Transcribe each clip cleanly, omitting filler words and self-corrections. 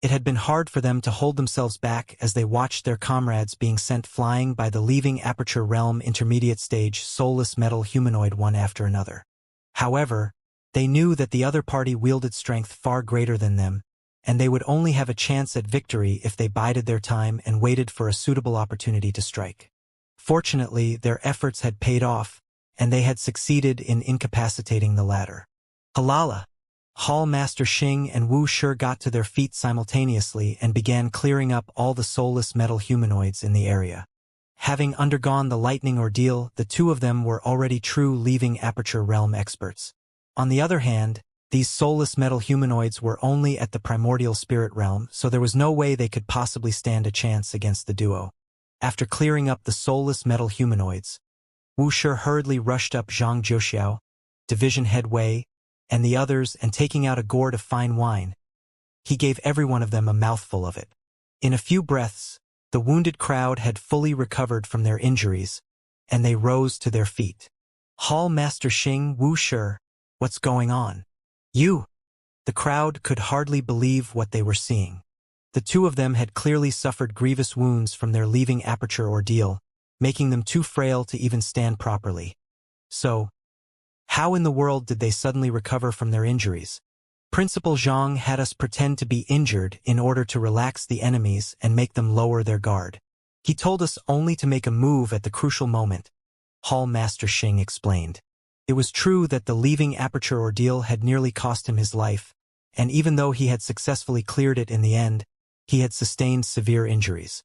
It had been hard for them to hold themselves back as they watched their comrades being sent flying by the leaving Aperture Realm intermediate stage soulless metal humanoid one after another. However, they knew that the other party wielded strength far greater than them, and they would only have a chance at victory if they bided their time and waited for a suitable opportunity to strike. Fortunately, their efforts had paid off, and they had succeeded in incapacitating the latter. Halala! Hall Master Xing and Wuxia got to their feet simultaneously and began clearing up all the soulless metal humanoids in the area. Having undergone the lightning ordeal, the two of them were already true leaving Aperture Realm experts. On the other hand, these soulless metal humanoids were only at the primordial spirit realm, so there was no way they could possibly stand a chance against the duo. After clearing up the soulless metal humanoids, Wuxia hurriedly rushed up Zhang Jiuxiao, Division Head Wei, and the others, and taking out a gourd of fine wine, he gave every one of them a mouthful of it. In a few breaths, the wounded crowd had fully recovered from their injuries, and they rose to their feet. Hall Master Xing, Wuxia, what's going on? You! The crowd could hardly believe what they were seeing. The two of them had clearly suffered grievous wounds from their leaving Aperture ordeal, making them too frail to even stand properly. So, how in the world did they suddenly recover from their injuries? Principal Zhang had us pretend to be injured in order to relax the enemies and make them lower their guard. He told us only to make a move at the crucial moment, Hall Master Xing explained. It was true that the leaving Aperture ordeal had nearly cost him his life, and even though he had successfully cleared it in the end, he had sustained severe injuries.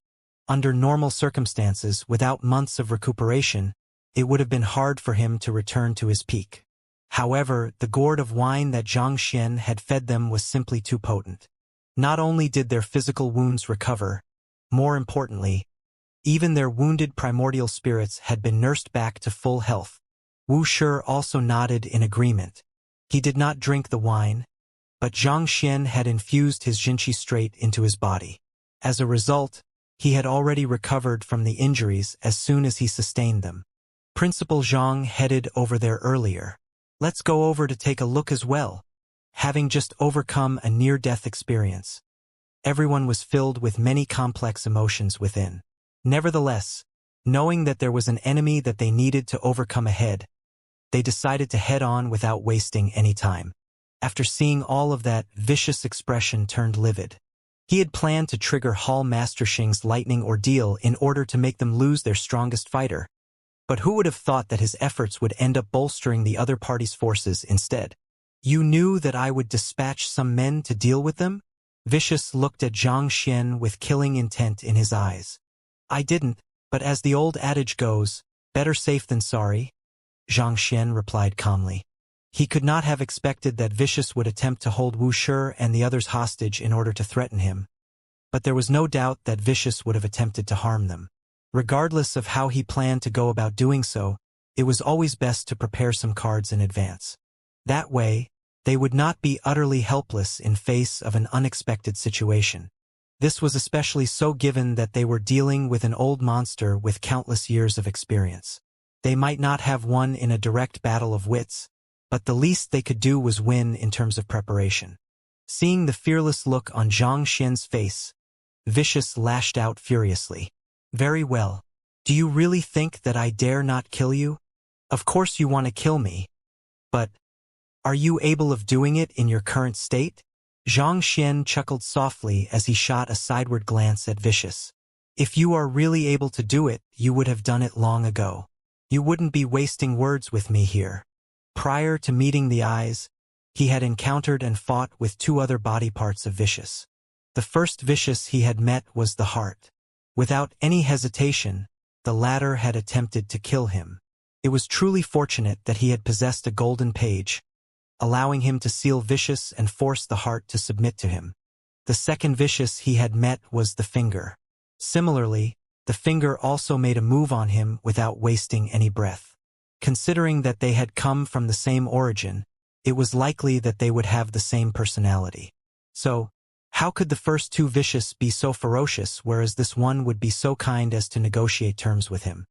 Under normal circumstances, without months of recuperation, it would have been hard for him to return to his peak. However, the gourd of wine that Zhang Xian had fed them was simply too potent. Not only did their physical wounds recover, more importantly, even their wounded primordial spirits had been nursed back to full health. Wuxia also nodded in agreement. He did not drink the wine, but Zhang Xian had infused his jinqi straight into his body. As a result, he had already recovered from the injuries as soon as he sustained them. Principal Zhang headed over there earlier. Let's go over to take a look as well. Having just overcome a near-death experience, everyone was filled with many complex emotions within. Nevertheless, knowing that there was an enemy that they needed to overcome ahead, they decided to head on without wasting any time. After seeing all of that, Vicious' expression turned livid. He had planned to trigger Hall Master Xing's lightning ordeal in order to make them lose their strongest fighter. But who would have thought that his efforts would end up bolstering the other party's forces instead? You knew that I would dispatch some men to deal with them? Vicious looked at Zhang Xian with killing intent in his eyes. I didn't, but as the old adage goes, better safe than sorry, Zhang Xian replied calmly. He could not have expected that Vicious would attempt to hold Wuxia and the others hostage in order to threaten him. But there was no doubt that Vicious would have attempted to harm them. Regardless of how he planned to go about doing so, it was always best to prepare some cards in advance. That way, they would not be utterly helpless in face of an unexpected situation. This was especially so given that they were dealing with an old monster with countless years of experience. They might not have won in a direct battle of wits, but the least they could do was win in terms of preparation. Seeing the fearless look on Zhang Xian's face, Vicious lashed out furiously. Very well. Do you really think that I dare not kill you? Of course you want to kill me. But, are you able of doing it in your current state? Zhang Xian chuckled softly as he shot a sideward glance at Vicious. If you are really able to do it, you would have done it long ago. You wouldn't be wasting words with me here. Prior to meeting the eyes, he had encountered and fought with two other body parts of Vicious. The first Vicious he had met was the heart. Without any hesitation, the latter had attempted to kill him. It was truly fortunate that he had possessed a golden page, allowing him to seal Vicious and force the heart to submit to him. The second Vicious he had met was the finger. Similarly, the finger also made a move on him without wasting any breath. Considering that they had come from the same origin, it was likely that they would have the same personality. So, how could the first two Vicious be so ferocious whereas this one would be so kind as to negotiate terms with him?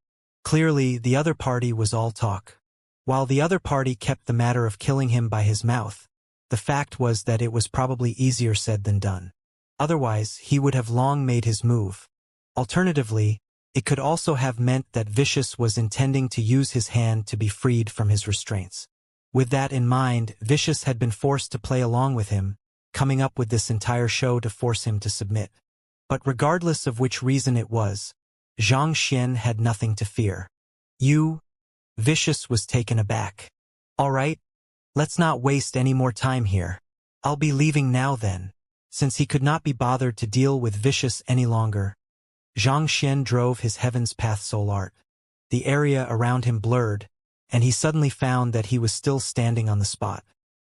Clearly, the other party was all talk. While the other party kept the matter of killing him by his mouth, the fact was that it was probably easier said than done. Otherwise, he would have long made his move. Alternatively, it could also have meant that Vicious was intending to use his hand to be freed from his restraints. With that in mind, Vicious had been forced to play along with him, coming up with this entire show to force him to submit. But regardless of which reason it was, Xianxia had nothing to fear. Vicious was taken aback. All right, let's not waste any more time here. I'll be leaving now then. Since he could not be bothered to deal with Vicious any longer, Xianxia drove his Heaven's Path soul art. The area around him blurred, and he suddenly found that he was still standing on the spot.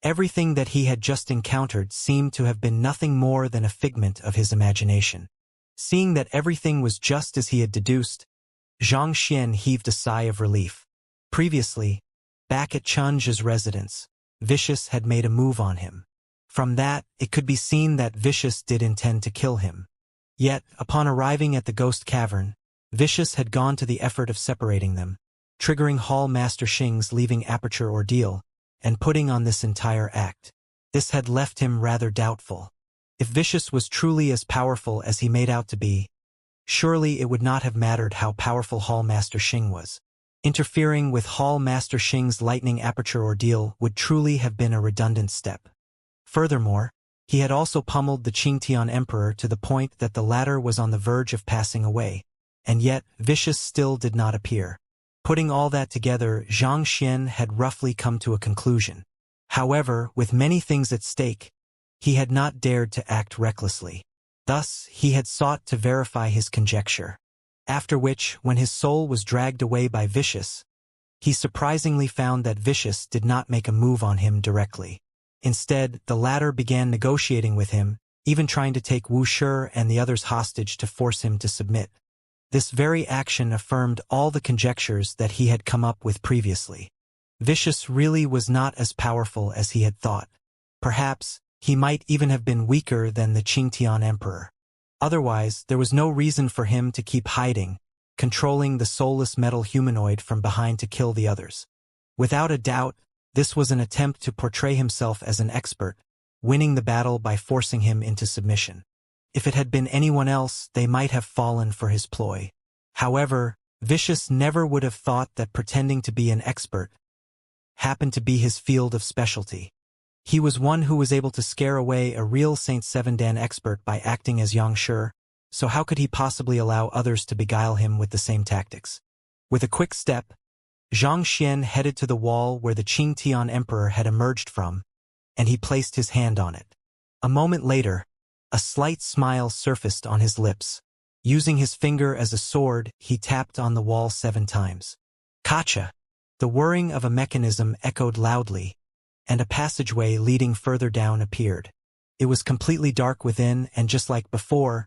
Everything that he had just encountered seemed to have been nothing more than a figment of his imagination. Seeing that everything was just as he had deduced, Xianxia heaved a sigh of relief. Previously, back at Chun's residence, Vicious had made a move on him. From that, it could be seen that Vicious did intend to kill him. Yet, upon arriving at the Ghost Cavern, Vicious had gone to the effort of separating them, triggering Hall Master Xing's leaving aperture ordeal, and putting on this entire act. This had left him rather doubtful. If Vicious was truly as powerful as he made out to be, surely it would not have mattered how powerful Hall Master Xing was. Interfering with Hall Master Xing's lightning aperture ordeal would truly have been a redundant step. Furthermore, he had also pummeled the Qingtian Emperor to the point that the latter was on the verge of passing away, and yet Vicious still did not appear. Putting all that together, Xianxia had roughly come to a conclusion. However, with many things at stake, he had not dared to act recklessly. Thus, he had sought to verify his conjecture. After which, when his soul was dragged away by Vicious, he surprisingly found that Vicious did not make a move on him directly. Instead, the latter began negotiating with him, even trying to take Wuxia and the others hostage to force him to submit. This very action affirmed all the conjectures that he had come up with previously. Vicious really was not as powerful as he had thought. Perhaps, he might even have been weaker than the Qingtian Emperor. Otherwise, there was no reason for him to keep hiding, controlling the soulless metal humanoid from behind to kill the others. Without a doubt, this was an attempt to portray himself as an expert, winning the battle by forcing him into submission. If it had been anyone else, they might have fallen for his ploy. However, Vicious never would have thought that pretending to be an expert happened to be his field of specialty. He was one who was able to scare away a real Saint Seven Dan expert by acting as Xianxia, so how could he possibly allow others to beguile him with the same tactics? With a quick step, Xianxia headed to the wall where the Qingtian Emperor had emerged from, and he placed his hand on it. A moment later, a slight smile surfaced on his lips. Using his finger as a sword, he tapped on the wall 7 times. Kacha! The whirring of a mechanism echoed loudly, and a passageway leading further down appeared. It was completely dark within, and just like before,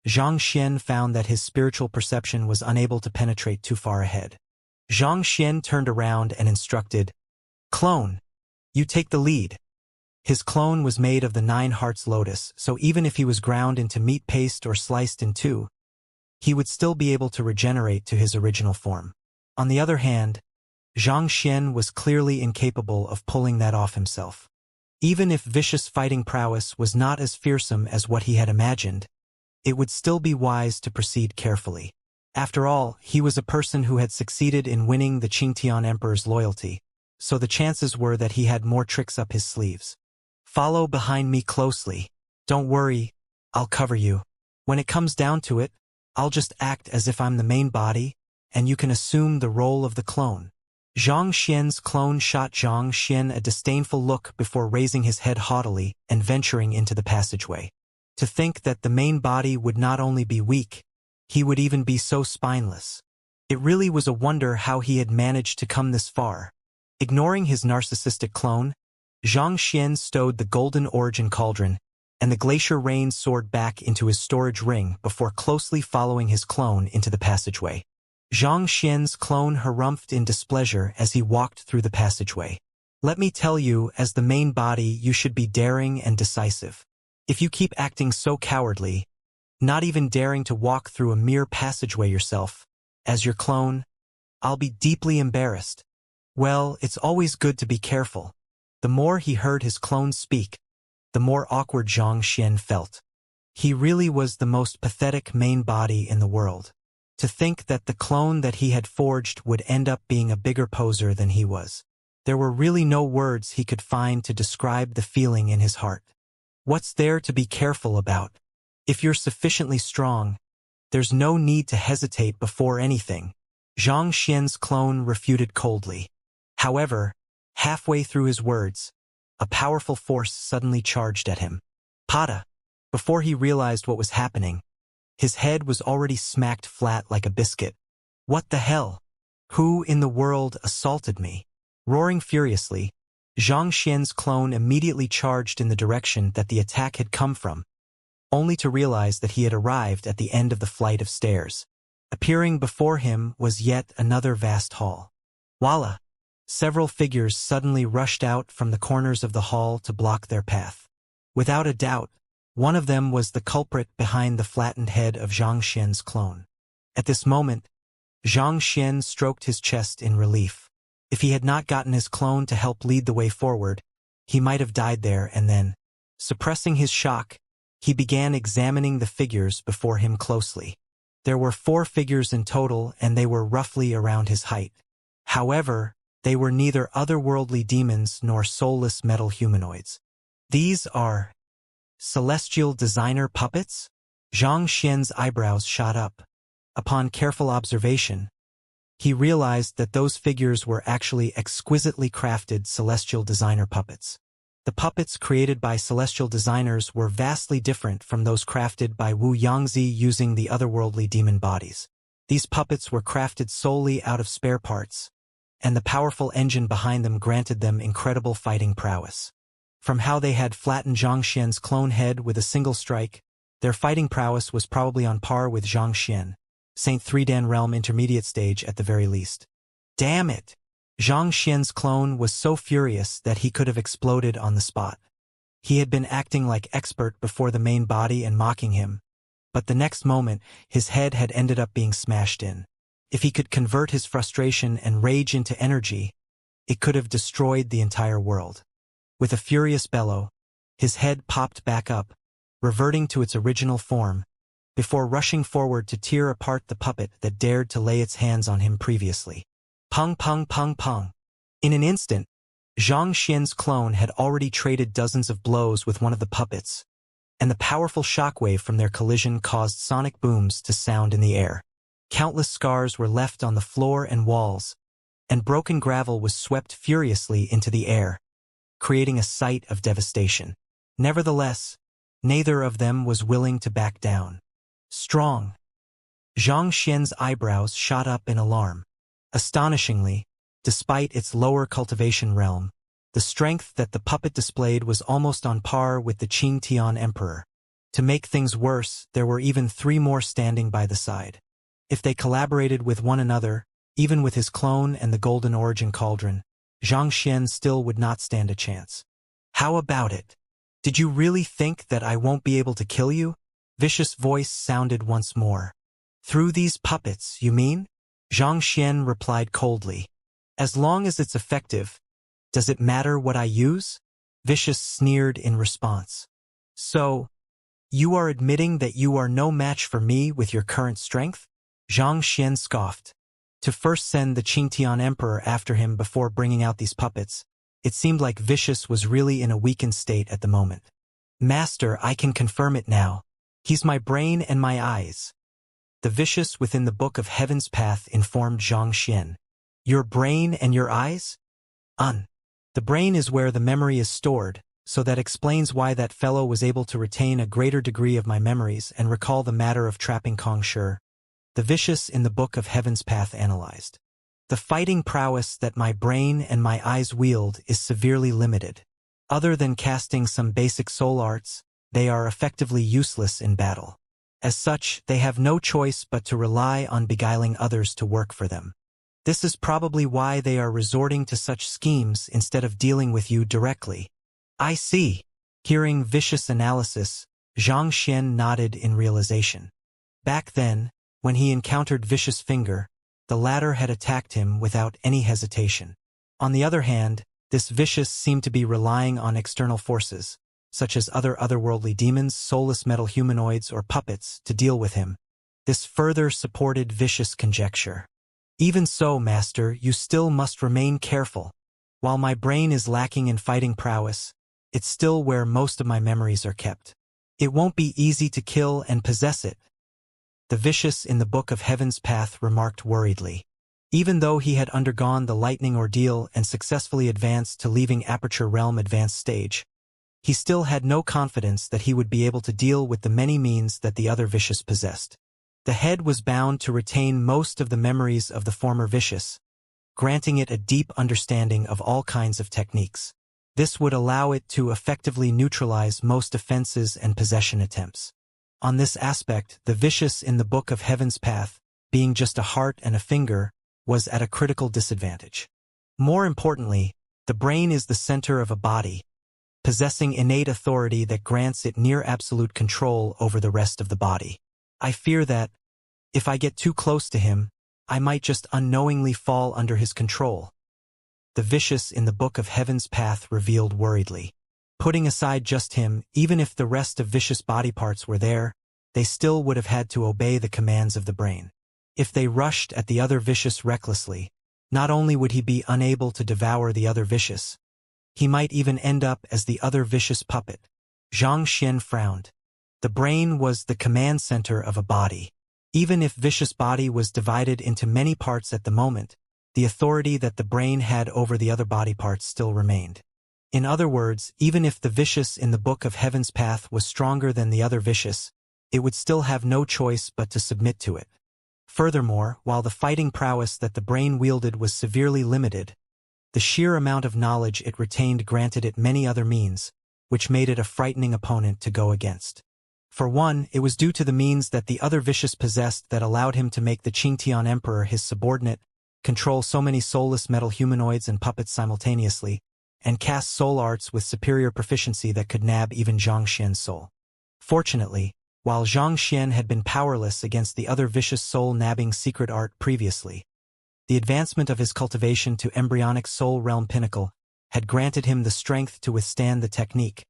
Xianxia found that his spiritual perception was unable to penetrate too far ahead. Xianxia turned around and instructed, "Clone, you take the lead." His clone was made of the 9 hearts lotus, so even if he was ground into meat paste or sliced in 2, he would still be able to regenerate to his original form. On the other hand, Xianxia was clearly incapable of pulling that off himself. Even if Vicious fighting prowess was not as fearsome as what he had imagined, it would still be wise to proceed carefully. After all, he was a person who had succeeded in winning the Qingtian Emperor's loyalty, so the chances were that he had more tricks up his sleeves. "Follow behind me closely. Don't worry, I'll cover you. When it comes down to it, I'll just act as if I'm the main body, and you can assume the role of the clone." Xianxia's clone shot Xianxia a disdainful look before raising his head haughtily and venturing into the passageway. To think that the main body would not only be weak, he would even be so spineless. It really was a wonder how he had managed to come this far. Ignoring his narcissistic clone, Xianxia stowed the golden origin cauldron and the glacier rain sword back into his storage ring before closely following his clone into the passageway. Xianxia's clone harumphed in displeasure as he walked through the passageway. "Let me tell you, as the main body, you should be daring and decisive. If you keep acting so cowardly, not even daring to walk through a mere passageway yourself, as your clone, I'll be deeply embarrassed." Well, it's always good to be careful. The more he heard his clone speak, the more awkward Xianxia felt. He really was the most pathetic main body in the world. To think that the clone that he had forged would end up being a bigger poser than he was. There were really no words he could find to describe the feeling in his heart. What's there to be careful about? If you're sufficiently strong, there's no need to hesitate before anything, Xianxia's clone refuted coldly. However, halfway through his words, a powerful force suddenly charged at him. Pada! Before he realized what was happening, his head was already smacked flat like a biscuit. What the hell? Who in the world assaulted me? Roaring furiously, Xianxia's clone immediately charged in the direction that the attack had come from, only to realize that he had arrived at the end of the flight of stairs. Appearing before him was yet another vast hall. Voila! Several figures suddenly rushed out from the corners of the hall to block their path. Without a doubt, one of them was the culprit behind the flattened head of Xianxia's clone. At this moment, Xianxia stroked his chest in relief. If he had not gotten his clone to help lead the way forward, he might have died there and then. Suppressing his shock, he began examining the figures before him closely. There were 4 figures in total, and they were roughly around his height. However, they were neither otherworldly demons nor soulless metal humanoids. These are celestial designer puppets? Xianxia's eyebrows shot up. Upon careful observation, he realized that those figures were actually exquisitely crafted celestial designer puppets. The puppets created by celestial designers were vastly different from those crafted by Wuxia using the otherworldly demon bodies. These puppets were crafted solely out of spare parts, and the powerful engine behind them granted them incredible fighting prowess. From how they had flattened Xianxia's clone head with a single strike, their fighting prowess was probably on par with Xianxia, Saint 3-Dan Realm Intermediate Stage at the very least. Damn it! Xianxia's clone was so furious that he could have exploded on the spot. He had been acting like expert before the main body and mocking him, but the next moment his head had ended up being smashed in. If he could convert his frustration and rage into energy, it could have destroyed the entire world. With a furious bellow, his head popped back up, reverting to its original form, before rushing forward to tear apart the puppet that dared to lay its hands on him previously. Pung pung pung pung. In an instant, Xianxia's clone had already traded dozens of blows with one of the puppets, and the powerful shockwave from their collision caused sonic booms to sound in the air. Countless scars were left on the floor and walls, and broken gravel was swept furiously into the air, creating a sight of devastation. Nevertheless, neither of them was willing to back down. Strong. Xianxia's eyebrows shot up in alarm. Astonishingly, despite its lower cultivation realm, the strength that the puppet displayed was almost on par with the Qingtian Emperor. To make things worse, there were even 3 more standing by the side. If they collaborated with one another, even with his clone and the Golden Origin Cauldron, Xianxia still would not stand a chance. How about it? Did you really think that I won't be able to kill you? Vicious voice sounded once more. Through these puppets, you mean? Xianxia replied coldly. As long as it's effective, does it matter what I use? Vicious sneered in response. So, you are admitting that you are no match for me with your current strength? Xianxia scoffed. To first send the Qingtian Emperor after him before bringing out these puppets, it seemed like Vicious was really in a weakened state at the moment. Master, I can confirm it now. He's my brain and my eyes. The Vicious within the Book of Heaven's Path informed Xianxia. Your brain and your eyes? The brain is where the memory is stored, so that explains why that fellow was able to retain a greater degree of my memories and recall the matter of trapping Kong Shi. The Vicious in the Book of Heaven's Path analyzed. The fighting prowess that my brain and my eyes wield is severely limited. Other than casting some basic soul arts, they are effectively useless in battle. As such, they have no choice but to rely on beguiling others to work for them. This is probably why they are resorting to such schemes instead of dealing with you directly. I see. Hearing Vicious analysis, Xianxia nodded in realization. Back then, when he encountered Vicious Finger, the latter had attacked him without any hesitation. On the other hand, this Vicious seemed to be relying on external forces, such as other otherworldly demons, soulless metal humanoids, or puppets, to deal with him. This further supported Vicious' conjecture. Even so, Master, you still must remain careful. While my brain is lacking in fighting prowess, it's still where most of my memories are kept. It won't be easy to kill and possess it. The Vicious in the Book of Heaven's Path remarked worriedly. Even though he had undergone the lightning ordeal and successfully advanced to leaving Aperture Realm advanced stage, he still had no confidence that he would be able to deal with the many means that the other Vicious possessed. The head was bound to retain most of the memories of the former Vicious, granting it a deep understanding of all kinds of techniques. This would allow it to effectively neutralize most offenses and possession attempts. On this aspect, the Vicious in the Book of Heaven's Path, being just a heart and a finger, was at a critical disadvantage. More importantly, the brain is the center of a body, possessing innate authority that grants it near absolute control over the rest of the body. I fear that, if I get too close to him, I might just unknowingly fall under his control. The Vicious in the Book of Heaven's Path revealed worriedly. Putting aside just him, even if the rest of Vicious body parts were there, they still would have had to obey the commands of the brain. If they rushed at the other Vicious recklessly, not only would he be unable to devour the other Vicious, he might even end up as the other Vicious puppet. Xianxia frowned. The brain was the command center of a body. Even if Vicious body was divided into many parts at the moment, the authority that the brain had over the other body parts still remained. In other words, even if the Vicious in the Book of Heaven's Path was stronger than the other Vicious, it would still have no choice but to submit to it. Furthermore, while the fighting prowess that the brain wielded was severely limited, the sheer amount of knowledge it retained granted it many other means, which made it a frightening opponent to go against. For one, it was due to the means that the other Vicious possessed that allowed him to make the Qingtian Emperor his subordinate, control so many soulless metal humanoids and puppets simultaneously, and cast soul arts with superior proficiency that could nab even Xianxia's soul. Fortunately, while Xianxia had been powerless against the other Vicious soul-nabbing secret art previously, the advancement of his cultivation to embryonic soul realm pinnacle had granted him the strength to withstand the technique,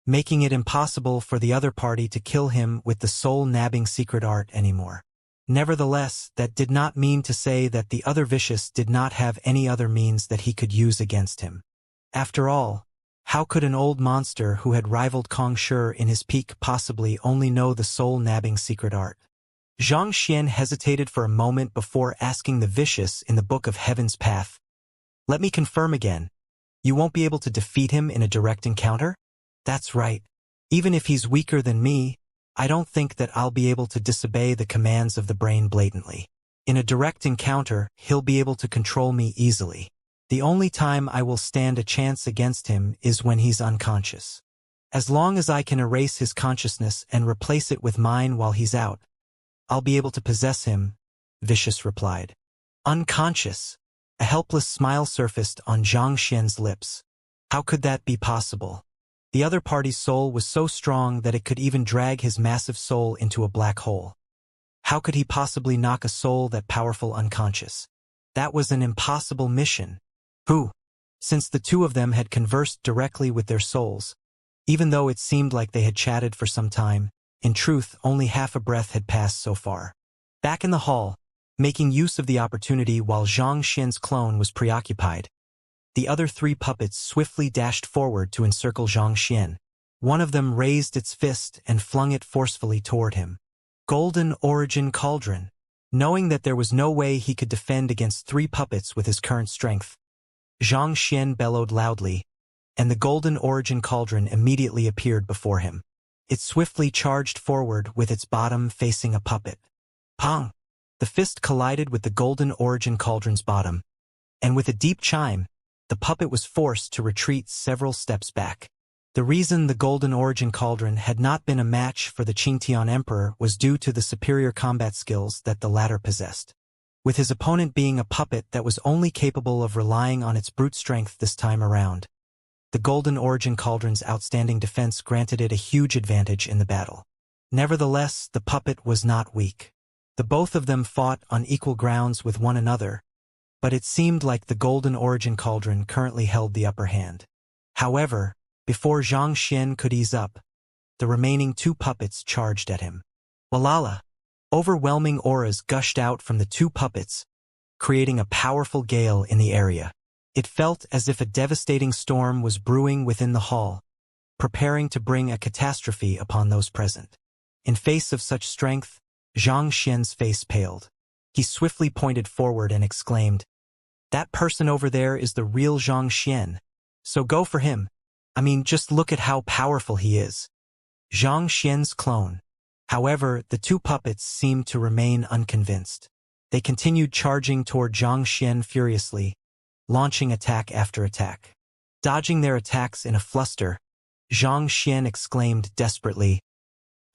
making it impossible for the other party to kill him with the soul-nabbing secret art anymore. Nevertheless, that did not mean to say that the other Vicious did not have any other means that he could use against him. After all, how could an old monster who had rivaled Kong Shi in his peak possibly only know the soul-nabbing secret art? Xianxia hesitated for a moment before asking the Vicious in the Book of Heaven's Path, "Let me confirm again. You won't be able to defeat him in a direct encounter?" "That's right. Even if he's weaker than me, I don't think that I'll be able to disobey the commands of the brain blatantly. In a direct encounter, he'll be able to control me easily. The only time I will stand a chance against him is when he's unconscious. As long as I can erase his consciousness and replace it with mine while he's out, I'll be able to possess him," Vicious replied. Unconscious. A helpless smile surfaced on Xianxia's lips. How could that be possible? The other party's soul was so strong that it could even drag his massive soul into a black hole. How could he possibly knock a soul that powerful unconscious? That was an impossible mission. Who? Since the two of them had conversed directly with their souls, even though it seemed like they had chatted for some time, in truth, only half a breath had passed so far. Back in the hall, making use of the opportunity while Xianxia's clone was preoccupied, the other three puppets swiftly dashed forward to encircle Xianxia. One of them raised its fist and flung it forcefully toward him. Golden Origin Cauldron. Knowing that there was no way he could defend against three puppets with his current strength, Xianxia bellowed loudly, and the Golden Origin Cauldron immediately appeared before him. It swiftly charged forward with its bottom facing a puppet. Pong! The fist collided with the Golden Origin Cauldron's bottom, and with a deep chime, the puppet was forced to retreat several steps back. The reason the Golden Origin Cauldron had not been a match for the Qingtian Emperor was due to the superior combat skills that the latter possessed. With his opponent being a puppet that was only capable of relying on its brute strength this time around, the Golden Origin Cauldron's outstanding defense granted it a huge advantage in the battle. Nevertheless, the puppet was not weak. The both of them fought on equal grounds with one another, but it seemed like the Golden Origin Cauldron currently held the upper hand. However, Before Xianxia could ease up, the remaining two puppets charged at him. Walala! Overwhelming auras gushed out from the two puppets, creating a powerful gale in the area. It felt as if a devastating storm was brewing within the hall, preparing to bring a catastrophe upon those present. In face of such strength, Xianxia's face paled. He swiftly pointed forward and exclaimed, "That person over there is the real Xianxia. So go for him. I mean, just look at how powerful he is." Xianxia's clone. However, the two puppets seemed to remain unconvinced. They continued charging toward Xianxia furiously, launching attack after attack. Dodging their attacks in a fluster, Xianxia exclaimed desperately,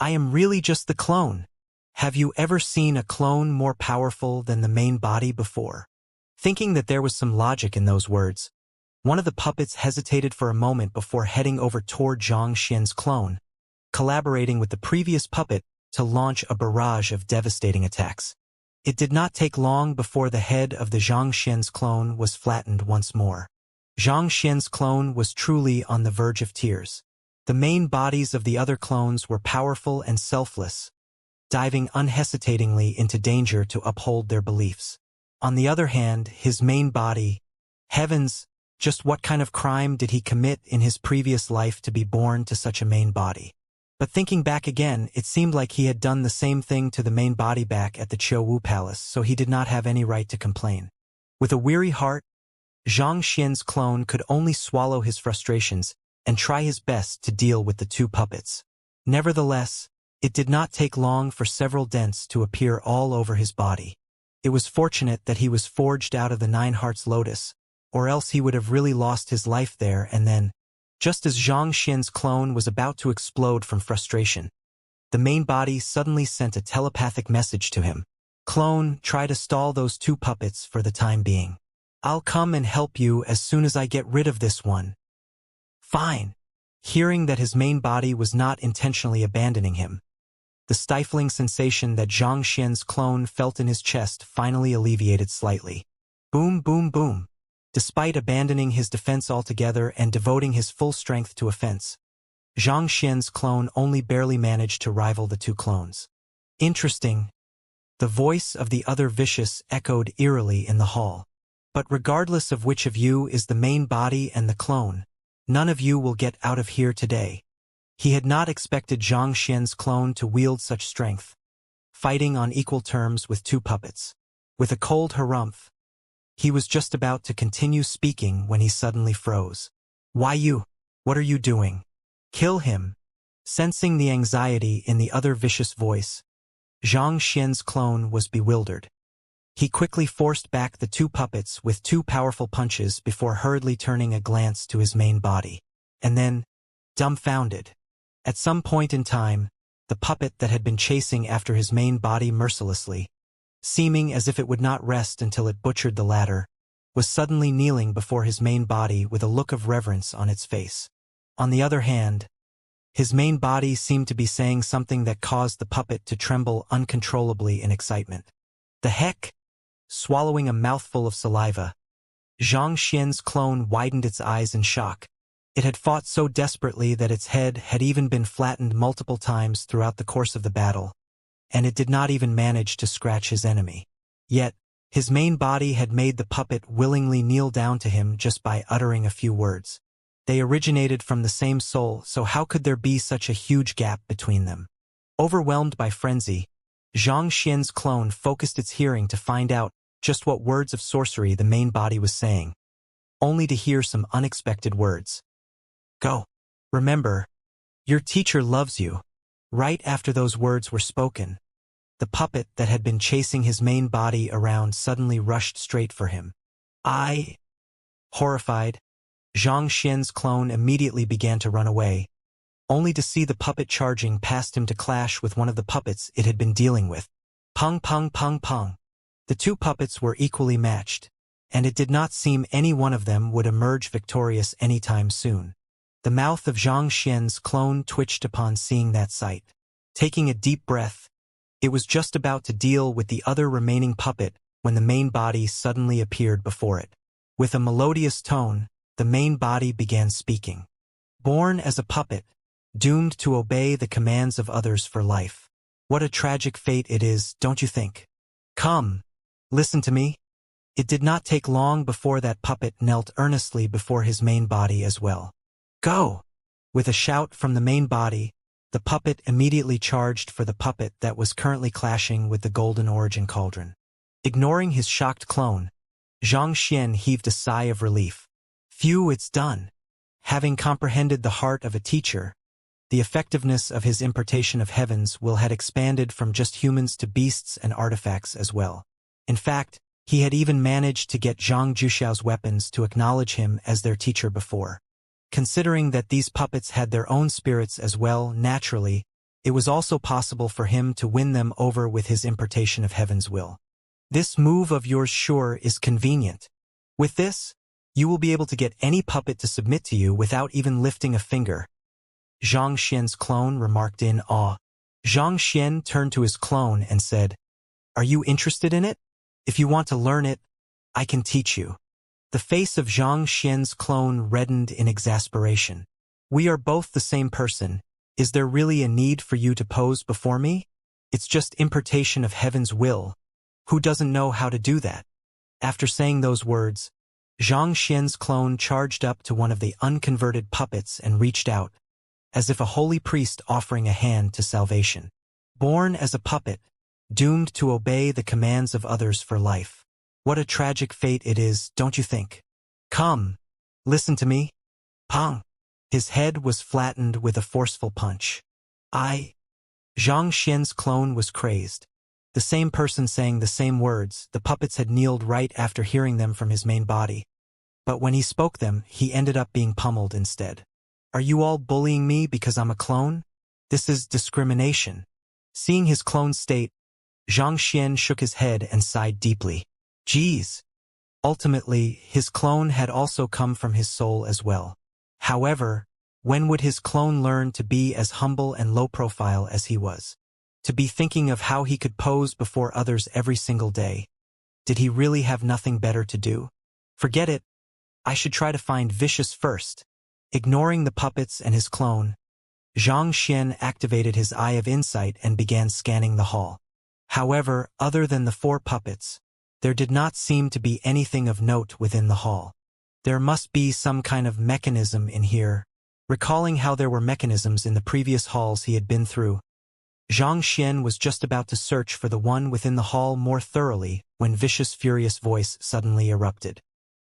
"I am really just the clone. Have you ever seen a clone more powerful than the main body before?" Thinking that there was some logic in those words, one of the puppets hesitated for a moment before heading over toward Xianxia's clone, collaborating with the previous puppet to launch a barrage of devastating attacks. It did not take long before the head of the Xianxia's clone was flattened once more. Xianxia's clone was truly on the verge of tears. The main bodies of the other clones were powerful and selfless, diving unhesitatingly into danger to uphold their beliefs. On the other hand, his main body, heavens, just what kind of crime did he commit in his previous life to be born to such a main body? But thinking back again, it seemed like he had done the same thing to the main body back at the Qiuwu Palace, so he did not have any right to complain. With a weary heart, Xianxia's clone could only swallow his frustrations and try his best to deal with the two puppets. Nevertheless, it did not take long for several dents to appear all over his body. It was fortunate that he was forged out of the Nine Hearts Lotus, or else he would have really lost his life there and then. Just as Xianxia's clone was about to explode from frustration, the main body suddenly sent a telepathic message to him. "Clone, try to stall those two puppets for the time being. I'll come and help you as soon as I get rid of this one." "Fine." Hearing that his main body was not intentionally abandoning him, the stifling sensation that Xianxia's clone felt in his chest finally alleviated slightly. Boom, boom, boom. Despite abandoning his defense altogether and devoting his full strength to offense, Xianxia's clone only barely managed to rival the two clones. Interesting. The voice of the other vicious echoed eerily in the hall. "But regardless of which of you is the main body and the clone, none of you will get out of here today." He had not expected Xianxia's clone to wield such strength, fighting on equal terms with two puppets. With a cold harumph, he was just about to continue speaking when he suddenly froze. "Why you? What are you doing? Kill him." Sensing the anxiety in the other vicious voice, Xianxia's clone was bewildered. He quickly forced back the two puppets with two powerful punches before hurriedly turning a glance to his main body. And then, dumbfounded. At some point in time, the puppet that had been chasing after his main body mercilessly, seeming as if it would not rest until it butchered the latter, was suddenly kneeling before his main body with a look of reverence on its face. On the other hand, his main body seemed to be saying something that caused the puppet to tremble uncontrollably in excitement. "The heck?" Swallowing a mouthful of saliva, Xianxia's clone widened its eyes in shock. It had fought so desperately that its head had even been flattened multiple times throughout the course of the battle, and it did not even manage to scratch his enemy. Yet, his main body had made the puppet willingly kneel down to him just by uttering a few words. They originated from the same soul, so how could there be such a huge gap between them? Overwhelmed by frenzy, Xianxia's clone focused its hearing to find out just what words of sorcery the main body was saying, only to hear some unexpected words. "Go. Remember, your teacher loves you." Right after those words were spoken, the puppet that had been chasing his main body around suddenly rushed straight for him. Horrified, Xianxia's clone immediately began to run away, only to see the puppet charging past him to clash with one of the puppets it had been dealing with. Pung pung pung pung. The two puppets were equally matched, and it did not seem any one of them would emerge victorious anytime soon. The mouth of Xianxia's clone twitched upon seeing that sight. Taking a deep breath, it was just about to deal with the other remaining puppet when the main body suddenly appeared before it. With a melodious tone, the main body began speaking. Born as a puppet, doomed to obey the commands of others for life. What a tragic fate it is, don't you think? Come, listen to me. It did not take long before that puppet knelt earnestly before his main body as well. Go! With a shout from the main body, the puppet immediately charged for the puppet that was currently clashing with the golden origin cauldron. Ignoring his shocked clone, Xianxia heaved a sigh of relief. Phew, it's done. Having comprehended the heart of a teacher, the effectiveness of his impartation of heaven's will had expanded from just humans to beasts and artifacts as well. In fact, he had even managed to get Zhang Juxiao's weapons to acknowledge him as their teacher before. Considering that these puppets had their own spirits as well, naturally, it was also possible for him to win them over with his impartation of heaven's will. This move of yours sure is convenient. With this, you will be able to get any puppet to submit to you without even lifting a finger. Zhang Xian's clone remarked in awe. Zhang Xian turned to his clone and said, "Are you interested in it? If you want to learn it, I can teach you." The face of Zhang Xian's clone reddened in exasperation. We are both the same person. Is there really a need for you to pose before me? It's just impartation of heaven's will. Who doesn't know how to do that? After saying those words, Zhang Xian's clone charged up to one of the unconverted puppets and reached out, as if a holy priest offering a hand to salvation. Born as a puppet, doomed to obey the commands of others for life. What a tragic fate it is, don't you think? Come, listen to me. Pong! His head was flattened with a forceful punch. Zhang Xian's clone was crazed. The same person saying the same words, the puppets had kneeled right after hearing them from his main body. But when he spoke them, he ended up being pummeled instead. Are you all bullying me because I'm a clone? This is discrimination. Seeing his clone's state, Zhang Xian shook his head and sighed deeply. Geez. Ultimately, his clone had also come from his soul as well. However, when would his clone learn to be as humble and low-profile as he was? To be thinking of how he could pose before others every single day. Did he really have nothing better to do? Forget it. I should try to find Vicious first. Ignoring the puppets and his clone, Zhang Xian activated his Eye of Insight and began scanning the hall. However, other than the 4 puppets, there did not seem to be anything of note within the hall. There must be some kind of mechanism in here. Recalling how there were mechanisms in the previous halls he had been through, Zhang Xian was just about to search for the one within the hall more thoroughly when Vicious' furious voice suddenly erupted.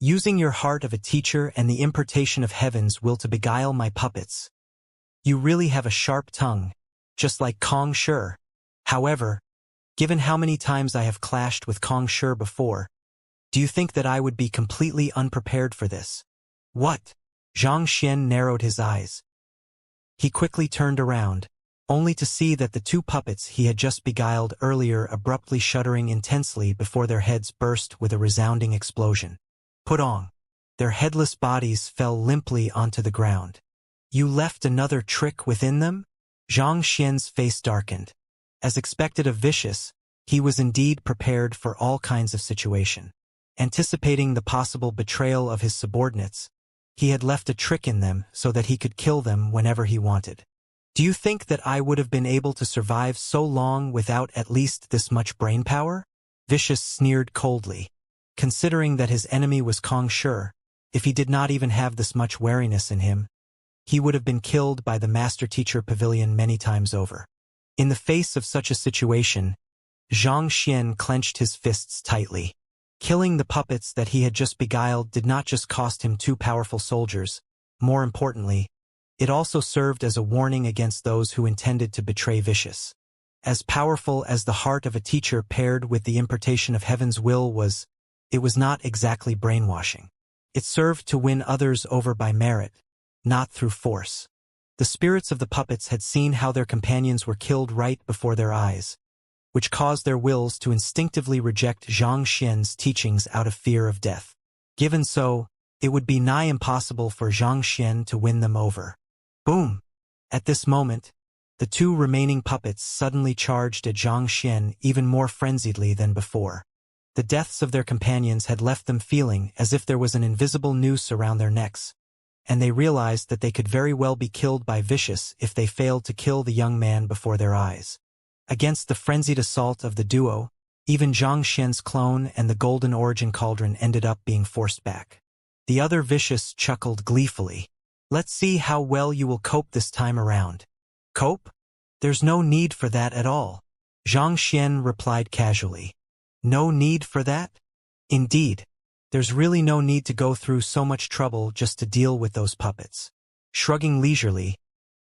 Using your heart of a teacher and the impartation of heaven's will to beguile my puppets. You really have a sharp tongue, just like Kong Shi. However, given how many times I have clashed with Kong Shi before, do you think that I would be completely unprepared for this? What? Zhang Xian narrowed his eyes. He quickly turned around, only to see that the 2 puppets he had just beguiled earlier abruptly shuddering intensely before their heads burst with a resounding explosion. Put on. Their headless bodies fell limply onto the ground. You left another trick within them? Zhang Xian's face darkened. As expected of Vicious, he was indeed prepared for all kinds of situation. Anticipating the possible betrayal of his subordinates, he had left a trick in them so that he could kill them whenever he wanted. Do you think that I would have been able to survive so long without at least this much brainpower? Vicious sneered coldly. Considering that his enemy was Kong Shi, if he did not even have this much wariness in him, he would have been killed by the Master Teacher Pavilion many times over. In the face of such a situation, Zhang Xian clenched his fists tightly. Killing the puppets that he had just beguiled did not just cost him 2 powerful soldiers. More importantly, it also served as a warning against those who intended to betray Vicious. As powerful as the heart of a teacher paired with the impartation of heaven's will was, it was not exactly brainwashing. It served to win others over by merit, not through force. The spirits of the puppets had seen how their companions were killed right before their eyes, which caused their wills to instinctively reject Zhang Xian's teachings out of fear of death. Given so, it would be nigh impossible for Zhang Xian to win them over. Boom! At this moment, the 2 remaining puppets suddenly charged at Zhang Xian even more frenziedly than before. The deaths of their companions had left them feeling as if there was an invisible noose around their necks, and they realized that they could very well be killed by Vicious if they failed to kill the young man before their eyes. Against the frenzied assault of the duo, even Xianxia's clone and the Golden Origin Cauldron ended up being forced back. The other Vicious chuckled gleefully. Let's see how well you will cope this time around. Cope? There's no need for that at all. Xianxia replied casually. No need for that? Indeed. There's really no need to go through so much trouble just to deal with those puppets. Shrugging leisurely,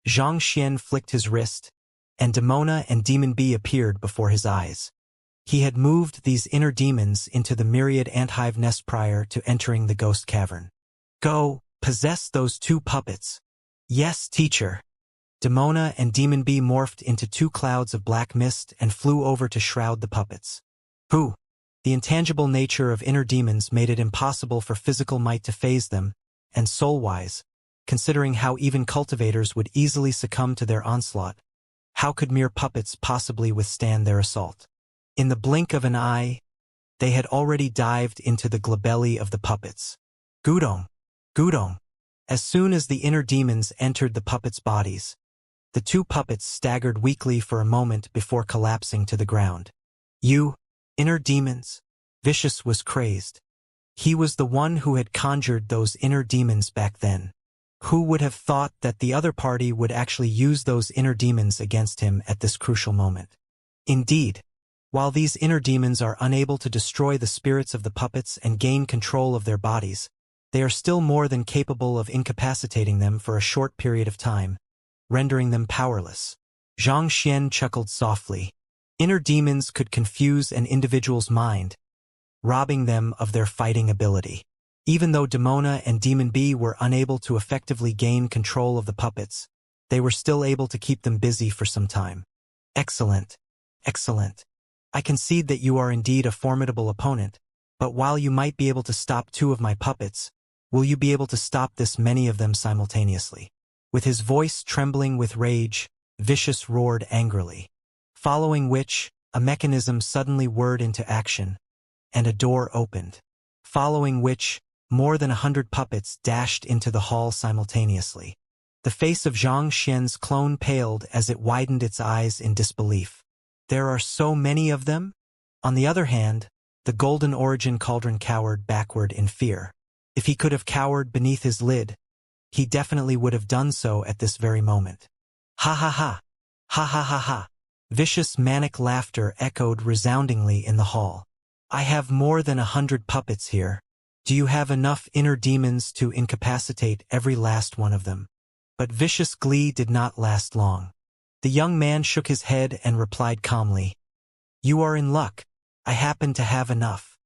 Xianxia flicked his wrist, and Demona and Demon B appeared before his eyes. He had moved these inner demons into the myriad anthive nest prior to entering the ghost cavern. Go, possess those two puppets. Yes, teacher. Demona and Demon B morphed into two clouds of black mist and flew over to shroud the puppets. Who? The intangible nature of inner demons made it impossible for physical might to phase them, and soul-wise, considering how even cultivators would easily succumb to their onslaught, how could mere puppets possibly withstand their assault? In the blink of an eye, they had already dived into the glabelly of the puppets. Gudong! Gudong! As soon as the inner demons entered the puppets' bodies, the two puppets staggered weakly for a moment before collapsing to the ground. You, inner demons? Vicious was crazed. He was the one who had conjured those inner demons back then. Who would have thought that the other party would actually use those inner demons against him at this crucial moment? Indeed, while these inner demons are unable to destroy the spirits of the puppets and gain control of their bodies, they are still more than capable of incapacitating them for a short period of time, rendering them powerless. Xianxia chuckled softly. Inner demons could confuse an individual's mind, robbing them of their fighting ability. Even though Demona and Demon B were unable to effectively gain control of the puppets, they were still able to keep them busy for some time. Excellent. Excellent. I concede that you are indeed a formidable opponent, but while you might be able to stop two of my puppets, will you be able to stop this many of them simultaneously? With his voice trembling with rage, Vicious roared angrily. Following which, a mechanism suddenly whirred into action, and a door opened. Following which, more than 100 puppets dashed into the hall simultaneously. The face of Xianxia's clone paled as it widened its eyes in disbelief. There are so many of them? On the other hand, the Golden Origin Cauldron cowered backward in fear. If he could have cowered beneath his lid, he definitely would have done so at this very moment. Ha ha ha! Ha ha ha ha! Vicious manic laughter echoed resoundingly in the hall. I have more than 100 puppets here. Do you have enough inner demons to incapacitate every last one of them? But Vicious glee did not last long. The young man shook his head and replied calmly. You are in luck. I happen to have enough.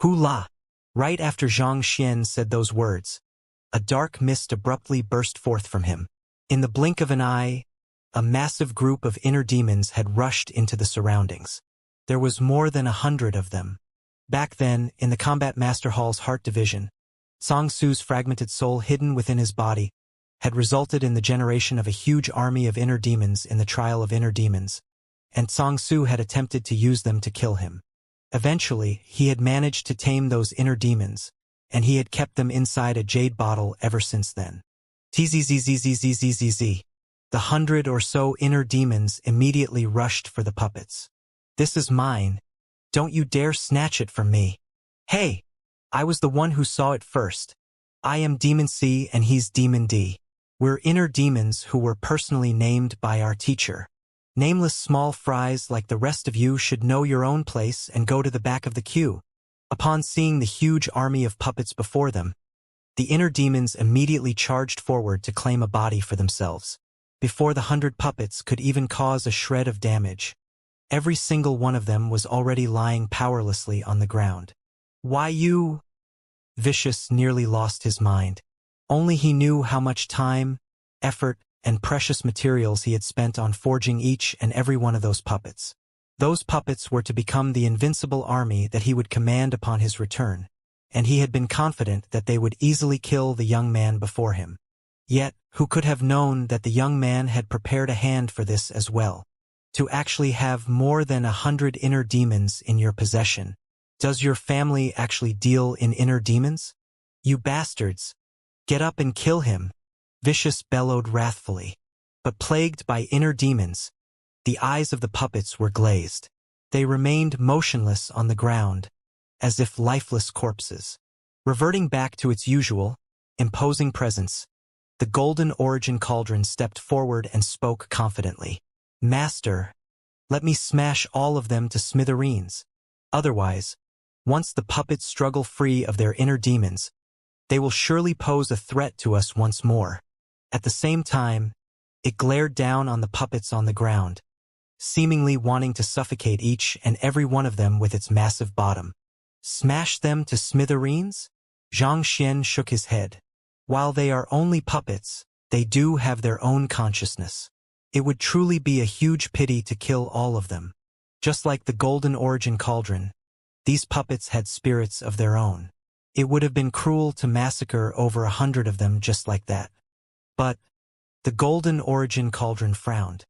Hoo-la! Right after Xianxia said those words, a dark mist abruptly burst forth from him. In the blink of an eye, a massive group of inner demons had rushed into the surroundings. There was more than 100 of them. Back then, in the Combat Master Hall's Heart Division, Song Su's fragmented soul hidden within his body had resulted in the generation of a huge army of inner demons in the Trial of Inner Demons, and Song Su had attempted to use them to kill him. Eventually, he had managed to tame those inner demons, and he had kept them inside a jade bottle ever since then. Tzzzzzzzzzzzzzz. The 100 or so inner demons immediately rushed for the puppets. This is mine. Don't you dare snatch it from me. Hey! I was the one who saw it first. I am Demon C and he's Demon D. We're inner demons who were personally named by our teacher. Nameless small fries like the rest of you should know your own place and go to the back of the queue. Upon seeing the huge army of puppets before them, the inner demons immediately charged forward to claim a body for themselves. Before the 100 puppets could even cause a shred of damage, every single one of them was already lying powerlessly on the ground. Why you? Vicious nearly lost his mind. Only he knew how much time, effort, and precious materials he had spent on forging each and every one of those puppets. Those puppets were to become the invincible army that he would command upon his return, and he had been confident that they would easily kill the young man before him. Yet, who could have known that the young man had prepared a hand for this as well? To actually have more than 100 inner demons in your possession. Does your family actually deal in inner demons? You bastards! "Get up and kill him," Vicious bellowed wrathfully. But plagued by inner demons, the eyes of the puppets were glazed. They remained motionless on the ground, as if lifeless corpses. Reverting back to its usual, imposing presence, the golden origin cauldron stepped forward and spoke confidently. "Master, let me smash all of them to smithereens. Otherwise, once the puppets struggle free of their inner demons, they will surely pose a threat to us once more." At the same time, it glared down on the puppets on the ground, seemingly wanting to suffocate each and every one of them with its massive bottom. "Smash them to smithereens?" Xianxia shook his head. "While they are only puppets, they do have their own consciousness. It would truly be a huge pity to kill all of them. Just like the golden origin cauldron, these puppets had spirits of their own. It would have been cruel to massacre over 100 of them just like that." But the golden origin cauldron frowned.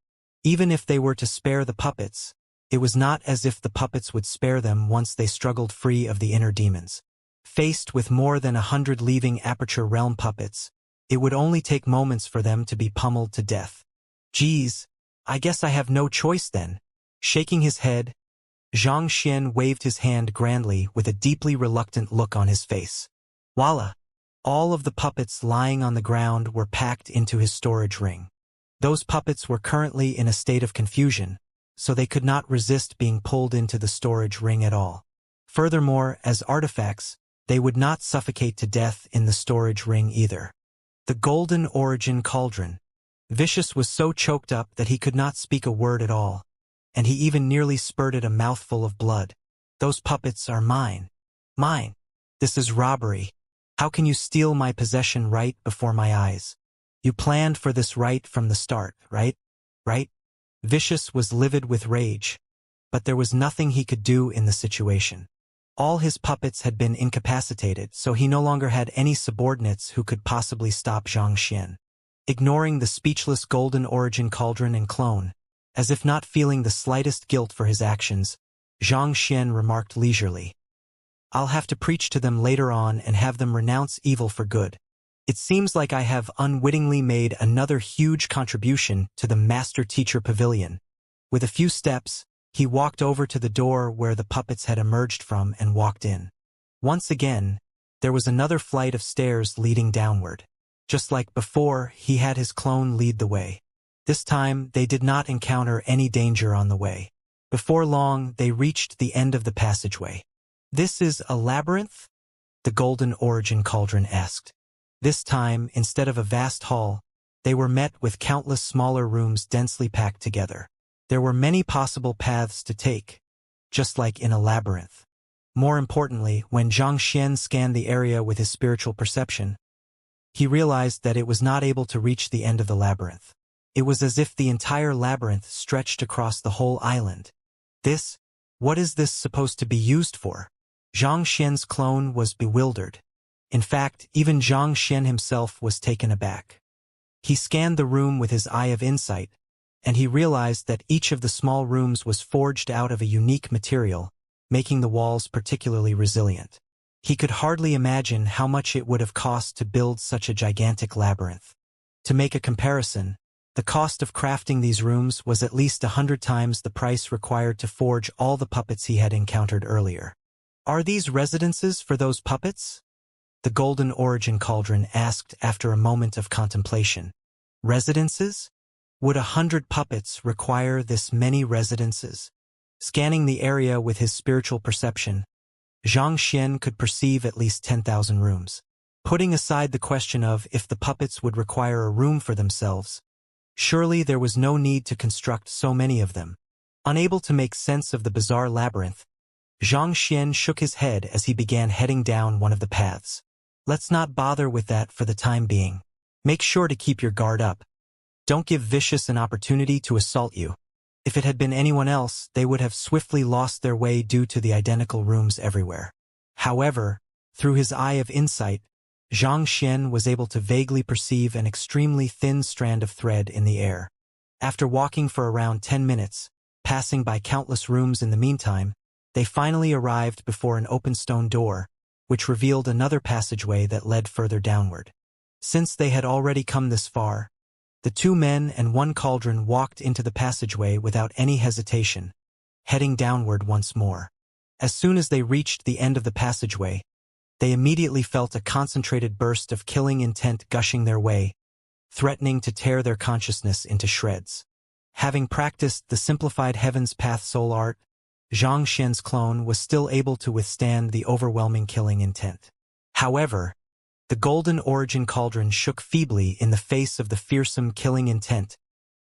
Even if they were to spare the puppets, it was not as if the puppets would spare them once they struggled free of the inner demons. Faced with more than 100 leaving Aperture Realm puppets, it would only take moments for them to be pummeled to death. "Geez, I guess I have no choice then." Shaking his head, Xianxia waved his hand grandly with a deeply reluctant look on his face. Voila! All of the puppets lying on the ground were packed into his storage ring. Those puppets were currently in a state of confusion, so they could not resist being pulled into the storage ring at all. Furthermore, as artifacts, they would not suffocate to death in the storage ring either. The golden origin cauldron. Vicious was so choked up that he could not speak a word at all, and he even nearly spurted a mouthful of blood. "Those puppets are mine. Mine. This is robbery. How can you steal my possession right before my eyes? You planned for this right from the start, right? Right?" Vicious was livid with rage, but there was nothing he could do in the situation. All his puppets had been incapacitated, so he no longer had any subordinates who could possibly stop Xianxia. Ignoring the speechless golden origin cauldron and clone, as if not feeling the slightest guilt for his actions, Xianxia remarked leisurely, "I'll have to preach to them later on and have them renounce evil for good. It seems like I have unwittingly made another huge contribution to the Master-Teacher Pavilion." With a few steps, he walked over to the door where the puppets had emerged from and walked in. Once again, there was another flight of stairs leading downward. Just like before, he had his clone lead the way. This time, they did not encounter any danger on the way. Before long, they reached the end of the passageway. "This is a labyrinth?" the golden origin cauldron asked. This time, instead of a vast hall, they were met with countless smaller rooms densely packed together. There were many possible paths to take, just like in a labyrinth. More importantly, when Xianxia scanned the area with his spiritual perception, he realized that it was not able to reach the end of the labyrinth. It was as if the entire labyrinth stretched across the whole island. What is this supposed to be used for? Xianxia's clone was bewildered. In fact, even Xianxia himself was taken aback. He scanned the room with his eye of insight, and he realized that each of the small rooms was forged out of a unique material, making the walls particularly resilient. He could hardly imagine how much it would have cost to build such a gigantic labyrinth. To make a comparison, the cost of crafting these rooms was at least 100 times the price required to forge all the puppets he had encountered earlier. "Are these residences for those puppets?" the golden origin cauldron asked after a moment of contemplation. "Residences? Would 100 puppets require this many residences?" Scanning the area with his spiritual perception, Xianxia could perceive at least 10,000 rooms. Putting aside the question of if the puppets would require a room for themselves, surely there was no need to construct so many of them. Unable to make sense of the bizarre labyrinth, Xianxia shook his head as he began heading down one of the paths. "Let's not bother with that for the time being. Make sure to keep your guard up. Don't give Vicious an opportunity to assault you. If it had been anyone else, they would have swiftly lost their way due to the identical rooms everywhere." However, through his eye of insight, Xianxia was able to vaguely perceive an extremely thin strand of thread in the air. After walking for around 10 minutes, passing by countless rooms in the meantime, they finally arrived before an open stone door, which revealed another passageway that led further downward. Since they had already come this far, the two men and one cauldron walked into the passageway without any hesitation, heading downward once more. As soon as they reached the end of the passageway, they immediately felt a concentrated burst of killing intent gushing their way, threatening to tear their consciousness into shreds. Having practiced the simplified Heaven's Path soul art, Xianxia's clone was still able to withstand the overwhelming killing intent. However, the golden origin cauldron shook feebly in the face of the fearsome killing intent,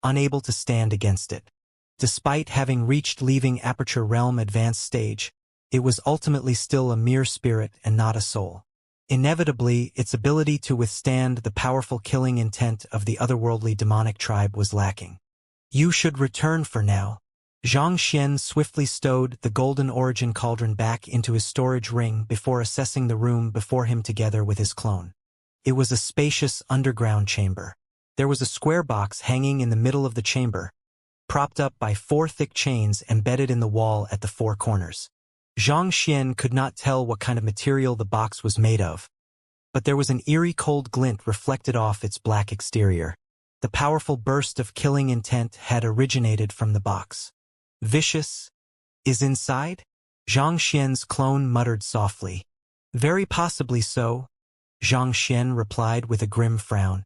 unable to stand against it. Despite having reached leaving aperture realm advanced stage, it was ultimately still a mere spirit and not a soul. Inevitably, its ability to withstand the powerful killing intent of the otherworldly demonic tribe was lacking. You should return for now. Xianxia swiftly stowed the golden origin cauldron back into his storage ring before assessing the room before him together with his clone. It was a spacious underground chamber. There was a square box hanging in the middle of the chamber, propped up by 4 thick chains embedded in the wall at the 4 corners. Xianxia could not tell what kind of material the box was made of, but there was an eerie cold glint reflected off its black exterior. The powerful burst of killing intent had originated from the box. Vicious is inside? Xianxia's clone muttered softly. Very possibly so, Xianxia replied with a grim frown.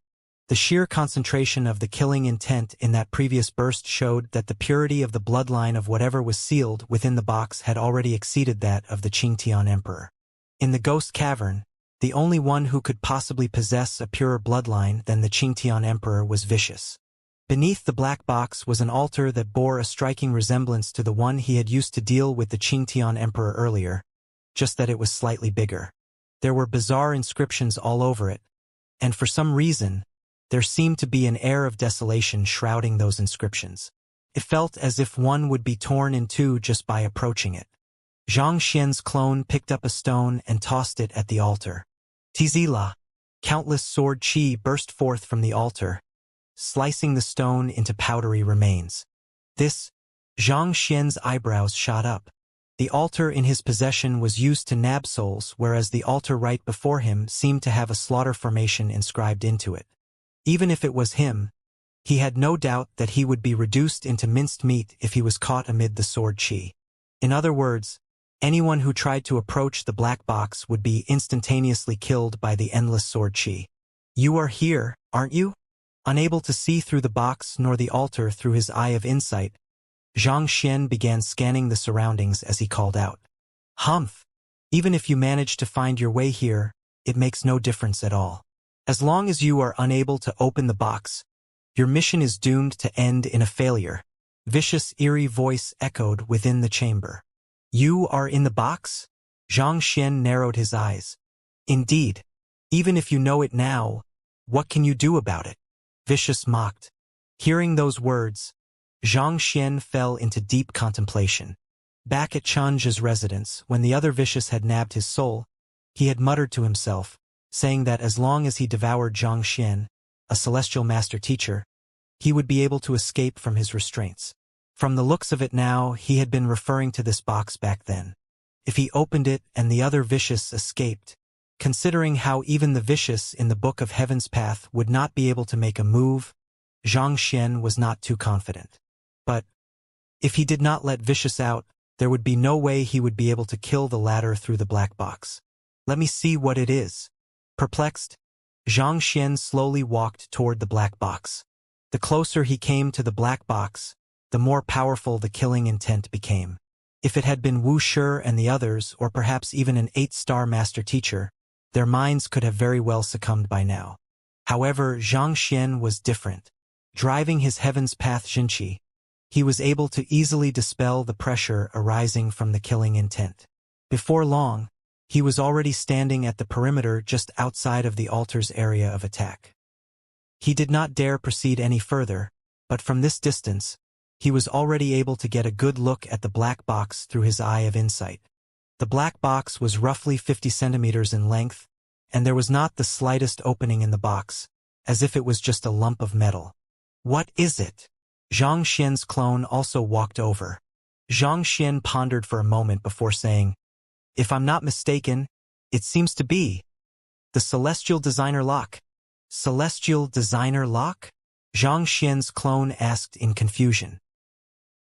The sheer concentration of the killing intent in that previous burst showed that the purity of the bloodline of whatever was sealed within the box had already exceeded that of the Qingtian Emperor. In the Ghost Cavern, the only one who could possibly possess a purer bloodline than the Qingtian Emperor was Vicious. Beneath the black box was an altar that bore a striking resemblance to the one he had used to deal with the Qingtian Emperor earlier, just that it was slightly bigger. There were bizarre inscriptions all over it, and for some reason, there seemed to be an air of desolation shrouding those inscriptions. It felt as if one would be torn in two just by approaching it. Xianxia's clone picked up a stone and tossed it at the altar. Tizila! Countless sword chi burst forth from the altar, slicing the stone into powdery remains. This, Xianxia's eyebrows shot up. The altar in his possession was used to nab souls, whereas the altar right before him seemed to have a slaughter formation inscribed into it. Even if it was him, he had no doubt that he would be reduced into minced meat if he was caught amid the sword chi. In other words, anyone who tried to approach the black box would be instantaneously killed by the endless sword chi. You are here, aren't you? Unable to see through the box nor the altar through his eye of insight, Xianxia began scanning the surroundings as he called out. Humph! Even if you manage to find your way here, it makes no difference at all. As long as you are unable to open the box, your mission is doomed to end in a failure. Vicious, eerie voice echoed within the chamber. You are in the box? Xianxia narrowed his eyes. Indeed. Even if you know it now, what can you do about it? Vicious mocked. Hearing those words, Xianxia fell into deep contemplation. Back at Qianzhi's residence, when the other Vicious had nabbed his soul, he had muttered to himself, saying that as long as he devoured Xianxia, a celestial master teacher, he would be able to escape from his restraints. From the looks of it now, he had been referring to this box back then. If he opened it and the other Vicious escaped, considering how even the Vicious in the Book of Heaven's Path would not be able to make a move, Xianxia was not too confident. But if he did not let Vicious out, there would be no way he would be able to kill the latter through the black box. Let me see what it is. Perplexed, Xianxia slowly walked toward the black box. The closer he came to the black box, the more powerful the killing intent became. If it had been Wuxia and the others, or perhaps even an 8-star master teacher, their minds could have very well succumbed by now. However, Xianxia was different. Driving his Heaven's Path Xinqi, he was able to easily dispel the pressure arising from the killing intent. Before long, he was already standing at the perimeter just outside of the altar's area of attack. He did not dare proceed any further, but from this distance, he was already able to get a good look at the black box through his eye of insight. The black box was roughly 50 centimeters in length, and there was not the slightest opening in the box, as if it was just a lump of metal. What is it? Xianxia's clone also walked over. Xianxia pondered for a moment before saying, If I'm not mistaken, it seems to be the Celestial Designer Lock. Celestial Designer Lock? Xianxia's clone asked in confusion.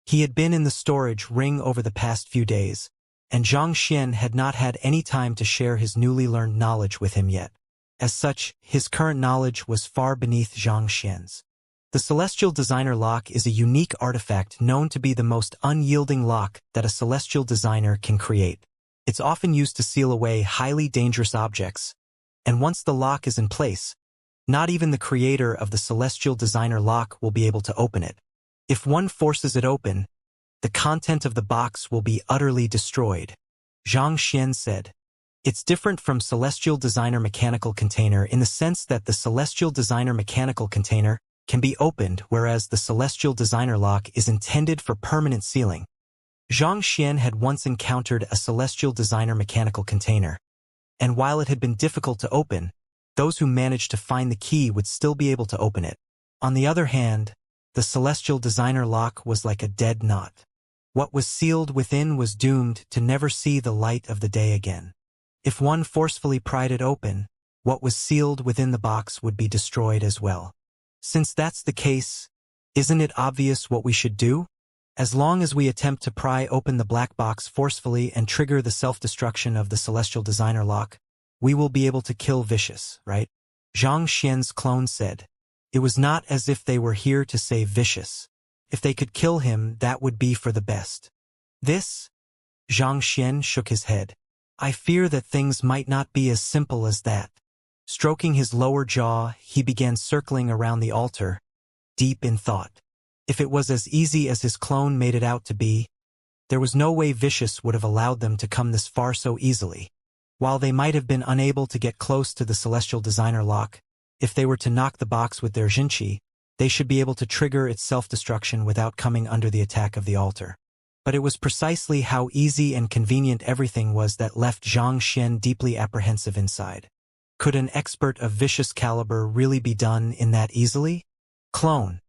He had been in the storage ring over the past few days, and Xianxia had not had any time to share his newly learned knowledge with him yet. As such, his current knowledge was far beneath Xianxia's. The Celestial Designer Lock is a unique artifact known to be the most unyielding lock that a celestial designer can create. It's often used to seal away highly dangerous objects, and once the lock is in place, not even the creator of the Celestial Designer Lock will be able to open it. If one forces it open, the content of the box will be utterly destroyed. Xianxia said. It's different from Celestial Designer Mechanical Container in the sense that the Celestial Designer Mechanical Container can be opened, whereas the Celestial Designer Lock is intended for permanent sealing. Xianxia had once encountered a Celestial Designer Mechanical Container, and while it had been difficult to open, those who managed to find the key would still be able to open it. On the other hand, the Celestial Designer Lock was like a dead knot. What was sealed within was doomed to never see the light of the day again. If one forcefully pried it open, what was sealed within the box would be destroyed as well. Since that's the case, isn't it obvious what we should do? As long as we attempt to pry open the black box forcefully and trigger the self-destruction of the Celestial Designer Lock, we will be able to kill Vicious, right? Xianxia's clone said. It was not as if they were here to save Vicious. If they could kill him, that would be for the best. This? Xianxia shook his head. I fear that things might not be as simple as that. Stroking his lower jaw, he began circling around the altar, deep in thought. If it was as easy as his clone made it out to be, there was no way Vicious would have allowed them to come this far so easily. While they might have been unable to get close to the Celestial Designer Lock, if they were to knock the box with their Xianxia, they should be able to trigger its self-destruction without coming under the attack of the altar. But it was precisely how easy and convenient everything was that left Xianxia deeply apprehensive inside. Could an expert of Vicious caliber really be done in that easily? Clone.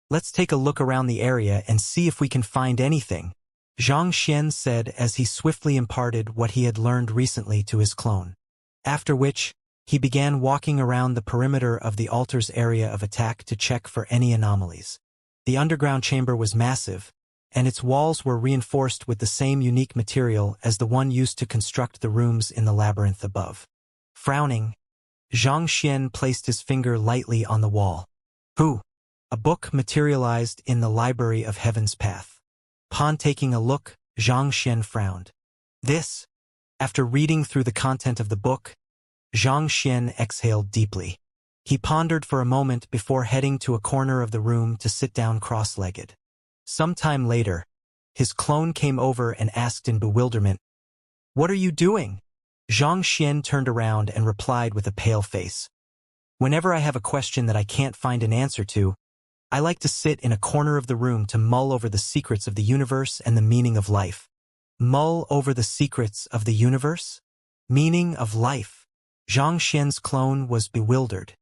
Let's take a look around the area and see if we can find anything, Xianxia said as he swiftly imparted what he had learned recently to his clone. After which, he began walking around the perimeter of the altar's area of attack to check for any anomalies. The underground chamber was massive, and its walls were reinforced with the same unique material as the one used to construct the rooms in the labyrinth above. Frowning, Xianxia placed his finger lightly on the wall. Who? A book materialized in the Library of Heaven's Path. Upon taking a look, Xianxia frowned. This? After reading through the content of the book, Xianxia exhaled deeply. He pondered for a moment before heading to a corner of the room to sit down cross-legged. Some time later, his clone came over and asked in bewilderment, "What are you doing?" Xianxia turned around and replied with a pale face. "Whenever I have a question that I can't find an answer to, I like to sit in a corner of the room to mull over the secrets of the universe and the meaning of life." Mull over the secrets of the universe? Meaning of life? Xianxia's clone was bewildered.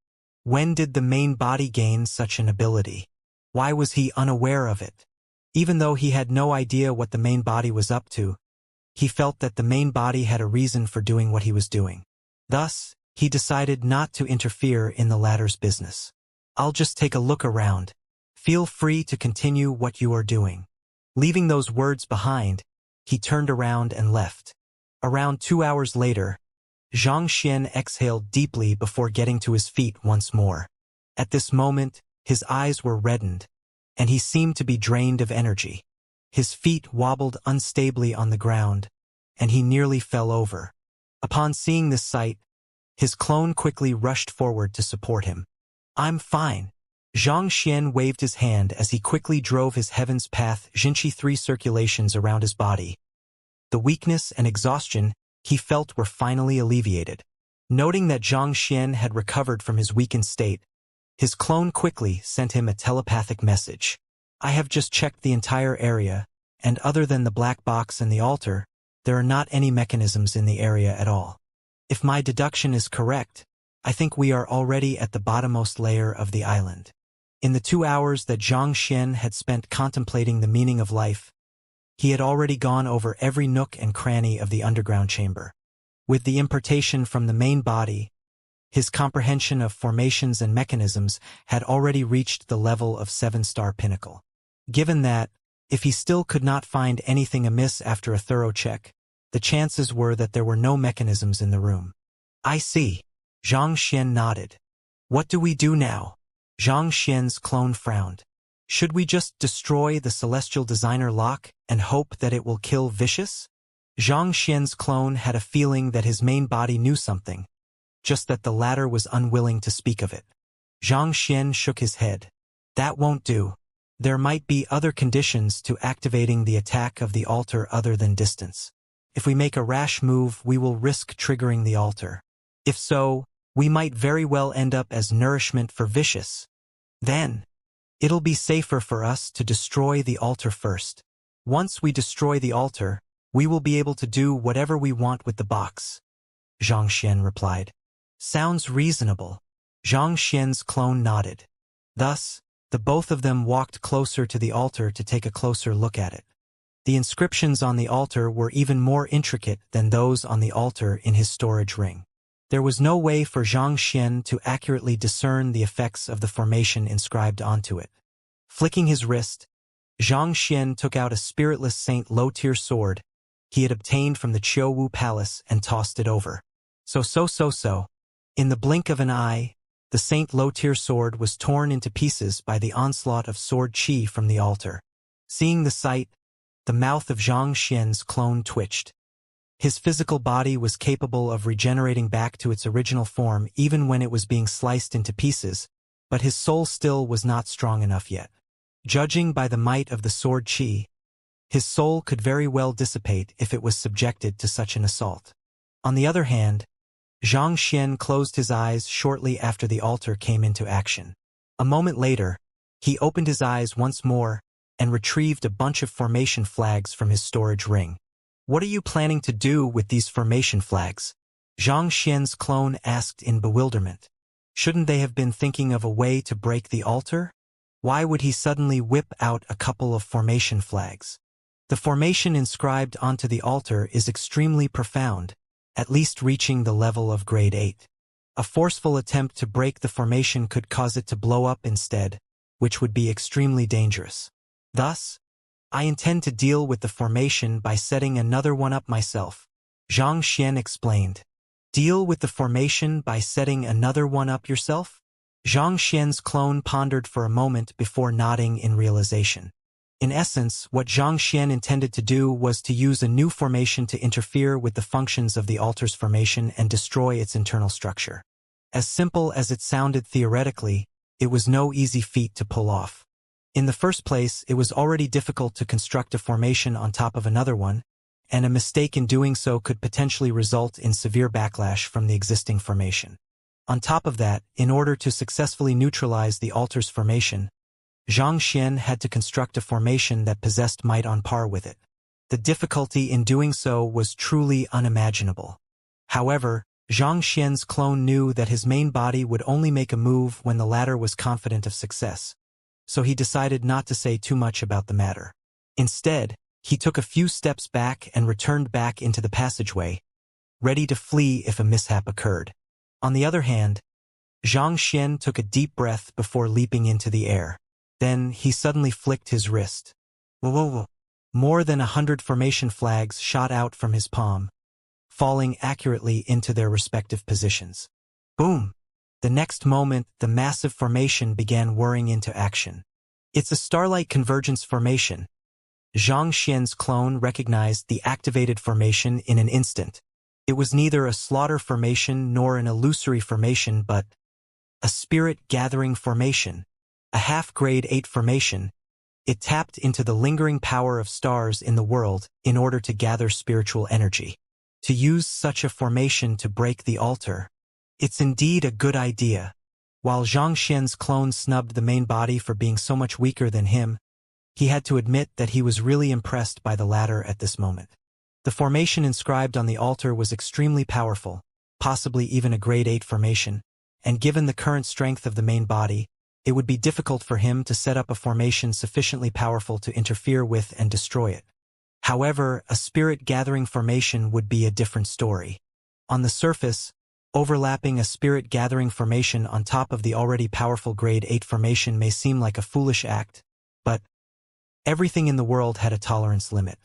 When did the main body gain such an ability? Why was he unaware of it? Even though he had no idea what the main body was up to, he felt that the main body had a reason for doing what he was doing. Thus, he decided not to interfere in the latter's business. "I'll just take a look around. Feel free to continue what you are doing." Leaving those words behind, he turned around and left. Around 2 hours later, Xianxia exhaled deeply before getting to his feet once more. At this moment, his eyes were reddened, and he seemed to be drained of energy. His feet wobbled unstably on the ground, and he nearly fell over. Upon seeing this sight, his clone quickly rushed forward to support him. "I'm fine." Xianxia waved his hand as he quickly drove his Heaven's Path Xianxia 3 circulations around his body. The weakness and exhaustion he felt were finally alleviated. Noting that Xianxia had recovered from his weakened state, his clone quickly sent him a telepathic message. "I have just checked the entire area, and other than the black box and the altar, there are not any mechanisms in the area at all. If my deduction is correct, I think we are already at the bottommost layer of the island." In the 2 hours that Xianxia had spent contemplating the meaning of life, he had already gone over every nook and cranny of the underground chamber. With the impartation from the main body, His comprehension of formations and mechanisms had already reached the level of 7-star pinnacle. Given that, if he still could not find anything amiss after a thorough check, the chances were that there were no mechanisms in the room. I see. Zhang Xian nodded. What do we do now? Zhang Xian's clone frowned. Should we just destroy the celestial designer lock and hope that it will kill Vicious? Zhang Xian's clone had a feeling that his main body knew something, just that the latter was unwilling to speak of it. Zhang Xian shook his head. That won't do. There might be other conditions to activating the attack of the altar other than distance. If we make a rash move, we will risk triggering the altar. If so, we might very well end up as nourishment for Vicious. Then, it'll be safer for us to destroy the altar first. Once we destroy the altar, we will be able to do whatever we want with the box. Zhang Xian replied. Sounds reasonable. Zhang Xian's clone nodded. Thus, the both of them walked closer to the altar to take a closer look at it. The inscriptions on the altar were even more intricate than those on the altar in his storage ring. There was no way for Zhang Xian to accurately discern the effects of the formation inscribed onto it. Flicking his wrist, Zhang Xian took out a spiritless Saint Low-tier sword he had obtained from the Qiuwu Palace and tossed it over. So. In the blink of an eye, the Saint Low-tier sword was torn into pieces by the onslaught of sword qi from the altar. Seeing the sight, the mouth of Zhang Xian's clone twitched. His physical body was capable of regenerating back to its original form even when it was being sliced into pieces, but his soul still was not strong enough yet. Judging by the might of the sword qi, his soul could very well dissipate if it was subjected to such an assault. On the other hand, Zhang Xian closed his eyes shortly after the altar came into action. A moment later, he opened his eyes once more and retrieved a bunch of formation flags from his storage ring. What are you planning to do with these formation flags? Zhang Xian's clone asked in bewilderment. Shouldn't they have been thinking of a way to break the altar? Why would he suddenly whip out a couple of formation flags? The formation inscribed onto the altar is extremely profound, at least reaching the level of grade 8. A forceful attempt to break the formation could cause it to blow up instead, which would be extremely dangerous. Thus, I intend to deal with the formation by setting another one up myself, Zhang Xian explained. Deal with the formation by setting another one up yourself? Zhang Xian's clone pondered for a moment before nodding in realization. In essence, what Zhang Xian intended to do was to use a new formation to interfere with the functions of the altar's formation and destroy its internal structure. As simple as it sounded theoretically, it was no easy feat to pull off. In the first place, it was already difficult to construct a formation on top of another one, and a mistake in doing so could potentially result in severe backlash from the existing formation. On top of that, in order to successfully neutralize the altar's formation, Zhang Xian had to construct a formation that possessed might on par with it. The difficulty in doing so was truly unimaginable. However, Zhang Xian's clone knew that his main body would only make a move when the latter was confident of success, so he decided not to say too much about the matter. Instead, he took a few steps back and returned back into the passageway, ready to flee if a mishap occurred. On the other hand, Zhang Xian took a deep breath before leaping into the air. Then he suddenly flicked his wrist. Whoa. More than 100 formation flags shot out from his palm, falling accurately into their respective positions. Boom! The next moment, the massive formation began whirring into action. It's a starlight convergence formation. Zhang Xian's clone recognized the activated formation in an instant. It was neither a slaughter formation nor an illusory formation but a spirit-gathering formation. A half-grade 8 formation, it tapped into the lingering power of stars in the world in order to gather spiritual energy. To use such a formation to break the altar, it's indeed a good idea. While Zhang Xian's clone snubbed the main body for being so much weaker than him, he had to admit that he was really impressed by the latter at this moment. The formation inscribed on the altar was extremely powerful, possibly even a grade 8 formation, and given the current strength of the main body, it would be difficult for him to set up a formation sufficiently powerful to interfere with and destroy it. However, a spirit-gathering formation would be a different story. On the surface, Overlapping a spirit-gathering formation on top of the already powerful Grade 8 formation may seem like a foolish act, but everything in the world had a tolerance limit.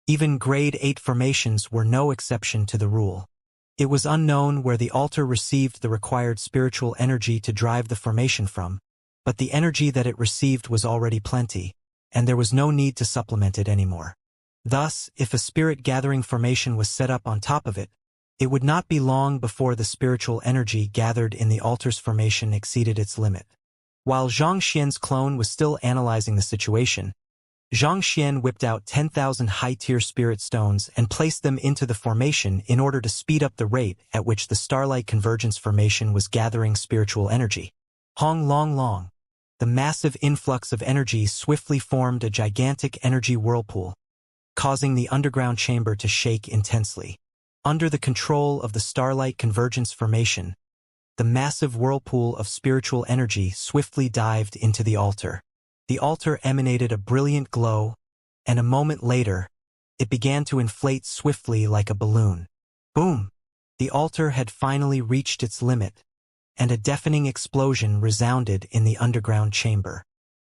Even Grade 8 formations were no exception to the rule. It was unknown where the altar received the required spiritual energy to drive the formation from, but the energy that it received was already plenty, and there was no need to supplement it anymore. Thus, if a spirit-gathering formation was set up on top of it, it would not be long before the spiritual energy gathered in the altar's formation exceeded its limit. While Xianxia's clone was still analyzing the situation, Xianxia whipped out 10,000 high-tier spirit stones and placed them into the formation in order to speed up the rate at which the Starlight Convergence formation was gathering spiritual energy. Hong long long. The massive influx of energy swiftly formed a gigantic energy whirlpool, causing the underground chamber to shake intensely. Under the control of the Starlight Convergence formation, the massive whirlpool of spiritual energy swiftly dived into the altar. The altar emanated a brilliant glow, and a moment later, it began to inflate swiftly like a balloon. Boom! The altar had finally reached its limit, and a deafening explosion resounded in the underground chamber.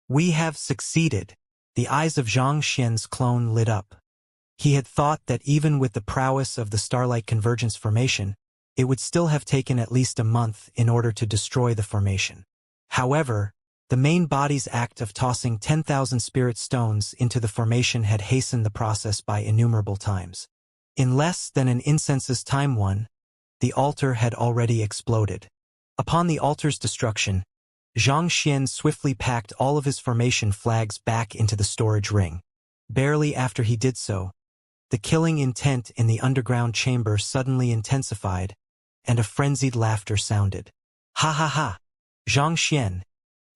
We have succeeded. The eyes of Xianxia's clone lit up. He had thought that even with the prowess of the Starlight Convergence formation, it would still have taken at least a month in order to destroy the formation. However, the main body's act of tossing 10,000 spirit stones into the formation had hastened the process by innumerable times. In less than an incense's time, the altar had already exploded. Upon the altar's destruction, Xianxia swiftly packed all of his formation flags back into the storage ring. Barely after he did so, the killing intent in the underground chamber suddenly intensified, and a frenzied laughter sounded. Ha ha ha! Xianxia,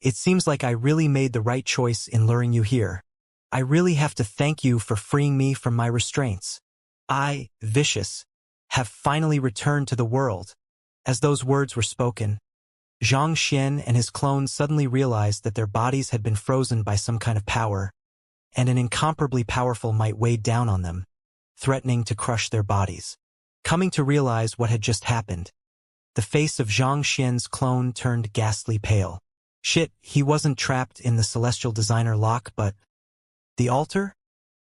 it seems like I really made the right choice in luring you here. I really have to thank you for freeing me from my restraints. I, Vicious, have finally returned to the world. As those words were spoken, Xianxia and his clones suddenly realized that their bodies had been frozen by some kind of power, and an incomparably powerful might weighed down on them, threatening to crush their bodies. Coming to realize what had just happened, the face of Xianxia's clone turned ghastly pale. Shit, he wasn't trapped in the Celestial Designer lock, but the altar?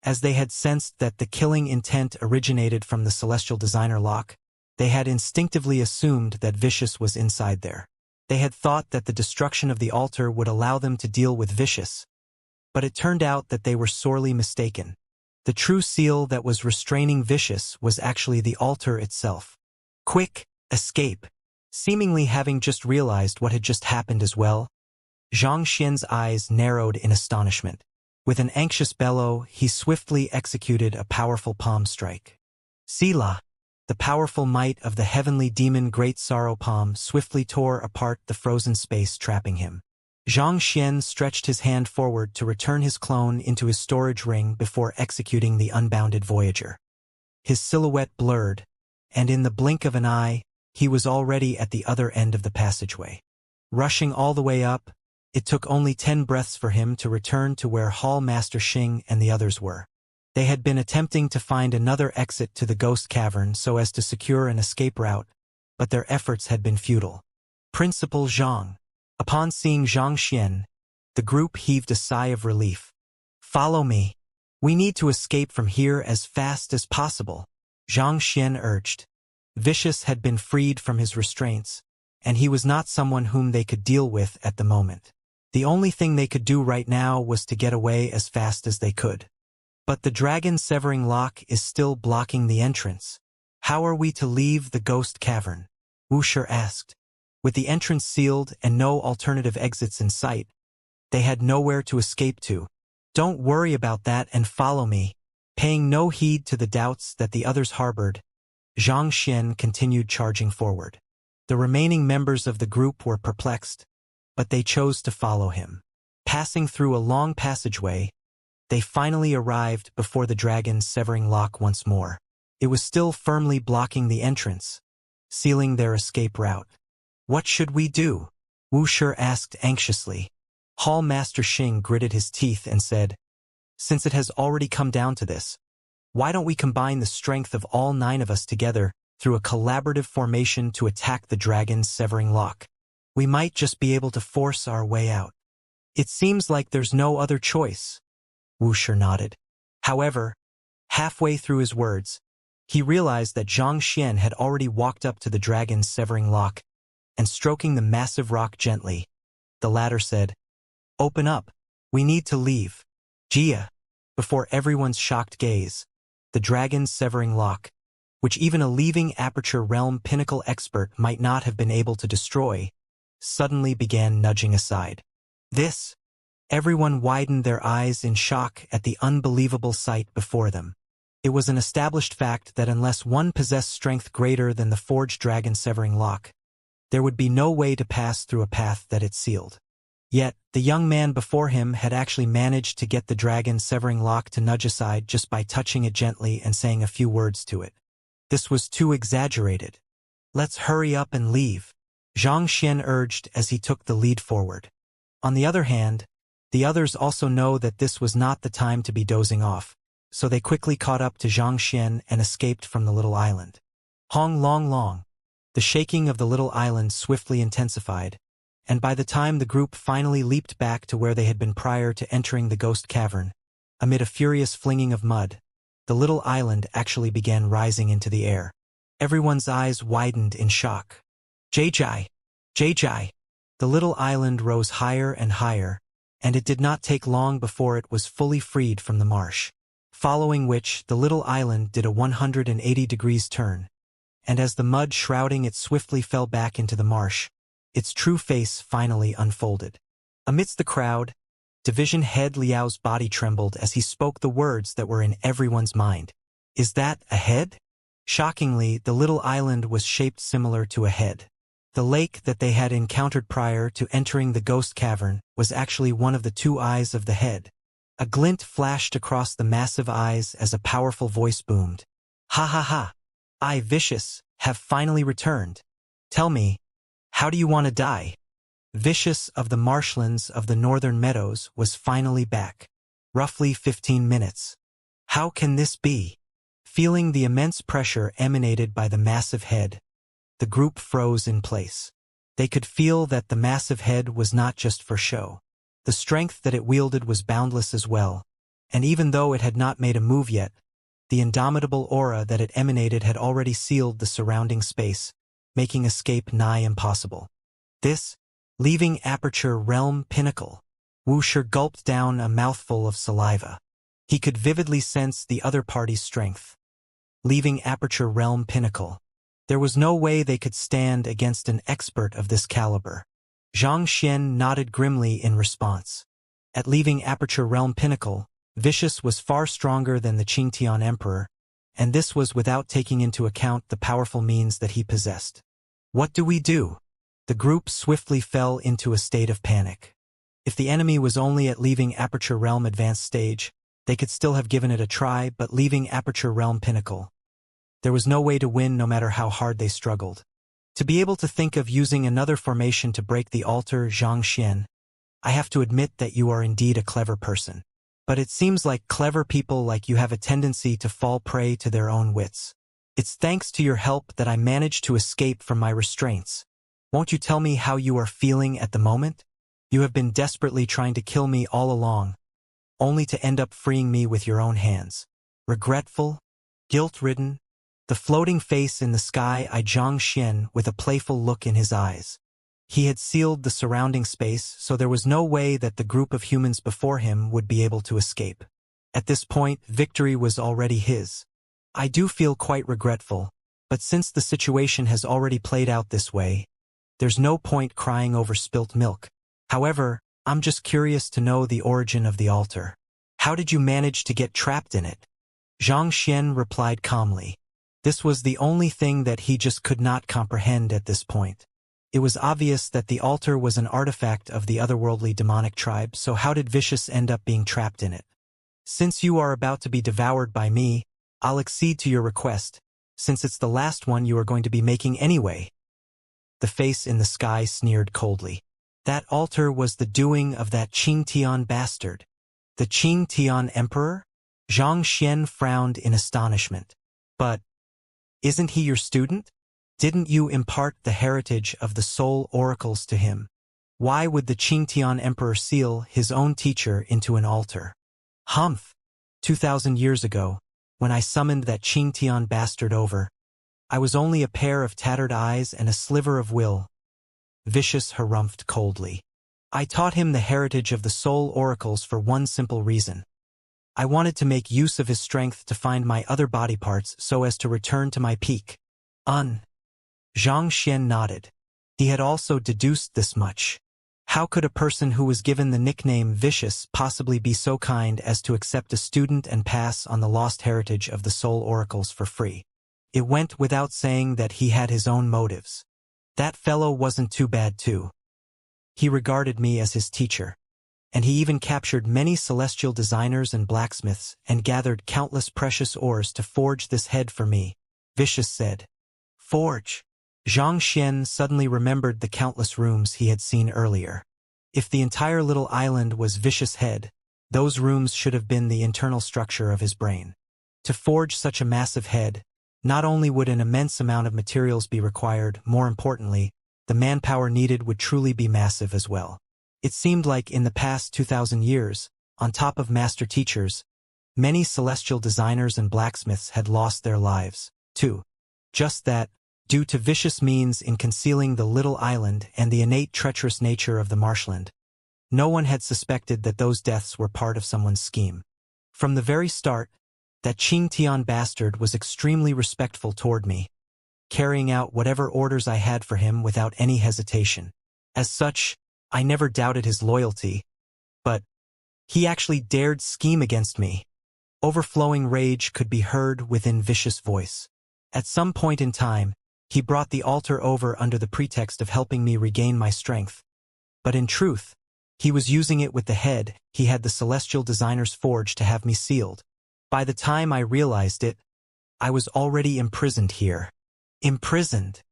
As they had sensed that the killing intent originated from the Celestial Designer lock, they had instinctively assumed that Vicious was inside there. They had thought that the destruction of the altar would allow them to deal with Vicious, but it turned out that they were sorely mistaken. The true seal that was restraining Vicious was actually the altar itself. Quick, escape! Seemingly having just realized what had just happened as well, Xianxia's eyes narrowed in astonishment. With an anxious bellow, he swiftly executed a powerful palm strike. Sila! The powerful might of the heavenly demon Great Sorrow Palm swiftly tore apart the frozen space trapping him. Xianxia stretched his hand forward to return his clone into his storage ring before executing the unbounded Voyager. His silhouette blurred, and in the blink of an eye, he was already at the other end of the passageway. Rushing all the way up, it took only 10 breaths for him to return to where Hall Master Xing and the others were. They had been attempting to find another exit to the Ghost Cavern so as to secure an escape route, but their efforts had been futile. Principal Zhang. Upon seeing Xianxia, the group heaved a sigh of relief. Follow me. We need to escape from here as fast as possible, Xianxia urged. Vicious had been freed from his restraints, and he was not someone whom they could deal with at the moment. The only thing they could do right now was to get away as fast as they could. But the dragon-severing lock is still blocking the entrance. How are we to leave the Ghost Cavern? Wuxia asked. With the entrance sealed and no alternative exits in sight, they had nowhere to escape to. Don't worry about that and follow me. Paying no heed to the doubts that the others harbored, Xianxia continued charging forward. The remaining members of the group were perplexed, but they chose to follow him. Passing through a long passageway, they finally arrived before the dragon's severing lock once more. It was still firmly blocking the entrance, sealing their escape route. What should we do? Wuxia asked anxiously. Hall Master Xing gritted his teeth and said, Since it has already come down to this, why don't we combine the strength of all 9 of us together through a collaborative formation to attack the dragon's severing lock. We might just be able to force our way out. It seems like there's no other choice. Wuxia nodded. However, halfway through his words, he realized that Xianxia had already walked up to the dragon's severing lock, and stroking the massive rock gently, the latter said, "Open up. We need to leave." Jia. Before everyone's shocked gaze, the dragon's severing lock, which even a leaving aperture realm pinnacle expert might not have been able to destroy, suddenly began nudging aside. Everyone widened their eyes in shock at the unbelievable sight before them. It was an established fact that unless one possessed strength greater than the forged dragon severing lock, there would be no way to pass through a path that it sealed. Yet, the young man before him had actually managed to get the dragon severing lock to nudge aside just by touching it gently and saying a few words to it. This was too exaggerated. "Let's hurry up and leave," Xianxia urged as he took the lead forward. On the other hand, the others also know that this was not the time to be dozing off, so they quickly caught up to Xianxia and escaped from the little island. Hong long long. The shaking of the little island swiftly intensified, and by the time the group finally leaped back to where they had been prior to entering the ghost cavern, amid a furious flinging of mud, the little island actually began rising into the air. Everyone's eyes widened in shock. Jai. The little island rose higher and higher, and it did not take long before it was fully freed from the marsh. Following which, the little island did a 180 degrees turn, and as the mud shrouding it swiftly fell back into the marsh, its true face finally unfolded. Amidst the crowd, Division Head Liao's body trembled as he spoke the words that were in everyone's mind. "Is that a head?" Shockingly, the little island was shaped similar to a head. The lake that they had encountered prior to entering the ghost cavern was actually one of the two eyes of the head. A glint flashed across the massive eyes as a powerful voice boomed. "Ha ha ha! I, Vicious, have finally returned. Tell me, how do you want to die?" Vicious of the marshlands of the northern meadows was finally back. Roughly 15 minutes. How can this be? Feeling the immense pressure emanated by the massive head, the group froze in place. They could feel that the massive head was not just for show. The strength that it wielded was boundless as well, and even though it had not made a move yet, the indomitable aura that it emanated had already sealed the surrounding space, making escape nigh impossible. Leaving aperture realm pinnacle. Wuxia gulped down a mouthful of saliva. He could vividly sense the other party's strength. Leaving aperture realm pinnacle. There was no way they could stand against an expert of this caliber. Xianxia nodded grimly in response. At leaving aperture realm pinnacle, Vicious was far stronger than the Qingtian Emperor, and this was without taking into account the powerful means that he possessed. What do we do? The group swiftly fell into a state of panic. If the enemy was only at leaving aperture realm advanced stage, they could still have given it a try, but leaving aperture realm pinnacle, there was no way to win no matter how hard they struggled. To be able to think of using another formation to break the altar, Xianxia, I have to admit that you are indeed a clever person. But it seems like clever people like you have a tendency to fall prey to their own wits. It's thanks to your help that I managed to escape from my restraints. Won't you tell me how you are feeling at the moment? You have been desperately trying to kill me all along, only to end up freeing me with your own hands. Regretful? Guilt-ridden? The floating face in the sky eyed Xianxia with a playful look in his eyes. He had sealed the surrounding space, so there was no way that the group of humans before him would be able to escape. At this point, victory was already his. I do feel quite regretful, but since the situation has already played out this way, there's no point crying over spilt milk. However, I'm just curious to know the origin of the altar. How did you manage to get trapped in it? Xianxia replied calmly. This was the only thing that he just could not comprehend at this point. It was obvious that the altar was an artifact of the otherworldly demonic tribe, so how did Vicious end up being trapped in it? Since you are about to be devoured by me, I'll accede to your request, since it's the last one you are going to be making anyway. The face in the sky sneered coldly. That altar was the doing of that Qingtian bastard. The Qingtian Emperor? Xianxia frowned in astonishment. But Isn't he your student? Didn't you impart the heritage of the soul oracles to him? Why would the Qingtian emperor seal his own teacher into an altar? Humph! 2,000 years ago, when I summoned that Qingtian bastard over, I was only a pair of tattered eyes and a sliver of will. Vicious harumphed coldly. I taught him the heritage of the soul oracles for one simple reason. I wanted to make use of his strength to find my other body parts so as to return to my peak. Xianxia nodded. He had also deduced this much. How could a person who was given the nickname Vicious possibly be so kind as to accept a student and pass on the lost heritage of the soul oracles for free? It went without saying that he had his own motives. That fellow wasn't too bad too. He regarded me as his teacher, and he even captured many celestial designers and blacksmiths and gathered countless precious ores to forge this head for me, Vicious said. Forge? Zhang Xian suddenly remembered the countless rooms he had seen earlier. If the entire little island was Vicious' head, those rooms should have been the internal structure of his brain. To forge such a massive head, not only would an immense amount of materials be required, more importantly, the manpower needed would truly be massive as well. It seemed like in the past 2,000 years, on top of master teachers, many celestial designers and blacksmiths had lost their lives, too. Just that, due to vicious means in concealing the little island and the innate treacherous nature of the marshland, no one had suspected that those deaths were part of someone's scheme. From the very start, that Qingtian bastard was extremely respectful toward me, carrying out whatever orders I had for him without any hesitation. As such, I never doubted his loyalty, but he actually dared scheme against me. Overflowing rage could be heard within Vicious' voice. At some point in time, he brought the altar over under the pretext of helping me regain my strength. But in truth, he was using it with the head he had the celestial designers forge to have me sealed. By the time I realized it, I was already imprisoned here. Imprisoned.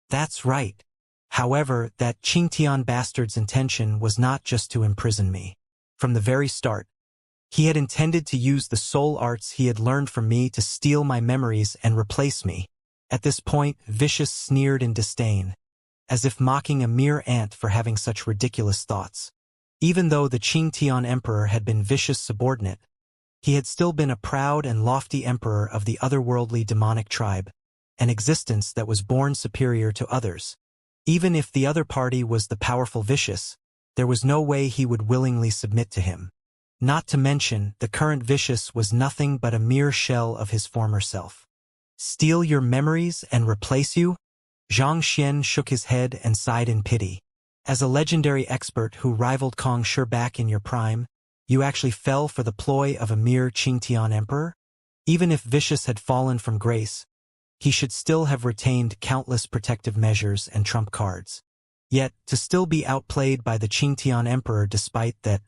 That's right. However, that Qingtian bastard's intention was not just to imprison me. From the very start, he had intended to use the soul arts he had learned from me to steal my memories and replace me. At this point, Vicious sneered in disdain, as if mocking a mere ant for having such ridiculous thoughts. Even though the Qingtian emperor had been Vicious' subordinate, he had still been a proud and lofty emperor of the otherworldly demonic tribe, an existence that was born superior to others. Even if the other party was the powerful Vicious, there was no way he would willingly submit to him. Not to mention, the current Vicious was nothing but a mere shell of his former self. Steal your memories and replace you? Zhang Xian shook his head and sighed in pity. As a legendary expert who rivaled Kong Shi back in your prime, you actually fell for the ploy of a mere Qingtian emperor? Even if Vicious had fallen from grace, he should still have retained countless protective measures and trump cards. Yet, to still be outplayed by the Qingtian emperor despite that,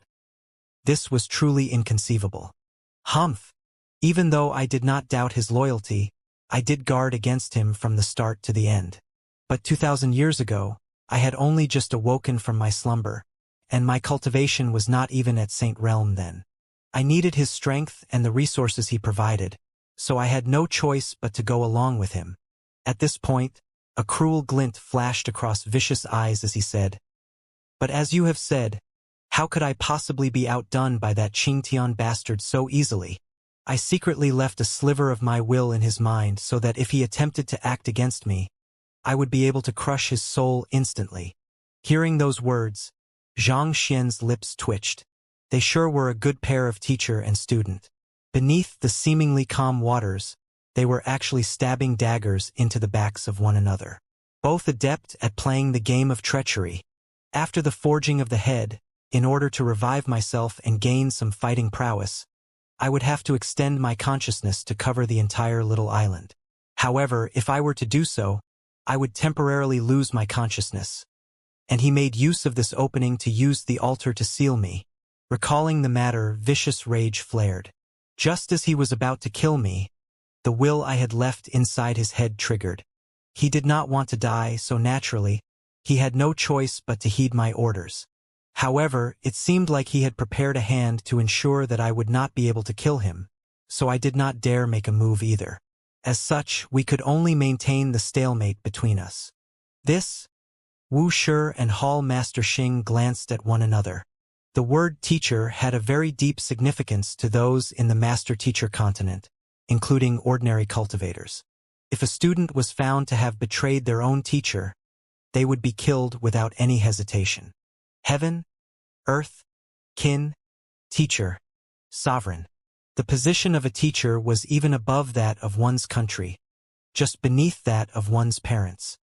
this was truly inconceivable. Humph! Even though I did not doubt his loyalty, I did guard against him from the start to the end. But 2,000 years ago, I had only just awoken from my slumber, and my cultivation was not even at Saint Realm then. I needed his strength and the resources he provided, so I had no choice but to go along with him. At this point, a cruel glint flashed across Vicious' eyes as he said, "But as you have said, how could I possibly be outdone by that Qingtian bastard so easily? I secretly left a sliver of my will in his mind so that if he attempted to act against me, I would be able to crush his soul instantly." Hearing those words, Zhang Xian's lips twitched. They sure were a good pair of teacher and student. Beneath the seemingly calm waters, they were actually stabbing daggers into the backs of one another. Both adept at playing the game of treachery. After the forging of the head, in order to revive myself and gain some fighting prowess, I would have to extend my consciousness to cover the entire little island. However, if I were to do so, I would temporarily lose my consciousness. And he made use of this opening to use the altar to seal me. Recalling the matter, Vicious rage flared. Just as he was about to kill me, the will I had left inside his head triggered. He did not want to die, so naturally, he had no choice but to heed my orders. However, it seemed like he had prepared a hand to ensure that I would not be able to kill him, so I did not dare make a move either. As such, we could only maintain the stalemate between us. This? Wu Shi and Hall Master Xing glanced at one another. The word teacher had a very deep significance to those in the master-teacher continent, including ordinary cultivators. If a student was found to have betrayed their own teacher, they would be killed without any hesitation. Heaven, earth, kin, teacher, sovereign. The position of a teacher was even above that of one's country, just beneath that of one's parents.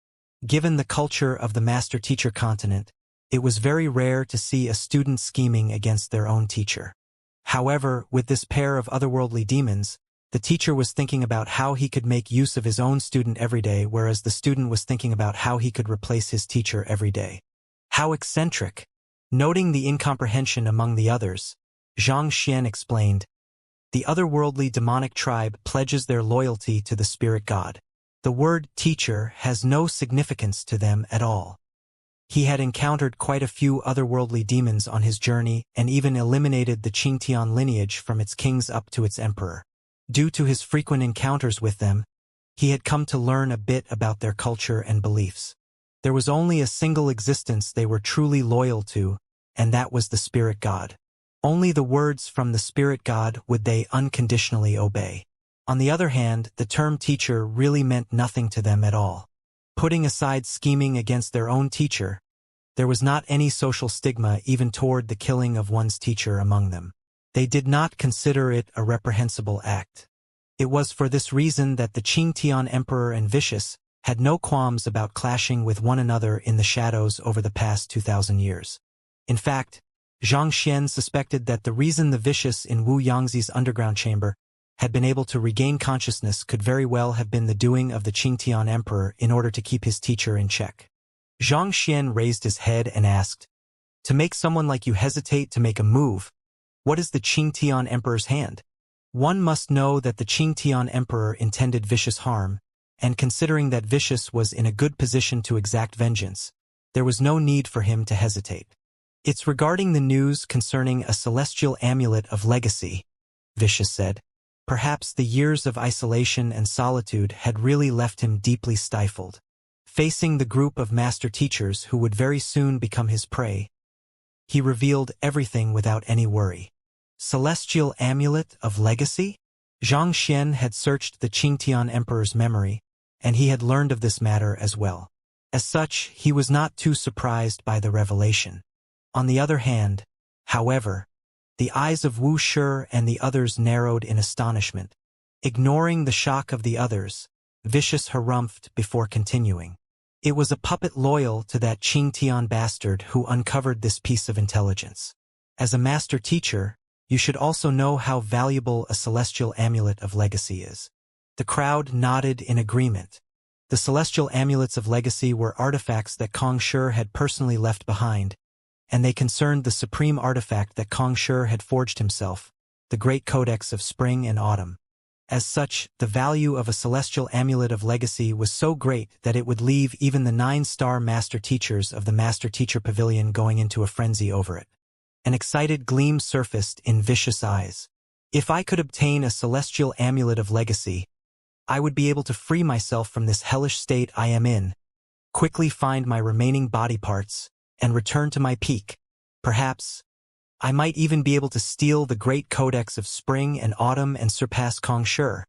Given the culture of the master-teacher continent, it was very rare to see a student scheming against their own teacher. However, with this pair of otherworldly demons, the teacher was thinking about how he could make use of his own student every day, whereas the student was thinking about how he could replace his teacher every day. How eccentric! Noting the incomprehension among the others, Xianxia explained, "The otherworldly demonic tribe pledges their loyalty to the spirit god. The word teacher has no significance to them at all." He had encountered quite a few otherworldly demons on his journey and even eliminated the Qingtian lineage from its kings up to its emperor. Due to his frequent encounters with them, he had come to learn a bit about their culture and beliefs. There was only a single existence they were truly loyal to, and that was the spirit god. Only the words from the spirit god would they unconditionally obey. On the other hand, the term teacher really meant nothing to them at all. Putting aside scheming against their own teacher, there was not any social stigma even toward the killing of one's teacher among them. They did not consider it a reprehensible act. It was for this reason that the Qingtian emperor and Vicious had no qualms about clashing with one another in the shadows over the past 2,000 years. In fact, Xianxia suspected that the reason the Vicious in Wu Yangzi's underground chamber had been able to regain consciousness could very well have been the doing of the Qingtian emperor in order to keep his teacher in check. Xianxia raised his head and asked, "To make someone like you hesitate to make a move, what is the Qingtian emperor's hand?" One must know that the Qingtian emperor intended Vicious harm, and considering that Vicious was in a good position to exact vengeance, there was no need for him to hesitate. "It's regarding the news concerning a celestial amulet of legacy," Vicious said. Perhaps the years of isolation and solitude had really left him deeply stifled. Facing the group of master teachers who would very soon become his prey, he revealed everything without any worry. Celestial amulet of legacy? Xianxia had searched the Qingtian emperor's memory, and he had learned of this matter as well. As such, he was not too surprised by the revelation. On the other hand, however, the eyes of Wu Shi and the others narrowed in astonishment. Ignoring the shock of the others, Vicious harumphed before continuing. "It was a puppet loyal to that Qingtian bastard who uncovered this piece of intelligence. As a master teacher, you should also know how valuable a celestial amulet of legacy is." The crowd nodded in agreement. The celestial amulets of legacy were artifacts that Kong Shi had personally left behind, and they concerned the supreme artifact that Kong Shi had forged himself, the Great Codex of Spring and Autumn. As such, the value of a celestial amulet of legacy was so great that it would leave even the 9-star master teachers of the Master Teacher Pavilion going into a frenzy over it. An excited gleam surfaced in Vicious' eyes. "If I could obtain a celestial amulet of legacy, I would be able to free myself from this hellish state I am in, quickly find my remaining body parts, and return to my peak. Perhaps I might even be able to steal the Great Codex of Spring and Autumn and surpass Kong Shi."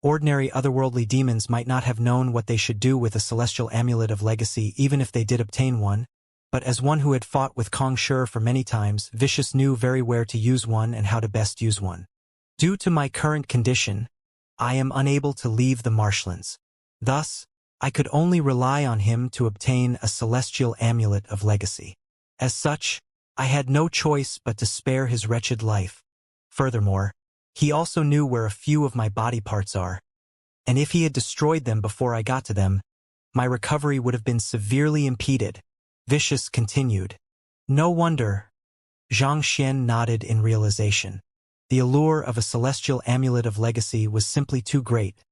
Ordinary otherworldly demons might not have known what they should do with a celestial amulet of legacy even if they did obtain one, but as one who had fought with Kong Shi for many times, Vicious knew very where to use one and how to best use one. "Due to my current condition, I am unable to leave the marshlands. Thus, I could only rely on him to obtain a celestial amulet of legacy. As such, I had no choice but to spare his wretched life. Furthermore, he also knew where a few of my body parts are, and if he had destroyed them before I got to them, my recovery would have been severely impeded." Vicious continued. "No wonder." Xianxia nodded in realization. The allure of a celestial amulet of legacy was simply too great,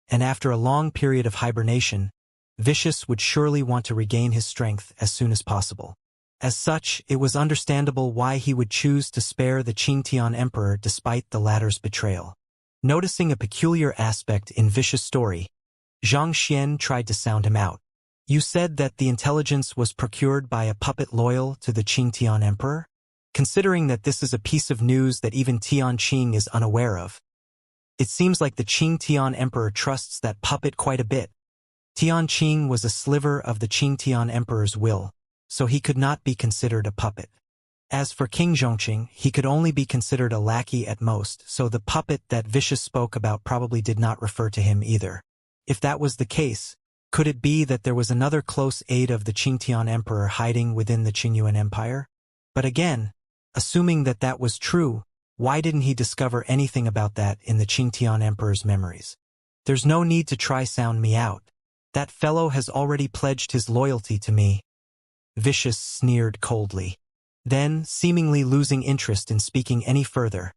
and after a long period of hibernation, Vicious would surely want to regain his strength as soon as possible. As such, it was understandable why he would choose to spare the Qingtian emperor despite the latter's betrayal. Noticing a peculiar aspect in Vicious' story, Xianxia tried to sound him out. You said that the intelligence was procured by a puppet loyal to the Qingtian Emperor? Considering that this is a piece of news that even Tian Qing is unaware of, it seems like the Qingtian Emperor trusts that puppet quite a bit. Tian Qing was a sliver of the Qingtian Emperor's will, so he could not be considered a puppet. As for King Zhongqing, he could only be considered a lackey at most, so the puppet that Vicious spoke about probably did not refer to him either. If that was the case, could it be that there was another close aide of the Qingtian Emperor hiding within the Qingyuan Empire? But again, assuming that that was true, why didn't he discover anything about that in the Qingtian Emperor's memories? There's no need to try sound me out. That fellow has already pledged his loyalty to me. Vicious sneered coldly. Then, seemingly losing interest in speaking any further,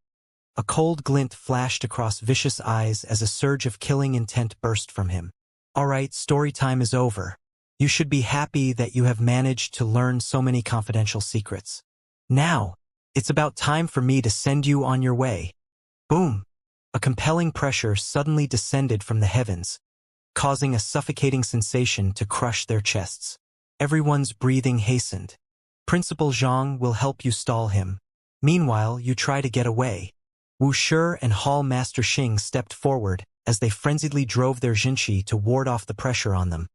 a cold glint flashed across Vicious' eyes as a surge of killing intent burst from him. All right, story time is over. You should be happy that you have managed to learn so many confidential secrets. Now, it's about time for me to send you on your way. Boom! A compelling pressure suddenly descended from the heavens, causing a suffocating sensation to crush their chests. Everyone's breathing hastened. Principal Zhang will help you stall him. Meanwhile, you try to get away. Wuxia and Hall Master Xing stepped forward as they frenziedly drove their Jinshi to ward off the pressure on them,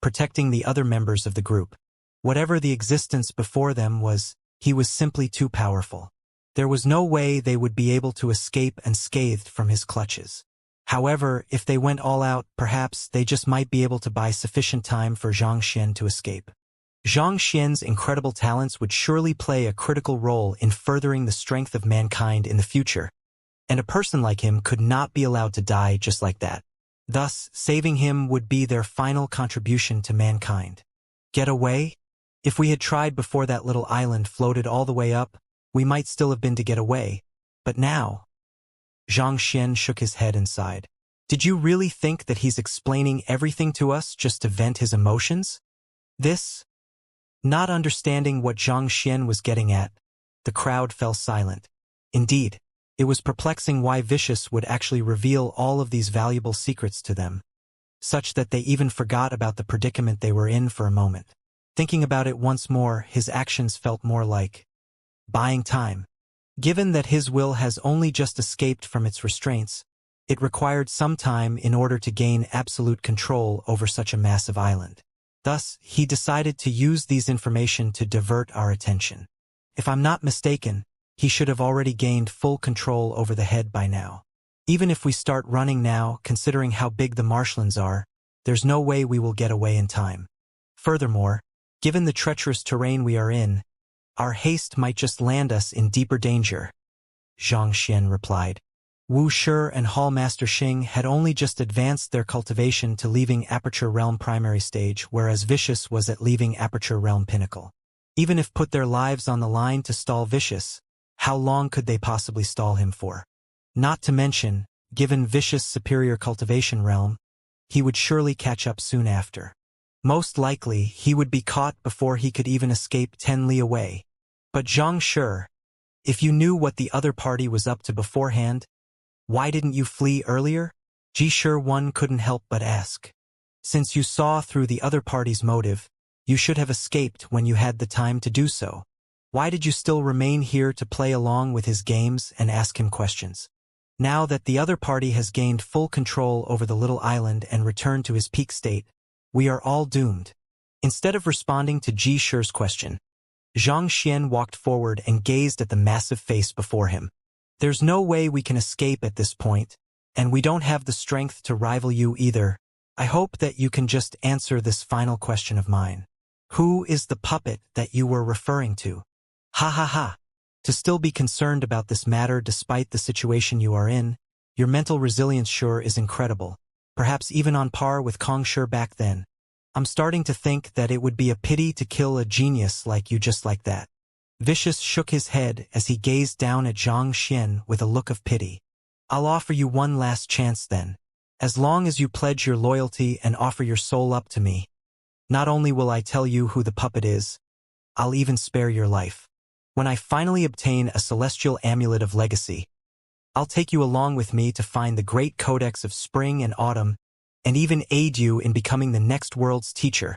protecting the other members of the group. Whatever the existence before them was, he was simply too powerful. There was no way they would be able to escape unscathed from his clutches. However, if they went all out, perhaps they just might be able to buy sufficient time for Xianxia to escape. Xianxia's incredible talents would surely play a critical role in furthering the strength of mankind in the future, and a person like him could not be allowed to die just like that. Thus, saving him would be their final contribution to mankind. Get away? If we had tried before that little island floated all the way up, we might still have been to get away. But now... Xianxia shook his head and sighed. Did you really think that he's explaining everything to us just to vent his emotions? This... Not understanding what Xianxia was getting at, the crowd fell silent. Indeed, it was perplexing why Vicious would actually reveal all of these valuable secrets to them, such that they even forgot about the predicament they were in for a moment. Thinking about it once more, his actions felt more like buying time. Given that his will has only just escaped from its restraints, it required some time in order to gain absolute control over such a massive island. Thus, he decided to use these information to divert our attention. If I'm not mistaken, he should have already gained full control over the head by now. Even if we start running now, considering how big the marshlands are, there's no way we will get away in time. Furthermore, given the treacherous terrain we are in, our haste might just land us in deeper danger. Xianxia replied. Wuxia and Hall Master Xing had only just advanced their cultivation to leaving Aperture Realm primary stage, whereas Vicious was at leaving Aperture Realm pinnacle. Even if put their lives on the line to stall Vicious, how long could they possibly stall him for? Not to mention, given Vicious' superior cultivation realm, he would surely catch up soon after. Most likely, he would be caught before he could even escape 10 li away. But Zhang Shi, if you knew what the other party was up to beforehand, why didn't you flee earlier? Ji Shi one couldn't help but ask. Since you saw through the other party's motive, you should have escaped when you had the time to do so. Why did you still remain here to play along with his games and ask him questions? Now that the other party has gained full control over the little island and returned to his peak state, we are all doomed. Instead of responding to Ji Shi's question, Xianxia walked forward and gazed at the massive face before him. There's no way we can escape at this point, and we don't have the strength to rival you either. I hope that you can just answer this final question of mine. Who is the puppet that you were referring to? Ha ha ha. To still be concerned about this matter despite the situation you are in, your mental resilience sure is incredible, perhaps even on par with Kong Shi back then. I'm starting to think that it would be a pity to kill a genius like you just like that. Vicious shook his head as he gazed down at Xianxia with a look of pity. I'll offer you one last chance then. As long as you pledge your loyalty and offer your soul up to me, not only will I tell you who the puppet is, I'll even spare your life. When I finally obtain a celestial amulet of legacy, I'll take you along with me to find the great codex of spring and autumn, and even aid you in becoming the next world's teacher.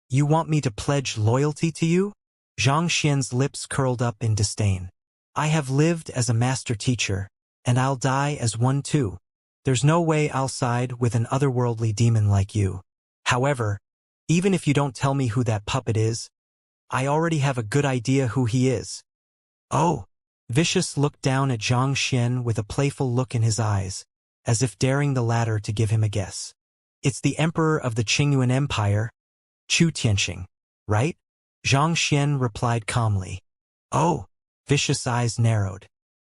You want me to pledge loyalty to you? Xianxia's lips curled up in disdain. I have lived as a master teacher, and I'll die as one too. There's no way I'll side with an otherworldly demon like you. However, even if you don't tell me who that puppet is, I already have a good idea who he is. Oh! Vicious looked down at Xianxia with a playful look in his eyes, as if daring the latter to give him a guess. It's the emperor of the Qingyuan Empire, Chu Tianxing, right? Xianxia replied calmly. Oh! Vicious' eyes narrowed.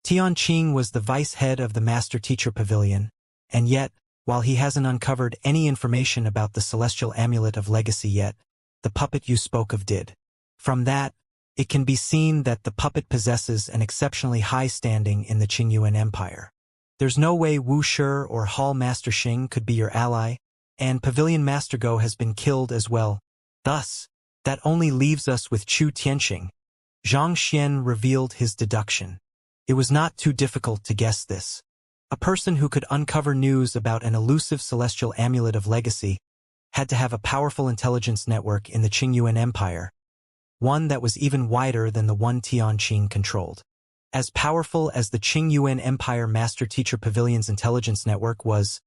Tianqing was the vice-head of the Master-Teacher Pavilion, and yet, while he hasn't uncovered any information about the Celestial Amulet of Legacy yet, the puppet you spoke of did. From that, it can be seen that the puppet possesses an exceptionally high standing in the Qingyuan Empire. There's no way Wuxia or Hall Master Xing could be your ally, and Pavilion Master Go has been killed as well. Thus, that only leaves us with Chu Tianqing. Xianxia revealed his deduction. It was not too difficult to guess this. A person who could uncover news about an elusive celestial amulet of legacy had to have a powerful intelligence network in the Qingyuan Empire, one that was even wider than the one Tianqing controlled. As powerful as the Qingyuan Empire Master-Teacher Pavilion's intelligence network was,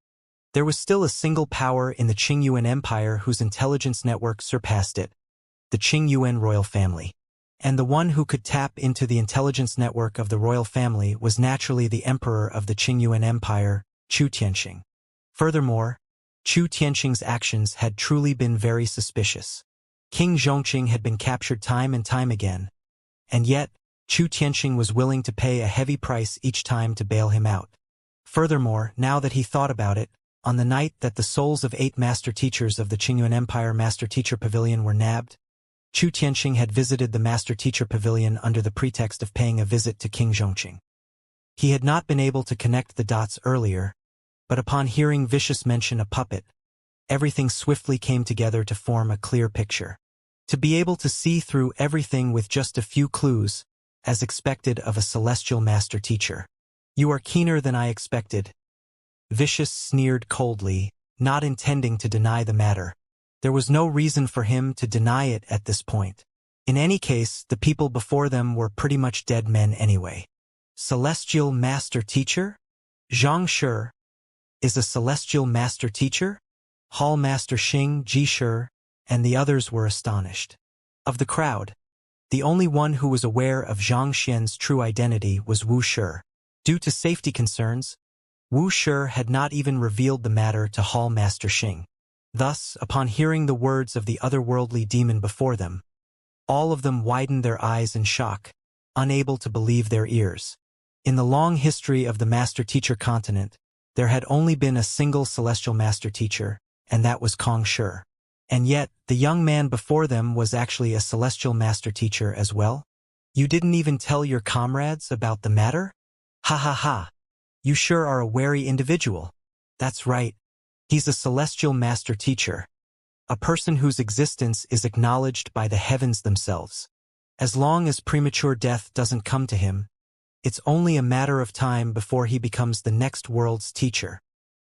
there was still a single power in the Qingyuan Empire whose intelligence network surpassed it, the Qingyuan royal family. And the one who could tap into the intelligence network of the royal family was naturally the emperor of the Qingyuan Empire, Chu Tianxing. Furthermore, Chu Tianxing's actions had truly been very suspicious. King Zhongqing had been captured time and time again, and yet, Chu Tianxing was willing to pay a heavy price each time to bail him out. Furthermore, now that he thought about it, on the night that the souls of 8 master teachers of the Qingyuan Empire Master Teacher Pavilion were nabbed, Chu Tianxing had visited the Master Teacher Pavilion under the pretext of paying a visit to King Zhongqing. He had not been able to connect the dots earlier, but upon hearing Vicious mention a puppet, everything swiftly came together to form a clear picture. To be able to see through everything with just a few clues, as expected of a celestial master teacher. You are keener than I expected. Vicious sneered coldly, not intending to deny the matter. There was no reason for him to deny it at this point. In any case, the people before them were pretty much dead men anyway. Celestial Master Teacher? Xianxia is a Celestial Master Teacher? Hall Master Xing, Jishir, and the others were astonished. Of the crowd, the only one who was aware of Xianxia's true identity was Wuxia. Due to safety concerns, Wuxia had not even revealed the matter to Hall Master Xing. Thus, upon hearing the words of the otherworldly demon before them, all of them widened their eyes in shock, unable to believe their ears. In the long history of the Master-Teacher continent, there had only been a single celestial Master-Teacher, and that was Kong Shi. And yet, the young man before them was actually a celestial Master-Teacher as well? You didn't even tell your comrades about the matter? Ha ha ha! You sure are a wary individual. That's right. He's a celestial master teacher, a person whose existence is acknowledged by the heavens themselves. As long as premature death doesn't come to him, it's only a matter of time before he becomes the next world's teacher.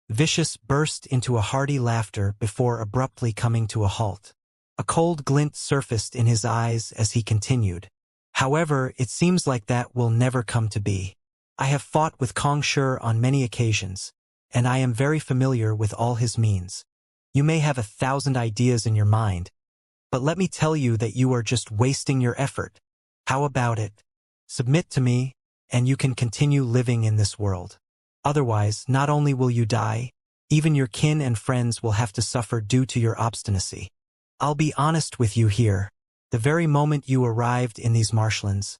Vicious burst into a hearty laughter before abruptly coming to a halt. A cold glint surfaced in his eyes as he continued. However, it seems like that will never come to be. I have fought with Kong Shi on many occasions, and I am very familiar with all his means. You may have 1,000 ideas in your mind, but let me tell you that you are just wasting your effort. How about it? Submit to me, and you can continue living in this world. Otherwise, not only will you die, even your kin and friends will have to suffer due to your obstinacy. I'll be honest with you here. The very moment you arrived in these marshlands,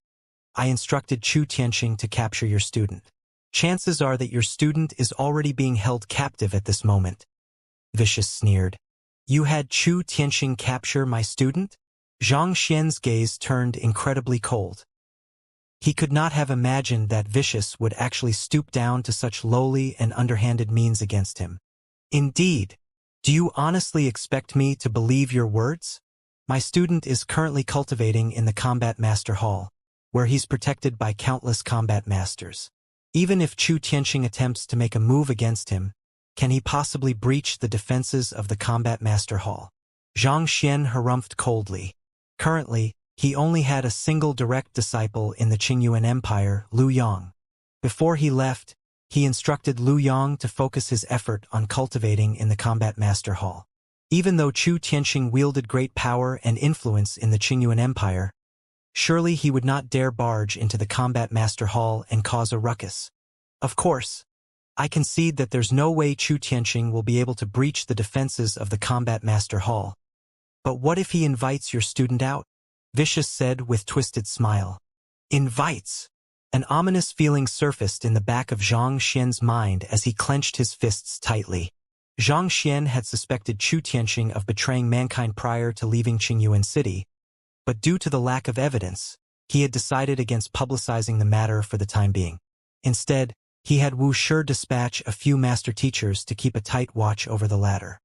I instructed Chu Tianxing to capture your student. Chances are that your student is already being held captive at this moment. Vicious sneered. You had Chu Tianxing capture my student? Xianxia's gaze turned incredibly cold. He could not have imagined that Vicious would actually stoop down to such lowly and underhanded means against him. Indeed. Do you honestly expect me to believe your words? My student is currently cultivating in the Combat Master Hall, where he's protected by countless combat masters. Even if Chu Tianqing attempts to make a move against him, can he possibly breach the defenses of the Combat Master Hall? Zhang Xian harumphed coldly. Currently, he only had a single direct disciple in the Qingyuan Empire, Lu Yang. Before he left, he instructed Lu Yang to focus his effort on cultivating in the Combat Master Hall. Even though Chu Tianqing wielded great power and influence in the Qingyuan Empire, surely he would not dare barge into the Combat Master Hall and cause a ruckus. Of course, I concede that there's no way Chu Tianqing will be able to breach the defenses of the Combat Master Hall. But what if he invites your student out? Vicious said with twisted smile. Invites? An ominous feeling surfaced in the back of Zhang Xian's mind as he clenched his fists tightly. Zhang Xian had suspected Chu Tianqing of betraying mankind prior to leaving Qingyuan City, but due to the lack of evidence, he had decided against publicizing the matter for the time being. Instead, he had Wuxia dispatch a few master teachers to keep a tight watch over the latter.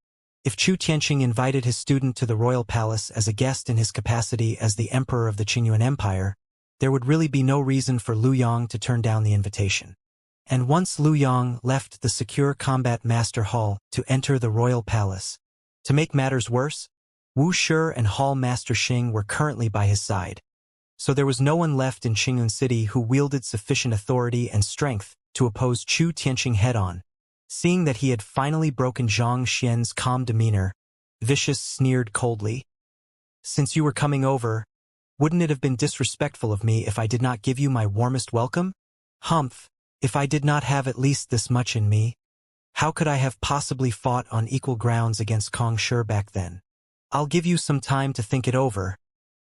If Chu Tianqing invited his student to the royal palace as a guest in his capacity as the emperor of the Qingyuan Empire, there would really be no reason for Lu Yang to turn down the invitation. And once Lu Yang left the secure Combat Master Hall to enter the royal palace, to make matters worse, Wu Shi and Hall Master Xing were currently by his side. So there was no one left in Qingyuan City who wielded sufficient authority and strength to oppose Chu Tianqing head-on. Seeing that he had finally broken Zhang Xian's calm demeanor, Vicious sneered coldly. Since you were coming over, wouldn't it have been disrespectful of me if I did not give you my warmest welcome? Humph, if I did not have at least this much in me, how could I have possibly fought on equal grounds against Kong Shi back then? I'll give you some time to think it over,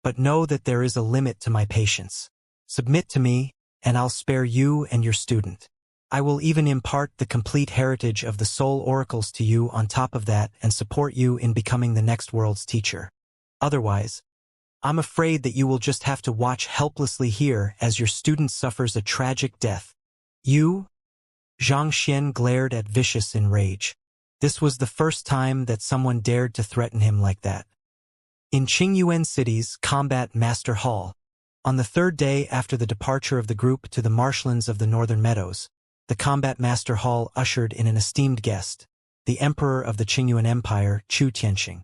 but know that there is a limit to my patience. Submit to me, and I'll spare you and your student. I will even impart the complete heritage of the soul oracles to you on top of that and support you in becoming the next world's teacher. Otherwise, I'm afraid that you will just have to watch helplessly here as your student suffers a tragic death. You? Zhang Xian glared at Vicious in rage. This was the first time that someone dared to threaten him like that. In Qingyuan City's Combat Master Hall, on the third day after the departure of the group to the marshlands of the Northern Meadows, the Combat Master Hall ushered in an esteemed guest, the Emperor of the Qingyuan Empire, Chu Tianqing.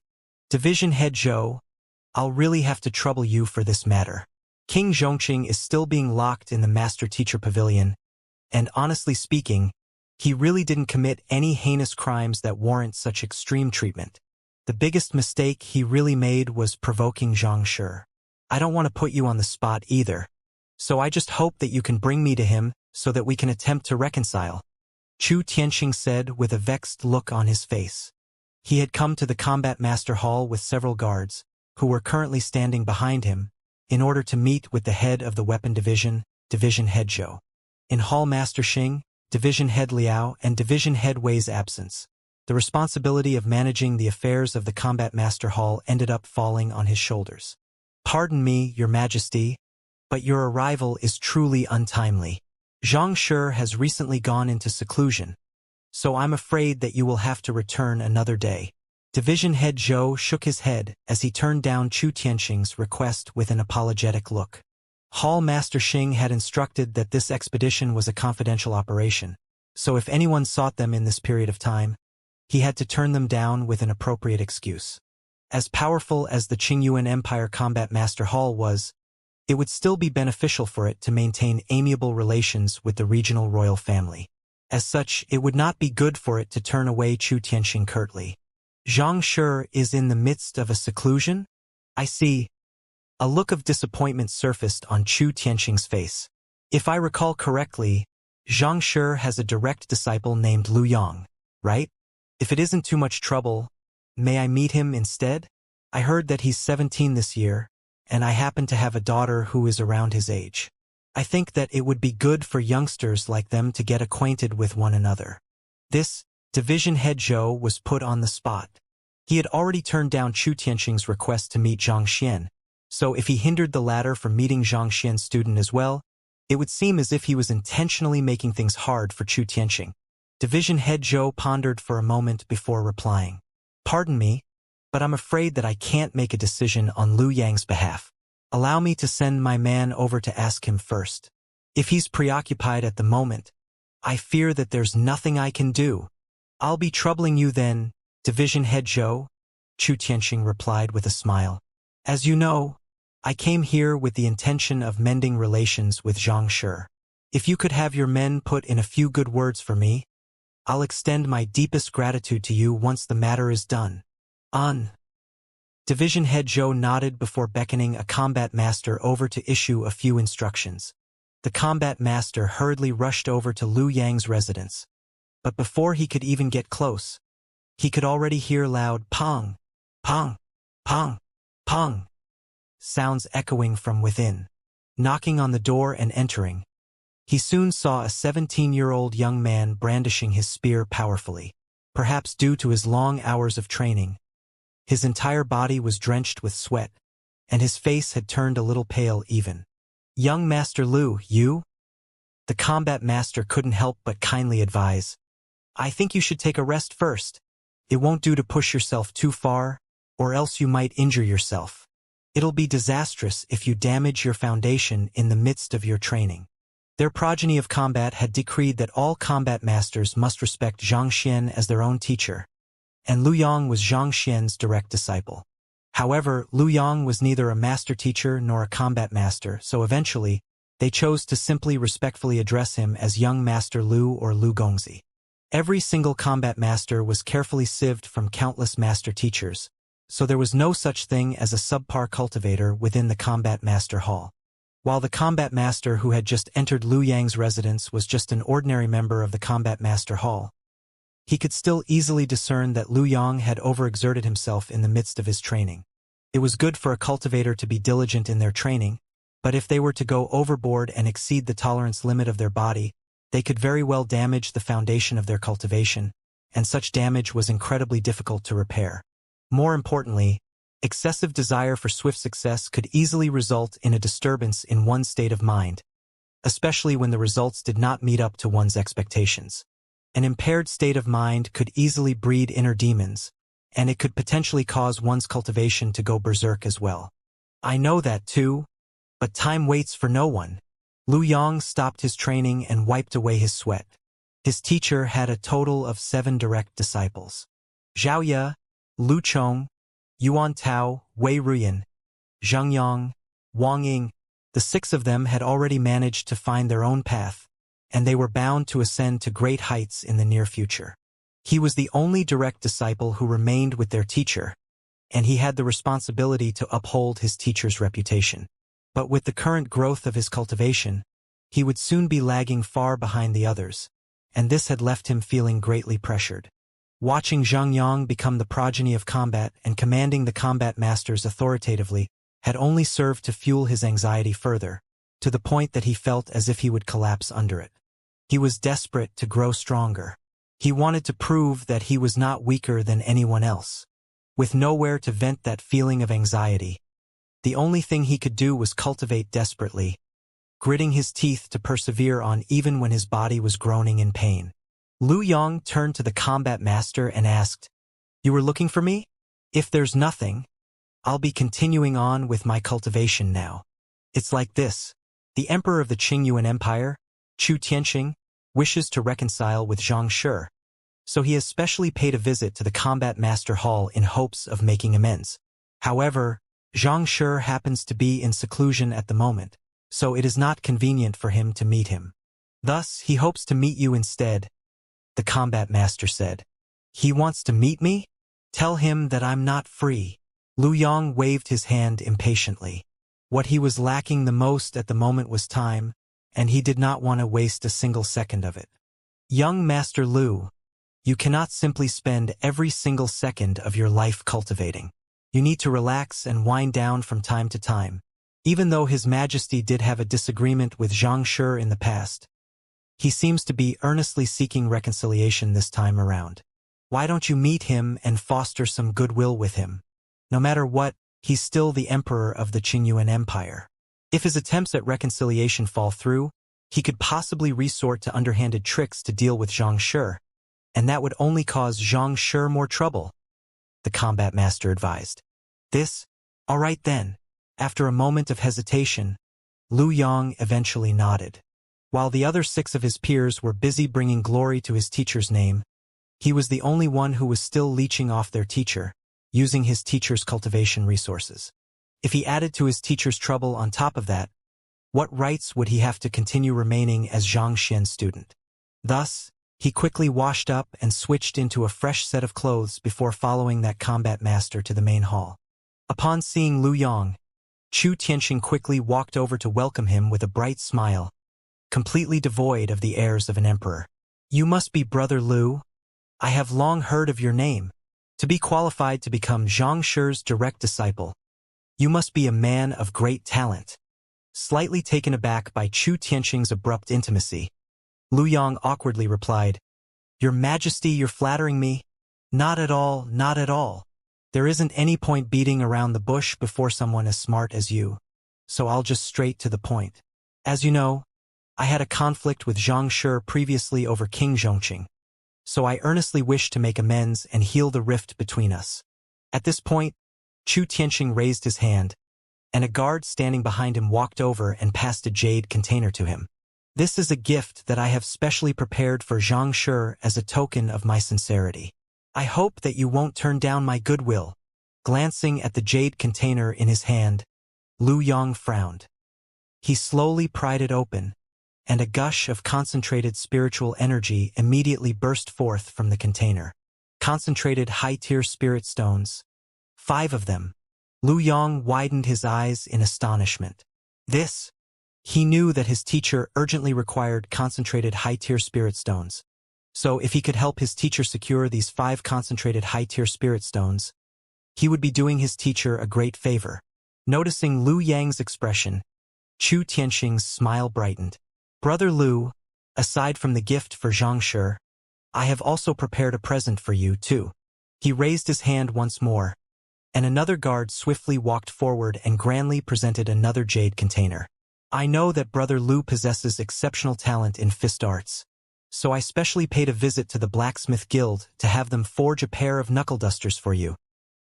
Division Head Zhou, I'll really have to trouble you for this matter. King Zhongqing is still being locked in the Master Teacher Pavilion, and honestly speaking, he really didn't commit any heinous crimes that warrant such extreme treatment. The biggest mistake he really made was provoking Zhang Shi. I don't want to put you on the spot either, so I just hope that you can bring me to him so that we can attempt to reconcile. Chu Tianqing said with a vexed look on his face. He had come to the Combat Master Hall with several guards, who were currently standing behind him, in order to meet with the head of the Weapon Division, Division Head Zhou. In Hall Master Xing, Division Head Liao, and Division Head Wei's absence, the responsibility of managing the affairs of the Combat Master Hall ended up falling on his shoulders. Pardon me, Your Majesty, but your arrival is truly untimely. Zhang Shi has recently gone into seclusion, so I'm afraid that you will have to return another day. Division Head Zhou shook his head as he turned down Chu Tianqing's request with an apologetic look. Hall Master Xing had instructed that this expedition was a confidential operation, so if anyone sought them in this period of time, he had to turn them down with an appropriate excuse. As powerful as the Qingyuan Empire Combat Master Hall was, it would still be beneficial for it to maintain amiable relations with the regional royal family. As such, it would not be good for it to turn away Chu Tianqing curtly. Zhang Shi is in the midst of a seclusion? I see. A look of disappointment surfaced on Chu Tianqing's face. If I recall correctly, Zhang Shi has a direct disciple named Lu Yang, right? If it isn't too much trouble, may I meet him instead? I heard that he's 17 this year, and I happen to have a daughter who is around his age. I think that it would be good for youngsters like them to get acquainted with one another. This Division Head Zhou was put on the spot. He had already turned down Chu Tianqing's request to meet Zhang Xian, so if he hindered the latter from meeting Zhang Xian's student as well, it would seem as if he was intentionally making things hard for Chu Tianqing. Division Head Zhou pondered for a moment before replying. Pardon me, but I'm afraid that I can't make a decision on Lu Yang's behalf. Allow me to send my man over to ask him first. If he's preoccupied at the moment, I fear that there's nothing I can do. I'll be troubling you then, Division Head Zhou, Chu Tianxing replied with a smile. As you know, I came here with the intention of mending relations with Xianxia. If you could have your men put in a few good words for me, I'll extend my deepest gratitude to you once the matter is done. Division Head Zhou nodded before beckoning a combat master over to issue a few instructions. The combat master hurriedly rushed over to Lu Yang's residence. But before he could even get close, he could already hear loud pong, pong, pong, pong sounds echoing from within. Knocking on the door and entering, he soon saw a 17-year-old young man brandishing his spear powerfully. Perhaps due to his long hours of training, his entire body was drenched with sweat, and his face had turned a little pale even. Young Master Lu, you? The combat master couldn't help but kindly advise. I think you should take a rest first. It won't do to push yourself too far, or else you might injure yourself. It'll be disastrous if you damage your foundation in the midst of your training. Their progeny of combat had decreed that all combat masters must respect Zhang Xian as their own teacher, and Lu Yang was Zhang Xian's direct disciple. However, Lu Yang was neither a master teacher nor a combat master, so eventually, they chose to simply respectfully address him as Young Master Lu or Lu Gongzi. Every single combat master was carefully sieved from countless master teachers, so there was no such thing as a subpar cultivator within the combat master hall. While the combat master who had just entered Lu Yang's residence was just an ordinary member of the combat master hall, he could still easily discern that Lu Yang had overexerted himself in the midst of his training. It was good for a cultivator to be diligent in their training, but if they were to go overboard and exceed the tolerance limit of their body, they could very well damage the foundation of their cultivation, and such damage was incredibly difficult to repair. More importantly, excessive desire for swift success could easily result in a disturbance in one's state of mind, especially when the results did not meet up to one's expectations. An impaired state of mind could easily breed inner demons, and it could potentially cause one's cultivation to go berserk as well. I know that too, but time waits for no one. Lu Yang stopped his training and wiped away his sweat. His teacher had a total of 7 direct disciples. Zhao Ye, Lu Chong, Yuan Tao, Wei Ruyan, Zhang Yang, Wang Ying. The 6 of them had already managed to find their own path, and they were bound to ascend to great heights in the near future. He was the only direct disciple who remained with their teacher, and he had the responsibility to uphold his teacher's reputation. But with the current growth of his cultivation, he would soon be lagging far behind the others, and this had left him feeling greatly pressured. Watching Zhang Yang become the progeny of combat and commanding the combat masters authoritatively had only served to fuel his anxiety further, to the point that he felt as if he would collapse under it. He was desperate to grow stronger. He wanted to prove that he was not weaker than anyone else. With nowhere to vent that feeling of anxiety, the only thing he could do was cultivate desperately, gritting his teeth to persevere on even when his body was groaning in pain. Lu Yang turned to the combat master and asked, "You were looking for me? If there's nothing, I'll be continuing on with my cultivation now. It's like this. The emperor of the Qingyuan Empire, Chu Tianxing, wishes to reconcile with Xianxia, so he has specially paid a visit to the combat master hall in hopes of making amends. However, Xianxia happens to be in seclusion at the moment, so it is not convenient for him to meet him. Thus, he hopes to meet you instead," the combat master said. "He wants to meet me? Tell him that I'm not free." Lu Yang waved his hand impatiently. What he was lacking the most at the moment was time, and he did not want to waste a single second of it. "Young Master Lu, you cannot simply spend every single second of your life cultivating. You need to relax and wind down from time to time." Even though His Majesty did have a disagreement with Xianxia in the past, he seems to be earnestly seeking reconciliation this time around. Why don't you meet him and foster some goodwill with him? No matter what, he's still the emperor of the Qingyuan Empire. If his attempts at reconciliation fall through, he could possibly resort to underhanded tricks to deal with Xianxia, and that would only cause Xianxia more trouble, the combat master advised. All right then. After a moment of hesitation, Lu Yang eventually nodded. While the other 6 of his peers were busy bringing glory to his teacher's name, he was the only one who was still leeching off their teacher, using his teacher's cultivation resources. If he added to his teacher's trouble on top of that, what rights would he have to continue remaining as Xianxia's student? Thus, he quickly washed up and switched into a fresh set of clothes before following that combat master to the main hall. Upon seeing Lu Yang, Chu Tianxing quickly walked over to welcome him with a bright smile, completely devoid of the airs of an emperor. "You must be Brother Lu. I have long heard of your name. To be qualified to become Zhang Shi's direct disciple, you must be a man of great talent." Slightly taken aback by Chu Tianxing's abrupt intimacy, Lu Yang awkwardly replied, "Your Majesty, you're flattering me? Not at all, not at all. There isn't any point beating around the bush before someone as smart as you, so I'll just straight to the point. As you know, I had a conflict with Zhang Shi previously over King Zhongqing, so I earnestly wish to make amends and heal the rift between us." At this point, Chu Tianxing raised his hand, and a guard standing behind him walked over and passed a jade container to him. "This is a gift that I have specially prepared for Zhang Shi as a token of my sincerity. I hope that you won't turn down my goodwill." Glancing at the jade container in his hand, Lu Yang frowned. He slowly pried it open, and a gush of concentrated spiritual energy immediately burst forth from the container. Concentrated high-tier spirit stones. 5 of them. Lu Yang widened his eyes in astonishment. He knew that his teacher urgently required concentrated high-tier spirit stones. So if he could help his teacher secure these 5 concentrated high-tier spirit stones, he would be doing his teacher a great favor. Noticing Lu Yang's expression, Chu Tianxing's smile brightened. "Brother Lu, aside from the gift for Zhang Shi, I have also prepared a present for you, too." He raised his hand once more, and another guard swiftly walked forward and grandly presented another jade container. "I know that Brother Lu possesses exceptional talent in fist arts, so I specially paid a visit to the Blacksmith Guild to have them forge a pair of knuckle dusters for you.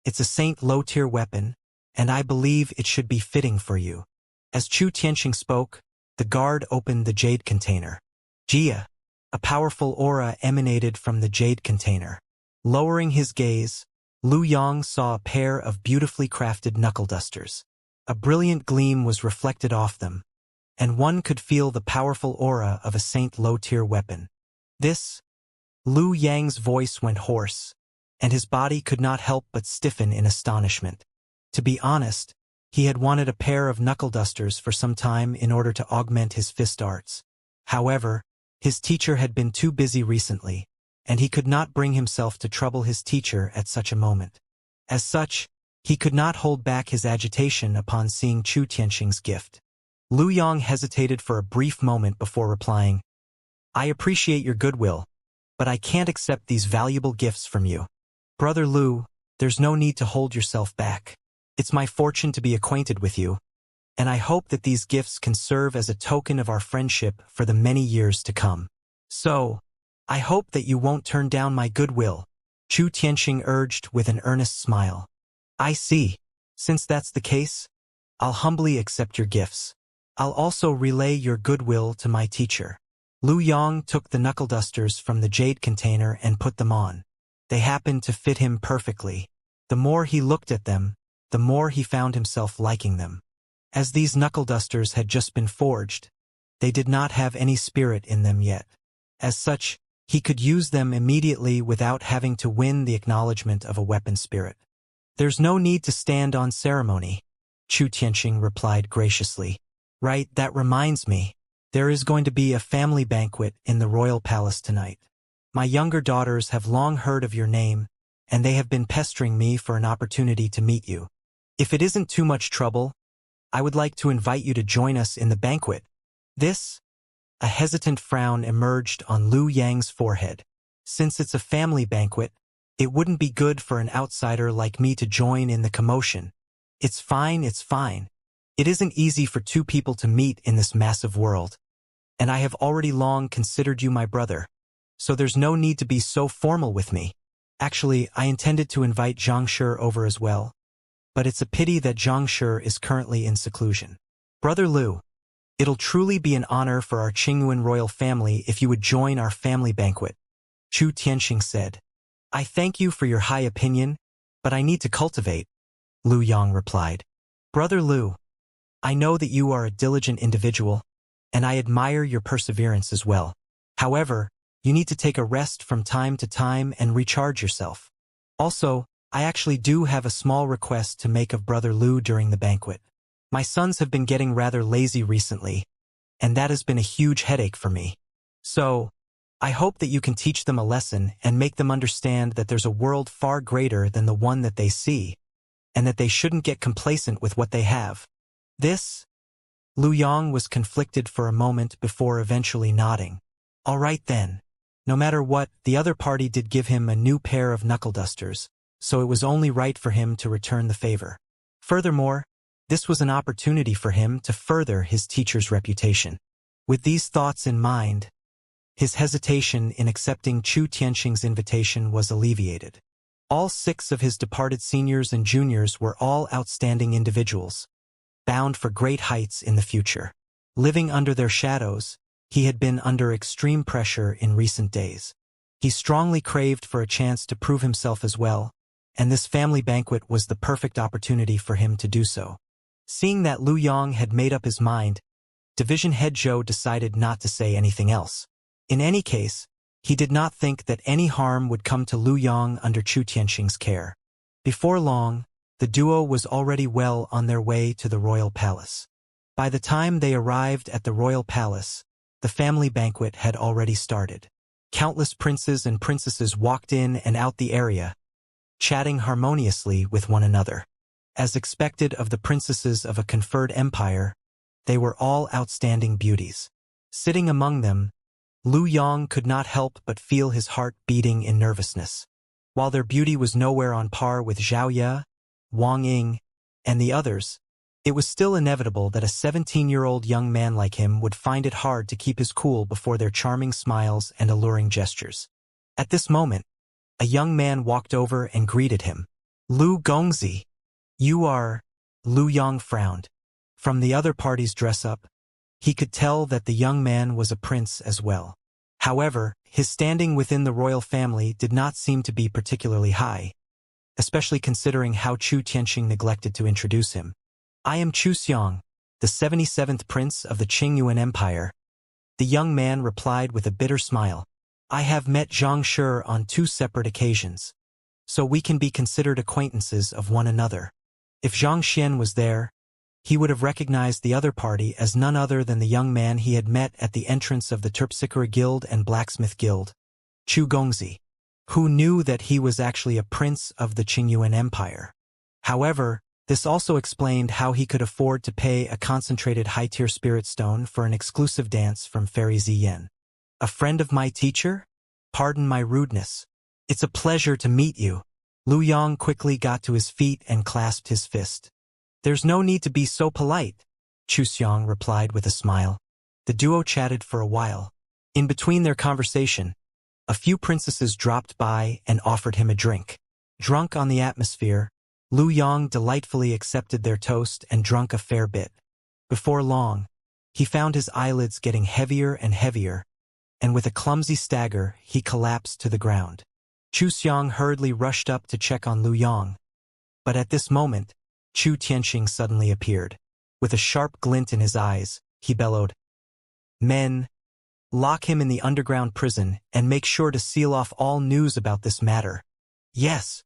It's a Saint low-tier weapon, and I believe it should be fitting for you." As Chu Tianxing spoke, the guard opened the jade container. Jia, a powerful aura emanated from the jade container. Lowering his gaze, Lu Yang saw a pair of beautifully crafted knuckle dusters. A brilliant gleam was reflected off them, and one could feel the powerful aura of a Saint low-tier weapon. Lu Yang's voice went hoarse, and his body could not help but stiffen in astonishment. To be honest, he had wanted a pair of knuckle dusters for some time in order to augment his fist arts. However, his teacher had been too busy recently, and he could not bring himself to trouble his teacher at such a moment. As such, he could not hold back his agitation upon seeing Chu Tianxing's gift. Lu Yang hesitated for a brief moment before replying, "I appreciate your goodwill, but I can't accept these valuable gifts from you. Brother Lu, there's no need to hold yourself back. It's my fortune to be acquainted with you, and I hope that these gifts can serve as a token of our friendship for the many years to come. So, I hope that you won't turn down my goodwill," Chu Tianxing urged with an earnest smile. "I see. Since that's the case, I'll humbly accept your gifts. I'll also relay your goodwill to my teacher." Lu Yang took the knuckle dusters from the jade container and put them on. They happened to fit him perfectly. The more he looked at them, the more he found himself liking them. As these knuckle dusters had just been forged, they did not have any spirit in them yet. As such, he could use them immediately without having to win the acknowledgement of a weapon spirit. "There's no need to stand on ceremony," Chu Tianxing replied graciously. "Right, that reminds me. There is going to be a family banquet in the royal palace tonight. My younger daughters have long heard of your name, and they have been pestering me for an opportunity to meet you. If it isn't too much trouble, I would like to invite you to join us in the banquet." A hesitant frown emerged on Lu Yang's forehead. "Since it's a family banquet, it wouldn't be good for an outsider like me to join in the commotion. It's fine, it's fine. It isn't easy for 2 people to meet in this massive world, and I have already long considered you my brother, so there's no need to be so formal with me. Actually, I intended to invite Zhang Shi over as well, but it's a pity that Zhang Shi is currently in seclusion. Brother Lu, It'll truly be an honor for our Qingyuan royal family if you would join our family banquet, Chu Tianxing said. I thank you for your high opinion, but I need to cultivate, Lu Yang replied. Brother Lu, I know that you are a diligent individual, and I admire your perseverance as well. However, you need to take a rest from time to time and recharge yourself. Also, I actually do have a small request to make of Brother Lu during the banquet. My sons have been getting rather lazy recently, and that has been a huge headache for me. So, I hope that you can teach them a lesson and make them understand that there's a world far greater than the one that they see, and that they shouldn't get complacent with what they have. This? Lu Yang was conflicted for a moment before eventually nodding. All right then. No matter what, the other party did give him a new pair of knuckle dusters, so it was only right for him to return the favor. Furthermore, this was an opportunity for him to further his teacher's reputation. With these thoughts in mind, his hesitation in accepting Chu Tianxing's invitation was alleviated. All 6 of his departed seniors and juniors were all outstanding individuals, bound for great heights in the future. Living under their shadows, he had been under extreme pressure in recent days. He strongly craved for a chance to prove himself as well, and this family banquet was the perfect opportunity for him to do so. Seeing that Lu Yang had made up his mind, Division Head Zhou decided not to say anything else. In any case, he did not think that any harm would come to Lu Yang under Chu Tianxing's care. Before long, the duo was already well on their way to the royal palace. By the time they arrived at the royal palace, the family banquet had already started. Countless princes and princesses walked in and out the area, chatting harmoniously with one another. As expected of the princesses of a conferred empire, they were all outstanding beauties. Sitting among them, Lu Yang could not help but feel his heart beating in nervousness. While their beauty was nowhere on par with Xiaoya, Wang Ying, and the others, it was still inevitable that a 17-year-old young man like him would find it hard to keep his cool before their charming smiles and alluring gestures. At this moment, a young man walked over and greeted him. Lu Gongzi, you are... Lu Yang frowned. From the other party's dress-up, he could tell that the young man was a prince as well. However, his standing within the royal family did not seem to be particularly high, especially considering how Chu Tianxing neglected to introduce him. I am Chu Xiang, the 77th prince of the Qingyuan Empire. The young man replied with a bitter smile. I have met Xianxia on 2 separate occasions, so we can be considered acquaintances of one another. If Xianxia was there, he would have recognized the other party as none other than the young man he had met at the entrance of the Terpsichore Guild and Blacksmith Guild, Chu Gongzi, who knew that he was actually a prince of the Qingyuan Empire. However, this also explained how he could afford to pay a concentrated high-tier spirit stone for an exclusive dance from Fairy Ziyan. A friend of my teacher? Pardon my rudeness. It's a pleasure to meet you. Lu Yang quickly got to his feet and clasped his fist. There's no need to be so polite, Chu Xiang replied with a smile. The duo chatted for a while. In between their conversation, a few princesses dropped by and offered him a drink. Drunk on the atmosphere, Lu Yang delightfully accepted their toast and drank a fair bit. Before long, he found his eyelids getting heavier and heavier, and with a clumsy stagger, he collapsed to the ground. Chu Xiang hurriedly rushed up to check on Lu Yang. But at this moment, Chu Tianxing suddenly appeared. With a sharp glint in his eyes, he bellowed, Men, lock him in the underground prison and make sure to seal off all news about this matter. Yes.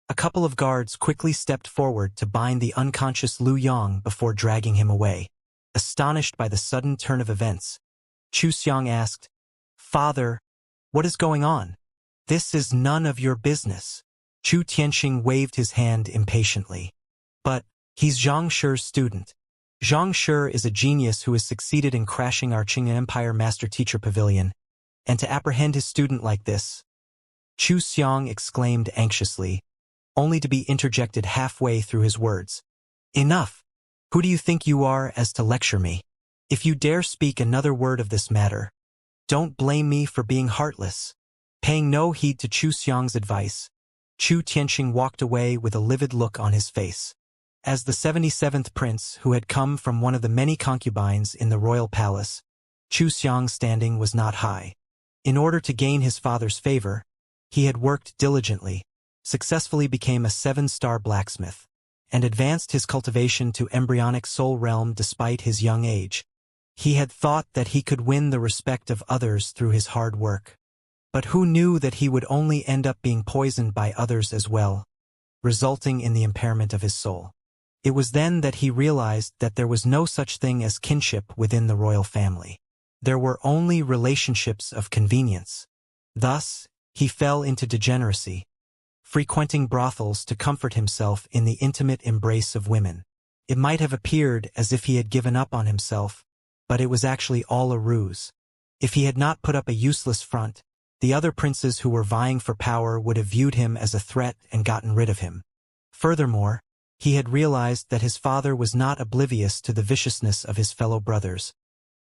A couple of guards quickly stepped forward to bind the unconscious Lu Yang before dragging him away. Astonished by the sudden turn of events, Chu Xiang asked, Father, what is going on? This is none of your business. Chu Tianxing waved his hand impatiently. But, he's Xianxia's student. Xianxia is a genius who has succeeded in crashing our Qing Empire Master-Teacher Pavilion, and to apprehend his student like this, Chu Xiang exclaimed anxiously, only to be interjected halfway through his words. Enough! Who do you think you are as to lecture me? If you dare speak another word of this matter, don't blame me for being heartless. Paying no heed to Chu Xiang's advice, Chu Tianxing walked away with a livid look on his face. As the 77th prince who had come from one of the many concubines in the royal palace, Chu Xiang's standing was not high. In order to gain his father's favor, he had worked diligently, successfully became a 7-star blacksmith, and advanced his cultivation to embryonic soul realm despite his young age. He had thought that he could win the respect of others through his hard work. But who knew that he would only end up being poisoned by others as well, resulting in the impairment of his soul. It was then that he realized that there was no such thing as kinship within the royal family. There were only relationships of convenience. Thus, he fell into degeneracy, frequenting brothels to comfort himself in the intimate embrace of women. It might have appeared as if he had given up on himself, but it was actually all a ruse. If he had not put up a useless front, the other princes who were vying for power would have viewed him as a threat and gotten rid of him. Furthermore, he had realized that his father was not oblivious to the viciousness of his fellow brothers,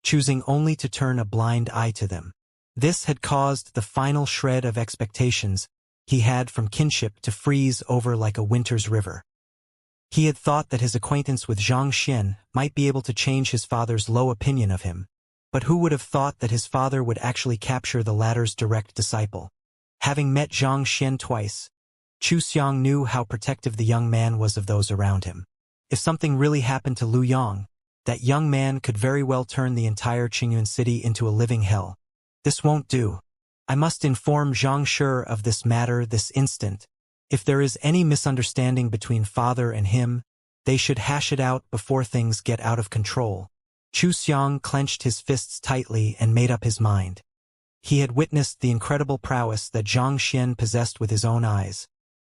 choosing only to turn a blind eye to them. This had caused the final shred of expectations he had from kinship to freeze over like a winter's river. He had thought that his acquaintance with Xianxia might be able to change his father's low opinion of him, but who would have thought that his father would actually capture the latter's direct disciple? Having met Xianxia twice, Chu Xiang knew how protective the young man was of those around him. If something really happened to Lu Yang, that young man could very well turn the entire Qingyuan city into a living hell. This won't do. I must inform Xianxia of this matter this instant. If there is any misunderstanding between father and him, they should hash it out before things get out of control. Chu Xiang clenched his fists tightly and made up his mind. He had witnessed the incredible prowess that Xianxia possessed with his own eyes,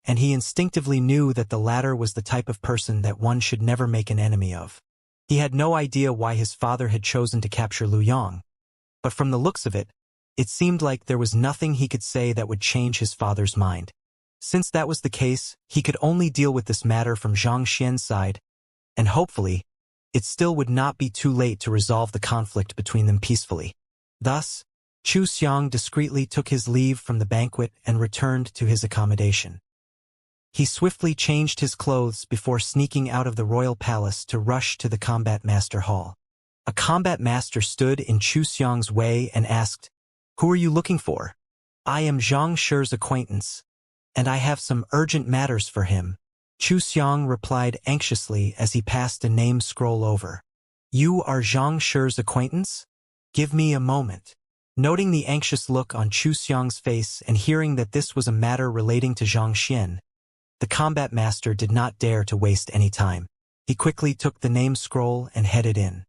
and he instinctively knew that the latter was the type of person that one should never make an enemy of. He had no idea why his father had chosen to capture Lu Yang, but from the looks of it, it seemed like there was nothing he could say that would change his father's mind. Since that was the case, he could only deal with this matter from Xianxia's side, and hopefully, it still would not be too late to resolve the conflict between them peacefully. Thus, Chu Xiang discreetly took his leave from the banquet and returned to his accommodation. He swiftly changed his clothes before sneaking out of the royal palace to rush to the combat master hall. A combat master stood in Chu Xiang's way and asked, "Who are you looking for?" "I am Xiangshi's acquaintance, and I have some urgent matters for him," Chu Xiang replied anxiously as he passed a name scroll over. "You are Xiangshi's acquaintance? Give me a moment." Noting the anxious look on Chu Xiang's face and hearing that this was a matter relating to Xianxia, the combat master did not dare to waste any time. He quickly took the name scroll and headed in.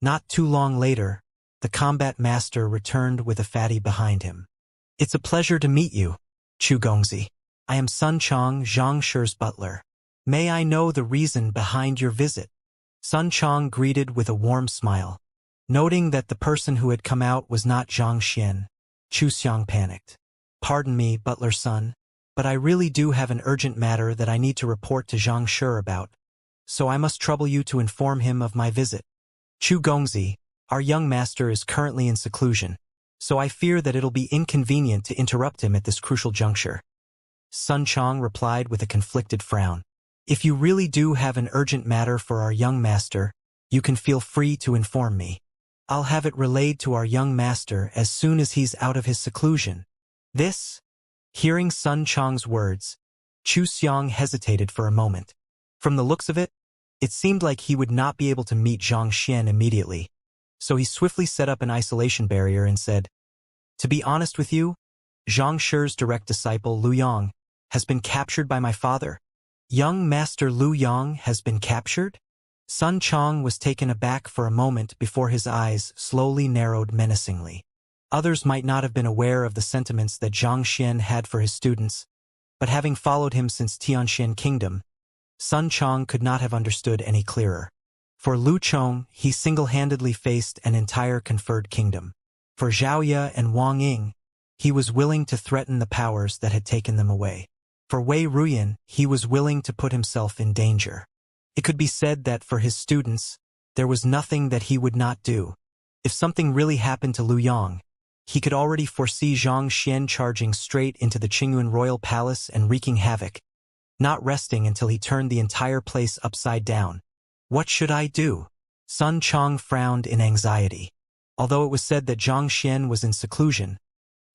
Not too long later, the combat master returned with a fatty behind him. "It's a pleasure to meet you, Chu Gongzi. I am Sun Chong, Xiangshi's butler. May I know the reason behind your visit?" Sun Chong greeted with a warm smile. Noting that the person who had come out was not Xianxia, Chu Xiang panicked. "Pardon me, butler son, but I really do have an urgent matter that I need to report to Xianxia about, so I must trouble you to inform him of my visit. Chu Gongzi, our young master is currently in seclusion, so I fear that it'll be inconvenient to interrupt him at this crucial juncture." Sun Chong replied with a conflicted frown. "If you really do have an urgent matter for our young master, you can feel free to inform me. I'll have it relayed to our young master as soon as he's out of his seclusion." Hearing Sun Chong's words, Chu Xiang hesitated for a moment. From the looks of it, it seemed like he would not be able to meet Xianxia immediately, so he swiftly set up an isolation barrier and said, "To be honest with you, Xianxi's direct disciple Lu Yang has been captured by my father." "Young Master Lu Yang has been captured?" Sun Chong was taken aback for a moment before his eyes slowly narrowed menacingly. Others might not have been aware of the sentiments that Xianxia had for his students, but having followed him since Tianxian Kingdom, Sun Chong could not have understood any clearer. For Lu Chong, he single-handedly faced an entire conferred kingdom. For Xiaoya and Wang Ying, he was willing to threaten the powers that had taken them away. For Wei Ruyan, he was willing to put himself in danger. It could be said that for his students, there was nothing that he would not do. If something really happened to Lu Yang, he could already foresee Xianxia charging straight into the Qingyuan royal palace and wreaking havoc, not resting until he turned the entire place upside down. What should I do? Sun Chong frowned in anxiety. Although it was said that Zhang Xian was in seclusion,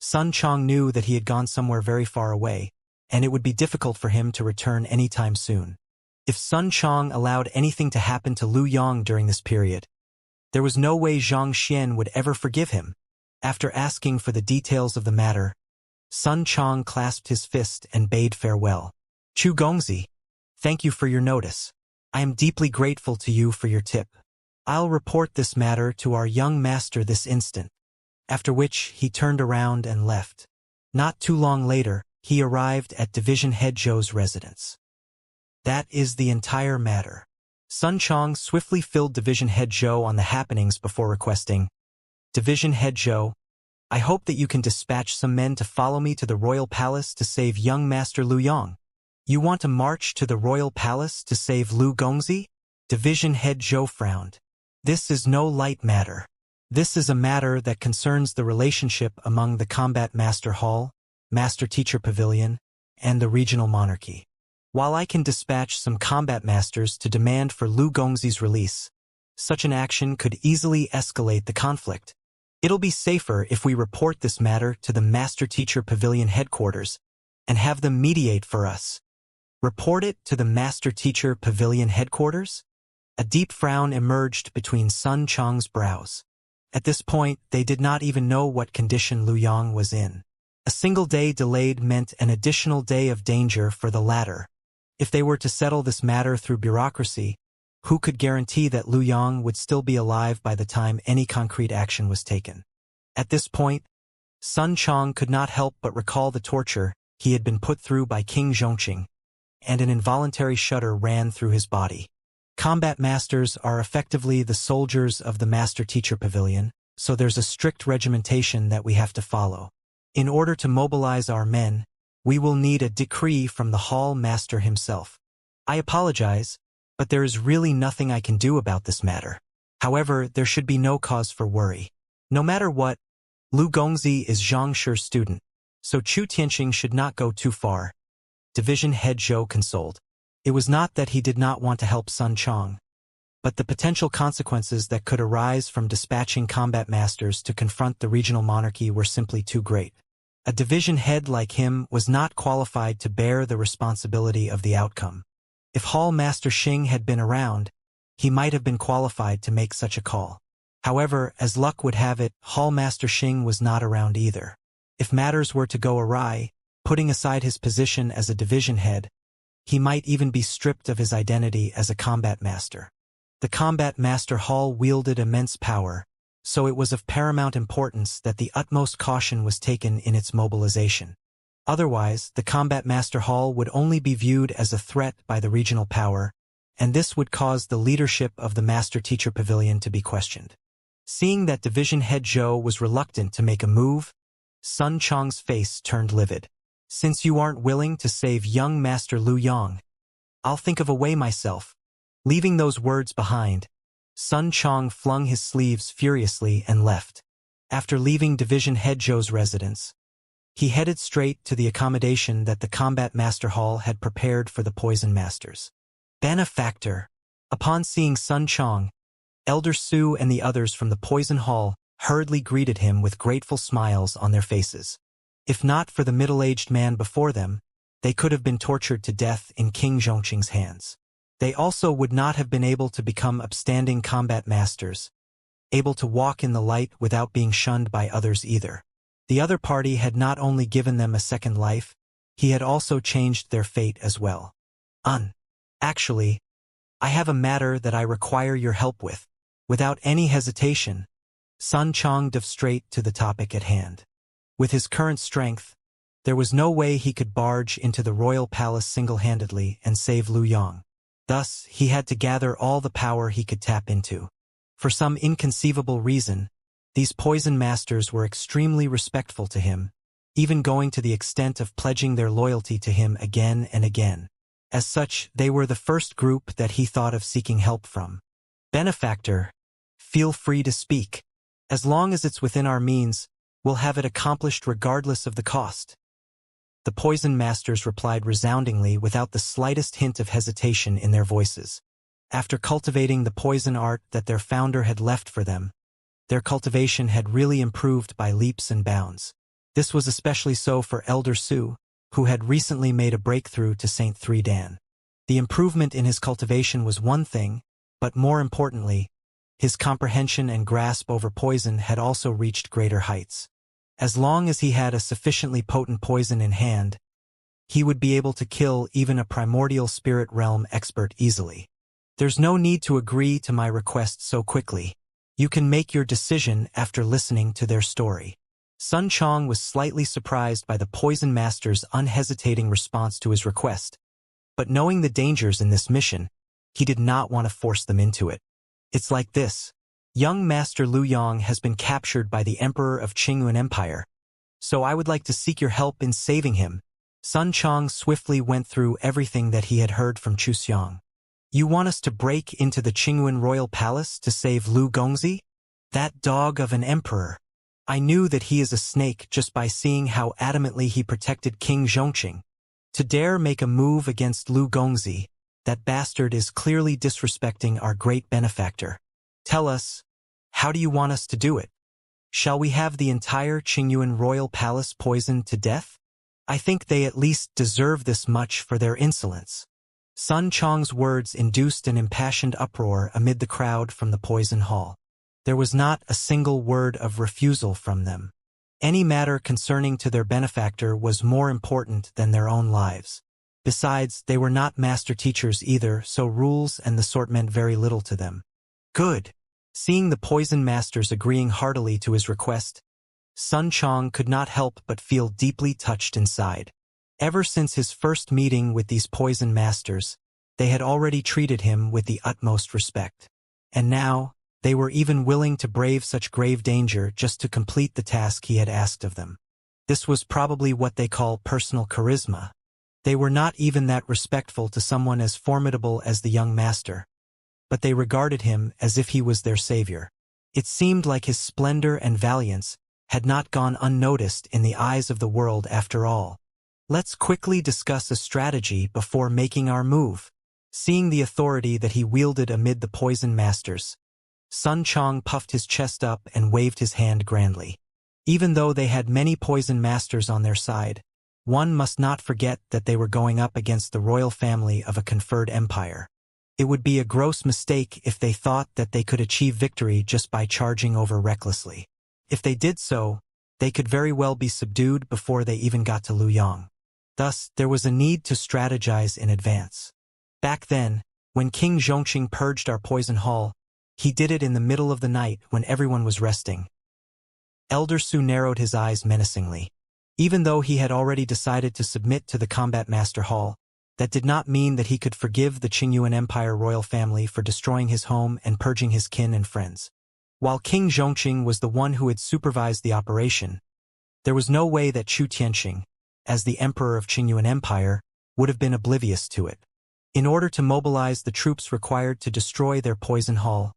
Sun Chong knew that he had gone somewhere very far away, and it would be difficult for him to return anytime soon. If Sun Chong allowed anything to happen to Lu Yong during this period, there was no way Zhang Xian would ever forgive him. After asking for the details of the matter, Sun Chong clasped his fist and bade farewell. Chu Gongzi, thank you for your notice. I am deeply grateful to you for your tip. I'll report this matter to our young master this instant. After which he turned around and left. Not too long later, he arrived at Division Head Zhou's residence. That is the entire matter. Sun Chong swiftly filled Division Head Zhou on the happenings before requesting, Division Head Zhou, I hope that you can dispatch some men to follow me to the royal palace to save young Master Lu Yong. You want to march to the royal palace to save Lu Gongzi? Division Head Zhou frowned. This is no light matter. This is a matter that concerns the relationship among the Combat Master Hall, Master Teacher Pavilion, and the regional monarchy. While I can dispatch some combat masters to demand for Lu Gongzi's release, such an action could easily escalate the conflict. It'll be safer if we report this matter to the Master Teacher Pavilion headquarters and have them mediate for us. Report it to the Master Teacher Pavilion headquarters? A deep frown emerged between Sun Chong's brows. At this point, they did not even know what condition Lu Yong was in. A single day delayed meant an additional day of danger for the latter. If they were to settle this matter through bureaucracy, who could guarantee that Lu Yong would still be alive by the time any concrete action was taken? At this point, Sun Chong could not help but recall the torture he had been put through by King Zhongqing, and an involuntary shudder ran through his body. Combat masters are effectively the soldiers of the Master Teacher Pavilion, so there's a strict regimentation that we have to follow. In order to mobilize our men, we will need a decree from the Hall Master himself. I apologize, but there is really nothing I can do about this matter. However, there should be no cause for worry. No matter what, Lu Gongzi is Zhang Shi's student, so Chu Tianqing should not go too far. Division Head Zhou consoled. It was not that he did not want to help Sun Chong, but the potential consequences that could arise from dispatching combat masters to confront the regional monarchy were simply too great. A division head like him was not qualified to bear the responsibility of the outcome. If Hall Master Xing had been around, he might have been qualified to make such a call. However, as luck would have it, Hall Master Xing was not around either. If matters were to go awry, putting aside his position as a division head, he might even be stripped of his identity as a combat master. The Combat Master Hall wielded immense power, so it was of paramount importance that the utmost caution was taken in its mobilization. Otherwise, the Combat Master Hall would only be viewed as a threat by the regional power, and this would cause the leadership of the Master Teacher Pavilion to be questioned. Seeing that Division Head Zhou was reluctant to make a move, Sun Chong's face turned livid. Since you aren't willing to save young Master Lu Yong, I'll think of a way myself. Leaving those words behind, Sun Chong flung his sleeves furiously and left. After leaving Division Head Zhou's residence, he headed straight to the accommodation that the Combat Master Hall had prepared for the Poison Masters. Benefactor. Upon seeing Sun Chong, Elder Su and the others from the Poison Hall hurriedly greeted him with grateful smiles on their faces. If not for the middle-aged man before them, they could have been tortured to death in King Zhongqing's hands. They also would not have been able to become upstanding combat masters, able to walk in the light without being shunned by others either. The other party had not only given them a second life, he had also changed their fate as well. Actually, I have a matter that I require your help with. Without any hesitation, Sun Chong dove straight to the topic at hand. With his current strength, there was no way he could barge into the royal palace single-handedly and save Lu Yong. Thus, he had to gather all the power he could tap into. For some inconceivable reason, these poison masters were extremely respectful to him, even going to the extent of pledging their loyalty to him again and again. As such, they were the first group that he thought of seeking help from. Benefactor, feel free to speak. As long as it's within our means, we'll have it accomplished regardless of the cost. The poison masters replied resoundingly without the slightest hint of hesitation in their voices. After cultivating the poison art that their founder had left for them, their cultivation had really improved by leaps and bounds. This was especially so for Elder Su, who had recently made a breakthrough to Saint 3 Dan. The improvement in his cultivation was one thing, but more importantly, his comprehension and grasp over poison had also reached greater heights. As long as he had a sufficiently potent poison in hand, he would be able to kill even a primordial spirit realm expert easily. There's no need to agree to my request so quickly. You can make your decision after listening to their story. Sun Chong was slightly surprised by the poison master's unhesitating response to his request, but knowing the dangers in this mission, he did not want to force them into it. It's like this. Young Master Liu Yang has been captured by the Emperor of Qingyuan Empire, so I would like to seek your help in saving him. Sun Chong swiftly went through everything that he had heard from Chu Xiang. You want us to break into the Qingyuan royal palace to save Lu Gongzi? That dog of an emperor. I knew that he is a snake just by seeing how adamantly he protected King Zhongqing. To dare make a move against Lu Gongzi, that bastard is clearly disrespecting our great benefactor. Tell us, how do you want us to do it? Shall we have the entire Qingyuan royal palace poisoned to death? I think they at least deserve this much for their insolence. Sun Chong's words induced an impassioned uproar amid the crowd from the poison hall. There was not a single word of refusal from them. Any matter concerning to their benefactor was more important than their own lives. Besides, they were not master teachers either, so rules and the sort meant very little to them. Good. Seeing the poison masters agreeing heartily to his request, Sun Chong could not help but feel deeply touched inside. Ever since his first meeting with these poison masters, they had already treated him with the utmost respect. And now, they were even willing to brave such grave danger just to complete the task he had asked of them. This was probably what they call personal charisma. They were not even that respectful to someone as formidable as the young master, but they regarded him as if he was their savior. It seemed like his splendor and valiance had not gone unnoticed in the eyes of the world after all. Let's quickly discuss a strategy before making our move. Seeing the authority that he wielded amid the poison masters, Sun Chong puffed his chest up and waved his hand grandly. Even though they had many poison masters on their side, one must not forget that they were going up against the royal family of a conferred empire. It would be a gross mistake if they thought that they could achieve victory just by charging over recklessly. If they did so, they could very well be subdued before they even got to Liu Yang. Thus, there was a need to strategize in advance. Back then, when King Zhongqing purged our poison hall, he did it in the middle of the night when everyone was resting. Elder Su narrowed his eyes menacingly. Even though he had already decided to submit to the Combat Master Hall, that did not mean that he could forgive the Qingyuan Empire royal family for destroying his home and purging his kin and friends. While King Zhongqing was the one who had supervised the operation, there was no way that Chu Tianxing, as the Emperor of Qingyuan Empire, would have been oblivious to it. In order to mobilize the troops required to destroy their poison hall,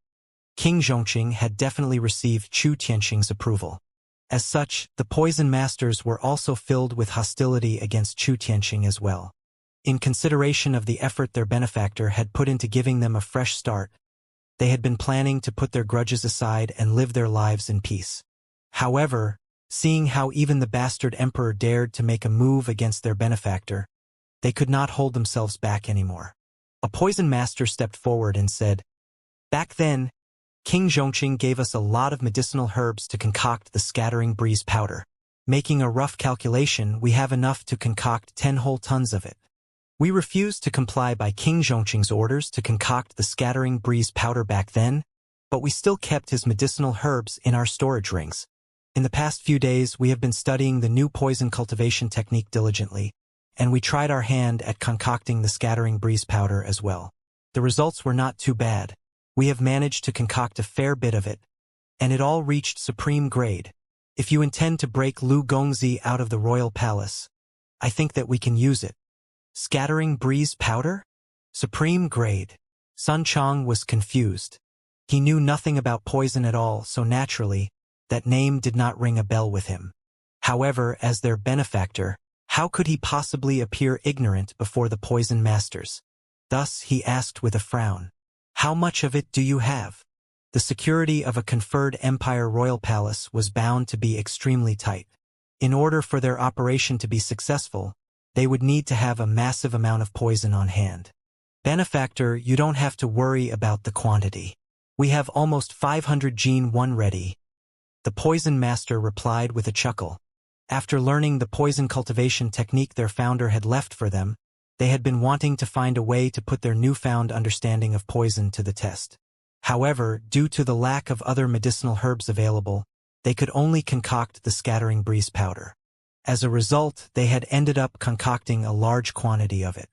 King Zhongqing had definitely received Chu Tianxing's approval. As such, the poison masters were also filled with hostility against Chu Tianxing as well. In consideration of the effort their benefactor had put into giving them a fresh start, they had been planning to put their grudges aside and live their lives in peace. However, seeing how even the bastard emperor dared to make a move against their benefactor, they could not hold themselves back anymore. A poison master stepped forward and said, "Back then, King Zhongqing gave us a lot of medicinal herbs to concoct the scattering breeze powder. Making a rough calculation, we have enough to concoct 10 whole tons of it. We refused to comply by King Zhongqing's orders to concoct the scattering breeze powder back then, but we still kept his medicinal herbs in our storage rings. In the past few days, we have been studying the new poison cultivation technique diligently, and we tried our hand at concocting the scattering breeze powder as well. The results were not too bad. We have managed to concoct a fair bit of it, and it all reached supreme grade. If you intend to break Lu Gongzi out of the royal palace, I think that we can use it." Scattering breeze powder? Supreme grade. Sun Chong was confused. He knew nothing about poison at all, so naturally, that name did not ring a bell with him. However, as their benefactor, How could he possibly appear ignorant before the poison masters? Thus he asked with a frown, "How much of it do you have?" The security of a conferred empire royal palace was bound to be extremely tight. In order for their operation to be successful, they would need to have a massive amount of poison on hand. "Benefactor, you don't have to worry about the quantity. We have almost 500 gene 1 ready," the poison master replied with a chuckle. After learning the poison cultivation technique their founder had left for them, they had been wanting to find a way to put their newfound understanding of poison to the test. However, due to the lack of other medicinal herbs available, they could only concoct the scattering breeze powder. As a result, they had ended up concocting a large quantity of it.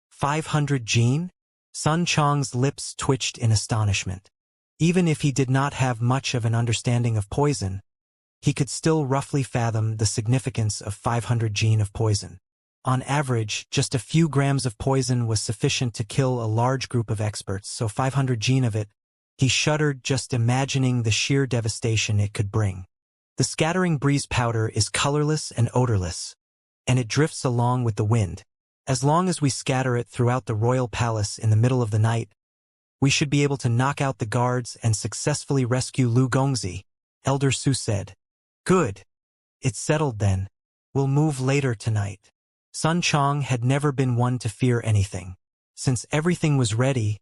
500 gene? Sun Chong's lips twitched in astonishment. Even if he did not have much of an understanding of poison, he could still roughly fathom the significance of 500 gene of poison. On average, just a few grams of poison was sufficient to kill a large group of experts, so 500 gene of it. He shuddered just imagining the sheer devastation it could bring. The scattering breeze powder is colorless and odorless, and it drifts along with the wind. As long as we scatter it throughout the royal palace in the middle of the night, we should be able to knock out the guards and successfully rescue Lu Gongzi, Elder Su said. "Good. It's settled then. We'll move later tonight." Sun Chong had never been one to fear anything. Since everything was ready,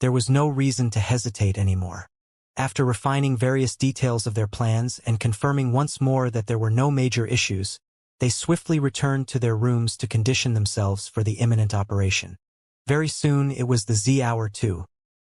there was no reason to hesitate anymore. After refining various details of their plans and confirming once more that there were no major issues, they swiftly returned to their rooms to condition themselves for the imminent operation. Very soon it was the Z hour too.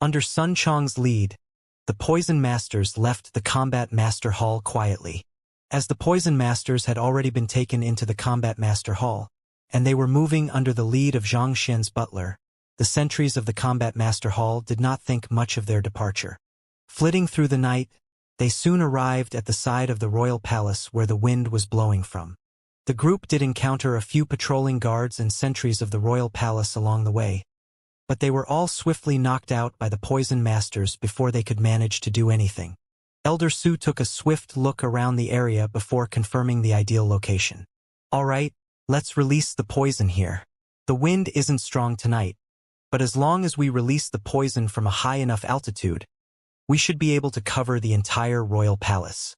Under Sun Chong's lead, the Poison Masters left the Combat Master Hall quietly. As the Poison Masters had already been taken into the Combat Master Hall, and they were moving under the lead of Xianxia's butler, the sentries of the Combat Master Hall did not think much of their departure. Flitting through the night, they soon arrived at the side of the royal palace where the wind was blowing from. The group did encounter a few patrolling guards and sentries of the royal palace along the way, but they were all swiftly knocked out by the Poison Masters before they could manage to do anything. Elder Su took a swift look around the area before confirming the ideal location. "All right, let's release the poison here. The wind isn't strong tonight, but as long as we release the poison from a high enough altitude, we should be able to cover the entire royal palace."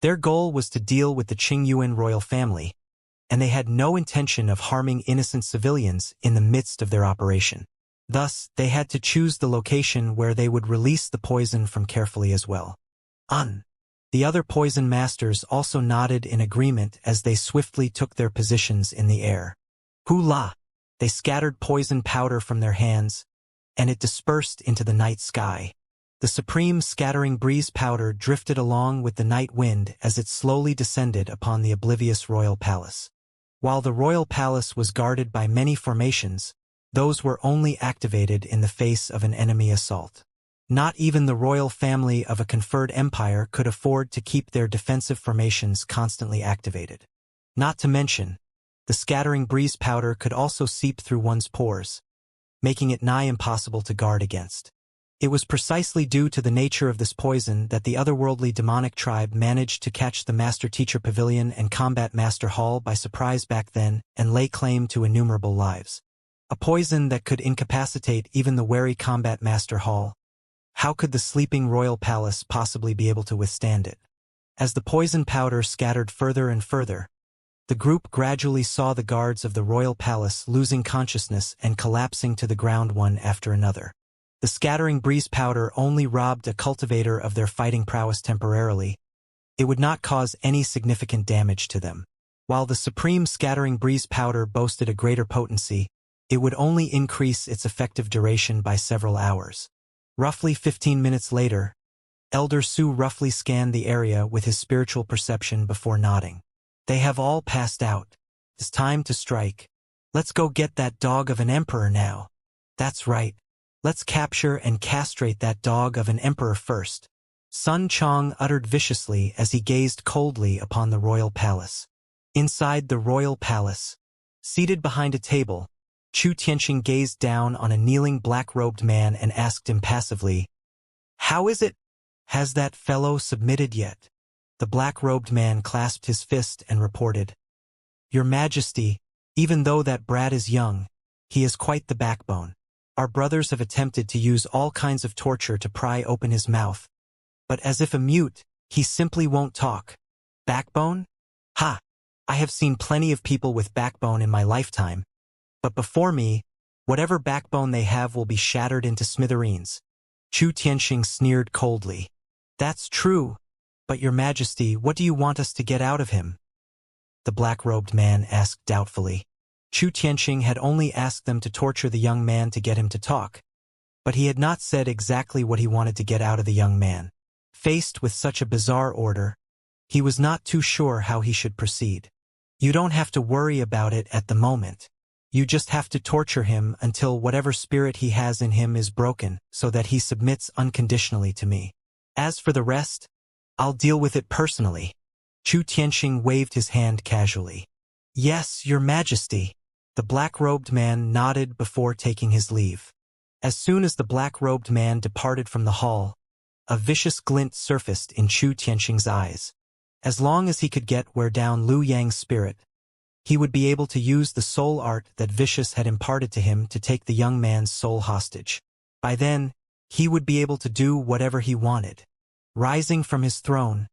Their goal was to deal with the Qingyuan royal family, and they had no intention of harming innocent civilians in the midst of their operation. Thus, they had to choose the location where they would release the poison from carefully as well. The other poison masters also nodded in agreement as they swiftly took their positions in the air. Hula! They scattered poison powder from their hands, and it dispersed into the night sky. The supreme scattering breeze powder drifted along with the night wind as it slowly descended upon the oblivious royal palace. While the royal palace was guarded by many formations, those were only activated in the face of an enemy assault. Not even the royal family of a conferred empire could afford to keep their defensive formations constantly activated. Not to mention, the scattering breeze powder could also seep through one's pores, making it nigh impossible to guard against. It was precisely due to the nature of this poison that the otherworldly demonic tribe managed to catch the Master-Teacher Pavilion and Combat Master Hall by surprise back then and lay claim to innumerable lives. A poison that could incapacitate even the wary Combat Master Hall. How could the sleeping royal palace possibly be able to withstand it? As the poison powder scattered further and further, the group gradually saw the guards of the royal palace losing consciousness and collapsing to the ground one after another. The scattering breeze powder only robbed a cultivator of their fighting prowess temporarily. It would not cause any significant damage to them. While the supreme scattering breeze powder boasted a greater potency, it would only increase its effective duration by several hours. Roughly 15 minutes later, Elder Su roughly scanned the area with his spiritual perception before nodding. "They have all passed out. It's time to strike. Let's go get that dog of an emperor now." "That's right. Let's capture and castrate that dog of an emperor first," Sun Chong uttered viciously as he gazed coldly upon the royal palace. Inside the royal palace, seated behind a table, Chu Tianxing gazed down on a kneeling black-robed man and asked impassively, "How is it? Has that fellow submitted yet?" The black-robed man clasped his fist and reported, "Your Majesty, Even though that brat is young, he is quite the backbone. Our brothers have attempted to use all kinds of torture to pry open his mouth, but as if a mute, he simply won't talk. Backbone? Ha! I have seen plenty of people with backbone in my lifetime, but before me, whatever backbone they have will be shattered into smithereens. Chu Tianxing sneered coldly. That's true, but your majesty, what do you want us to get out of him? The black-robed man asked doubtfully. Chu Tianxing had only asked them to torture the young man to get him to talk, but he had not said exactly what he wanted to get out of the young man. Faced with such a bizarre order, he was not too sure how he should proceed. You don't have to worry about it at the moment. You just have to torture him until whatever spirit he has in him is broken so that he submits unconditionally to me. As for the rest, I'll deal with it personally. Chu Tianxing waved his hand casually. Yes, your majesty. The black-robed man nodded before taking his leave. As soon as the black-robed man departed from the hall, a vicious glint surfaced in Chu Tianxing's eyes. As long as he could wear down Liu Yang's spirit, he would be able to use the soul art that Vicious had imparted to him to take the young man's soul hostage. By then, he would be able to do whatever he wanted. Rising from his throne,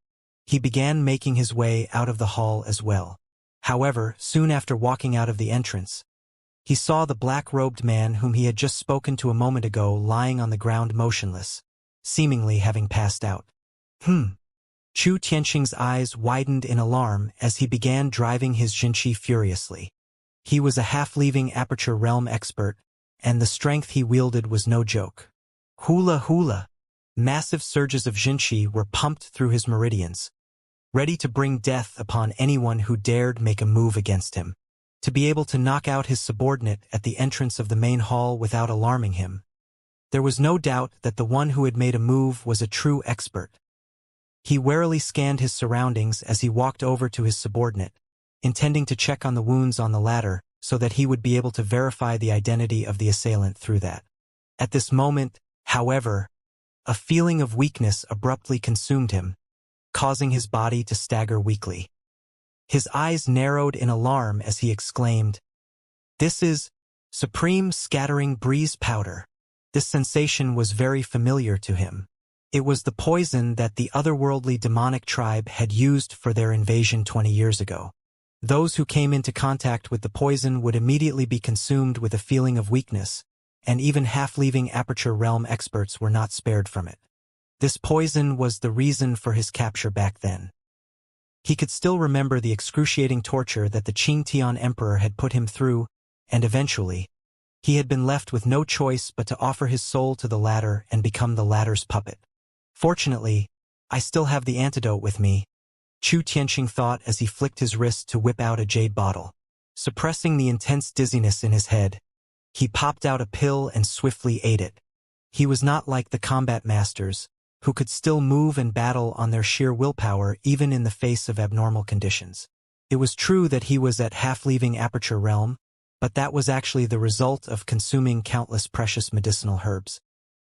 he began making his way out of the hall as well. However, soon after walking out of the entrance, he saw the black-robed man whom he had just spoken to a moment ago lying on the ground motionless, seemingly having passed out. Chu Tianxing's eyes widened in alarm as he began driving his Jinqi furiously. He was a half-leaving aperture realm expert, and the strength he wielded was no joke. Hula hula! Massive surges of Jinqi were pumped through his meridians, ready to bring death upon anyone who dared make a move against him. To be able to knock out his subordinate at the entrance of the main hall without alarming him, there was no doubt that the one who had made a move was a true expert. He warily scanned his surroundings as he walked over to his subordinate, intending to check on the wounds on the latter so that he would be able to verify the identity of the assailant through that. At this moment, however, a feeling of weakness abruptly consumed him, causing his body to stagger weakly. His eyes narrowed in alarm as he exclaimed, "This is Supreme Scattering Breeze Powder." This sensation was very familiar to him. It was the poison that the otherworldly demonic tribe had used for their invasion 20 years ago. Those who came into contact with the poison would immediately be consumed with a feeling of weakness, and even half-leaving aperture realm experts were not spared from it. This poison was the reason for his capture back then. He could still remember the excruciating torture that the Qingtian Emperor had put him through, and eventually, he had been left with no choice but to offer his soul to the latter and become the latter's puppet. Fortunately, I still have the antidote with me, Chu Tianxing thought as he flicked his wrist to whip out a jade bottle. Suppressing the intense dizziness in his head, he popped out a pill and swiftly ate it. He was not like the combat masters, who could still move and battle on their sheer willpower even in the face of abnormal conditions. It was true that he was at half-leaving aperture realm, but that was actually the result of consuming countless precious medicinal herbs.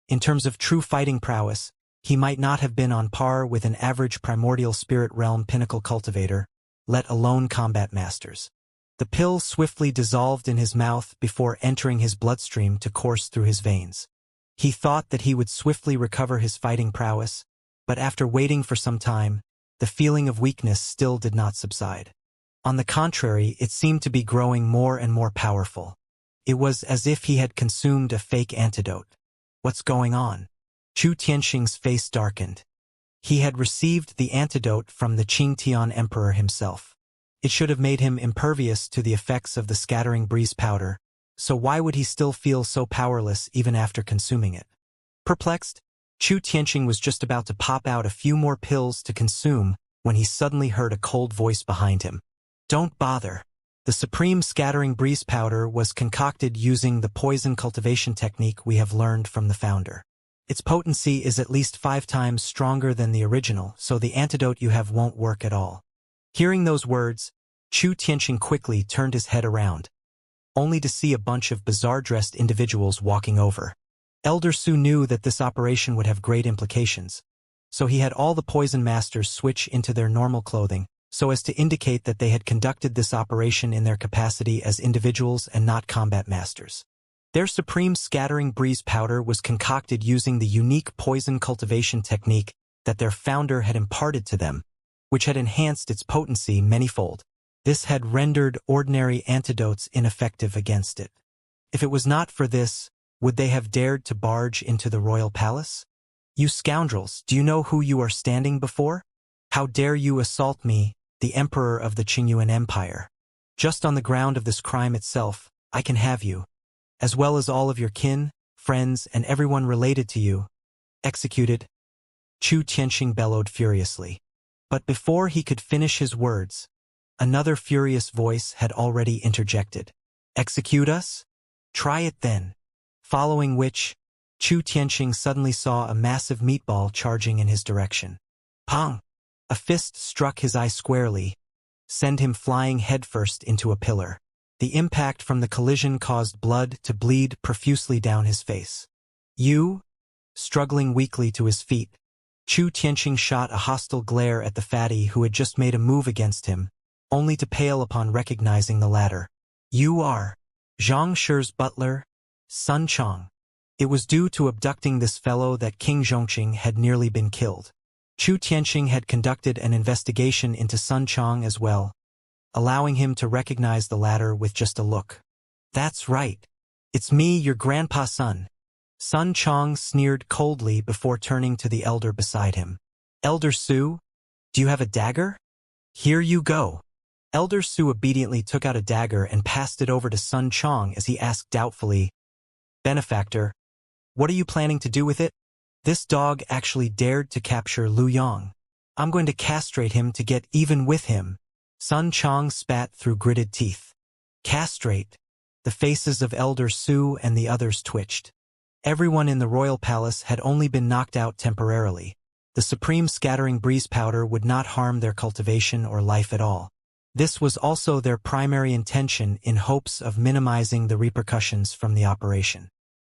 In terms of true fighting prowess, he might not have been on par with an average primordial spirit realm pinnacle cultivator, let alone combat masters. The pill swiftly dissolved in his mouth before entering his bloodstream to course through his veins. He thought that he would swiftly recover his fighting prowess, but after waiting for some time, the feeling of weakness still did not subside. On the contrary, it seemed to be growing more and more powerful. It was as if he had consumed a fake antidote. What's going on? Chu Tianxing's face darkened. He had received the antidote from the Qingtian Emperor himself. It should have made him impervious to the effects of the scattering breeze powder, so why would he still feel so powerless even after consuming it? Perplexed, Chu Tianxing was just about to pop out a few more pills to consume when he suddenly heard a cold voice behind him. Don't bother. The supreme scattering breeze powder was concocted using the poison cultivation technique we have learned from the founder. Its potency is at least 5 times stronger than the original, so the antidote you have won't work at all. Hearing those words, Chu Tianxing quickly turned his head around, only to see a bunch of bizarre-dressed individuals walking over. Elder Su knew that this operation would have great implications, so he had all the poison masters switch into their normal clothing, so as to indicate that they had conducted this operation in their capacity as individuals and not combat masters. Their supreme scattering breeze powder was concocted using the unique poison cultivation technique that their founder had imparted to them, which had enhanced its potency manyfold. This had rendered ordinary antidotes ineffective against it. If it was not for this, would they have dared to barge into the royal palace? You scoundrels, do you know who you are standing before? How dare you assault me, the emperor of the Qingyuan Empire? Just on the ground of this crime itself, I can have you, as well as all of your kin, friends, and everyone related to you, executed. Chu Tianxing bellowed furiously. But before he could finish his words, another furious voice had already interjected. Execute us? Try it then. Following which, Chu Tianxing suddenly saw a massive meatball charging in his direction. Pong! A fist struck his eye squarely, send him flying headfirst into a pillar. The impact from the collision caused blood to bleed profusely down his face. You? Struggling weakly to his feet, Chu Tianxing shot a hostile glare at the fatty who had just made a move against him, only to pale upon recognizing the latter. You are Xianxia's butler, Sun Chong. It was due to abducting this fellow that King Zhongqing had nearly been killed. Chu Tianxing had conducted an investigation into Sun Chong as well, allowing him to recognize the latter with just a look. That's right. It's me, your grandpa's son. Sun Chong sneered coldly before turning to the elder beside him. Elder Su, do you have a dagger? Here you go. Elder Su obediently took out a dagger and passed it over to Sun Chong as he asked doubtfully, Benefactor, what are you planning to do with it? This dog actually dared to capture Lu Yang. I'm going to castrate him to get even with him. Sun Chong spat through gritted teeth. Castrate. The faces of Elder Su and the others twitched. Everyone in the royal palace had only been knocked out temporarily. The supreme scattering breeze powder would not harm their cultivation or life at all. This was also their primary intention in hopes of minimizing the repercussions from the operation.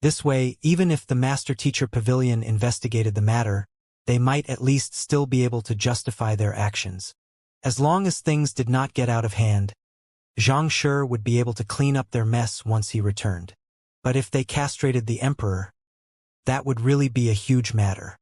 This way, even if the Master-Teacher Pavilion investigated the matter, they might at least still be able to justify their actions. As long as things did not get out of hand, Xianxia would be able to clean up their mess once he returned. But if they castrated the emperor, that would really be a huge matter.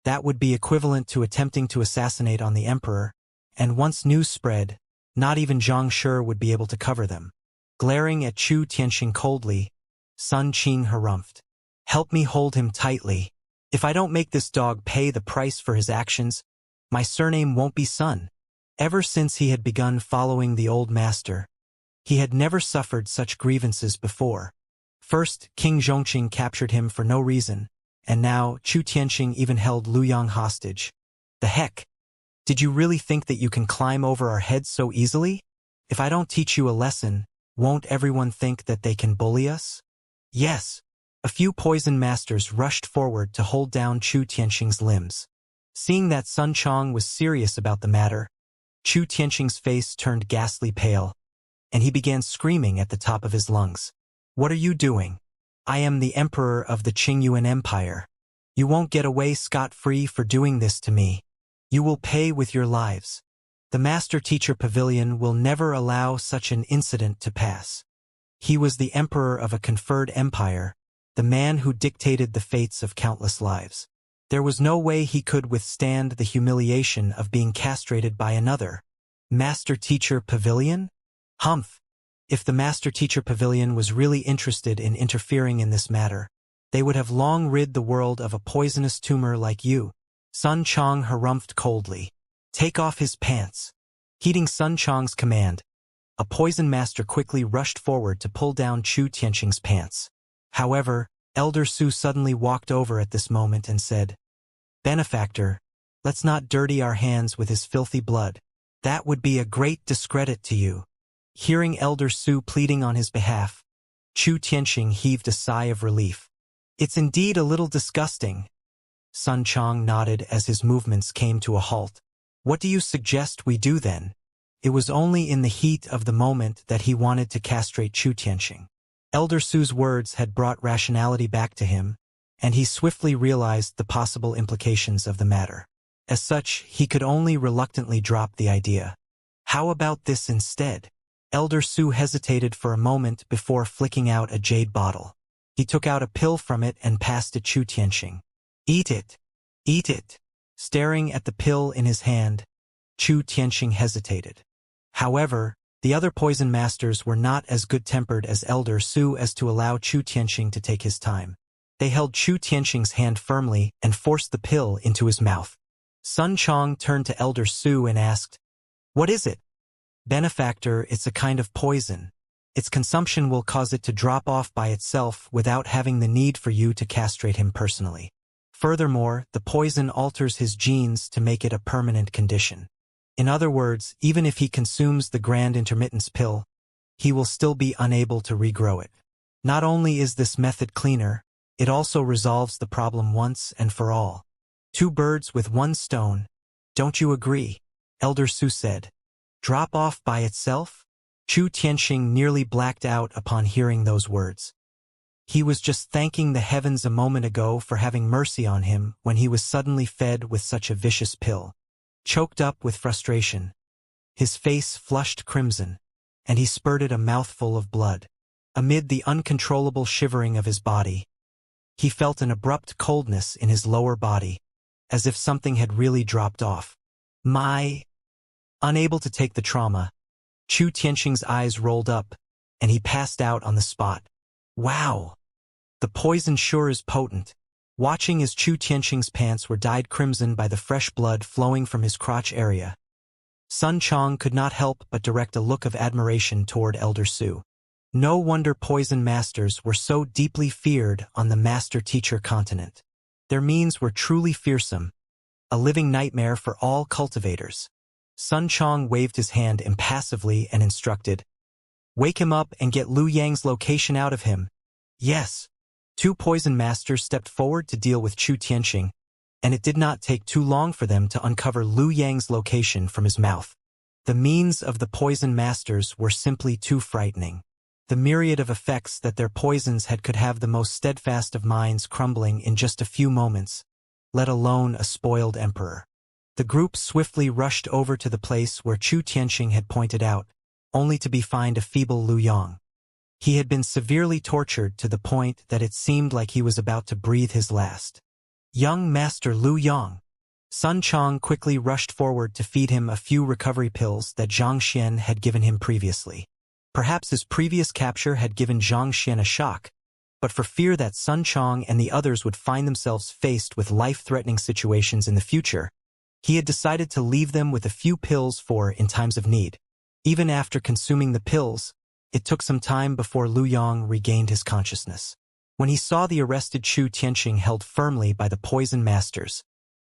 That would be equivalent to attempting to assassinate on the emperor, and once news spread, not even Xianxia would be able to cover them. Glaring at Chu Tianxing coldly, Sun Qing harumphed. Help me hold him tightly. If I don't make this dog pay the price for his actions, my surname won't be Sun. Ever since he had begun following the old master, he had never suffered such grievances before. First, King Zhongqing captured him for no reason, and now Chu Tianxing even held Lu Yang hostage. The heck? Did you really think that you can climb over our heads so easily? If I don't teach you a lesson, won't everyone think that they can bully us? Yes. A few poison masters rushed forward to hold down Chu Tianxing's limbs. Seeing that Sun Chong was serious about the matter, Chu Tianxing's face turned ghastly pale, and he began screaming at the top of his lungs. What are you doing? I am the emperor of the Qingyuan Empire. You won't get away scot-free for doing this to me. You will pay with your lives. The Master-Teacher Pavilion will never allow such an incident to pass. He was the emperor of a conferred empire, the man who dictated the fates of countless lives. There was no way he could withstand the humiliation of being castrated by another. Master-Teacher Pavilion? Humph! If the Master-Teacher Pavilion was really interested in interfering in this matter, they would have long rid the world of a poisonous tumor like you. Sun Chong harumphed coldly. Take off his pants. Heeding Sun Chong's command, a poison master quickly rushed forward to pull down Chu Tianxing's pants. However, Elder Su suddenly walked over at this moment and said, Benefactor, let's not dirty our hands with his filthy blood. That would be a great discredit to you. Hearing Elder Su pleading on his behalf, Chu Tianxing heaved a sigh of relief. It's indeed a little disgusting. Sun Chong nodded as his movements came to a halt. What do you suggest we do then? It was only in the heat of the moment that he wanted to castrate Chu Tianxing. Elder Su's words had brought rationality back to him, and he swiftly realized the possible implications of the matter. As such, he could only reluctantly drop the idea. How about this instead? Elder Su hesitated for a moment before flicking out a jade bottle. He took out a pill from it and passed it Chu Tianxing. Eat it. Eat it. Staring at the pill in his hand, Chu Tianxing hesitated. However, the other poison masters were not as good-tempered as Elder Su as to allow Chu Tianxing to take his time. They held Chu Tianxing's hand firmly and forced the pill into his mouth. Sun Chong turned to Elder Su and asked, "What is it?" "Benefactor, it's a kind of poison. Its consumption will cause it to drop off by itself without having the need for you to castrate him personally. Furthermore, the poison alters his genes to make it a permanent condition. In other words, even if he consumes the grand intermittence pill, he will still be unable to regrow it. Not only is this method cleaner, it also resolves the problem once and for all. Two birds with one stone. Don't you agree?" Elder Su said. "Drop off by itself?" Chu Tianxing nearly blacked out upon hearing those words. He was just thanking the heavens a moment ago for having mercy on him when he was suddenly fed with such a vicious pill. Choked up with frustration, his face flushed crimson, and he spurted a mouthful of blood. Amid the uncontrollable shivering of his body, he felt an abrupt coldness in his lower body, as if something had really dropped off. Unable to take the trauma, Chu Tianxing's eyes rolled up, and he passed out on the spot. Wow! The poison sure is potent. Watching as Chu Tianxing's pants were dyed crimson by the fresh blood flowing from his crotch area, Sun Chong could not help but direct a look of admiration toward Elder Su. No wonder poison masters were so deeply feared on the master-teacher continent. Their means were truly fearsome, a living nightmare for all cultivators. Sun Chong waved his hand impassively and instructed, "Wake him up and get Lu Yang's location out of him." Yes. Two poison masters stepped forward to deal with Chu Tianxing, and it did not take too long for them to uncover Lu Yang's location from his mouth. The means of the poison masters were simply too frightening. The myriad of effects that their poisons had could have the most steadfast of minds crumbling in just a few moments, let alone a spoiled emperor. The group swiftly rushed over to the place where Chu Tianxing had pointed out, only to find a feeble Lu Yang. He had been severely tortured to the point that it seemed like he was about to breathe his last. "Young Master Lu Yang." Sun Chong quickly rushed forward to feed him a few recovery pills that Xianxia had given him previously. Perhaps his previous capture had given Xianxia a shock, but for fear that Sun Chong and the others would find themselves faced with life-threatening situations in the future, he had decided to leave them with a few pills in times of need. Even after consuming the pills, it took some time before Lu Yang regained his consciousness. When he saw the arrested Chu Tianxing held firmly by the poison masters,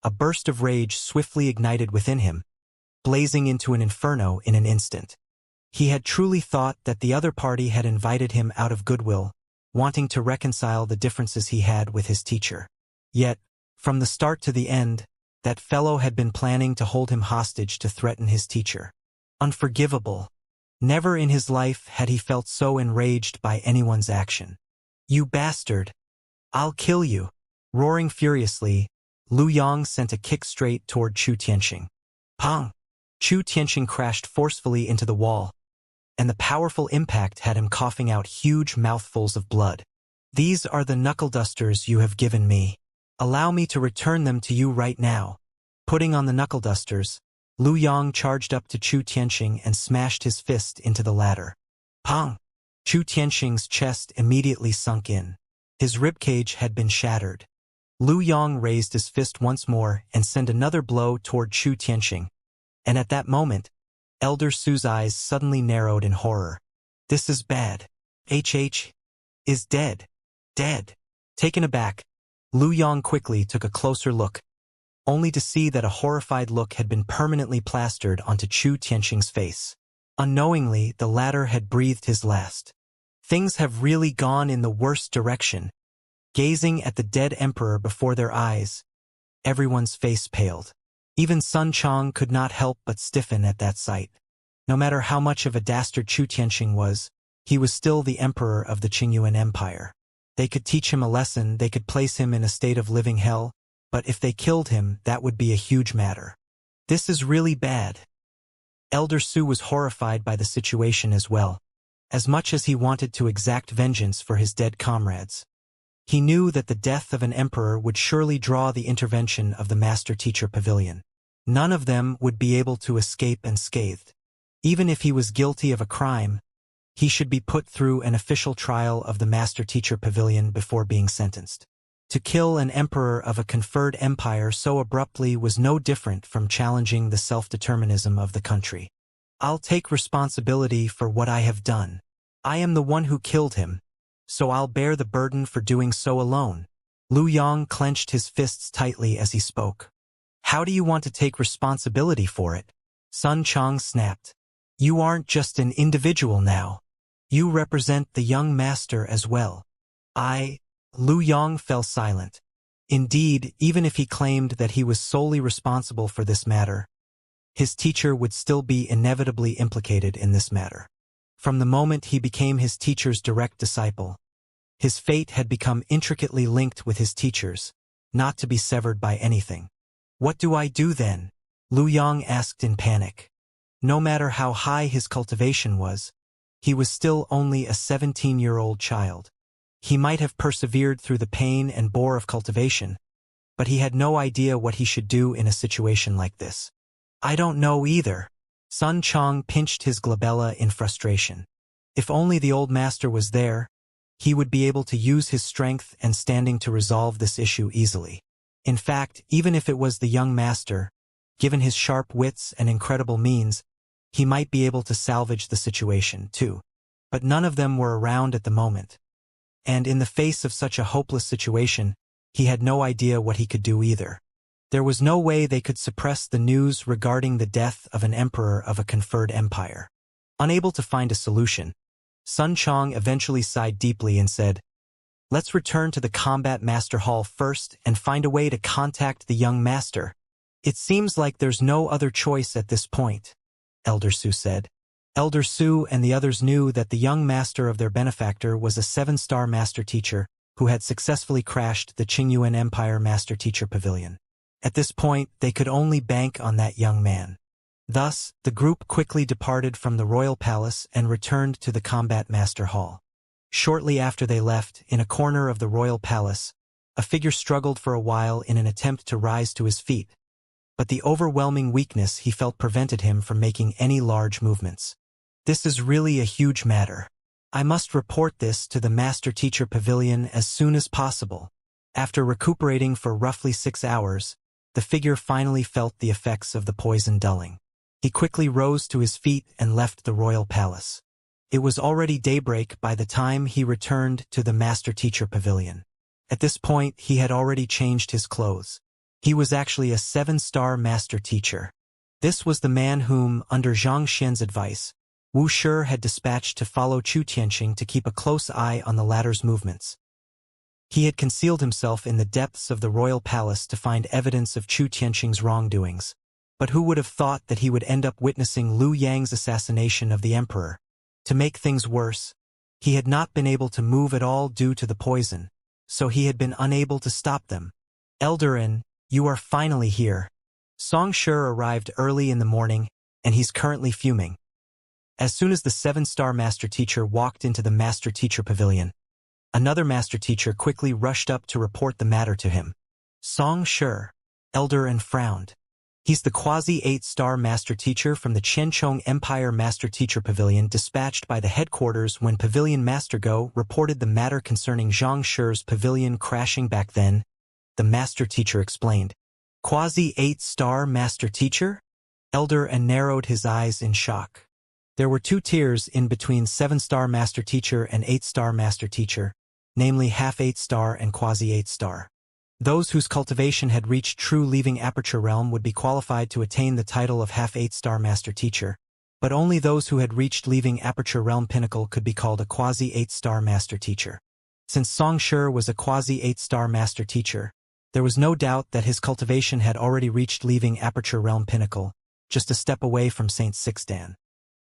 a burst of rage swiftly ignited within him, blazing into an inferno in an instant. He had truly thought that the other party had invited him out of goodwill, wanting to reconcile the differences he had with his teacher. Yet, from the start to the end, that fellow had been planning to hold him hostage to threaten his teacher. Unforgivable. Never in his life had he felt so enraged by anyone's action. "You bastard! I'll kill you!" Roaring furiously, Lu Yang sent a kick straight toward Chu Tianxing. Pong! Chu Tianxing crashed forcefully into the wall, and the powerful impact had him coughing out huge mouthfuls of blood. "These are the knuckle dusters you have given me. Allow me to return them to you right now." Putting on the knuckle dusters, Lu Yang charged up to Chu Tianxing and smashed his fist into the latter. Pong! Chu Tianxing's chest immediately sunk in. His ribcage had been shattered. Lu Yang raised his fist once more and sent another blow toward Chu Tianxing, and at that moment, Elder Su's eyes suddenly narrowed in horror. "This is bad. HH is dead. Dead." Taken aback, Lu Yang quickly took a closer look, only to see that a horrified look had been permanently plastered onto Chu Tianxing's face. Unknowingly, the latter had breathed his last. Things have really gone in the worst direction. Gazing at the dead emperor before their eyes, everyone's face paled. Even Sun Chong could not help but stiffen at that sight. No matter how much of a dastard Chu Tianxing was, he was still the emperor of the Qingyuan Empire. They could teach him a lesson, they could place him in a state of living hell, but if they killed him, that would be a huge matter. "This is really bad. Elder Su was horrified by the situation as well, as much as he wanted to exact vengeance for his dead comrades. He knew that the death of an emperor would surely draw the intervention of the Master-Teacher Pavilion. None of them would be able to escape unscathed. Even if he was guilty of a crime, he should be put through an official trial of the Master-Teacher Pavilion before being sentenced. To kill an emperor of a conferred empire so abruptly was no different from challenging the self-determinism of the country. I'll take responsibility for what I have done. I am the one who killed him, so I'll bear the burden for doing so alone. Lu Yang clenched his fists tightly as he spoke. How do you want to take responsibility for it? Sun Chang snapped. You aren't just an individual now. You represent the young master as well. Lu Yang fell silent. Indeed, even if he claimed that he was solely responsible for this matter, his teacher would still be inevitably implicated in this matter. From the moment he became his teacher's direct disciple, his fate had become intricately linked with his teacher's, not to be severed by anything. What do I do then? Lu Yang asked in panic. No matter how high his cultivation was, he was still only a 17-year-old child. He might have persevered through the pain and bore of cultivation, but he had no idea what he should do in a situation like this. I don't know either. Sun Chang pinched his glabella in frustration. If only the old master was there, he would be able to use his strength and standing to resolve this issue easily. In fact, even if it was the young master, given his sharp wits and incredible means, he might be able to salvage the situation too. But none of them were around at the moment. And in the face of such a hopeless situation, he had no idea what he could do either. There was no way they could suppress the news regarding the death of an emperor of a conferred empire. Unable to find a solution, Sun Chang eventually sighed deeply and said, Let's return to the Combat Master Hall first and find a way to contact the young master. It seems like there's no other choice at this point, Elder Su said. Elder Su and the others knew that the young master of their benefactor was a 7-star master teacher who had successfully crashed the Qingyuan Empire Master Teacher Pavilion. At this point, they could only bank on that young man. Thus, the group quickly departed from the royal palace and returned to the Combat Master Hall. Shortly after they left, in a corner of the royal palace, a figure struggled for a while in an attempt to rise to his feet, but the overwhelming weakness he felt prevented him from making any large movements. This is really a huge matter. I must report this to the Master Teacher Pavilion as soon as possible. After recuperating for roughly 6 hours, the figure finally felt the effects of the poison dulling. He quickly rose to his feet and left the royal palace. It was already daybreak by the time he returned to the Master Teacher Pavilion. At this point, he had already changed his clothes. He was actually a 7-star master teacher. This was the man whom, under Xianxia's advice, Wuxia had dispatched to follow Chu Tianqing to keep a close eye on the latter's movements. He had concealed himself in the depths of the royal palace to find evidence of Chu Tianqing's wrongdoings. But who would have thought that he would end up witnessing Lu Yang's assassination of the emperor? To make things worse, he had not been able to move at all due to the poison, so he had been unable to stop them. Eldarin, you are finally here. Xianxia arrived early in the morning, and he's currently fuming. As soon as the 7-star master teacher walked into the Master Teacher Pavilion, another master teacher quickly rushed up to report the matter to him. Xianxia, Eldarin frowned. He's the quasi-8-star master teacher from the Qianchong Empire Master Teacher Pavilion dispatched by the headquarters when Pavilion Master Go reported the matter concerning Xiangxia's pavilion crashing back then, the master teacher explained. Quasi-8-star master teacher? Eldarin narrowed his eyes in shock. There were 2 tiers in between 7-star master teacher and 8-star master teacher, namely half 8-star and quasi-8-star. Those whose cultivation had reached true leaving aperture realm would be qualified to attain the title of half 8-star master teacher, but only those who had reached leaving aperture realm pinnacle could be called a quasi-8-star master teacher. Since Xianxia was a quasi-8-star master teacher, there was no doubt that his cultivation had already reached leaving aperture realm pinnacle, just a step away from Saint Sixdan.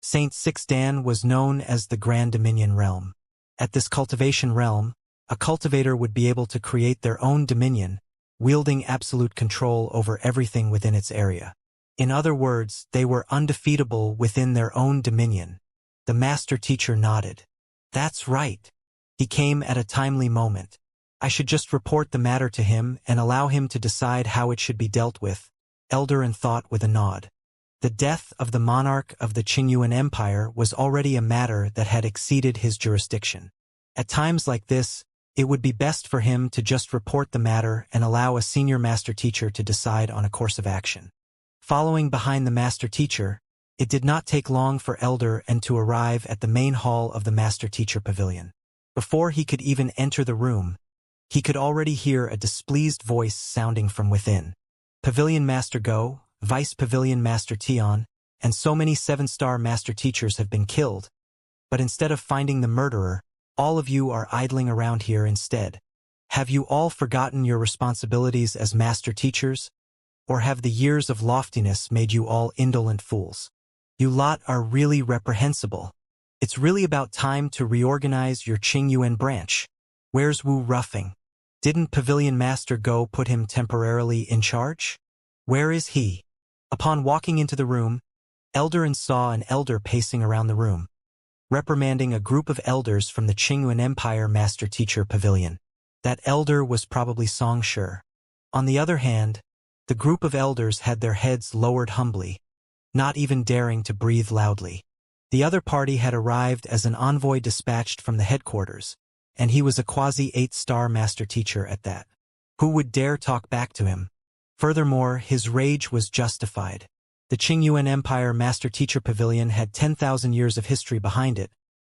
Saint Sixdan was known as the Grand Dominion Realm. At this cultivation realm, a cultivator would be able to create their own dominion, wielding absolute control over everything within its area. In other words, they were undefeatable within their own dominion. The master teacher nodded. That's right. He came at a timely moment. I should just report the matter to him and allow him to decide how it should be dealt with, Elder thought with a nod. The death of the monarch of the Qingyuan Empire was already a matter that had exceeded his jurisdiction. At times like this, it would be best for him to just report the matter and allow a senior master teacher to decide on a course of action. Following behind the master teacher, it did not take long for Elder to arrive at the main hall of the master teacher pavilion. Before he could even enter the room, he could already hear a displeased voice sounding from within. Pavilion Master Go, Vice Pavilion Master Tian, and so many 7-star master teachers have been killed, but instead of finding the murderer, all of you are idling around here instead. Have you all forgotten your responsibilities as master teachers? Or have the years of loftiness made you all indolent fools? You lot are really reprehensible. It's really about time to reorganize your Qingyuan branch. Where's Wu Ruffing? Didn't Pavilion Master Go put him temporarily in charge? Where is he? Upon walking into the room, Elder saw an elder pacing around the room, reprimanding a group of elders from the Qingyuan Empire Master Teacher Pavilion. That elder was probably Xianxia. On the other hand, the group of elders had their heads lowered humbly, not even daring to breathe loudly. The other party had arrived as an envoy dispatched from the headquarters, and he was a quasi-8-star master teacher at that. Who would dare talk back to him? Furthermore, his rage was justified. The Qingyuan Empire Master Teacher Pavilion had 10,000 years of history behind it,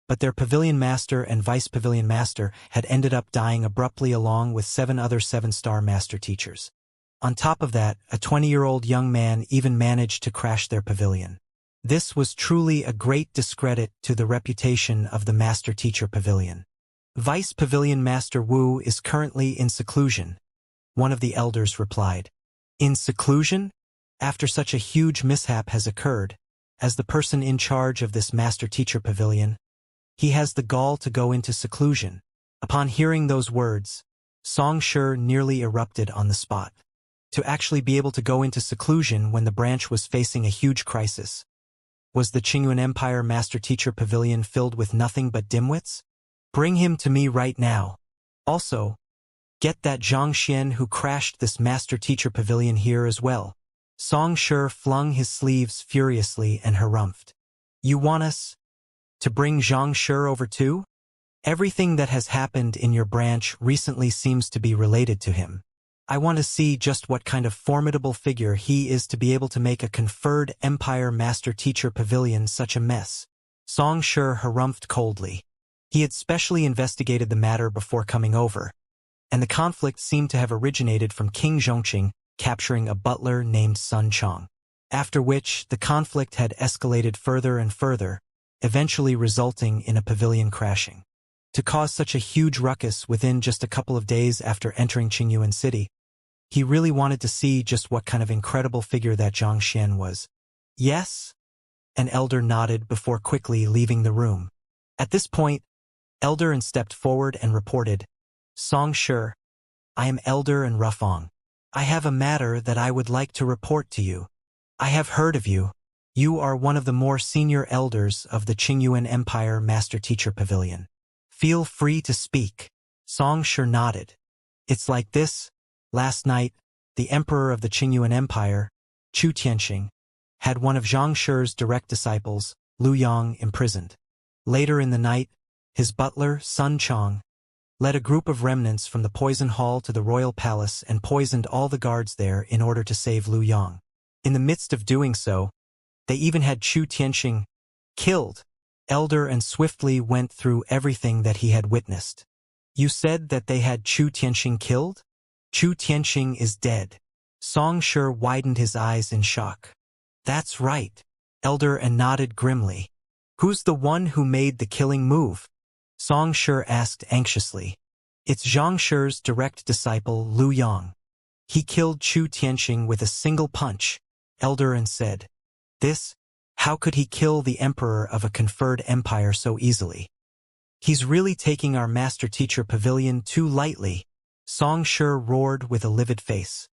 but their Pavilion Master and Vice Pavilion Master had ended up dying abruptly along with 7 other 7-star master teachers. On top of that, a 20-year-old young man even managed to crash their pavilion. This was truly a great discredit to the reputation of the Master Teacher Pavilion. Vice Pavilion Master Wu is currently in seclusion, one of the elders replied. In seclusion? After such a huge mishap has occurred, as the person in charge of this Master Teacher Pavilion, he has the gall to go into seclusion. Upon hearing those words, Xianxia nearly erupted on the spot. To actually be able to go into seclusion when the branch was facing a huge crisis. Was the Qingyuan Empire Master Teacher Pavilion filled with nothing but dimwits? Bring him to me right now. Also, get that Xianxia who crashed this Master Teacher Pavilion here as well. Xianxia flung his sleeves furiously and harumphed. You want us to bring Xianxia over too? Everything that has happened in your branch recently seems to be related to him. I want to see just what kind of formidable figure he is to be able to make a conferred Empire Master Teacher Pavilion such a mess. Xianxia harumphed coldly. He had specially investigated the matter before coming over, and the conflict seemed to have originated from King Zhongqing capturing a butler named Sun Chong. After which, the conflict had escalated further and further, eventually resulting in a pavilion crashing. To cause such a huge ruckus within just a couple of days after entering Qingyuan City, he really wanted to see just what kind of incredible figure that Xianxia was. Yes? An elder nodded before quickly leaving the room. At this point, Elder stepped forward and reported, Xianxia, I am Elder Ruffong. I have a matter that I would like to report to you. I have heard of you. You are one of the more senior elders of the Qingyuan Empire Master Teacher Pavilion. Feel free to speak. Xianxia nodded. It's like this. Last night, the emperor of the Qingyuan Empire, Chu Tianxing, had one of Zhangxi's direct disciples, Lu Yang, imprisoned. Later in the night, his butler, Sun Chong, led a group of remnants from the poison hall to the royal palace and poisoned all the guards there in order to save Lu Yang. In the midst of doing so, they even had Chu Tianxing killed. Elder swiftly went through everything that he had witnessed. You said that they had Chu Tianxing killed? Chu Tianxing is dead. Xianxia widened his eyes in shock. That's right. Elder nodded grimly. Who's the one who made the killing move? Xianxia asked anxiously. It's Zhangxi's direct disciple Lu Yang. He killed Chu Tianxing with a single punch, Elder said. This? How could he kill the emperor of a conferred empire so easily? He's really taking our Master Teacher Pavilion too lightly. Xianxia roared with a livid face.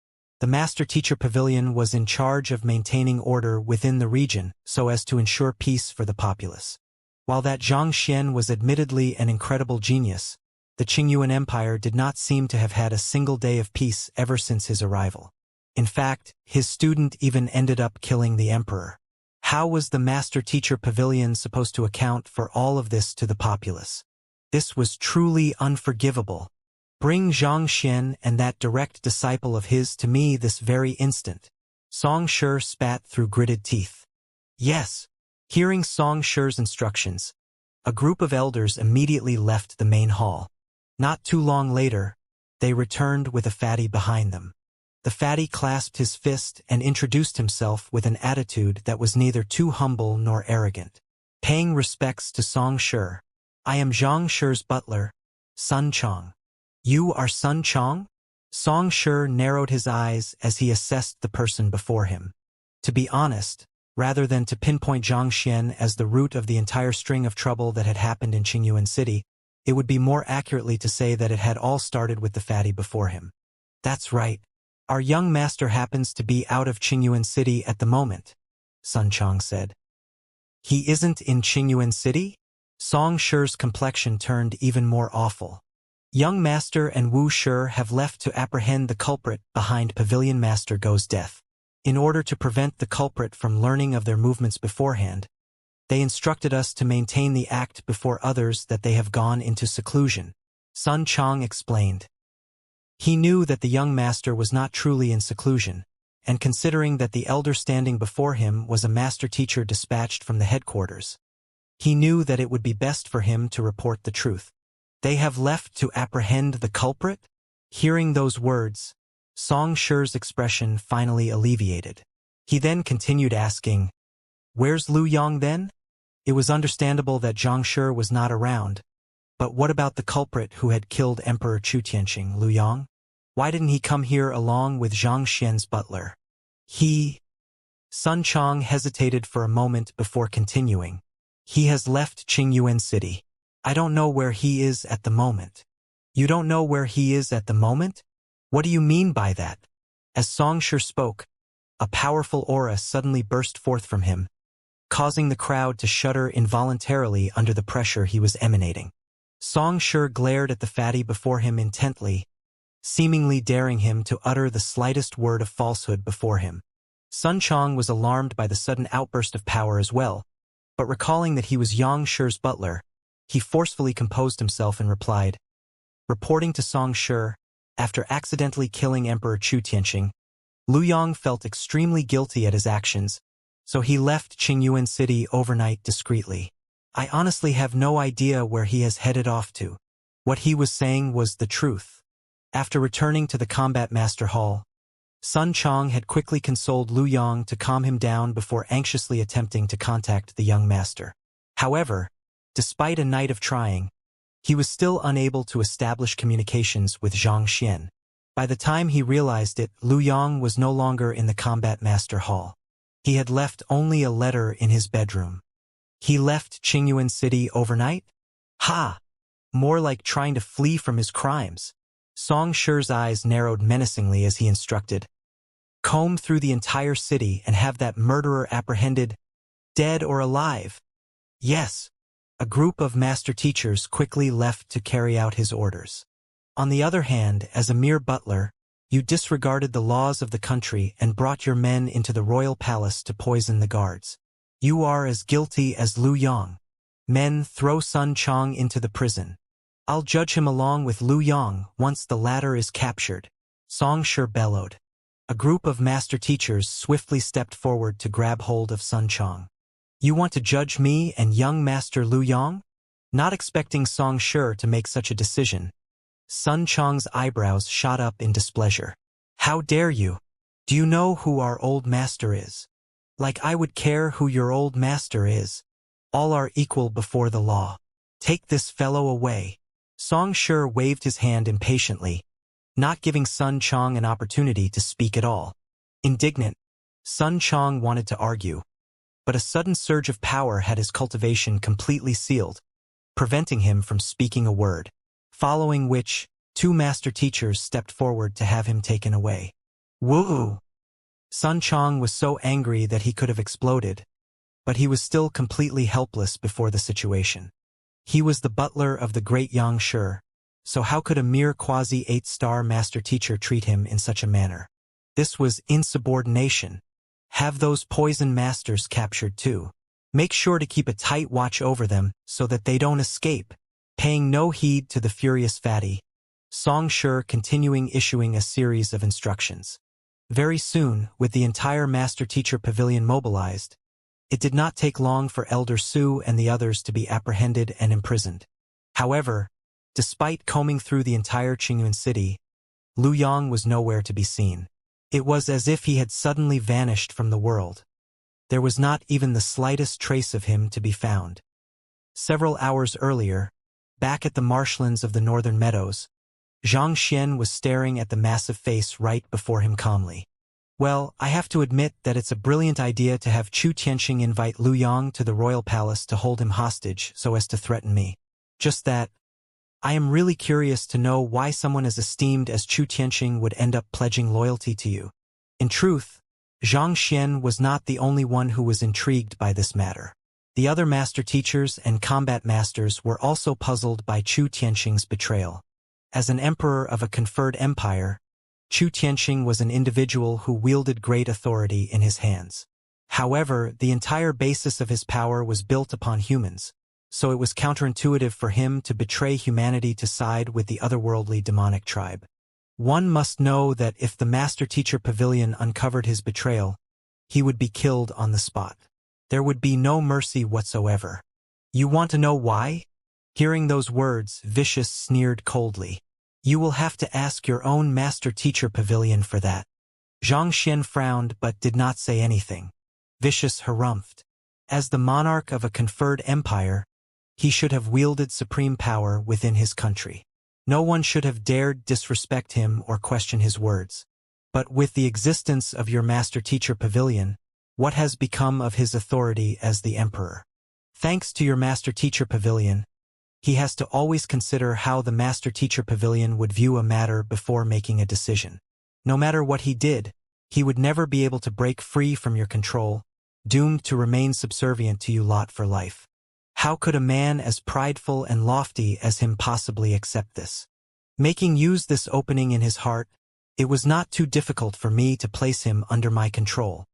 The Master-Teacher Pavilion was in charge of maintaining order within the region so as to ensure peace for the populace. While that Xianxia was admittedly an incredible genius, the Qingyuan Empire did not seem to have had a single day of peace ever since his arrival. In fact, his student even ended up killing the emperor. How was the Master-Teacher Pavilion supposed to account for all of this to the populace? This was truly unforgivable. Bring Xianxia and that direct disciple of his to me this very instant. Song Shi spat through gritted teeth. Yes. Hearing Song Shi's instructions, a group of elders immediately left the main hall. Not too long later, they returned with a fatty behind them. The fatty clasped his fist and introduced himself with an attitude that was neither too humble nor arrogant. Paying respects to Song Shi, I am Zhang Shi's butler, Sun Chong. You are Sun Chong? Song Shi narrowed his eyes as he assessed the person before him. To be honest, rather than to pinpoint Xianxia as the root of the entire string of trouble that had happened in Qingyuan City, it would be more accurately to say that it had all started with the fatty before him. That's right. Our young master happens to be out of Qingyuan City at the moment, Sun Chong said. He isn't in Qingyuan City? Song Shi's complexion turned even more awful. Young Master and Wu Shi have left to apprehend the culprit behind Pavilion Master Go's death. In order to prevent the culprit from learning of their movements beforehand, they instructed us to maintain the act before others that they have gone into seclusion, Sun Chong explained. He knew that the young master was not truly in seclusion, and considering that the elder standing before him was a master-teacher dispatched from the headquarters, he knew that it would be best for him to report the truth. They have left to apprehend the culprit? Hearing those words, Song Shi's expression finally alleviated. He then continued asking, Where's Lu Yong then? It was understandable that Zhang Shi was not around, but what about the culprit who had killed Emperor Chu Tianqing, Lu Yong? Why didn't he come here along with Zhang Xian's butler? Sun Chong hesitated for a moment before continuing. He has left Qingyuan City. I don't know where he is at the moment. You don't know where he is at the moment? What do you mean by that? As Song Shi spoke, a powerful aura suddenly burst forth from him, causing the crowd to shudder involuntarily under the pressure he was emanating. Song Shi glared at the fatty before him intently, seemingly daring him to utter the slightest word of falsehood before him. Sun Chong was alarmed by the sudden outburst of power as well, but recalling that he was Yang Shi's butler, he forcefully composed himself and replied, reporting to Song Shi, after accidentally killing Emperor Chu Tianqing, Lu Yong felt extremely guilty at his actions, so he left Qingyuan City overnight discreetly. I honestly have no idea where he has headed off to. What he was saying was the truth. After returning to the Combat Master Hall, Sun Chong had quickly consoled Lu Yong to calm him down before anxiously attempting to contact the young master. However, despite a night of trying, he was still unable to establish communications with Zhang Xian. By the time he realized it, Lu Yong was no longer in the Combat Master Hall. He had left only a letter in his bedroom. He left Qingyuan City overnight? Ha! More like trying to flee from his crimes. Song Shi's eyes narrowed menacingly as he instructed. Comb through the entire city and have that murderer apprehended, dead or alive. Yes. A group of master teachers quickly left to carry out his orders. On the other hand, as a mere butler, you disregarded the laws of the country and brought your men into the royal palace to poison the guards. You are as guilty as Lu Yong. Men, throw Sun Chong into the prison. I'll judge him along with Lu Yong once the latter is captured. Song Shi bellowed. A group of master teachers swiftly stepped forward to grab hold of Sun Chong. You want to judge me and young Master Lu Yong? Not expecting Song Shi to make such a decision, Sun Chong's eyebrows shot up in displeasure. How dare you? Do you know who our old master is? Like I would care who your old master is. All are equal before the law. Take this fellow away. Song Shi waved his hand impatiently, not giving Sun Chong an opportunity to speak at all. Indignant, Sun Chong wanted to argue, but a sudden surge of power had his cultivation completely sealed, preventing him from speaking a word, following which, two master teachers stepped forward to have him taken away. Woo! Sun Chong was so angry that he could have exploded, but he was still completely helpless before the situation. He was the butler of the great Xianxia, so how could a mere quasi-8-star master teacher treat him in such a manner? This was insubordination. Have those poison masters captured too. Make sure to keep a tight watch over them so that they don't escape. Paying no heed to the furious fatty, Song Shi continuing issuing a series of instructions. Very soon, with the entire master-teacher pavilion mobilized, it did not take long for Elder Su and the others to be apprehended and imprisoned. However, despite combing through the entire Qingyuan city, Lu Yang was nowhere to be seen. It was as if he had suddenly vanished from the world. There was not even the slightest trace of him to be found. Several hours earlier, back at the marshlands of the northern meadows, Zhang Xian was staring at the massive face right before him calmly. Well, I have to admit that it's a brilliant idea to have Chu Tianxing invite Lu Yang to the royal palace to hold him hostage so as to threaten me. Just that, I am really curious to know why someone as esteemed as Chu Tianxing would end up pledging loyalty to you. In truth, Zhang Xian was not the only one who was intrigued by this matter. The other master teachers and combat masters were also puzzled by Chu Tianxing's betrayal. As an emperor of a conferred empire, Chu Tianxing was an individual who wielded great authority in his hands. However, the entire basis of his power was built upon humans, so it was counterintuitive for him to betray humanity to side with the otherworldly demonic tribe. One must know that if the Master-Teacher Pavilion uncovered his betrayal, he would be killed on the spot. There would be no mercy whatsoever. You want to know why? Hearing those words, Vicious sneered coldly. You will have to ask your own Master-Teacher Pavilion for that. Zhang Xian frowned but did not say anything. Vicious harumphed. As the monarch of a conferred empire, he should have wielded supreme power within his country. No one should have dared disrespect him or question his words. But with the existence of your Master-Teacher Pavilion, what has become of his authority as the emperor? Thanks to your Master-Teacher Pavilion, he has to always consider how the Master-Teacher Pavilion would view a matter before making a decision. No matter what he did, he would never be able to break free from your control, doomed to remain subservient to you lot for life. How could a man as prideful and lofty as him possibly accept this? Making use this opening in his heart, it was not too difficult for me to place him under my control.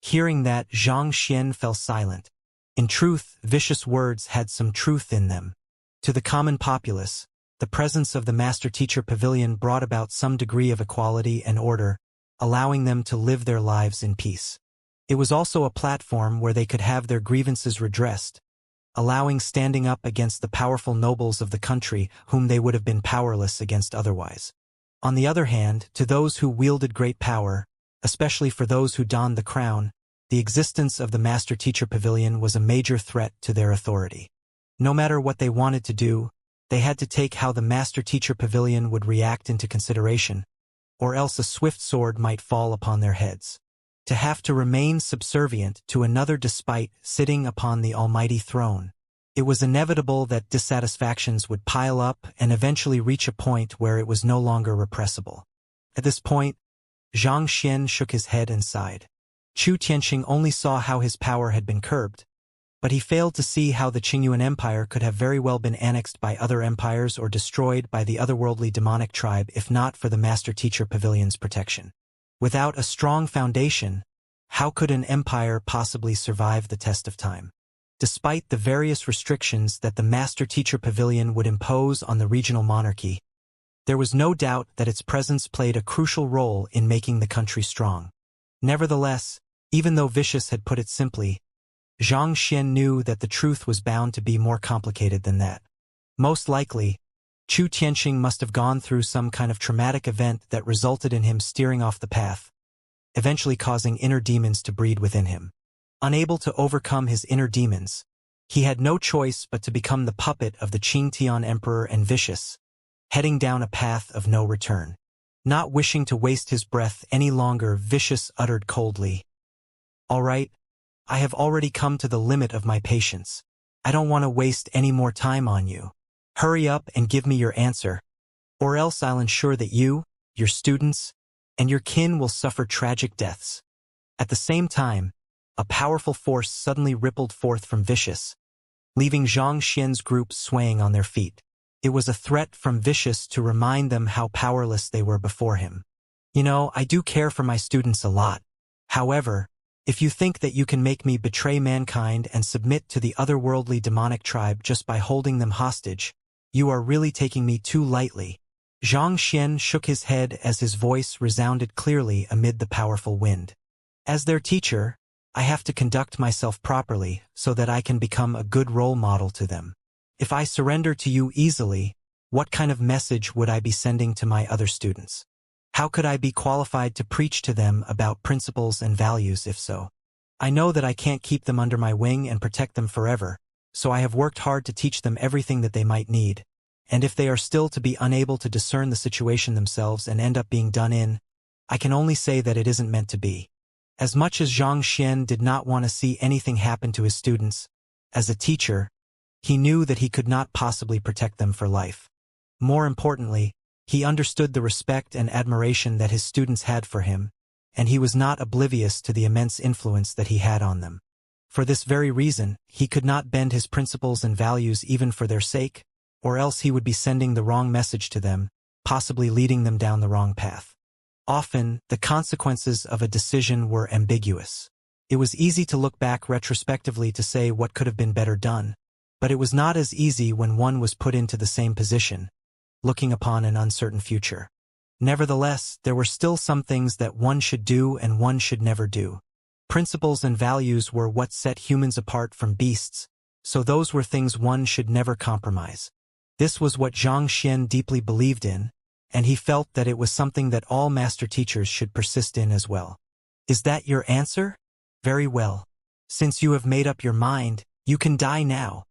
Hearing that, Zhang Xian fell silent. In truth, Vicious words had some truth in them. To the common populace, the presence of the Master-Teacher Pavilion brought about some degree of equality and order, allowing them to live their lives in peace. It was also a platform where they could have their grievances redressed, allowing standing up against the powerful nobles of the country whom they would have been powerless against otherwise. On the other hand, to those who wielded great power, especially for those who donned the crown, the existence of the Master-Teacher Pavilion was a major threat to their authority. No matter what they wanted to do, they had to take how the Master-Teacher Pavilion would react into consideration, or else a swift sword might fall upon their heads. To have to remain subservient to another despite sitting upon the almighty throne. It was inevitable that dissatisfactions would pile up and eventually reach a point where it was no longer repressible. At this point, Zhang Xian shook his head and sighed. Chu Tianxing only saw how his power had been curbed, but he failed to see how the Qingyuan Empire could have very well been annexed by other empires or destroyed by the otherworldly demonic tribe if not for the Master-Teacher Pavilion's protection. Without a strong foundation, how could an empire possibly survive the test of time? Despite the various restrictions that the Master-Teacher Pavilion would impose on the regional monarchy, there was no doubt that its presence played a crucial role in making the country strong. Nevertheless, even though Vicious had put it simply, Zhang Xian knew that the truth was bound to be more complicated than that. Most likely, Chu Tianxing must have gone through some kind of traumatic event that resulted in him steering off the path, eventually causing inner demons to breed within him. Unable to overcome his inner demons, he had no choice but to become the puppet of the Qingtian Emperor and Vicious, heading down a path of no return. Not wishing to waste his breath any longer, Vicious uttered coldly, "All right, I have already come to the limit of my patience. I don't want to waste any more time on you. Hurry up and give me your answer, or else I'll ensure that you, your students, and your kin will suffer tragic deaths. At the same time, a powerful force suddenly rippled forth from Vicious, leaving Xianxia's group swaying on their feet. It was a threat from Vicious to remind them how powerless they were before him. You know, I do care for my students a lot. However, if you think that you can make me betray mankind and submit to the otherworldly demonic tribe just by holding them hostage, you are really taking me too lightly. Xianxia shook his head as his voice resounded clearly amid the powerful wind. As their teacher, I have to conduct myself properly so that I can become a good role model to them. If I surrender to you easily, what kind of message would I be sending to my other students? How could I be qualified to preach to them about principles and values if so? I know that I can't keep them under my wing and protect them forever, so I have worked hard to teach them everything that they might need. And if they are still to be unable to discern the situation themselves and end up being done in, I can only say that it isn't meant to be. As much as Xianxia did not want to see anything happen to his students, as a teacher, he knew that he could not possibly protect them for life. More importantly, he understood the respect and admiration that his students had for him, and he was not oblivious to the immense influence that he had on them. For this very reason, he could not bend his principles and values even for their sake, or else he would be sending the wrong message to them, possibly leading them down the wrong path. Often, the consequences of a decision were ambiguous. It was easy to look back retrospectively to say what could have been better done, but it was not as easy when one was put into the same position, looking upon an uncertain future. Nevertheless, there were still some things that one should do and one should never do. Principles and values were what set humans apart from beasts, so those were things one should never compromise. This was what Xianxia deeply believed in, and he felt that it was something that all master teachers should persist in as well. Is that your answer? Very well. Since you have made up your mind, you can die now.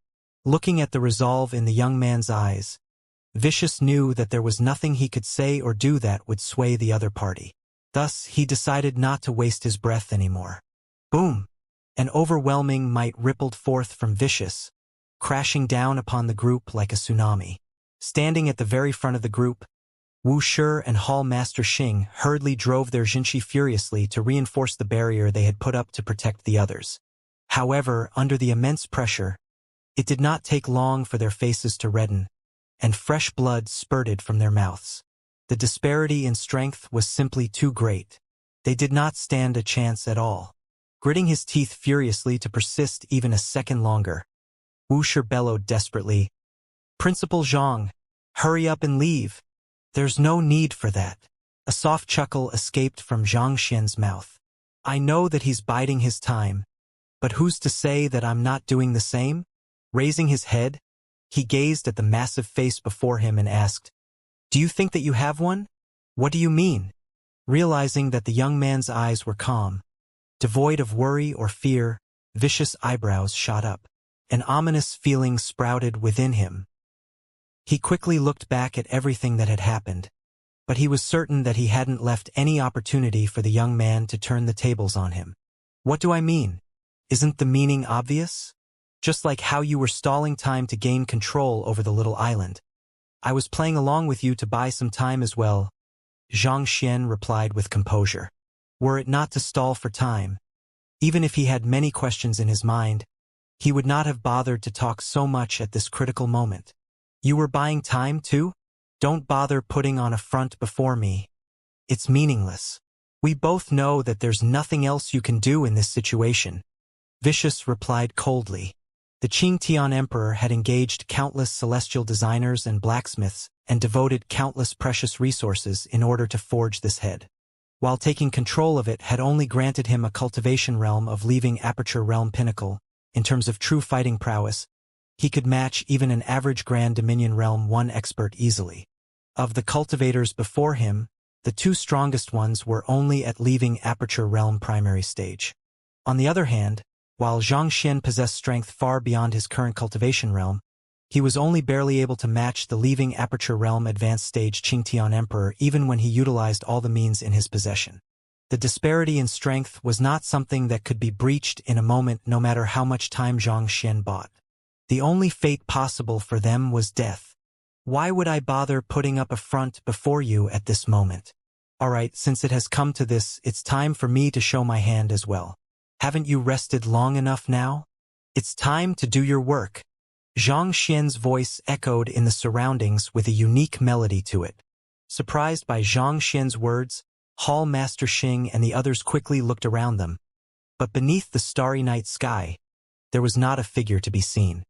Looking at the resolve in the young man's eyes, Vicious knew that there was nothing he could say or do that would sway the other party. Thus, he decided not to waste his breath anymore. Boom! An overwhelming might rippled forth from Vicious, crashing down upon the group like a tsunami. Standing at the very front of the group, Wuxia and Hall Master Xing hurriedly drove their Xianxia furiously to reinforce the barrier they had put up to protect the others. However, under the immense pressure, it did not take long for their faces to redden, and fresh blood spurted from their mouths. The disparity in strength was simply too great. They did not stand a chance at all. Gritting his teeth furiously to persist even a second longer, Wuxia bellowed desperately, "Principal Zhang, hurry up and leave. There's no need for that." A soft chuckle escaped from Xianxia's mouth. "I know that he's biding his time, but who's to say that I'm not doing the same?" Raising his head, he gazed at the massive face before him and asked, "Do you think that you have one? What do you mean?" Realizing that the young man's eyes were calm, devoid of worry or fear, Vicious eyebrows shot up. An ominous feeling sprouted within him. He quickly looked back at everything that had happened, but he was certain that he hadn't left any opportunity for the young man to turn the tables on him. "What do I mean? Isn't the meaning obvious? Just like how you were stalling time to gain control over the little island. I was playing along with you to buy some time as well," Xianxia replied with composure. Were it not to stall for time, even if he had many questions in his mind, he would not have bothered to talk so much at this critical moment. "You were buying time, too? Don't bother putting on a front before me. It's meaningless. We both know that there's nothing else you can do in this situation," Vicious replied coldly. The Qingtian Emperor had engaged countless celestial designers and blacksmiths and devoted countless precious resources in order to forge this head. While taking control of it had only granted him a cultivation realm of leaving aperture realm pinnacle, in terms of true fighting prowess, he could match even an average Grand Dominion Realm 1 expert easily. Of the cultivators before him, the two strongest ones were only at leaving aperture realm primary stage. On the other hand, while Xianxia possessed strength far beyond his current cultivation realm, he was only barely able to match the leaving aperture realm advanced stage Qingtian Emperor even when he utilized all the means in his possession. The disparity in strength was not something that could be breached in a moment no matter how much time Xianxia bought. The only fate possible for them was death. "Why would I bother putting up a front before you at this moment? Alright, since it has come to this, it's time for me to show my hand as well. Haven't you rested long enough now? It's time to do your work. Xianxia's voice echoed in the surroundings with a unique melody to it. Surprised by Xianxia's words, Hall Master Xing and the others quickly looked around them. But beneath the starry night sky, there was not a figure to be seen.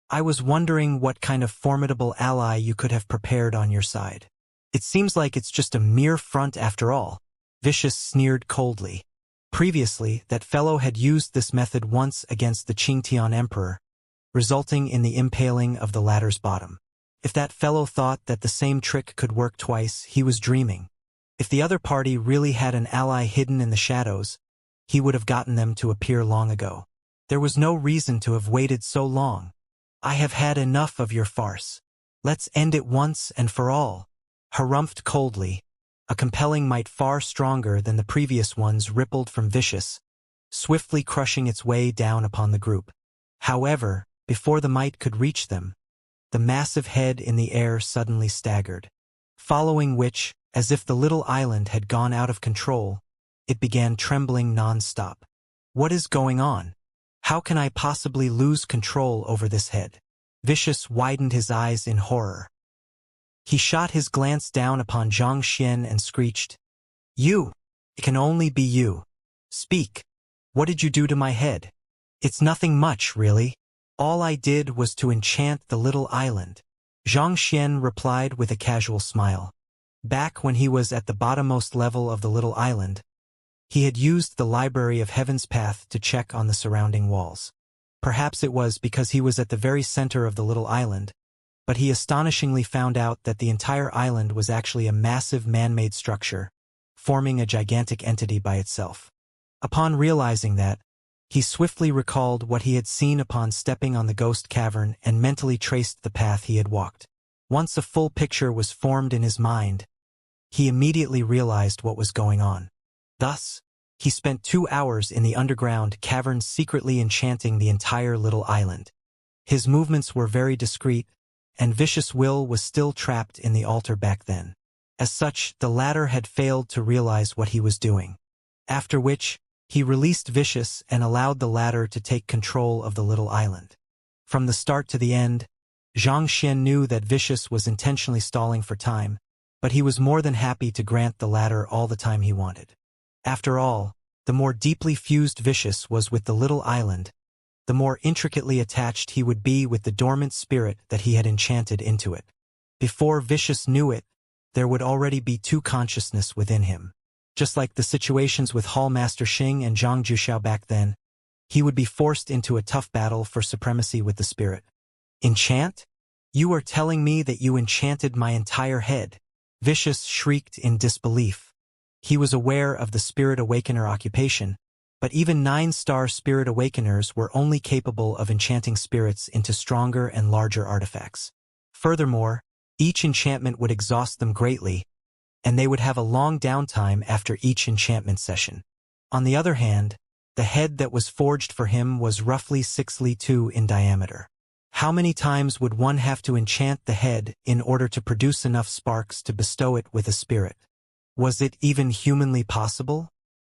I was wondering what kind of formidable ally you could have prepared on your side. It seems like it's just a mere front after all. Vicious sneered coldly. Previously, that fellow had used this method once against the Qingtian Emperor, resulting in the impaling of the latter's bottom. If that fellow thought that the same trick could work twice, he was dreaming. If the other party really had an ally hidden in the shadows, he would have gotten them to appear long ago. There was no reason to have waited so long. I have had enough of your farce. Let's end it once and for all. Harumphed coldly, a compelling might far stronger than the previous ones rippled from Vicious, swiftly crushing its way down upon the group. However, before the might could reach them, the massive head in the air suddenly staggered. Following which, as if the little island had gone out of control, it began trembling non-stop. What is going on? How can I possibly lose control over this head? Vicious widened his eyes in horror. He shot his glance down upon Zhang Xian and screeched, "You! It can only be you. Speak. What did you do to my head?" "It's nothing much, really. All I did was to enchant the little island," Zhang Xian replied with a casual smile. Back when he was at the bottommost level of the little island, he had used the Library of Heaven's Path to check on the surrounding walls. Perhaps it was because he was at the very center of the little island, but he astonishingly found out that the entire island was actually a massive man-made structure, forming a gigantic entity by itself. Upon realizing that, he swiftly recalled what he had seen upon stepping on the ghost cavern and mentally traced the path he had walked. Once a full picture was formed in his mind, he immediately realized what was going on. Thus, he spent 2 hours in the underground cavern secretly enchanting the entire little island. His movements were very discreet, and Vicious Will was still trapped in the altar back then. As such, the latter had failed to realize what he was doing. After which, he released Vicious and allowed the latter to take control of the little island. From the start to the end, Zhang Xian knew that Vicious was intentionally stalling for time, but he was more than happy to grant the latter all the time he wanted. After all, the more deeply fused Vicious was with the little island, the more intricately attached he would be with the dormant spirit that he had enchanted into it. Before Vicious knew it, there would already be 2 consciousness within him. Just like the situations with Hall Master Xing and Zhang Juxiao back then, he would be forced into a tough battle for supremacy with the spirit. Enchant? You are telling me that you enchanted my entire head? Vicious shrieked in disbelief. He was aware of the Spirit Awakener occupation, but even 9-star Spirit Awakeners were only capable of enchanting spirits into stronger and larger artifacts. Furthermore, each enchantment would exhaust them greatly, and they would have a long downtime after each enchantment session. On the other hand, the head that was forged for him was roughly 6 li 2 in diameter. How many times would one have to enchant the head in order to produce enough sparks to bestow it with a spirit? Was it even humanly possible?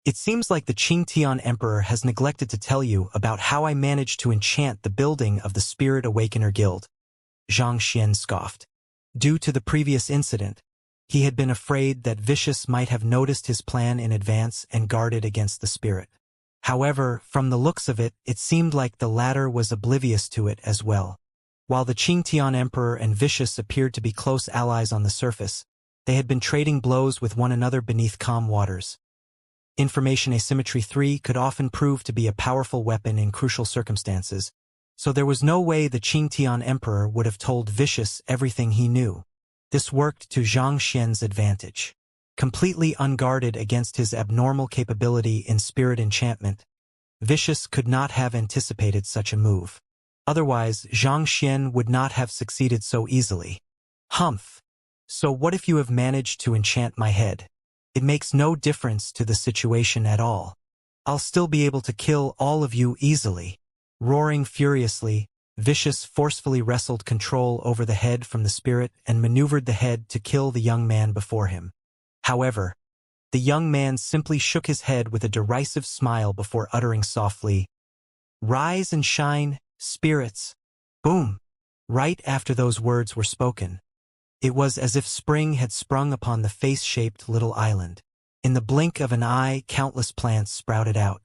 It seems like the Qingtian Emperor has neglected to tell you about how I managed to enchant the building of the Spirit Awakener Guild. Zhang Xian scoffed. Due to the previous incident, he had been afraid that Vicious might have noticed his plan in advance and guarded against the spirit. However, from the looks of it, it seemed like the latter was oblivious to it as well. While the Qingtian Emperor and Vicious appeared to be close allies on the surface, they had been trading blows with one another beneath calm waters. Information asymmetry 3 could often prove to be a powerful weapon in crucial circumstances, so there was no way the Qingtian Emperor would have told Vicious everything he knew. This worked to Zhang Xian's advantage. Completely unguarded against his abnormal capability in spirit enchantment, Vicious could not have anticipated such a move. Otherwise, Zhang Xian would not have succeeded so easily. Humph. So what if you have managed to enchant my head? It makes no difference to the situation at all. I'll still be able to kill all of you easily. Roaring furiously, Vicious forcefully wrestled control over the head from the spirit and maneuvered the head to kill the young man before him. However, The young man simply shook his head with a derisive smile before uttering softly, "Rise and shine, spirits." Boom! Right after those words were spoken, it was as if spring had sprung upon the face-shaped little island. In the blink of an eye, countless plants sprouted out.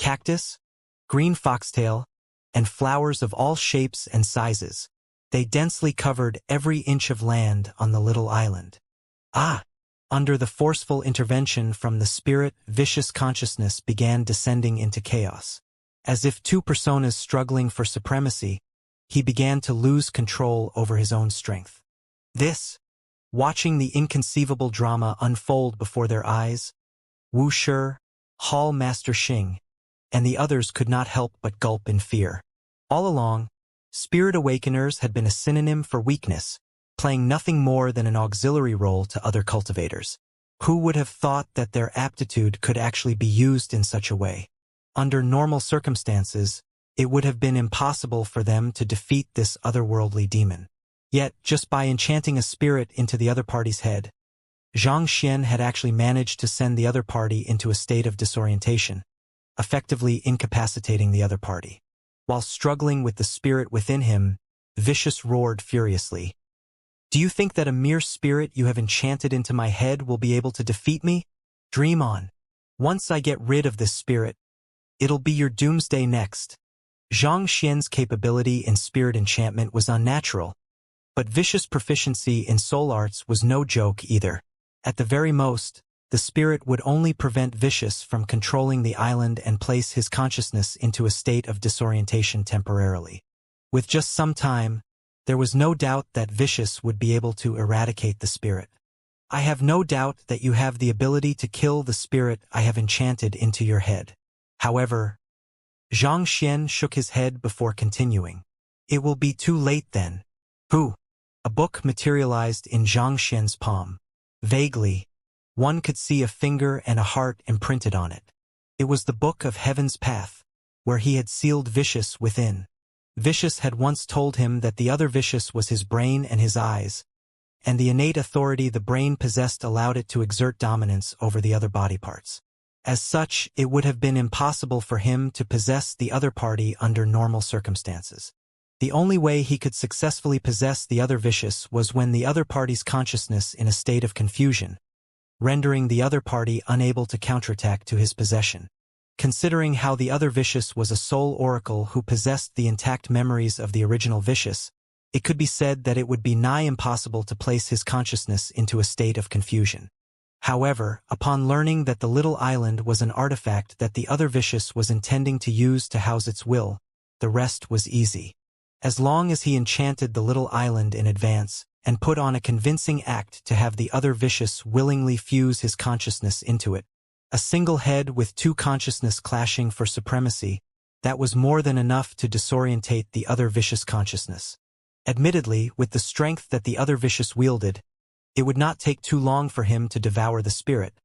Cactus, green foxtail, and flowers of all shapes and sizes. They densely covered every inch of land on the little island. Under the forceful intervention from the spirit, vicious consciousness began descending into chaos. As if two personas struggling for supremacy, he began to lose control over his own strength. Watching the inconceivable drama unfold before their eyes, Wuxia, Hall Master Xing, and the others could not help but gulp in fear. All along, Spirit Awakeners had been a synonym for weakness, playing nothing more than an auxiliary role to other cultivators. Who would have thought that their aptitude could actually be used in such a way? Under normal circumstances, it would have been impossible for them to defeat this otherworldly demon. Yet, just by enchanting a spirit into the other party's head, Xianxia had actually managed to send the other party into a state of disorientation, effectively incapacitating the other party. While struggling with the spirit within him, Vicious roared furiously, "Do you think that a mere spirit you have enchanted into my head will be able to defeat me? Dream on. Once I get rid of this spirit, it'll be your doomsday next." Zhang Xian's capability in spirit enchantment was unnatural, but Vicious' proficiency in soul arts was no joke either. At the very most, the spirit would only prevent Vicious from controlling the island and place his consciousness into a state of disorientation temporarily. With just some time, there was no doubt that Vicious would be able to eradicate the spirit. "I have no doubt that you have the ability to kill the spirit I have enchanted into your head. However," Zhang Xian shook his head before continuing, "it will be too late then." "Who?" A book materialized in Zhang Xian's palm. Vaguely, one could see a finger and a heart imprinted on it. It was the Book of Heaven's Path, where he had sealed Vicious within. Vicious had once told him that the other Vicious was his brain and his eyes, and the innate authority the brain possessed allowed it to exert dominance over the other body parts. As such, it would have been impossible for him to possess the other party under normal circumstances. The only way he could successfully possess the other Vicious was when the other party's consciousness in a state of confusion, rendering the other party unable to counterattack to his possession. Considering how the other Vicious was a soul oracle who possessed the intact memories of the original Vicious, it could be said that it would be nigh impossible to place his consciousness into a state of confusion. However, upon learning that the little island was an artifact that the other Vicious was intending to use to house its will, the rest was easy. As long as he enchanted the little island in advance and put on a convincing act to have the other Vicious willingly fuse his consciousness into it, a single head with two consciousness clashing for supremacy, that was more than enough to disorientate the other Vicious consciousness. Admittedly, with the strength that the other Vicious wielded, it would not take too long for him to devour the spirit.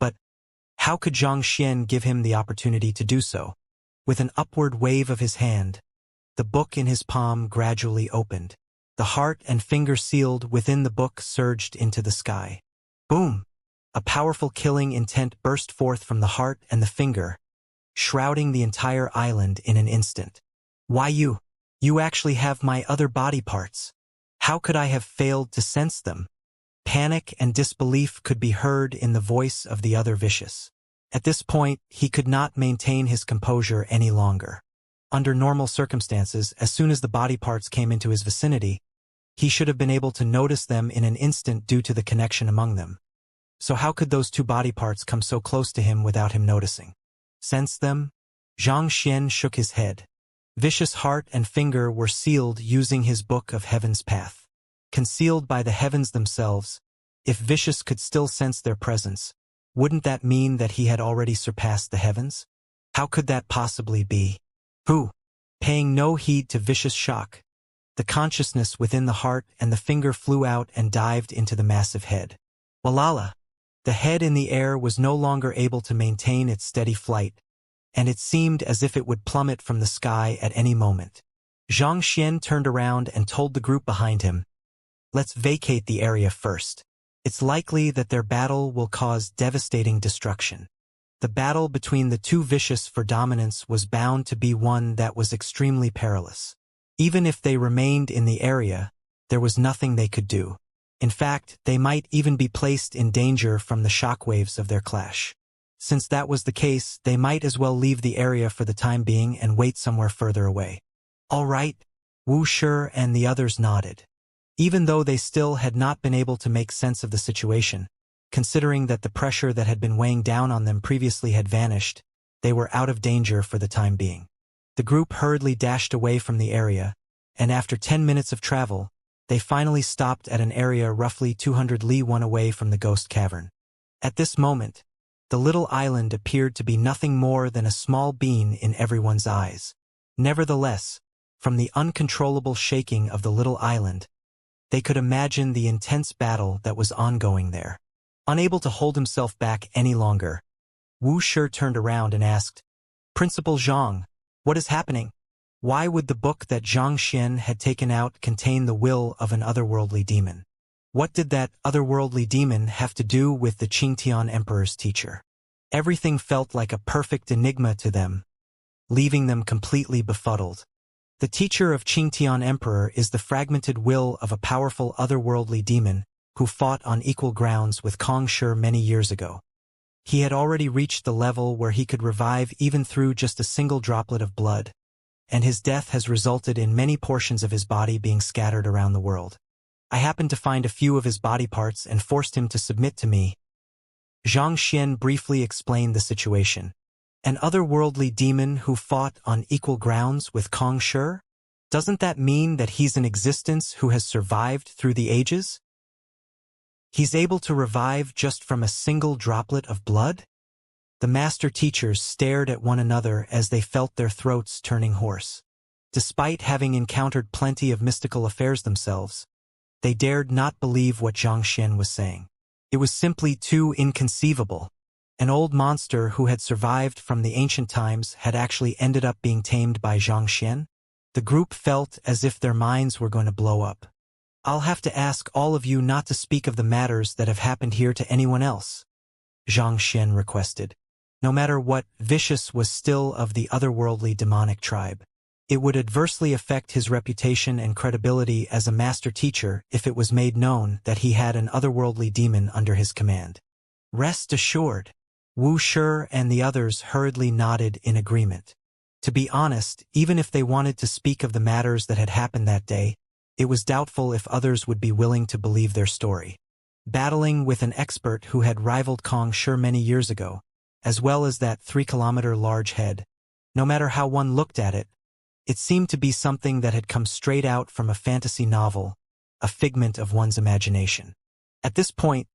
But how could Zhang Xian give him the opportunity to do so? With an upward wave of his hand, the book in his palm gradually opened. The heart and finger sealed within the book surged into the sky. Boom! A powerful killing intent burst forth from the heart and the finger, shrouding the entire island in an instant. "Why you? You actually have my other body parts. How could I have failed to sense them?" Panic and disbelief could be heard in the voice of the other Vicious. At this point, he could not maintain his composure any longer. Under normal circumstances, as soon as the body parts came into his vicinity, he should have been able to notice them in an instant due to the connection among them. So how could those two body parts come so close to him without him noticing? Sense them? Zhang Xian shook his head. Vicious heart and finger were sealed using his Book of Heaven's Path. Concealed by the heavens themselves, if Vicious could still sense their presence, wouldn't that mean that he had already surpassed the heavens? How could that possibly be? Who? Paying no heed to Vicious' shock, the consciousness within the heart and the finger flew out and dived into the massive head. Walala! The head in the air was no longer able to maintain its steady flight, and it seemed as if it would plummet from the sky at any moment. Zhang Xian turned around and told the group behind him, "Let's vacate the area first." It's likely that their battle will cause devastating destruction. The battle between the two vicious for dominance was bound to be one that was extremely perilous. Even if they remained in the area, there was nothing they could do. In fact, they might even be placed in danger from the shockwaves of their clash. Since that was the case, they might as well leave the area for the time being and wait somewhere further away. All right, Wuxia and the others nodded. Even though they still had not been able to make sense of the situation, considering that the pressure that had been weighing down on them previously had vanished, they were out of danger for the time being. The group hurriedly dashed away from the area, and after 10 minutes of travel, they finally stopped at an area roughly 200 li away from the ghost cavern. At this moment, the little island appeared to be nothing more than a small bean in everyone's eyes. Nevertheless, from the uncontrollable shaking of the little island, they could imagine the intense battle that was ongoing there. Unable to hold himself back any longer, Wuxia turned around and asked, "Principal Zhang, what is happening? Why would the book that Xianxia had taken out contain the will of an otherworldly demon? What did that otherworldly demon have to do with the Qingtian Emperor's teacher?" Everything felt like a perfect enigma to them, leaving them completely befuddled. The teacher of Qingtian Emperor is the fragmented will of a powerful otherworldly demon who fought on equal grounds with Xianxia many years ago. He had already reached the level where he could revive even through just a single droplet of blood, and his death has resulted in many portions of his body being scattered around the world. I happened to find a few of his body parts and forced him to submit to me. Xianxia briefly explained the situation. An otherworldly demon who fought on equal grounds with Xianxia? Doesn't that mean that he's an existence who has survived through the ages? He's able to revive just from a single droplet of blood? The master teachers stared at one another as they felt their throats turning hoarse. Despite having encountered plenty of mystical affairs themselves, they dared not believe what Xianxia was saying. It was simply too inconceivable. An old monster who had survived from the ancient times had actually ended up being tamed by Xianxia? The group felt as if their minds were going to blow up. "I'll have to ask all of you not to speak of the matters that have happened here to anyone else," Xianxia requested. No matter what, Vicious was still of the otherworldly demonic tribe. It would adversely affect his reputation and credibility as a master teacher if it was made known that he had an otherworldly demon under his command. Rest assured, Wuxia and the others hurriedly nodded in agreement. To be honest, even if they wanted to speak of the matters that had happened that day, it was doubtful if others would be willing to believe their story. Battling with an expert who had rivaled Xianxia many years ago, as well as that 3-kilometer large head, no matter how one looked at it, it seemed to be something that had come straight out from a fantasy novel, a figment of one's imagination. At this point,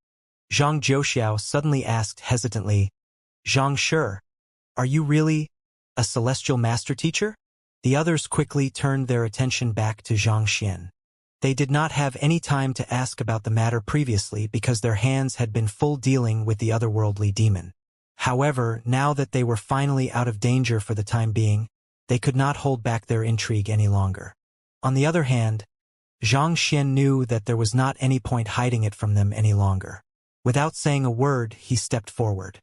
Zhang Jiuxiao suddenly asked hesitantly, "Xianxia, are you really a celestial master teacher?" The others quickly turned their attention back to Xianxia. They did not have any time to ask about the matter previously because their hands had been full dealing with the otherworldly demon. However, now that they were finally out of danger for the time being, they could not hold back their intrigue any longer. On the other hand, Xianxia knew that there was not any point hiding it from them any longer. Without saying a word, he stepped forward.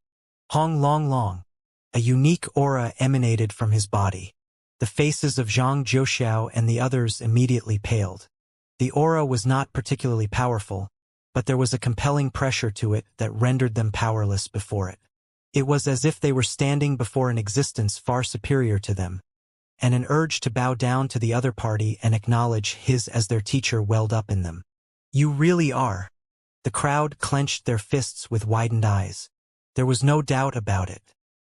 Hong Long Long. A unique aura emanated from his body. The faces of Zhang Jiuxiao and the others immediately paled. The aura was not particularly powerful, but there was a compelling pressure to it that rendered them powerless before it. It was as if they were standing before an existence far superior to them, and an urge to bow down to the other party and acknowledge his as their teacher welled up in them. "You really are." The crowd clenched their fists with widened eyes. There was no doubt about it.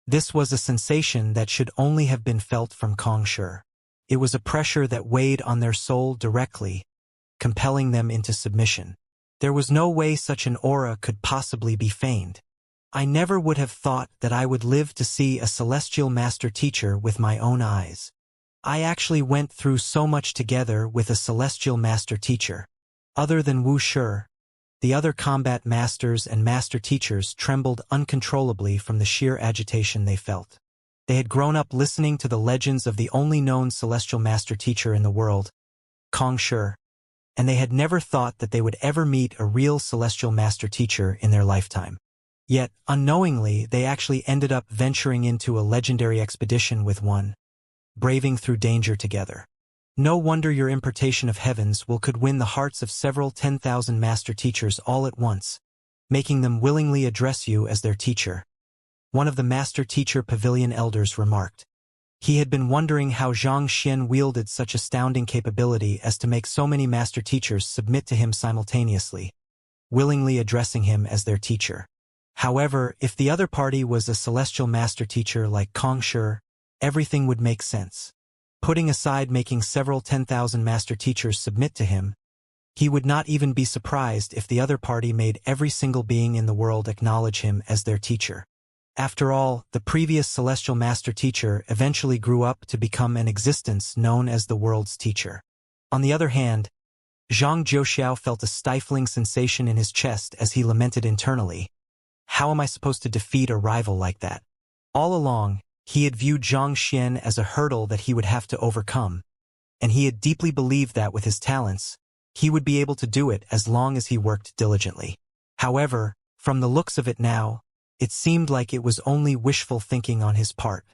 This was a sensation that should only have been felt from Xianxia. It was a pressure that weighed on their soul directly, compelling them into submission. There was no way such an aura could possibly be feigned. "I never would have thought that I would live to see a celestial master teacher with my own eyes. I actually went through so much together with a celestial master teacher." Other than Wuxia, the other combat masters and master teachers trembled uncontrollably from the sheer agitation they felt. They had grown up listening to the legends of the only known celestial master teacher in the world, Xianxia. and they had never thought that they would ever meet a real celestial master teacher in their lifetime. Yet, unknowingly, they actually ended up venturing into a legendary expedition with one, braving through danger together. No wonder your importation of heavens could win the hearts of several 10,000 master teachers all at once, making them willingly address you as their teacher. One of the master teacher pavilion elders remarked. He had been wondering how Xianxia wielded such astounding capability as to make so many master teachers submit to him simultaneously, willingly addressing him as their teacher. However, if the other party was a celestial master teacher like Xianxia, everything would make sense. Putting aside making several 10,000 master teachers submit to him, he would not even be surprised if the other party made every single being in the world acknowledge him as their teacher. After all, the previous celestial master teacher eventually grew up to become an existence known as the world's teacher. On the other hand, Zhang Jiuxiao felt a stifling sensation in his chest as he lamented internally. How am I supposed to defeat a rival like that? All along, he had viewed Xianxia as a hurdle that he would have to overcome, and he had deeply believed that with his talents, he would be able to do it as long as he worked diligently. However, from the looks of it now, it seemed like it was only wishful thinking on his part.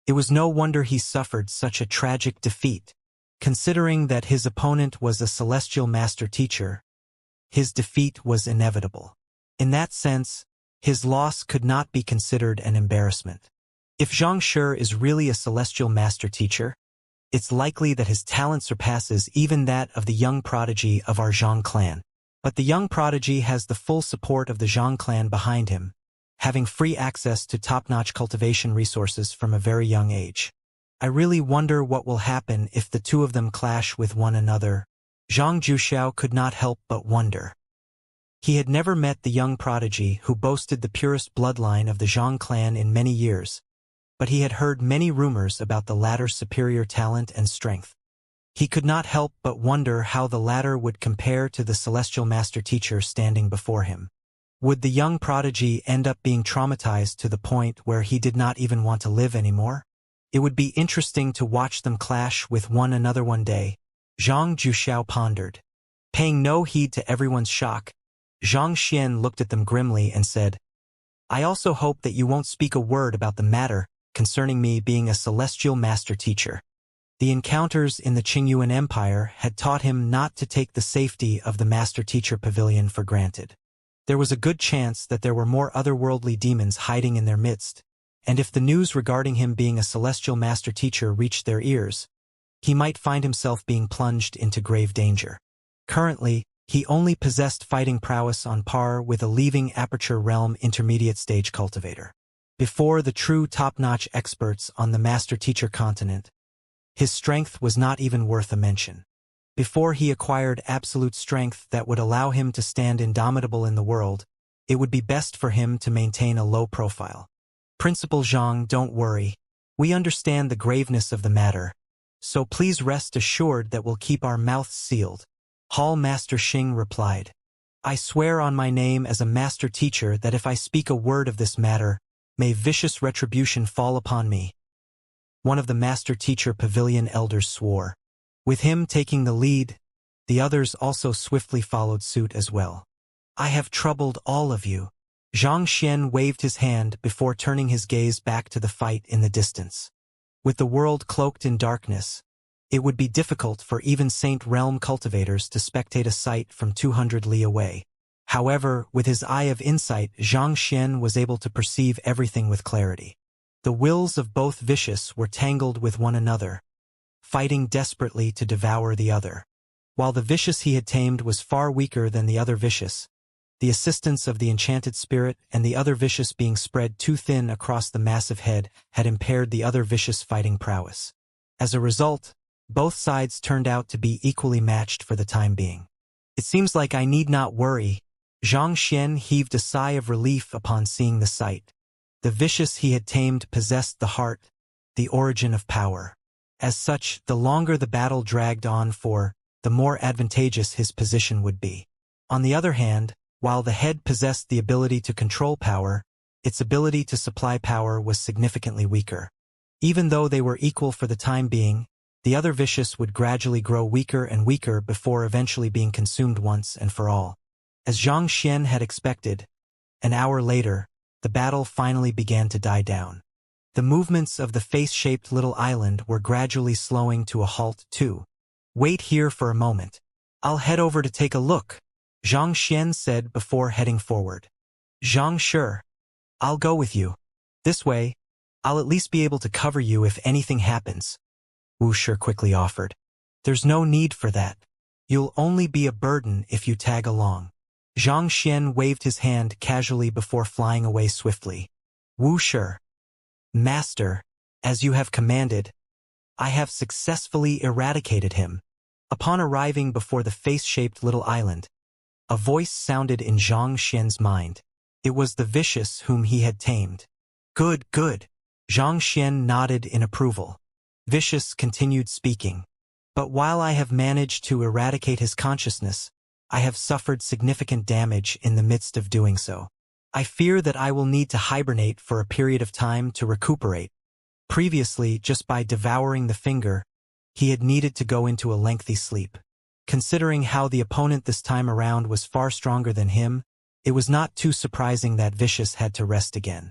It was no wonder he suffered such a tragic defeat. Considering that his opponent was a celestial master teacher, his defeat was inevitable. In that sense, his loss could not be considered an embarrassment. If Xianxia is really a celestial master teacher, it's likely that his talent surpasses even that of the young prodigy of our Zhang clan. But the young prodigy has the full support of the Zhang clan behind him, having free access to top-notch cultivation resources from a very young age. I really wonder what will happen if the two of them clash with one another. Zhang Jiuxiao could not help but wonder. He had never met the young prodigy who boasted the purest bloodline of the Zhang clan in many years, but he had heard many rumors about the latter's superior talent and strength. He could not help but wonder how the latter would compare to the celestial master teacher standing before him. Would the young prodigy end up being traumatized to the point where he did not even want to live anymore? It would be interesting to watch them clash with one another one day, Zhang Jiuxiao pondered. Paying no heed to everyone's shock, Xianxia looked at them grimly and said, I also hope that you won't speak a word about the matter concerning me being a celestial master teacher. The encounters in the Qingyuan Empire had taught him not to take the safety of the master teacher pavilion for granted. There was a good chance that there were more otherworldly demons hiding in their midst, and if the news regarding him being a celestial master teacher reached their ears, he might find himself being plunged into grave danger. Currently, he only possessed fighting prowess on par with a leaving Aperture Realm intermediate stage cultivator. Before the true top-notch experts on the master teacher continent, his strength was not even worth a mention. Before he acquired absolute strength that would allow him to stand indomitable in the world, it would be best for him to maintain a low profile. Principal Zhang, don't worry. We understand the graveness of the matter, so please rest assured that we'll keep our mouths sealed. Hall Master Xing replied. I swear on my name as a master teacher that if I speak a word of this matter, may vicious retribution fall upon me. One of the master teacher pavilion elders swore. With him taking the lead, the others also swiftly followed suit as well. I have troubled all of you. Xianxia waved his hand before turning his gaze back to the fight in the distance. With the world cloaked in darkness, it would be difficult for even Saint Realm cultivators to spectate a sight from 200 li away. However, with his eye of insight, Xianxia was able to perceive everything with clarity. The wills of both vicious were tangled with one another, fighting desperately to devour the other. While the vicious he had tamed was far weaker than the other vicious, the assistance of the enchanted spirit and the other vicious being spread too thin across the massive head had impaired the other vicious fighting prowess. As a result, both sides turned out to be equally matched for the time being. It seems like I need not worry. Xianxia heaved a sigh of relief upon seeing the sight. The vicious he had tamed possessed the heart, the origin of power. As such, the longer the battle dragged on for, the more advantageous his position would be. On the other hand, while the head possessed the ability to control power, its ability to supply power was significantly weaker. Even though they were equal for the time being, The other vicious would gradually grow weaker and weaker before eventually being consumed once and for all. As Xianxia had expected, an hour later, the battle finally began to die down. The movements of the face-shaped little island were gradually slowing to a halt too. "Wait here for a moment. I'll head over to take a look," Xianxia said before heading forward. "Zhang, sure. I'll go with you. This way, I'll at least be able to cover you if anything happens," Wuxia quickly offered. "There's no need for that. You'll only be a burden if you tag along." Xianxia waved his hand casually before flying away swiftly. "Wuxia, Master, as you have commanded, I have successfully eradicated him." Upon arriving before the face-shaped little island, a voice sounded in Xianxia's mind. It was the vicious whom he had tamed. "Good, good." Xianxia nodded in approval. Vicious continued speaking. "But while I have managed to eradicate his consciousness, I have suffered significant damage in the midst of doing so. I fear that I will need to hibernate for a period of time to recuperate. Previously, just by devouring the finger, he had needed to go into a lengthy sleep. Considering how the opponent this time around was far stronger than him, it was not too surprising that Vicious had to rest again.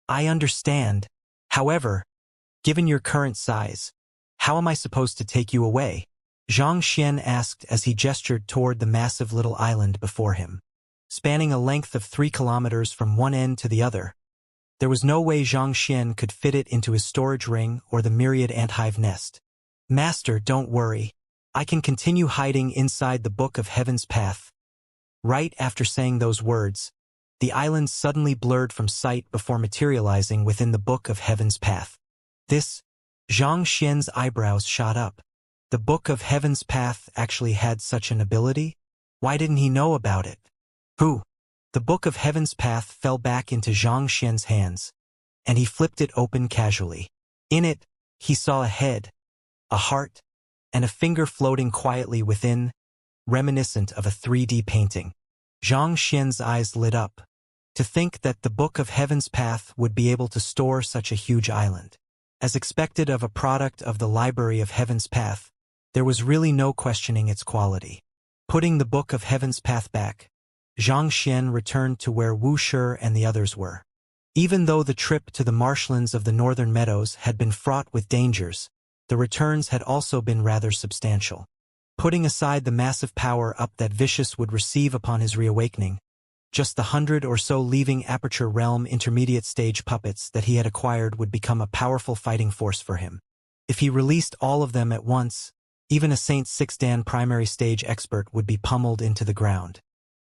I understand. However, given your current size, how am I supposed to take you away?" Xianxia asked as he gestured toward the massive little island before him. Spanning a length of 3 kilometers from one end to the other, there was no way Xianxia could fit it into his storage ring or the myriad anthive nest. "Master, don't worry. I can continue hiding inside the Book of Heaven's Path." Right after saying those words, the island suddenly blurred from sight before materializing within the Book of Heaven's Path. This, Xianxia's eyebrows shot up. The Book of Heaven's Path actually had such an ability? Why didn't he know about it? Who? The Book of Heaven's Path fell back into Xianxia's hands, and he flipped it open casually. In it, he saw a head, a heart, and a finger floating quietly within, reminiscent of a 3D painting. Xianxia's eyes lit up. To think that the Book of Heaven's Path would be able to store such a huge island. As expected of a product of the Library of Heaven's Path, there was really no questioning its quality. Putting the Book of Heaven's Path back, Xianxia returned to where Wuxia and the others were. Even though the trip to the marshlands of the northern meadows had been fraught with dangers, the returns had also been rather substantial. Putting aside the massive power-up that Vicious would receive upon his reawakening, just the 100 or so leaving Aperture Realm intermediate stage puppets that he had acquired would become a powerful fighting force for him. If he released all of them at once, even a Saint Sixdan primary stage expert would be pummeled into the ground.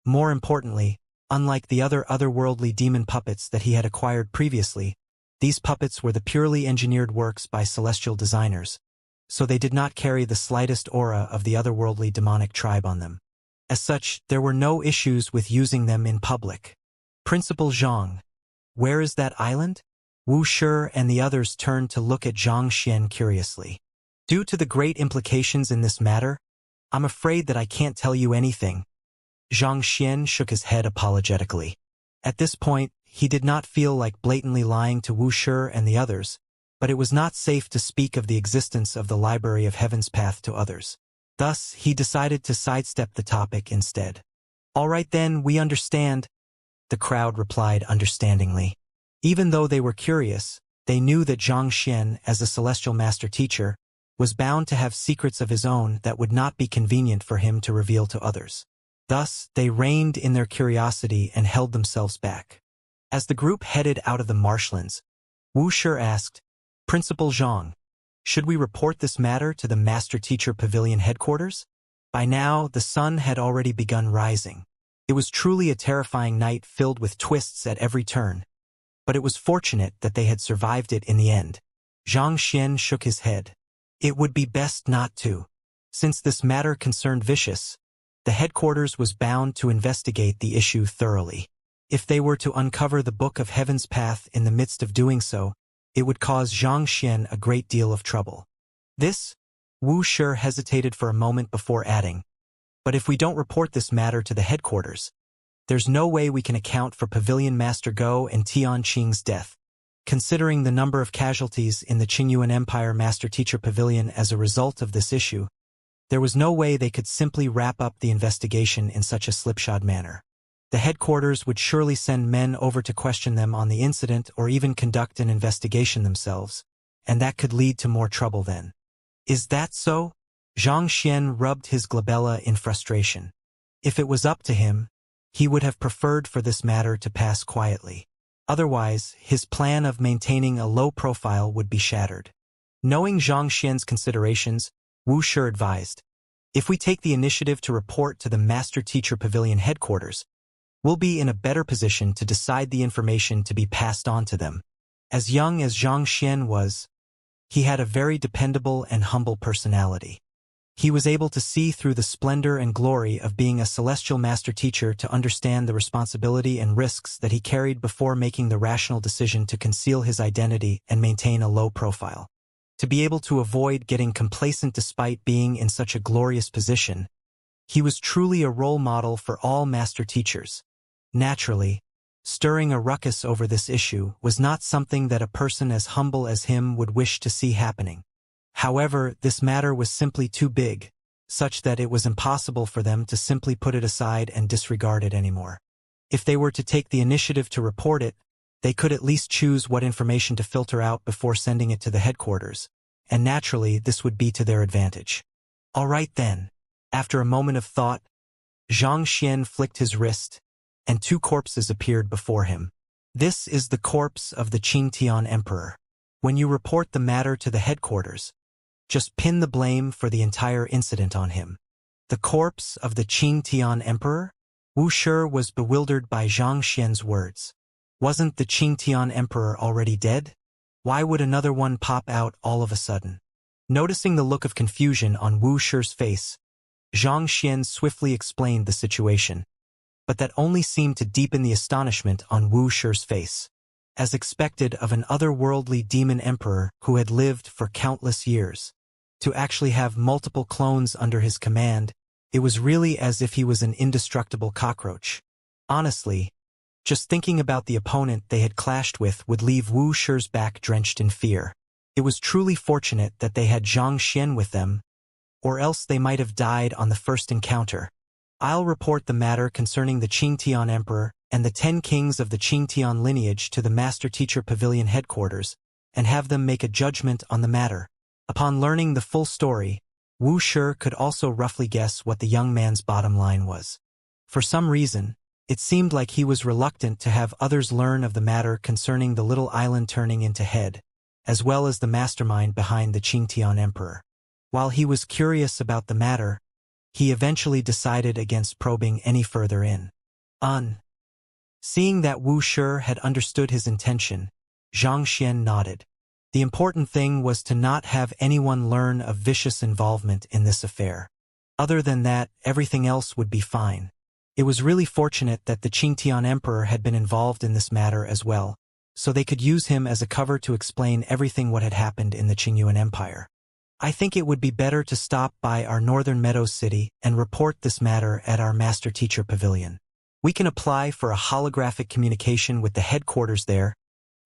More importantly, unlike the other otherworldly demon puppets that he had acquired previously, these puppets were the purely engineered works by celestial designers, so they did not carry the slightest aura of the otherworldly demonic tribe on them. As such, there were no issues with using them in public. "Principal Zhang, where is that island?" Wuxia and the others turned to look at Xianxia curiously. "Due to the great implications in this matter, I'm afraid that I can't tell you anything." Xianxia shook his head apologetically. At this point, he did not feel like blatantly lying to Wuxia and the others, but it was not safe to speak of the existence of the Library of Heaven's Path to others. Thus, he decided to sidestep the topic instead. "All right then, we understand," the crowd replied understandingly. Even though they were curious, they knew that Xianxia, as a celestial master teacher, was bound to have secrets of his own that would not be convenient for him to reveal to others. Thus, they reined in their curiosity and held themselves back. As the group headed out of the marshlands, Wuxia asked, "Principal Zhang, should we report this matter to the Master Teacher Pavilion headquarters?" By now, the sun had already begun rising. It was truly a terrifying night filled with twists at every turn, but it was fortunate that they had survived it in the end. Xianxia shook his head. It would be best not to. Since this matter concerned Vicious, the headquarters was bound to investigate the issue thoroughly. If they were to uncover the Book of Heaven's Path in the midst of doing so, it would cause Xianxia a great deal of trouble. This, Wuxia hesitated for a moment before adding, "But if we don't report this matter to the headquarters, there's no way we can account for Pavilion Master Go and Tianqing's death." Considering the number of casualties in the Qingyuan Empire Master-Teacher Pavilion as a result of this issue, there was no way they could simply wrap up the investigation in such a slipshod manner. The headquarters would surely send men over to question them on the incident or even conduct an investigation themselves, and that could lead to more trouble then. Is that so? Xianxia rubbed his glabella in frustration. If it was up to him, he would have preferred for this matter to pass quietly. Otherwise, his plan of maintaining a low profile would be shattered. Knowing Xianxia's considerations, Wuxia advised, "If we take the initiative to report to the Master-Teacher Pavilion headquarters, we'll be in a better position to decide the information to be passed on to them." As young as Xianxia was, he had a very dependable and humble personality. He was able to see through the splendor and glory of being a celestial master-teacher to understand the responsibility and risks that he carried before making the rational decision to conceal his identity and maintain a low profile. To be able to avoid getting complacent despite being in such a glorious position, he was truly a role model for all master-teachers. Naturally, stirring a ruckus over this issue was not something that a person as humble as him would wish to see happening. However, this matter was simply too big, such that it was impossible for them to simply put it aside and disregard it anymore. If they were to take the initiative to report it, they could at least choose what information to filter out before sending it to the headquarters, and naturally this would be to their advantage. All right then. After a moment of thought, Xianxia flicked his wrist, and two corpses appeared before him. This is the corpse of the Qingtian Emperor. When you report the matter to the headquarters, just pin the blame for the entire incident on him. The corpse of the Qingtian Emperor? Wuxia was bewildered by Xianxia's words. Wasn't the Qingtian Emperor already dead? Why would another one pop out all of a sudden? Noticing the look of confusion on Wuxia's face, Xianxia swiftly explained the situation, but that only seemed to deepen the astonishment on Wuxia's face. As expected of an otherworldly demon emperor who had lived for countless years, to actually have multiple clones under his command, it was really as if he was an indestructible cockroach. Honestly, just thinking about the opponent they had clashed with would leave Wuxia's back drenched in fear. It was truly fortunate that they had Xianxia with them, or else they might have died on the first encounter. I'll report the matter concerning the Qingtian Emperor and the 10 kings of the Qingtian lineage to the Master-Teacher Pavilion headquarters, and have them make a judgment on the matter. Upon learning the full story, Wuxia could also roughly guess what the young man's bottom line was. For some reason, it seemed like he was reluctant to have others learn of the matter concerning the little island turning into head, as well as the mastermind behind the Qingtian Emperor. While he was curious about the matter, he eventually decided against probing any further in. Seeing that Wuxia had understood his intention, Xianxia nodded. The important thing was to not have anyone learn of vicious involvement in this affair. Other than that, everything else would be fine. It was really fortunate that the Qingtian Emperor had been involved in this matter as well, so they could use him as a cover to explain everything what had happened in the Qingyuan Empire. I think it would be better to stop by our northern Meadows city and report this matter at our Master-Teacher Pavilion. We can apply for a holographic communication with the headquarters there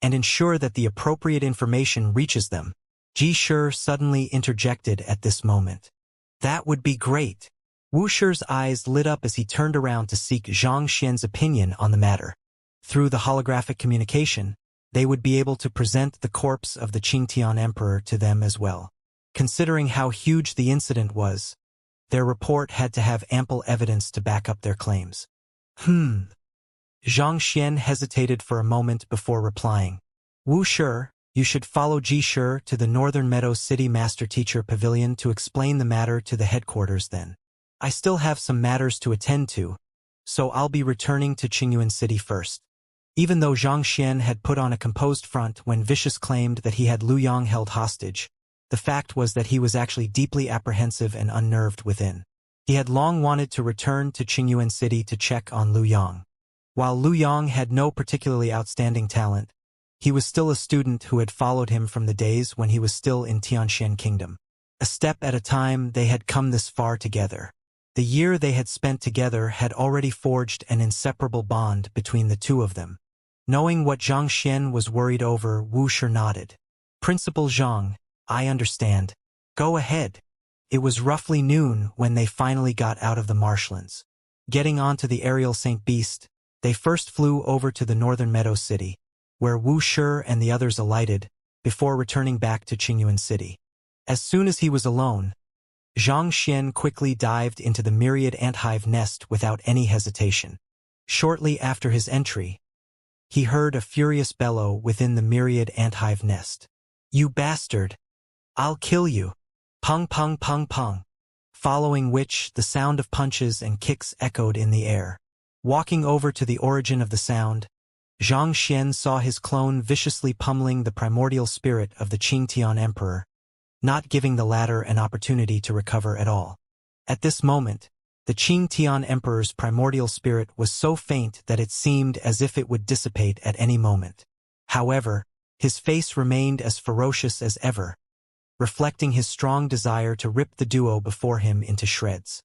and ensure that the appropriate information reaches them. Wuxia suddenly interjected at this moment. That would be great. Wuxia's eyes lit up as he turned around to seek Xianxia's opinion on the matter. Through the holographic communication, they would be able to present the corpse of the Qingtian Emperor to them as well. Considering how huge the incident was, their report had to have ample evidence to back up their claims. Xianxia hesitated for a moment before replying. Wuxia, you should follow Wuxia to the Northern Meadows City Master-Teacher Pavilion to explain the matter to the headquarters then. I still have some matters to attend to, so I'll be returning to Qingyuan City first. Even though Xianxia had put on a composed front when Vicious claimed that he had Lu Yang held hostage, the fact was that he was actually deeply apprehensive and unnerved within. He had long wanted to return to Qingyuan City to check on Lu Yang. While Lu Yang had no particularly outstanding talent, he was still a student who had followed him from the days when he was still in Tianxian Kingdom. A step at a time they had come this far together. The year they had spent together had already forged an inseparable bond between the two of them. Knowing what Zhang Xian was worried over, Wuxia nodded. Principal Zhang, I understand. Go ahead. It was roughly noon when they finally got out of the marshlands. Getting onto the aerial St. Beast, they first flew over to the northern Meadow City, where Wu Shi and the others alighted, before returning back to Qingyuan City. As soon as he was alone, Zhang Xian quickly dived into the myriad anthive nest without any hesitation. Shortly after his entry, he heard a furious bellow within the myriad anthive nest. You bastard! I'll kill you! Pung pung pung pung! Following which, the sound of punches and kicks echoed in the air. Walking over to the origin of the sound, Zhang Xian saw his clone viciously pummeling the primordial spirit of the Qingtian Emperor, not giving the latter an opportunity to recover at all. At this moment, the Qingtian Emperor's primordial spirit was so faint that it seemed as if it would dissipate at any moment. However, his face remained as ferocious as ever, reflecting his strong desire to rip the duo before him into shreds.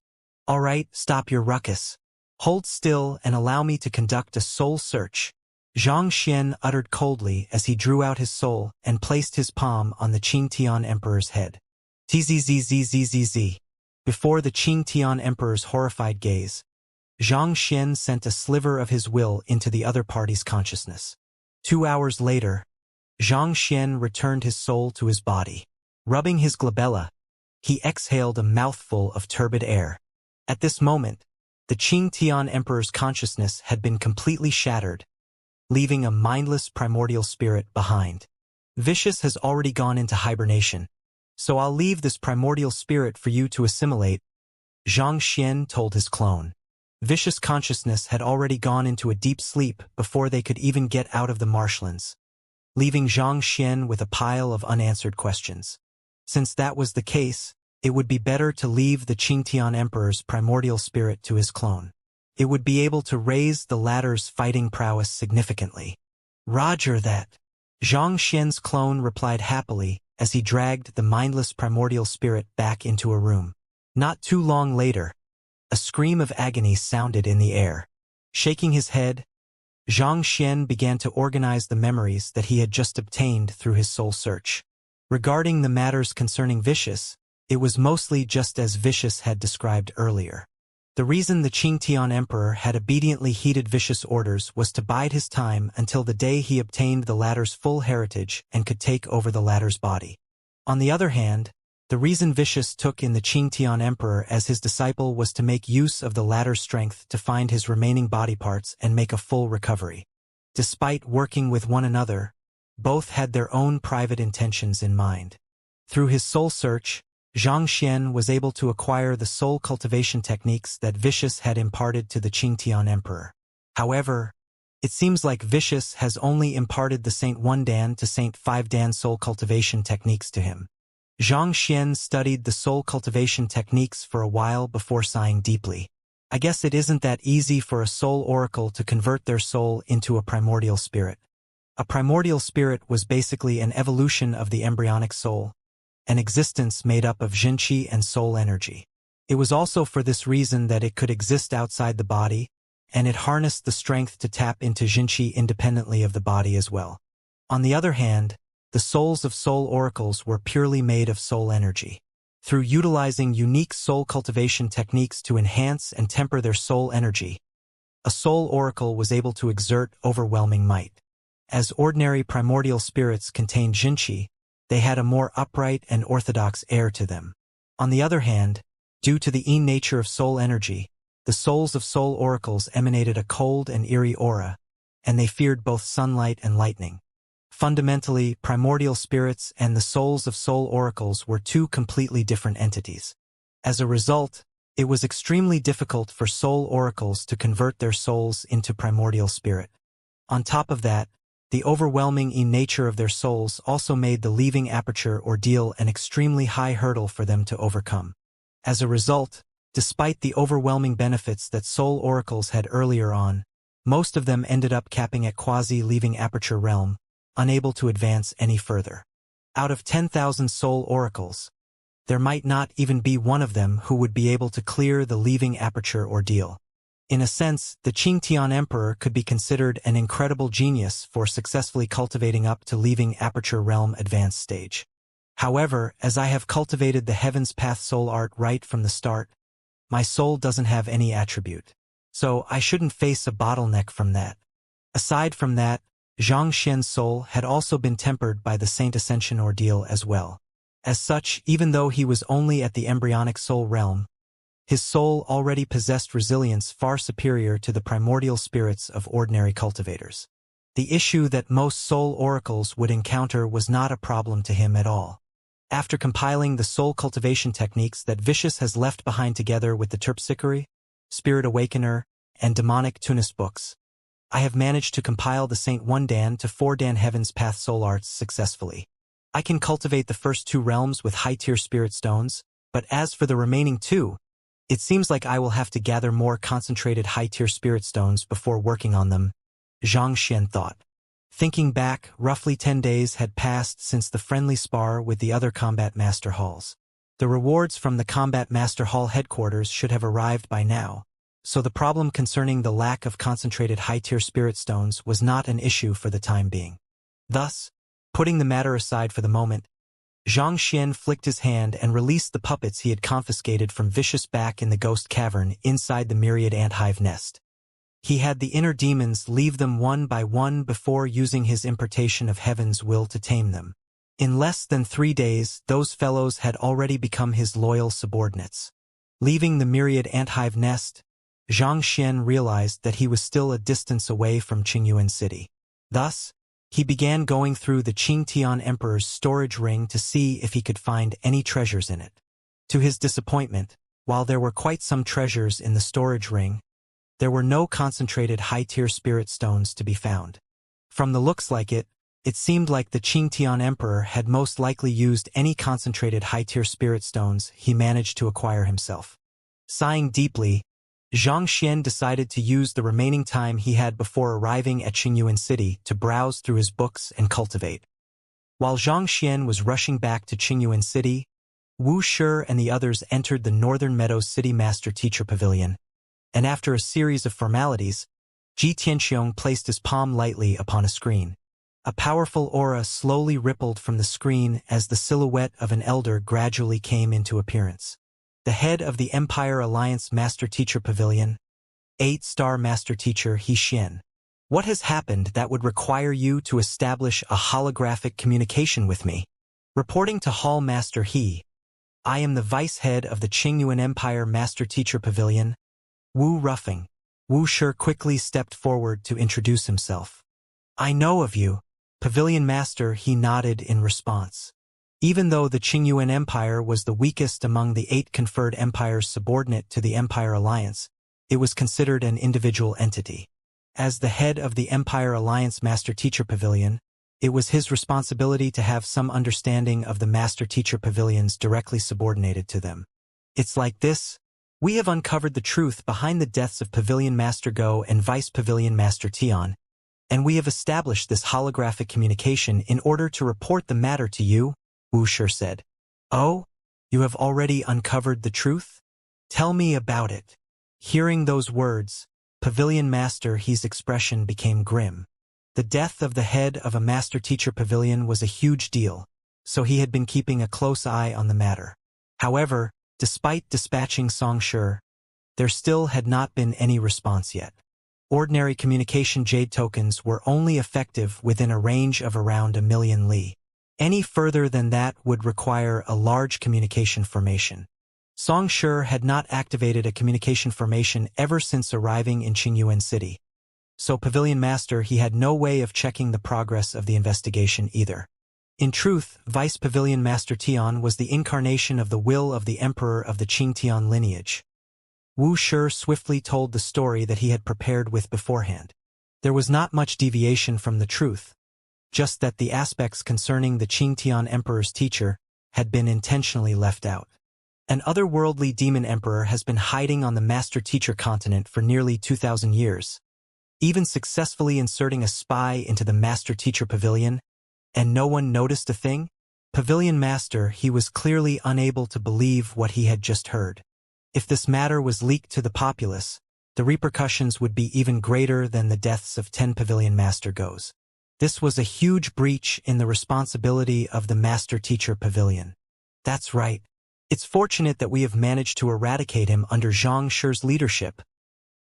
All right, stop your ruckus. Hold still and allow me to conduct a soul search, Zhang Xian uttered coldly as he drew out his soul and placed his palm on the Qingtian Emperor's head. Tzzzzzzzz. Before the Qingtian Emperor's horrified gaze, Zhang Xian sent a sliver of his will into the other party's consciousness. 2 hours later, Zhang Xian returned his soul to his body. Rubbing his glabella, he exhaled a mouthful of turbid air. At this moment, the Qingtian Emperor's consciousness had been completely shattered, leaving a mindless primordial spirit behind. Vicious has already gone into hibernation, so I'll leave this primordial spirit for you to assimilate, Zhang Xian told his clone. Vicious consciousness had already gone into a deep sleep before they could even get out of the marshlands, leaving Zhang Xian with a pile of unanswered questions. Since that was the case, it would be better to leave the Qingtian Emperor's primordial spirit to his clone. It would be able to raise the latter's fighting prowess significantly. Roger that. Zhang Xian's clone replied happily as he dragged the mindless primordial spirit back into a room. Not too long later, a scream of agony sounded in the air. Shaking his head, Zhang Xian began to organize the memories that he had just obtained through his soul search. Regarding the matters concerning Vicious, it was mostly just as Vicious had described earlier. The reason the Qingtian Emperor had obediently heeded Vicious' orders was to bide his time until the day he obtained the latter's full heritage and could take over the latter's body. On the other hand, the reason Vicious took in the Qingtian Emperor as his disciple was to make use of the latter's strength to find his remaining body parts and make a full recovery. Despite working with one another, both had their own private intentions in mind. Through his soul search, Zhang Xian was able to acquire the soul cultivation techniques that Vicious had imparted to the Qingtian Emperor. However, it seems like Vicious has only imparted the Saint 1 Dan to Saint 5 Dan soul cultivation techniques to him. Zhang Xian studied the soul cultivation techniques for a while before sighing deeply. I guess it isn't that easy for a soul oracle to convert their soul into a primordial spirit. A primordial spirit was basically an evolution of the embryonic soul, an existence made up of Jinqi and soul energy. It was also for this reason that it could exist outside the body, and it harnessed the strength to tap into Jinqi independently of the body as well. On the other hand, the souls of soul oracles were purely made of soul energy. Through utilizing unique soul cultivation techniques to enhance and temper their soul energy, a soul oracle was able to exert overwhelming might. As ordinary primordial spirits contained Jinqi, they had a more upright and orthodox air to them. On the other hand, due to the nature of soul energy, the souls of soul oracles emanated a cold and eerie aura, and they feared both sunlight and lightning. Fundamentally, primordial spirits and the souls of soul oracles were two completely different entities. As a result, it was extremely difficult for soul oracles to convert their souls into primordial spirit. On top of that, the overwhelming nature of their souls also made the leaving aperture ordeal an extremely high hurdle for them to overcome. As a result, despite the overwhelming benefits that soul oracles had earlier on, most of them ended up capping at quasi-leaving aperture realm, unable to advance any further. Out of 10,000 soul oracles, there might not even be one of them who would be able to clear the leaving aperture ordeal. In a sense, the Qingtian Emperor could be considered an incredible genius for successfully cultivating up to leaving Aperture Realm advanced stage. However, as I have cultivated the Heaven's Path soul art right from the start, my soul doesn't have any attribute. So I shouldn't face a bottleneck from that. Aside from that, Xianxia's soul had also been tempered by the Saint Ascension ordeal as well. As such, even though he was only at the embryonic soul realm, his soul already possessed resilience far superior to the primordial spirits of ordinary cultivators. The issue that most soul oracles would encounter was not a problem to him at all. After compiling the soul cultivation techniques that Vicious has left behind together with the Terpsichore, Spirit Awakener, and Demonic Tunis books, I have managed to compile the Saint 1 Dan to 4 Dan Heaven's Path soul arts successfully. I can cultivate the first 2 realms with high-tier spirit stones, but as for the remaining 2, it seems like I will have to gather more concentrated high-tier spirit stones before working on them, Xianxia thought. Thinking back, roughly 10 days had passed since the friendly spar with the other Combat Master Halls. The rewards from the Combat Master Hall headquarters should have arrived by now, so the problem concerning the lack of concentrated high-tier spirit stones was not an issue for the time being. Thus, putting the matter aside for the moment, Xianxia flicked his hand and released the puppets he had confiscated from Vicious back in the ghost cavern inside the myriad anthive nest. He had the inner demons leave them one by one before using his impartation of heaven's will to tame them. In less than 3 days, those fellows had already become his loyal subordinates. Leaving the myriad anthive nest, Xianxia realized that he was still a distance away from Qingyuan City. Thus, he began going through the Qingtian Emperor's storage ring to see if he could find any treasures in it. To his disappointment, while there were quite some treasures in the storage ring, there were no concentrated high-tier spirit stones to be found. From the looks like it seemed like the Qingtian Emperor had most likely used any concentrated high-tier spirit stones he managed to acquire himself. Sighing deeply, Xianxia decided to use the remaining time he had before arriving at Qingyuan City to browse through his books and cultivate. While Xianxia was rushing back to Qingyuan City, Wuxia and the others entered the Northern Meadows City Master Teacher Pavilion, and after a series of formalities, Ji Tianxiong placed his palm lightly upon a screen. A powerful aura slowly rippled from the screen as the silhouette of an elder gradually came into appearance. The head of the Empire Alliance Master Teacher Pavilion, 8-star Master Teacher He Xian. What has happened that would require you to establish a holographic communication with me? Reporting to Hall Master He, I am the vice head of the Qingyuan Empire Master Teacher Pavilion, Wu Ruffing. Wuxia quickly stepped forward to introduce himself. I know of you, Pavilion Master. He nodded in response. Even though the Qingyuan Empire was the weakest among the 8 conferred empires subordinate to the Empire Alliance, it was considered an individual entity. As the head of the Empire Alliance Master Teacher Pavilion, it was his responsibility to have some understanding of the Master Teacher Pavilions directly subordinated to them. It's like this. We have uncovered the truth behind the deaths of Pavilion Master Go and Vice Pavilion Master Tian, and we have established this holographic communication in order to report the matter to you, Wuxia said. Oh, you have already uncovered the truth? Tell me about it. Hearing those words, Pavilion Master He's expression became grim. The death of the head of a Master Teacher Pavilion was a huge deal, so he had been keeping a close eye on the matter. However, despite dispatching Xianxia, there still had not been any response yet. Ordinary communication jade tokens were only effective within a range of around 1 million li. Any further than that would require a large communication formation. Xianxia had not activated a communication formation ever since arriving in Qingyuan City. So Pavilion Master He had no way of checking the progress of the investigation either. In truth, Vice Pavilion Master Tian was the incarnation of the will of the Emperor of the Qingtian lineage. Wuxia swiftly told the story that he had prepared with beforehand. There was not much deviation from the truth, just that the aspects concerning the Qingtian Emperor's teacher had been intentionally left out. An otherworldly demon emperor has been hiding on the Master Teacher continent for nearly 2,000 years, even successfully inserting a spy into the Master Teacher Pavilion, and no one noticed a thing? Pavilion Master He was clearly unable to believe what he had just heard. If this matter was leaked to the populace, the repercussions would be even greater than the deaths of 10 Pavilion Master Gos. This was a huge breach in the responsibility of the Master-Teacher Pavilion. That's right. It's fortunate that we have managed to eradicate him under Xianxia's leadership,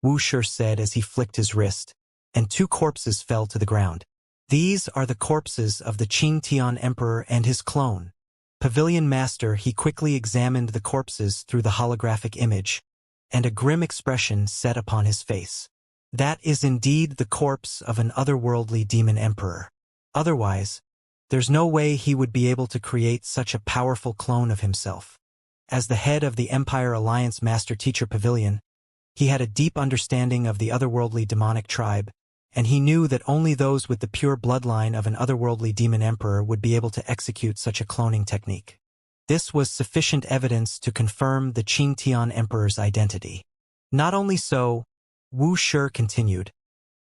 Wuxia said as he flicked his wrist, and 2 corpses fell to the ground. These are the corpses of the Qingtian Emperor and his clone. Pavilion Master, he quickly examined the corpses through the holographic image, and a grim expression set upon his face. That is indeed the corpse of an otherworldly demon emperor. Otherwise, there's no way he would be able to create such a powerful clone of himself. As the head of the Empire Alliance Master-Teacher Pavilion, he had a deep understanding of the otherworldly demonic tribe, and he knew that only those with the pure bloodline of an otherworldly demon emperor would be able to execute such a cloning technique. This was sufficient evidence to confirm the Qingtian Emperor's identity. Not only so, Wuxia continued,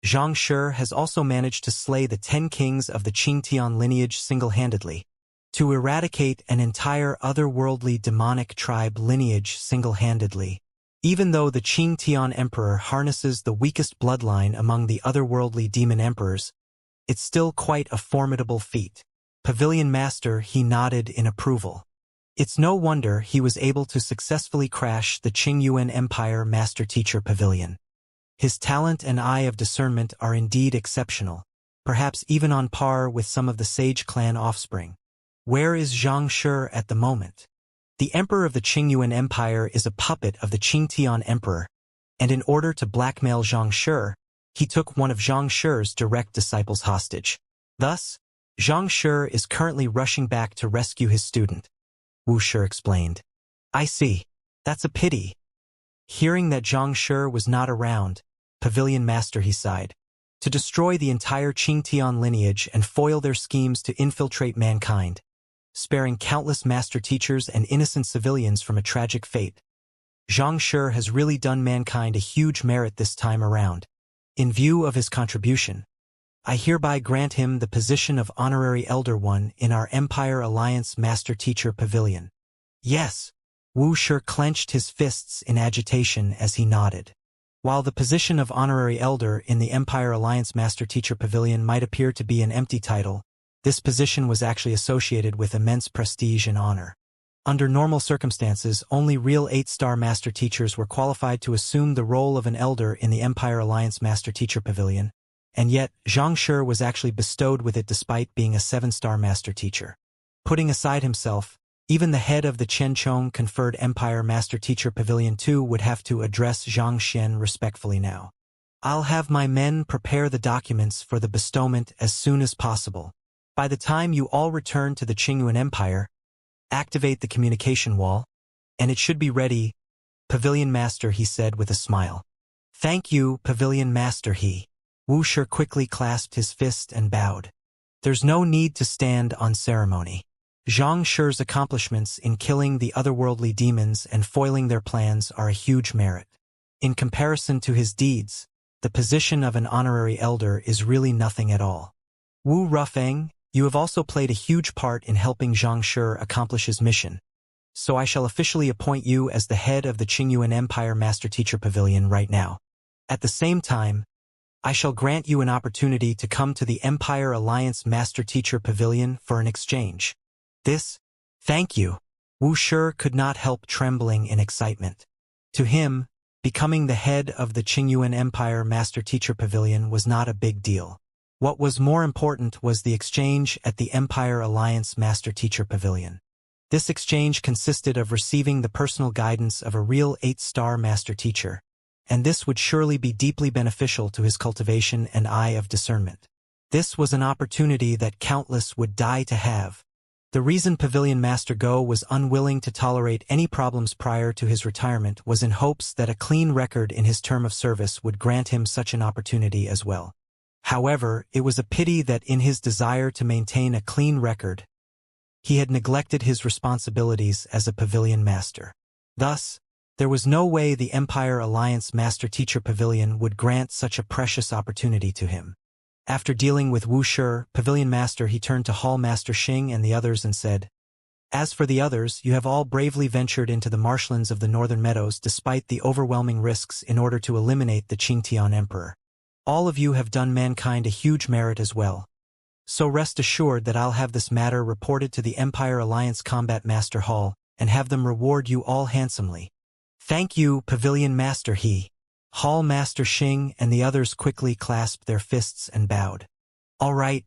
Xianxia has also managed to slay the 10 kings of the Qingtian lineage single-handedly, to eradicate an entire otherworldly demonic tribe lineage single-handedly. Even though the Qingtian Emperor harnesses the weakest bloodline among the otherworldly demon emperors, it's still quite a formidable feat. Pavilion Master, he nodded in approval. It's no wonder he was able to successfully crash the Qingyuan Empire Master-Teacher Pavilion. His talent and eye of discernment are indeed exceptional, perhaps even on par with some of the Sage clan offspring. Where is Xianxia at the moment? The Emperor of the Qingyuan Empire is a puppet of the Qingtian Emperor, and in order to blackmail Xianxia, he took one of Xianxia's direct disciples hostage. Thus, Xianxia is currently rushing back to rescue his student, Wuxia explained. I see. That's a pity. Hearing that Xianxia was not around, Pavilion Master, he sighed. To destroy the entire Qingtian lineage and foil their schemes to infiltrate mankind, sparing countless master teachers and innocent civilians from a tragic fate. Xianxia has really done mankind a huge merit this time around. In view of his contribution, I hereby grant him the position of Honorary Elder One in our Empire Alliance Master-Teacher Pavilion. Yes, Wuxia clenched his fists in agitation as he nodded. While the position of Honorary Elder in the Empire Alliance Master-Teacher Pavilion might appear to be an empty title, this position was actually associated with immense prestige and honor. Under normal circumstances, only real 8-star Master Teachers were qualified to assume the role of an Elder in the Empire Alliance Master Teacher Pavilion, and yet Xianxia was actually bestowed with it despite being a 7-star Master Teacher. Putting aside himself, even the head of the Chenchong conferred Empire Master Teacher Pavilion 2 would have to address Xianxian respectfully now. I'll have my men prepare the documents for the bestowment as soon as possible. By the time you all return to the Qingyuan Empire, activate the communication wall, and it should be ready, Pavilion Master, he said with a smile. Thank you, Pavilion Master, he. Wuxia quickly clasped his fist and bowed. There's no need to stand on ceremony. Xianxia's accomplishments in killing the otherworldly demons and foiling their plans are a huge merit. In comparison to his deeds, the position of an honorary elder is really nothing at all. Wu Rufeng, you have also played a huge part in helping Xianxia accomplish his mission, so I shall officially appoint you as the head of the Qingyuan Empire Master Teacher Pavilion right now. At the same time, I shall grant you an opportunity to come to the Empire Alliance Master Teacher Pavilion for an exchange. Thank you. Wuxia could not help trembling in excitement. To him, becoming the head of the Qingyuan Empire Master Teacher Pavilion was not a big deal. What was more important was the exchange at the Empire Alliance Master Teacher Pavilion. This exchange consisted of receiving the personal guidance of a real 8-star Master Teacher, and this would surely be deeply beneficial to his cultivation and eye of discernment. This was an opportunity that countless would die to have. The reason Pavilion Master Go was unwilling to tolerate any problems prior to his retirement was in hopes that a clean record in his term of service would grant him such an opportunity as well. However, it was a pity that in his desire to maintain a clean record, he had neglected his responsibilities as a Pavilion Master. Thus, there was no way the Empire Alliance Master Teacher Pavilion would grant such a precious opportunity to him. After dealing with Wuxia, Pavilion Master, he turned to Hall Master Xing and the others and said, As for the others, you have all bravely ventured into the marshlands of the northern meadows despite the overwhelming risks in order to eliminate the Qingtian Emperor. All of you have done mankind a huge merit as well. So rest assured that I'll have this matter reported to the Empire Alliance Combat Master Hall, and have them reward you all handsomely. Thank you, Pavilion Master He. Hall Master Xing and the others quickly clasped their fists and bowed. All right.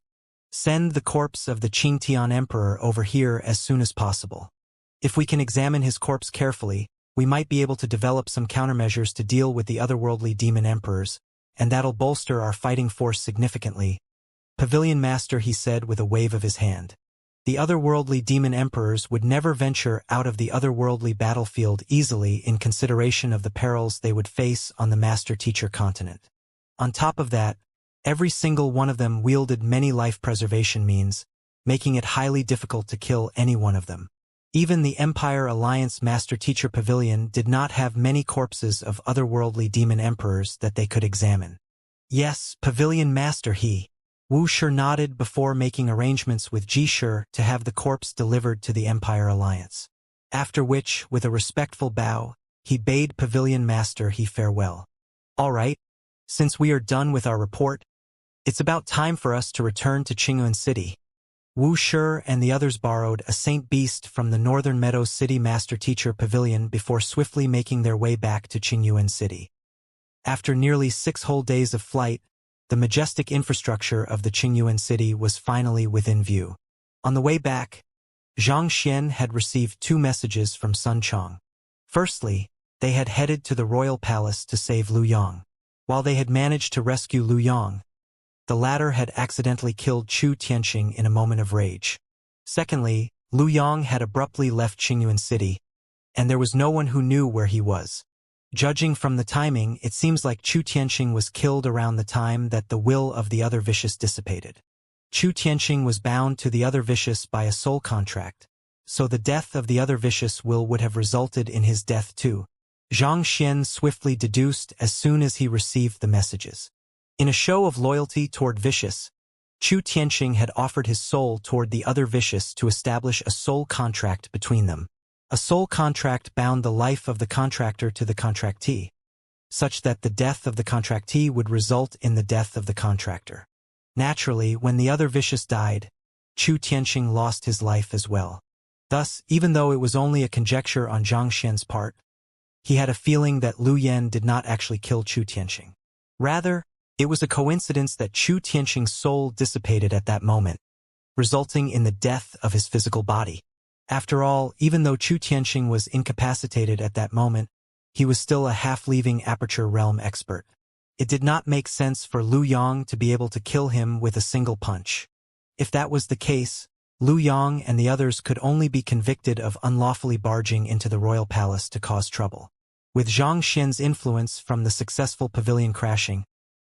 Send the corpse of the Qingtian Emperor over here as soon as possible. If we can examine his corpse carefully, we might be able to develop some countermeasures to deal with the otherworldly demon emperors, and that'll bolster our fighting force significantly. Pavilion Master, he said with a wave of his hand. The otherworldly demon emperors would never venture out of the otherworldly battlefield easily in consideration of the perils they would face on the Master-Teacher continent. On top of that, every single one of them wielded many life-preservation means, making it highly difficult to kill any one of them. Even the Empire Alliance Master-Teacher Pavilion did not have many corpses of otherworldly demon emperors that they could examine. Yes, Pavilion Master he. Wuxia nodded before making arrangements with Jishir to have the corpse delivered to the Empire Alliance. After which, with a respectful bow, he bade Pavilion Master he farewell. All right, since we are done with our report, it's about time for us to return to Qingyuan City. Wuxia and the others borrowed a Saint Beast from the Northern Meadows City Master-Teacher Pavilion before swiftly making their way back to Qingyuan City. After nearly 6 whole days of flight, the majestic infrastructure of the Qingyuan City was finally within view. On the way back, Xianxia had received 2 messages from Sun Chong. Firstly, they had headed to the royal palace to save Lu Yang. While they had managed to rescue Lu Yang, the latter had accidentally killed Chu Tianxing in a moment of rage. Secondly, Lu Yang had abruptly left Qingyuan City, and there was no one who knew where he was. Judging from the timing, it seems like Chu Tianxing was killed around the time that the will of the other vicious dissipated. Chu Tianxing was bound to the other vicious by a soul contract, so the death of the other vicious will would have resulted in his death too. Zhang Xian swiftly deduced as soon as he received the messages. In a show of loyalty toward vicious, Chu Tianxing had offered his soul toward the other vicious to establish a soul contract between them. A soul contract bound the life of the contractor to the contractee, such that the death of the contractee would result in the death of the contractor. Naturally, when the other vicious died, Chu Tianxing lost his life as well. Thus, even though it was only a conjecture on Zhang Xian's part, he had a feeling that Lu Yan did not actually kill Chu Tianxing. Rather, it was a coincidence that Chu Tianxing's soul dissipated at that moment, resulting in the death of his physical body. After all, even though Chu Tianxing was incapacitated at that moment, he was still a half-leaving Aperture Realm expert. It did not make sense for Lu Yang to be able to kill him with a single punch. If that was the case, Lu Yang and the others could only be convicted of unlawfully barging into the royal palace to cause trouble. With Zhang Xian's influence from the successful pavilion crashing,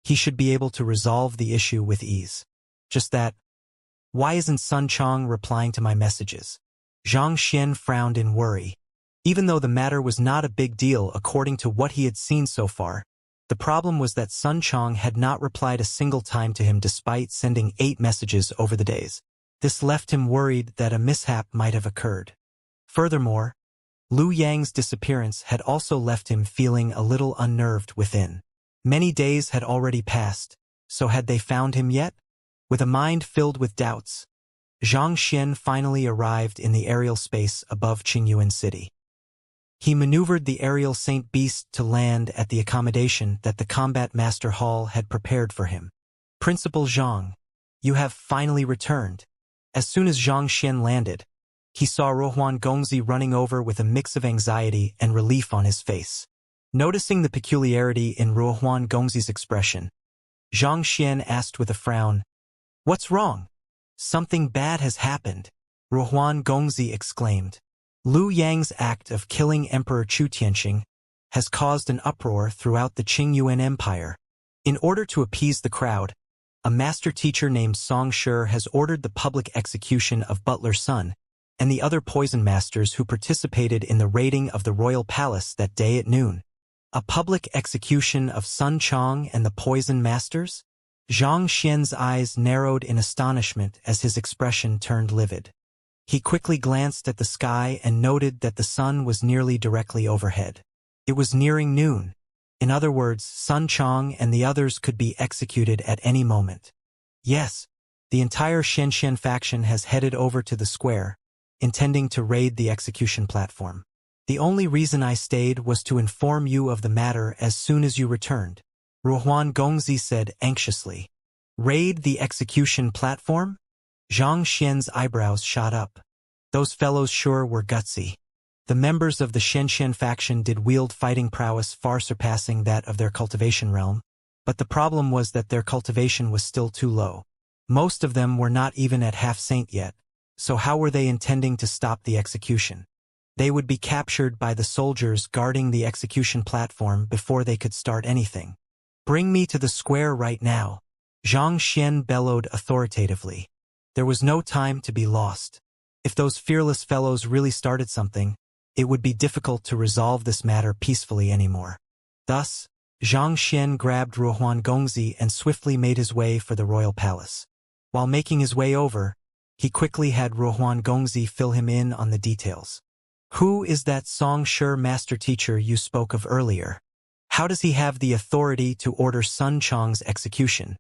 he should be able to resolve the issue with ease. Just that, why isn't Sun Chong replying to my messages? Zhang Xian frowned in worry. Even though the matter was not a big deal according to what he had seen so far, the problem was that Sun Chong had not replied a single time to him despite sending 8 messages over the days. This left him worried that a mishap might have occurred. Furthermore, Lu Yang's disappearance had also left him feeling a little unnerved within. Many days had already passed, so had they found him yet? With a mind filled with doubts, Zhang Xian finally arrived in the aerial space above Qingyuan City. He maneuvered the aerial Saint Beast to land at the accommodation that the Combat Master Hall had prepared for him. Principal Zhang, you have finally returned. As soon as Zhang Xian landed, he saw Ruohuan Gongzi running over with a mix of anxiety and relief on his face. Noticing the peculiarity in Ruohuan Gongzi's expression, Zhang Xian asked with a frown, "What's wrong?" "Something bad has happened," Ruohuan Gongzi exclaimed. Lu Yang's act of killing Emperor Chu Tianxing has caused an uproar throughout the Qingyuan Empire. In order to appease the crowd, a master teacher named Song Shi has ordered the public execution of Butler Sun and the other poison masters who participated in the raiding of the royal palace that day at noon. A public execution of Sun Chong and the poison masters? Zhang Xian's eyes narrowed in astonishment as his expression turned livid. He quickly glanced at the sky and noted that the sun was nearly directly overhead. It was nearing noon. In other words, Sun Chang and the others could be executed at any moment. Yes, the entire Xianxia faction has headed over to the square, intending to raid the execution platform. The only reason I stayed was to inform you of the matter as soon as you returned, Ruohuan Gongzi said anxiously. Raid the execution platform? Zhang Xian's eyebrows shot up. Those fellows sure were gutsy. The members of the Xianxia faction did wield fighting prowess far surpassing that of their cultivation realm, but the problem was that their cultivation was still too low. Most of them were not even at half-saint yet, so how were they intending to stop the execution? They would be captured by the soldiers guarding the execution platform before they could start anything. Bring me to the square right now, Zhang Xian bellowed authoritatively. There was no time to be lost. If those fearless fellows really started something, it would be difficult to resolve this matter peacefully anymore. Thus, Zhang Xian grabbed Ruohuan Gongzi and swiftly made his way for the royal palace. While making his way over, he quickly had Ruohuan Gongzi fill him in on the details. Who is that Song Shi master teacher you spoke of earlier? How does he have the authority to order Sun Chang's execution?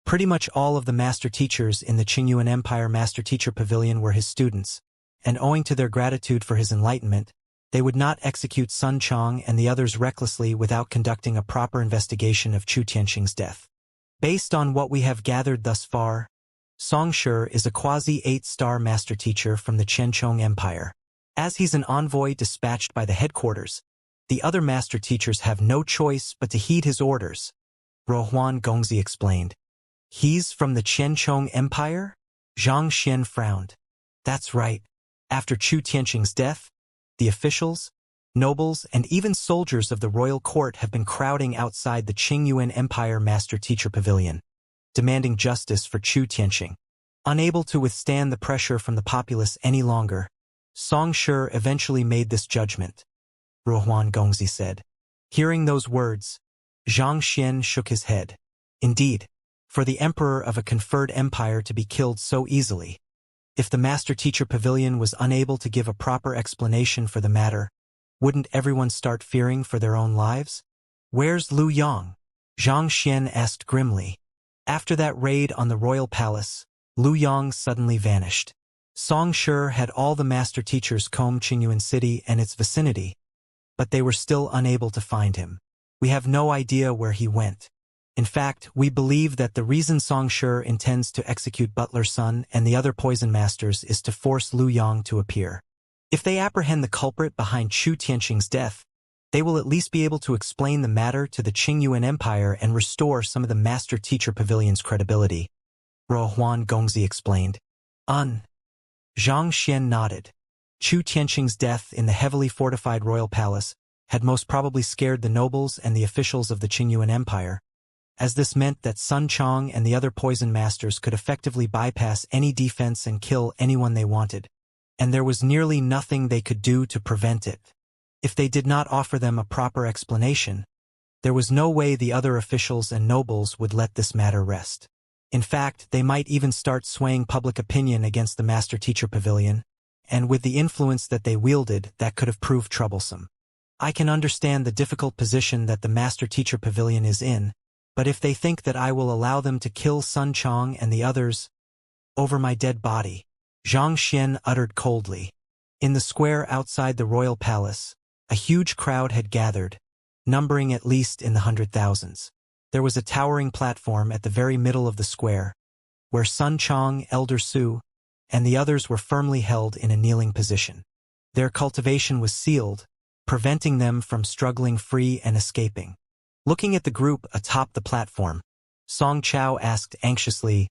Pretty much all of the master teachers in the Qingyuan Empire Master Teacher Pavilion were his students, and owing to their gratitude for his enlightenment, they would not execute Sun Chang and the others recklessly without conducting a proper investigation of Chu Tianxing's death. Based on what we have gathered thus far, Song Shi is a quasi-8-star master teacher from the Qianchong Empire. As he's an envoy dispatched by the headquarters, the other master teachers have no choice but to heed his orders, Ruohuan Gongzi explained. He's from the Qianchong Empire? Zhang Xian frowned. That's right. After Chu Tianxing's death, the officials, nobles, and even soldiers of the royal court have been crowding outside the Qingyuan Empire Master Teacher Pavilion, demanding justice for Chu Tianxing. Unable to withstand the pressure from the populace any longer, Song Shi eventually made this judgment, Ruohuan Gongzi said. Hearing those words, Zhang Xian shook his head. Indeed, for the emperor of a conferred empire to be killed so easily, if the Master Teacher Pavilion was unable to give a proper explanation for the matter, wouldn't everyone start fearing for their own lives? Where's Lu Yang? Zhang Xian asked grimly. After that raid on the royal palace, Lu Yang suddenly vanished. Song Shi had all the master teachers comb Qingyuan City and its vicinity, but they were still unable to find him. We have no idea where he went. In fact, we believe that the reason Song Shi intends to execute Butler Sun and the other poison masters is to force Lu Yang to appear. If they apprehend the culprit behind Chu Tianxing's death, they will at least be able to explain the matter to the Qingyuan Empire and restore some of the Master Teacher Pavilion's credibility, Ruohuan Gongzi explained. Zhang Xian nodded. Chu Tianxing's death in the heavily fortified royal palace had most probably scared the nobles and the officials of the Qingyuan Empire, as this meant that Sun Chang and the other poison masters could effectively bypass any defense and kill anyone they wanted, and there was nearly nothing they could do to prevent it. If they did not offer them a proper explanation, there was no way the other officials and nobles would let this matter rest. In fact, they might even start swaying public opinion against the Master Teacher Pavilion, and with the influence that they wielded, that could have proved troublesome. I can understand the difficult position that the Master Teacher Pavilion is in, but if they think that I will allow them to kill Sun Chang and the others over my dead body, Zhang Xian uttered coldly. In the square outside the royal palace, a huge crowd had gathered, numbering at least in the 100,000s. There was a towering platform at the very middle of the square, where Sun Chang, Elder Su, and the others were firmly held in a kneeling position. Their cultivation was sealed, preventing them from struggling free and escaping. Looking at the group atop the platform, Song Chao asked anxiously,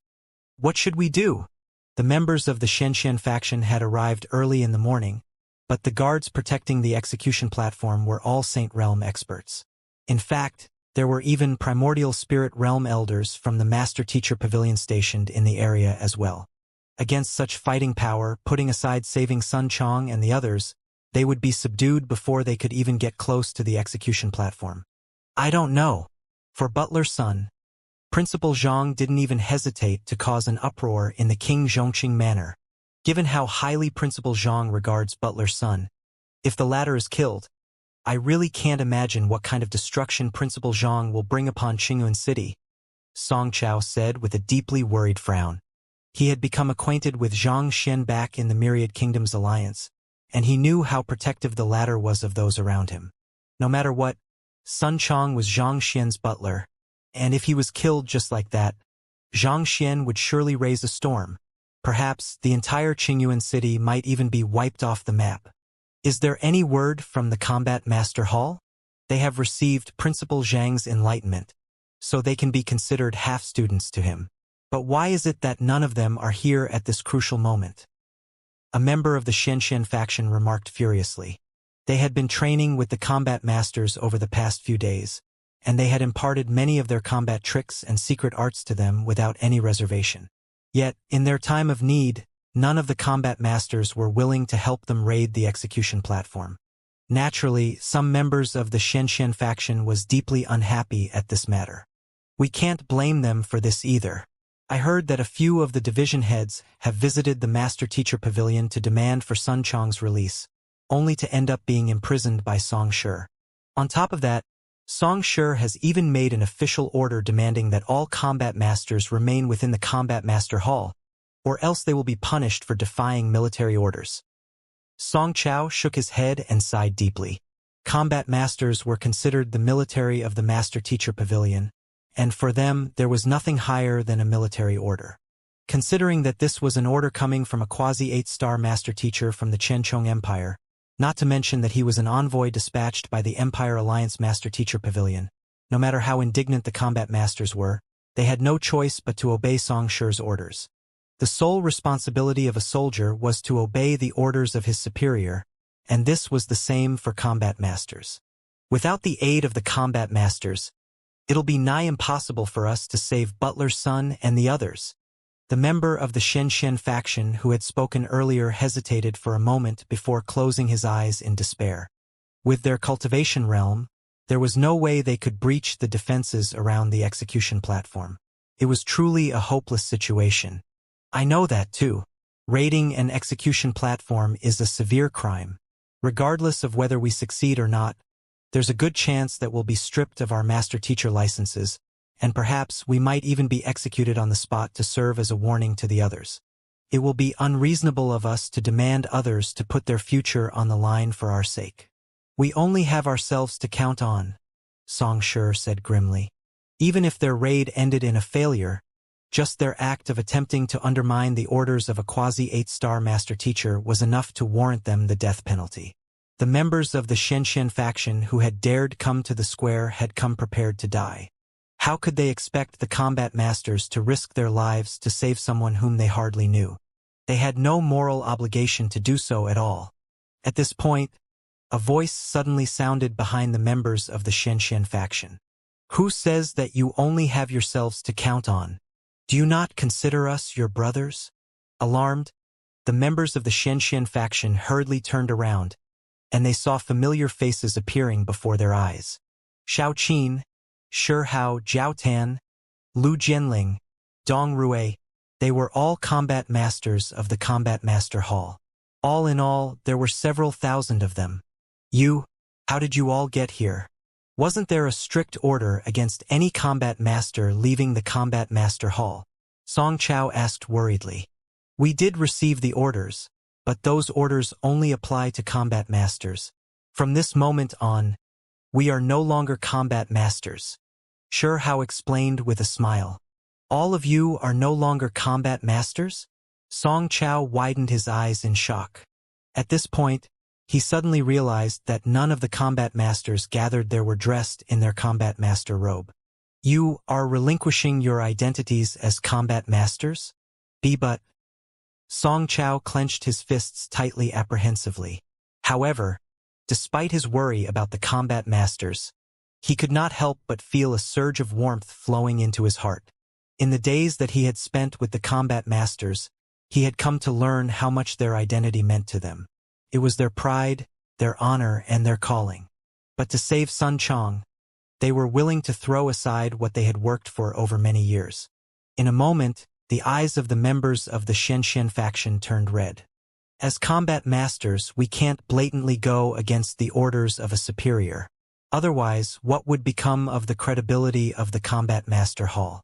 "What should we do?" The members of the Xianxia faction had arrived early in the morning, but the guards protecting the execution platform were all Saint Realm experts. In fact, there were even primordial spirit realm elders from the Master Teacher Pavilion stationed in the area as well. Against such fighting power, putting aside saving Sun Chang and the others, they would be subdued before they could even get close to the execution platform. I don't know. For Butler Sun, Principal Zhang didn't even hesitate to cause an uproar in the King Zhongqing manner. Given how highly Principal Zhang regards Butler Sun, if the latter is killed, I really can't imagine what kind of destruction Principal Zhang will bring upon Qingyuan City, Song Chao said with a deeply worried frown. He had become acquainted with Zhang Xian back in the Myriad Kingdoms alliance, and he knew how protective the latter was of those around him. No matter what, Sun Chong was Zhang Xian's butler, and if he was killed just like that, Zhang Xian would surely raise a storm. Perhaps the entire Qingyuan city might even be wiped off the map. Is there any word from the Combat Master Hall? They have received Principal Zhang's enlightenment, so they can be considered half-students to him. But why is it that none of them are here at this crucial moment? A member of the Xianxia faction remarked furiously. They had been training with the combat masters over the past few days, and they had imparted many of their combat tricks and secret arts to them without any reservation. Yet, in their time of need, none of the combat masters were willing to help them raid the execution platform. Naturally, some members of the Xianxia faction was deeply unhappy at this matter. We can't blame them for this either. I heard that a few of the division heads have visited the Master-Teacher Pavilion to demand for Sun Chong's release, only to end up being imprisoned by Song Shi. On top of that, Song Shi has even made an official order demanding that all combat masters remain within the Combat Master Hall, or else they will be punished for defying military orders. Song Chao shook his head and sighed deeply. Combat masters were considered the military of the Master-Teacher Pavilion, and for them there was nothing higher than a military order. Considering that this was an order coming from a quasi-8-star master-teacher from the Chenchong Empire, not to mention that he was an envoy dispatched by the Empire Alliance Master-Teacher Pavilion, no matter how indignant the combat masters were, they had no choice but to obey Song Shi's orders. The sole responsibility of a soldier was to obey the orders of his superior, and this was the same for combat masters. Without the aid of the combat masters, it'll be nigh impossible for us to save Butler Sun and the others. The member of the Xianxia faction who had spoken earlier hesitated for a moment before closing his eyes in despair. With their cultivation realm, there was no way they could breach the defenses around the execution platform. It was truly a hopeless situation. I know that too. Raiding an execution platform is a severe crime. Regardless of whether we succeed or not, there's a good chance that we'll be stripped of our master-teacher licenses, and perhaps we might even be executed on the spot to serve as a warning to the others. It will be unreasonable of us to demand others to put their future on the line for our sake. We only have ourselves to count on, Song Shi said grimly. Even if their raid ended in a failure, just their act of attempting to undermine the orders of a quasi-8-star master-teacher was enough to warrant them the death penalty. The members of the Xianxia faction who had dared come to the square had come prepared to die. How could they expect the combat masters to risk their lives to save someone whom they hardly knew? They had no moral obligation to do so at all. At this point, a voice suddenly sounded behind the members of the Xianxia faction. Who says that you only have yourselves to count on? Do you not consider us your brothers? Alarmed, the members of the Xianxia faction hurriedly turned around, and they saw familiar faces appearing before their eyes. Xiao Qin, Shi Hao, Zhao Tan, Lu Jianling, Dong Rui, they were all combat masters of the Combat Master Hall. All in all, there were several thousand of them. How did you all get here? Wasn't there a strict order against any combat master leaving the Combat Master Hall? Song Chao asked worriedly. We did receive the orders, but those orders only apply to combat masters. From this moment on, we are no longer combat masters. Shi Hao explained with a smile. All of you are no longer combat masters? Song Chao widened his eyes in shock. At this point, he suddenly realized that none of the combat masters gathered there were dressed in their combat master robe. You are relinquishing your identities as combat masters? But Song Chao clenched his fists tightly apprehensively. However, despite his worry about the combat masters, he could not help but feel a surge of warmth flowing into his heart. In the days that he had spent with the combat masters, he had come to learn how much their identity meant to them. It was their pride, their honor, and their calling. But to save Sun Chong, they were willing to throw aside what they had worked for over many years. In a moment, the eyes of the members of the Xianxia faction turned red. As combat masters, we can't blatantly go against the orders of a superior. Otherwise, what would become of the credibility of the Combat Master Hall?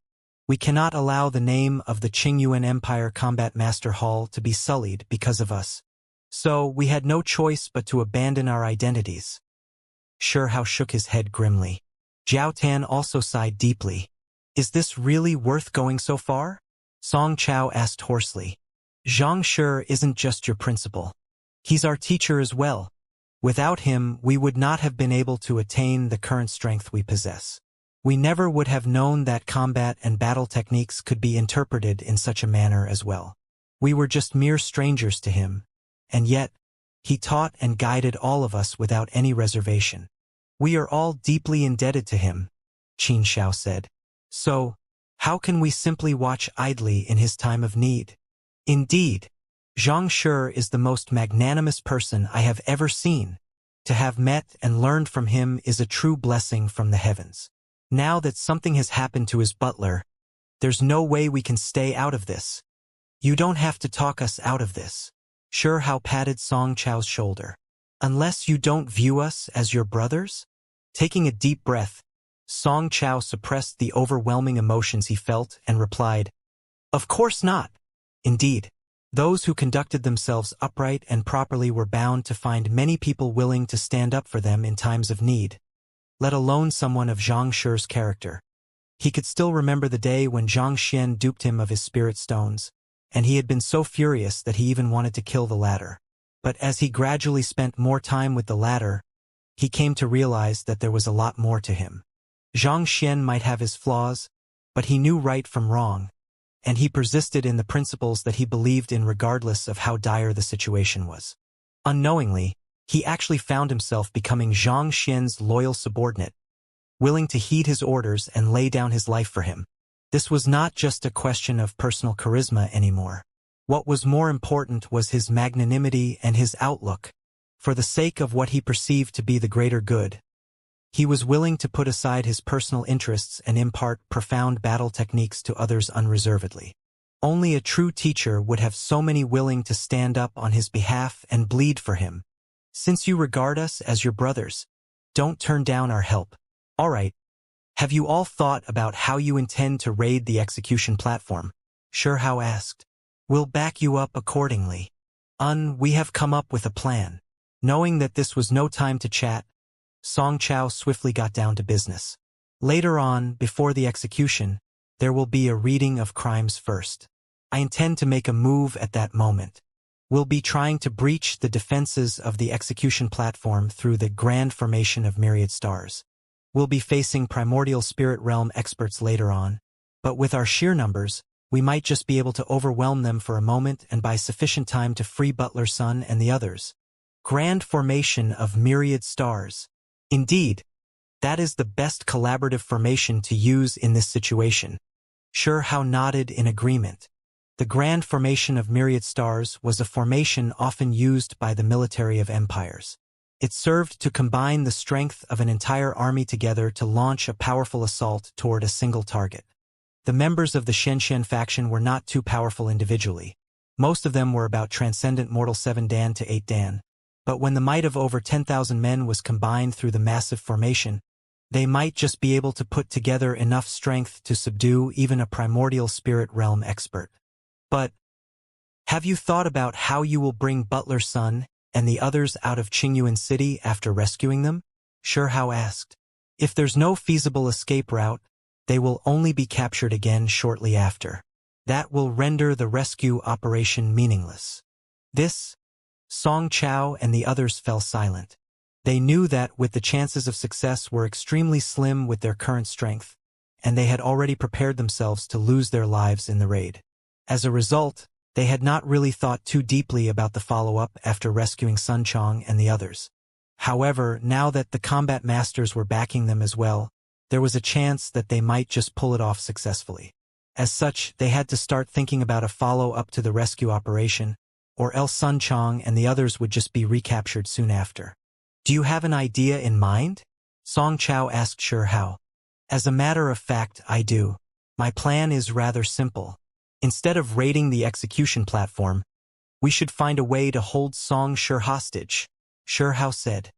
We cannot allow the name of the Qingyuan Empire Combat Master Hall to be sullied because of us. So, we had no choice but to abandon our identities. Shi Hao shook his head grimly. Jiao Tan also sighed deeply. Is this really worth going so far? Song Chao asked hoarsely. Xianxia isn't just your principal. He's our teacher as well. Without him, we would not have been able to attain the current strength we possess. We never would have known that combat and battle techniques could be interpreted in such a manner as well. We were just mere strangers to him, and yet, he taught and guided all of us without any reservation. We are all deeply indebted to him, Qin Xiao said. So, how can we simply watch idly in his time of need? Indeed, Xianxia is the most magnanimous person I have ever seen. To have met and learned from him is a true blessing from the heavens. Now that something has happened to his butler, there's no way we can stay out of this. You don't have to talk us out of this. Shi Hao patted Song Chao's shoulder. Unless you don't view us as your brothers? Taking a deep breath, Song Chao suppressed the overwhelming emotions he felt and replied, Of course not. Indeed, those who conducted themselves upright and properly were bound to find many people willing to stand up for them in times of need, let alone someone of Zhang Shi's character. He could still remember the day when Zhang Xian duped him of his spirit stones, and he had been so furious that he even wanted to kill the latter. But as he gradually spent more time with the latter, he came to realize that there was a lot more to him. Zhang Xian might have his flaws, but he knew right from wrong, and he persisted in the principles that he believed in regardless of how dire the situation was. Unknowingly, he actually found himself becoming Zhang Xian's loyal subordinate, willing to heed his orders and lay down his life for him. This was not just a question of personal charisma anymore. What was more important was his magnanimity and his outlook. For the sake of what he perceived to be the greater good, he was willing to put aside his personal interests and impart profound battle techniques to others unreservedly. Only a true teacher would have so many willing to stand up on his behalf and bleed for him. Since you regard us as your brothers, don't turn down our help. All right. Have you all thought about how you intend to raid the execution platform? Shi Hao asked. We'll back you up accordingly. We have come up with a plan. Knowing that this was no time to chat, Song Chao swiftly got down to business. Later on, before the execution, there will be a reading of crimes first. I intend to make a move at that moment. We'll be trying to breach the defenses of the execution platform through the grand formation of myriad stars. We'll be facing primordial spirit realm experts later on, but with our sheer numbers, we might just be able to overwhelm them for a moment and buy sufficient time to free Butler Sun and the others. Grand formation of myriad stars. Indeed, that is the best collaborative formation to use in this situation. Shi Hao nodded in agreement. The grand formation of myriad stars was a formation often used by the military of empires. It served to combine the strength of an entire army together to launch a powerful assault toward a single target. The members of the Xianxia faction were not too powerful individually. Most of them were about transcendent mortal 7 Dan to 8 Dan. But when the might of over 10,000 men was combined through the massive formation, they might just be able to put together enough strength to subdue even a primordial spirit realm expert. But have you thought about how you will bring Butler Sun and the others out of Qingyuan City after rescuing them? Shi Hao asked. If there's no feasible escape route, they will only be captured again shortly after. That will render the rescue operation meaningless. Song Chao and the others fell silent. They knew that with the chances of success were extremely slim with their current strength, and they had already prepared themselves to lose their lives in the raid. As a result, they had not really thought too deeply about the follow-up after rescuing Sun Chong and the others. However, now that the combat masters were backing them as well, there was a chance that they might just pull it off successfully. As such, they had to start thinking about a follow-up to the rescue operation, or else Sun Chong and the others would just be recaptured soon after. Do you have an idea in mind? Song Chao asked Shi Hao. As a matter of fact, I do. My plan is rather simple. Instead of raiding the execution platform, we should find a way to hold Song Shi hostage, Shi Hao said.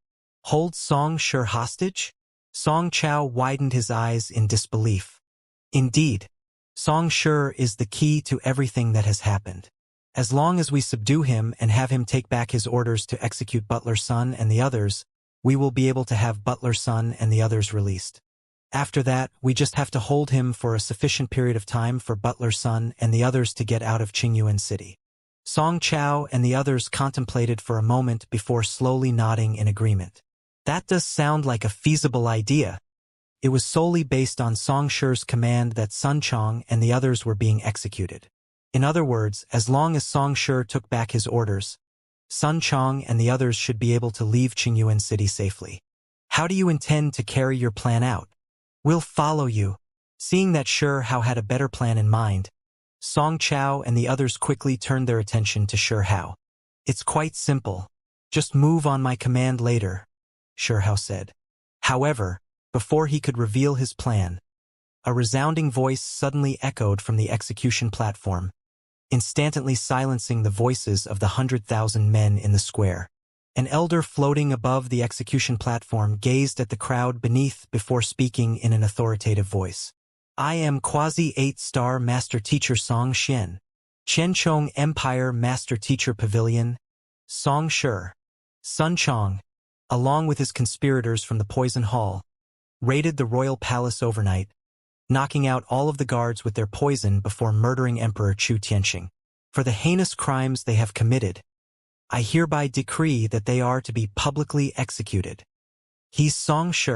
Hold Song Shi hostage? Song Chao widened his eyes in disbelief. Indeed, Song Shi is the key to everything that has happened. As long as we subdue him and have him take back his orders to execute Butler Sun and the others, we will be able to have Butler Sun and the others released. After that, we just have to hold him for a sufficient period of time for Butler Sun and the others to get out of Qingyuan City. Song Chao and the others contemplated for a moment before slowly nodding in agreement. That does sound like a feasible idea. It was solely based on Song Shi's command that Sun Chong and the others were being executed. In other words, as long as Song Shi took back his orders, Sun Chong and the others should be able to leave Qingyuan City safely. How do you intend to carry your plan out? We'll follow you. Seeing that Shi Hao had a better plan in mind, Song Chao and the others quickly turned their attention to Shi Hao. It's quite simple. Just move on my command later, Shi Hao said. However, before he could reveal his plan, a resounding voice suddenly echoed from the execution platform, instantly silencing the voices of the 100,000 men in the square. An elder floating above the execution platform gazed at the crowd beneath before speaking in an authoritative voice. I am Quasi-8-Star Master Teacher Song Xian, Qianchong Empire Master Teacher Pavilion, Song Shi. Sun Chong, along with his conspirators from the Poison Hall, raided the royal palace overnight, knocking out all of the guards with their poison before murdering Emperor Chu Tianxing. For the heinous crimes they have committed, I hereby decree that they are to be publicly executed. He's Song Shi.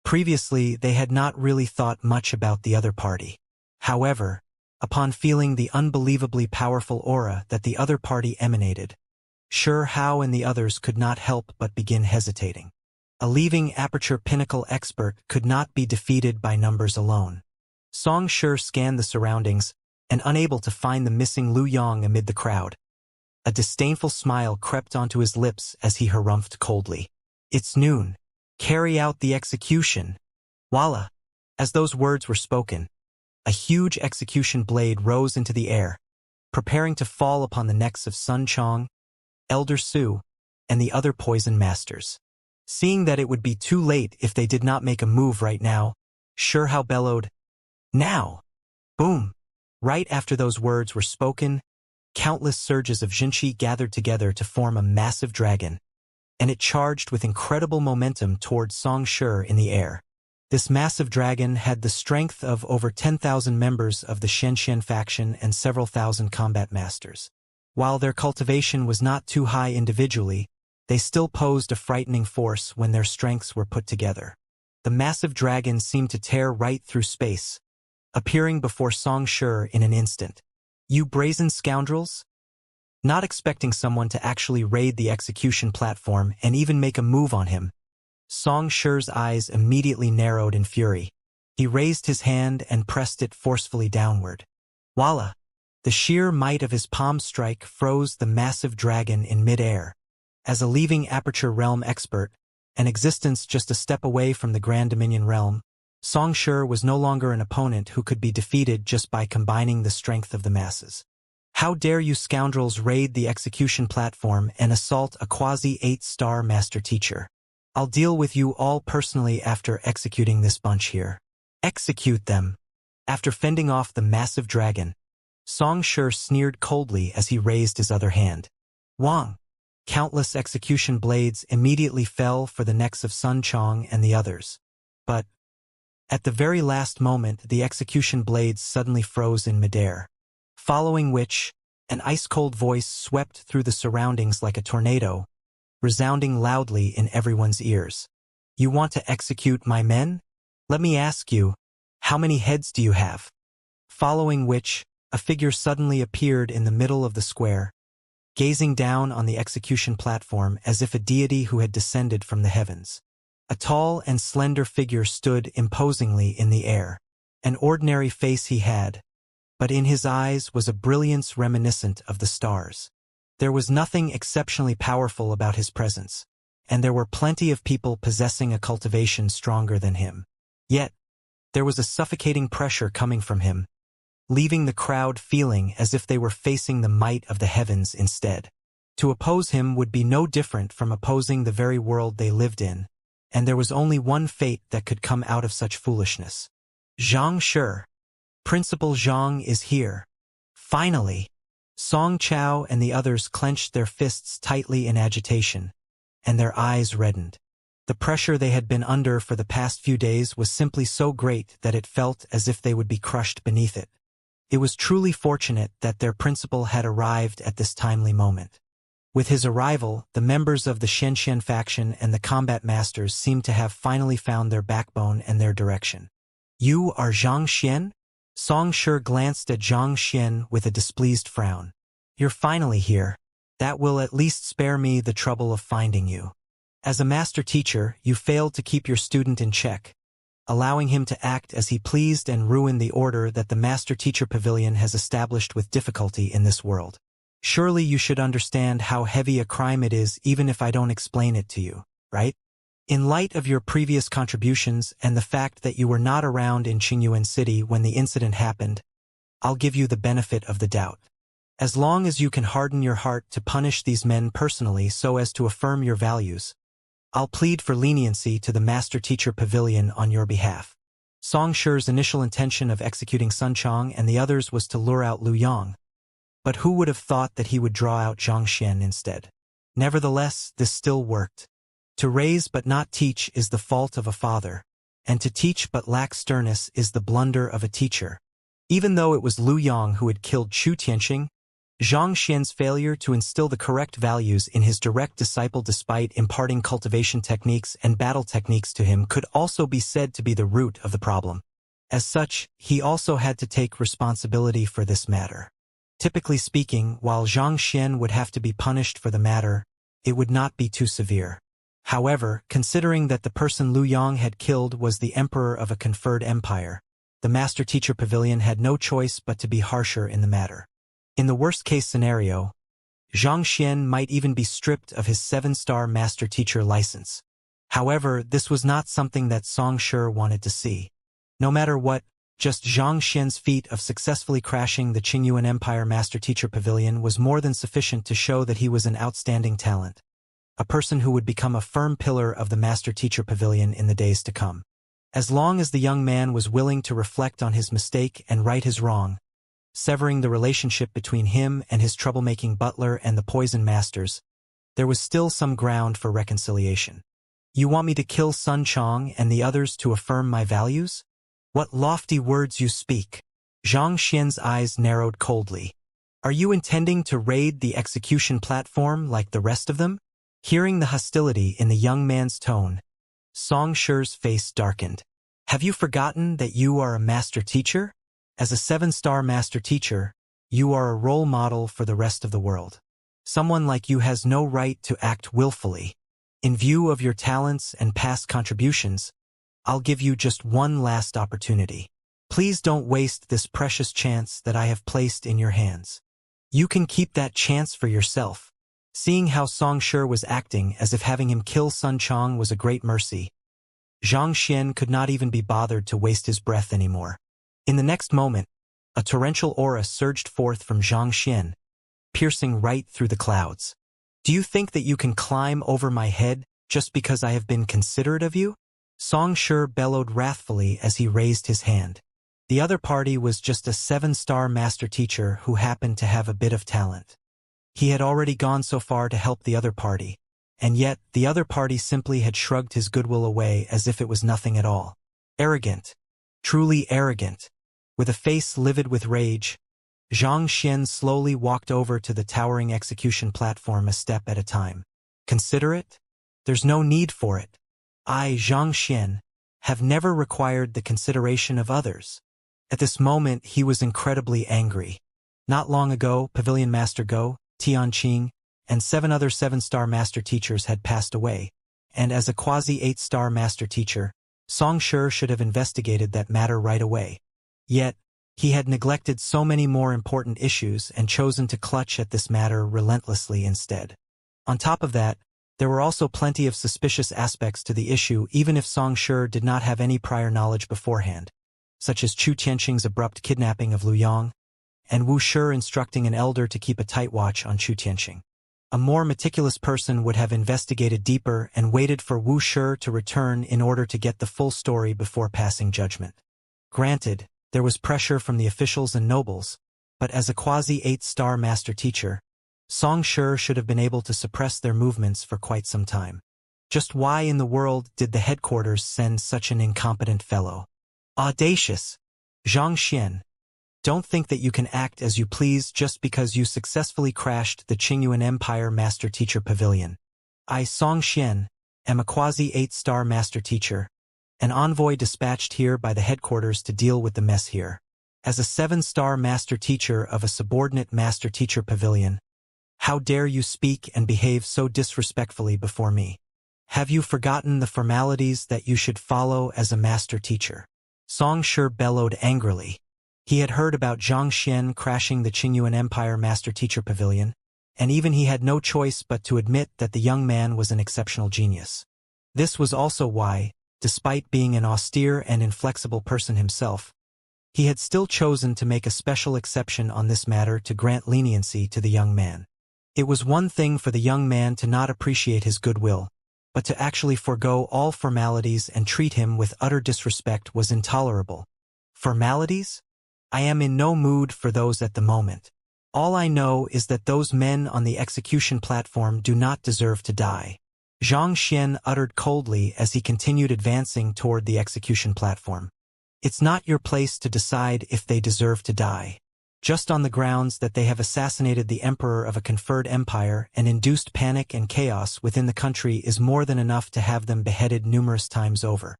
Previously, they had not really thought much about the other party. However, upon feeling the unbelievably powerful aura that the other party emanated, Shi Hao and the others could not help but begin hesitating. A leaving aperture pinnacle expert could not be defeated by numbers alone. Song Shi scanned the surroundings, and unable to find the missing Lu Yong amid the crowd. A disdainful smile crept onto his lips as he harumphed coldly. It's noon. Carry out the execution. Voila! As those words were spoken, a huge execution blade rose into the air, preparing to fall upon the necks of Sun Chong, Elder Su, and the other poison masters. Seeing that it would be too late if they did not make a move right now, Shi Hao bellowed, "Now!" Boom! Right after those words were spoken, countless surges of Jinqi gathered together to form a massive dragon, and it charged with incredible momentum towards Song Shi in the air. This massive dragon had the strength of over 10,000 members of the Xianxia faction and several thousand combat masters. While their cultivation was not too high individually, they still posed a frightening force when their strengths were put together. The massive dragon seemed to tear right through space, appearing before Song Shi in an instant. You brazen scoundrels? Not expecting someone to actually raid the execution platform and even make a move on him, Song Shi's eyes immediately narrowed in fury. He raised his hand and pressed it forcefully downward. Voila! The sheer might of his palm strike froze the massive dragon in mid-air. As a leaving aperture realm expert, an existence just a step away from the Grand Dominion realm, Song Shi was no longer an opponent who could be defeated just by combining the strength of the masses. How dare you scoundrels raid the execution platform and assault a Quasi-8-Star Master Teacher? I'll deal with you all personally after executing this bunch here. Execute them. After fending off the massive dragon, Song Shi sneered coldly as he raised his other hand. Wang! Countless execution blades immediately fell for the necks of Sun Chong and the others. But at the very last moment, the execution blades suddenly froze in midair, following which, an ice-cold voice swept through the surroundings like a tornado, resounding loudly in everyone's ears. You want to execute my men? Let me ask you, how many heads do you have? Following which, a figure suddenly appeared in the middle of the square, gazing down on the execution platform as if a deity who had descended from the heavens. A tall and slender figure stood imposingly in the air. An ordinary face he had, but in his eyes was a brilliance reminiscent of the stars. There was nothing exceptionally powerful about his presence, and there were plenty of people possessing a cultivation stronger than him. Yet, there was a suffocating pressure coming from him, leaving the crowd feeling as if they were facing the might of the heavens instead. To oppose him would be no different from opposing the very world they lived in, and there was only one fate that could come out of such foolishness. Xianxia. Principal Zhang is here. Finally! Song Chao and the others clenched their fists tightly in agitation, and their eyes reddened. The pressure they had been under for the past few days was simply so great that it felt as if they would be crushed beneath it. It was truly fortunate that their principal had arrived at this timely moment. With his arrival, the members of the Xianxia faction and the combat masters seemed to have finally found their backbone and their direction. You are Zhang Xian? Song Shi glanced at Zhang Xian with a displeased frown. You're finally here. That will at least spare me the trouble of finding you. As a master teacher, you failed to keep your student in check, allowing him to act as he pleased and ruin the order that the Master Teacher Pavilion has established with difficulty in this world. Surely you should understand how heavy a crime it is even if I don't explain it to you, right? In light of your previous contributions and the fact that you were not around in Qingyuan City when the incident happened, I'll give you the benefit of the doubt. As long as you can harden your heart to punish these men personally so as to affirm your values, I'll plead for leniency to the Master Teacher Pavilion on your behalf. Song Shi's initial intention of executing Sun Chong and the others was to lure out Lu Yang, but who would have thought that he would draw out Zhang Xian instead? Nevertheless, this still worked. To raise but not teach is the fault of a father, and to teach but lack sternness is the blunder of a teacher. Even though it was Lu Yang who had killed Chu Tianqing, Zhang Xian's failure to instill the correct values in his direct disciple despite imparting cultivation techniques and battle techniques to him could also be said to be the root of the problem. As such, he also had to take responsibility for this matter. Typically speaking, while Zhang Xian would have to be punished for the matter, it would not be too severe. However, considering that the person Lu Yang had killed was the emperor of a conferred empire, the Master Teacher Pavilion had no choice but to be harsher in the matter. In the worst-case scenario, Zhang Xian might even be stripped of his 7-star Master Teacher license. However, this was not something that Song Shi wanted to see. No matter what, just Zhang Xian's feat of successfully crashing the Qingyuan Empire Master Teacher Pavilion was more than sufficient to show that he was an outstanding talent, a person who would become a firm pillar of the Master Teacher Pavilion in the days to come. As long as the young man was willing to reflect on his mistake and right his wrong, severing the relationship between him and his troublemaking butler and the poison masters, there was still some ground for reconciliation. You want me to kill Sun Chong and the others to affirm my values? What lofty words you speak. Zhang Xian's eyes narrowed coldly. Are you intending to raid the execution platform like the rest of them? Hearing the hostility in the young man's tone, Song Shi's face darkened. Have you forgotten that you are a master teacher? As a 7-star master teacher, you are a role model for the rest of the world. Someone like you has no right to act willfully. In view of your talents and past contributions, I'll give you just one last opportunity. Please don't waste this precious chance that I have placed in your hands. You can keep that chance for yourself. Seeing how Song Shi was acting as if having him kill Sun Chong was a great mercy, Zhang Xian could not even be bothered to waste his breath anymore. In the next moment, a torrential aura surged forth from Zhang Xian, piercing right through the clouds. Do you think that you can climb over my head just because I have been considerate of you? Song Shi bellowed wrathfully as he raised his hand. The other party was just a 7-star master teacher who happened to have a bit of talent. He had already gone so far to help the other party, and yet the other party simply had shrugged his goodwill away as if it was nothing at all. Arrogant. Truly arrogant. With a face livid with rage, Zhang Xian slowly walked over to the towering execution platform a step at a time. Considerate? There's no need for it. I, Zhang Xian, have never required the consideration of others. At this moment, he was incredibly angry. Not long ago, Pavilion Master Go, Tianqing, and 7 other 7-star master teachers had passed away, and as a quasi-8-star master teacher, Song Shi should have investigated that matter right away. Yet, he had neglected so many more important issues and chosen to clutch at this matter relentlessly instead. On top of that, there were also plenty of suspicious aspects to the issue even if Song Shi did not have any prior knowledge beforehand. such as Chu Tianqing's abrupt kidnapping of Lu Yang, and Wu Shi instructing an elder to keep a tight watch on Chu Tianqing. A more meticulous person would have investigated deeper and waited for Wu Shi to return in order to get the full story before passing judgment. Granted, there was pressure from the officials and nobles, but as a quasi-8-star master teacher, Song Shi should have been able to suppress their movements for quite some time. Just why in the world did the headquarters send such an incompetent fellow? Audacious! Xianxia, don't think that you can act as you please just because you successfully crashed the Qingyuan Empire Master Teacher Pavilion. I, Song Xian, am a quasi-8-star master teacher, an envoy dispatched here by the headquarters to deal with the mess here. As a 7-star master teacher of a subordinate master teacher pavilion, how dare you speak and behave so disrespectfully before me? Have you forgotten the formalities that you should follow as a master teacher? Song Shi bellowed angrily. He had heard about Zhang Xian crashing the Qingyuan Empire Master Teacher Pavilion, and even he had no choice but to admit that the young man was an exceptional genius. This was also why, despite being an austere and inflexible person himself, he had still chosen to make a special exception on this matter to grant leniency to the young man. It was one thing for the young man to not appreciate his goodwill, but to actually forego all formalities and treat him with utter disrespect was intolerable. Formalities? I am in no mood for those at the moment. All I know is that those men on the execution platform do not deserve to die. Zhang Xian uttered coldly as he continued advancing toward the execution platform. It's not your place to decide if they deserve to die. Just on the grounds that they have assassinated the emperor of a conferred empire and induced panic and chaos within the country is more than enough to have them beheaded numerous times over.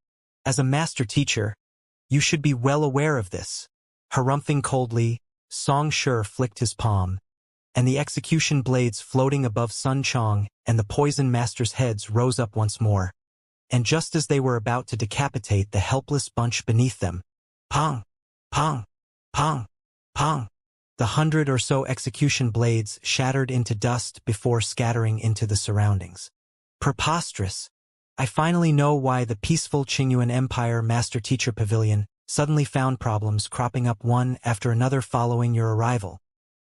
As a master teacher, you should be well aware of this. Harumphing coldly, Song Shi flicked his palm, and the execution blades floating above Sun Chong and the poison master's heads rose up once more. And just as they were about to decapitate the helpless bunch beneath them, pong, pong, pong, pong, the 100 or so execution blades shattered into dust before scattering into the surroundings. Preposterous! I finally know why the peaceful Qingyuan Empire Master Teacher Pavilion suddenly found problems cropping up one after another following your arrival.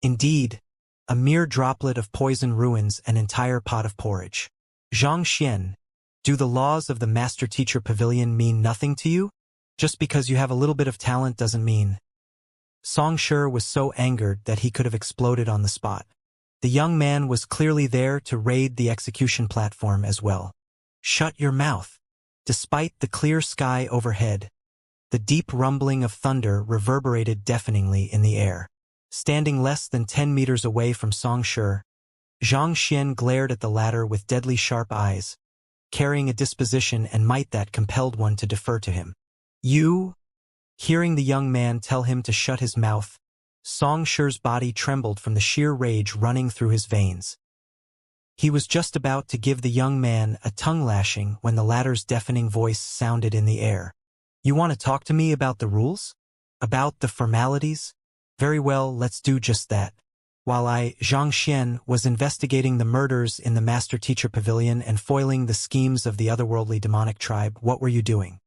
Indeed, a mere droplet of poison ruins an entire pot of porridge. Zhang Xian, do the laws of the Master Teacher Pavilion mean nothing to you? Just because you have a little bit of talent doesn't mean. Song Shi was so angered that he could have exploded on the spot. The young man was clearly there to raid the execution platform as well. Shut your mouth. Despite the clear sky overhead, the deep rumbling of thunder reverberated deafeningly in the air. Standing less than 10 meters away from Song Shi, Zhang Xian glared at the latter with deadly sharp eyes, carrying a disposition and might that compelled one to defer to him. You? Hearing the young man tell him to shut his mouth, Song Shi's body trembled from the sheer rage running through his veins. He was just about to give the young man a tongue lashing when the latter's deafening voice sounded in the air. You want to talk to me about the rules? About the formalities? Very well, let's do just that. While I, Zhang Xian, was investigating the murders in the Master Teacher Pavilion and foiling the schemes of the otherworldly demonic tribe, what were you doing?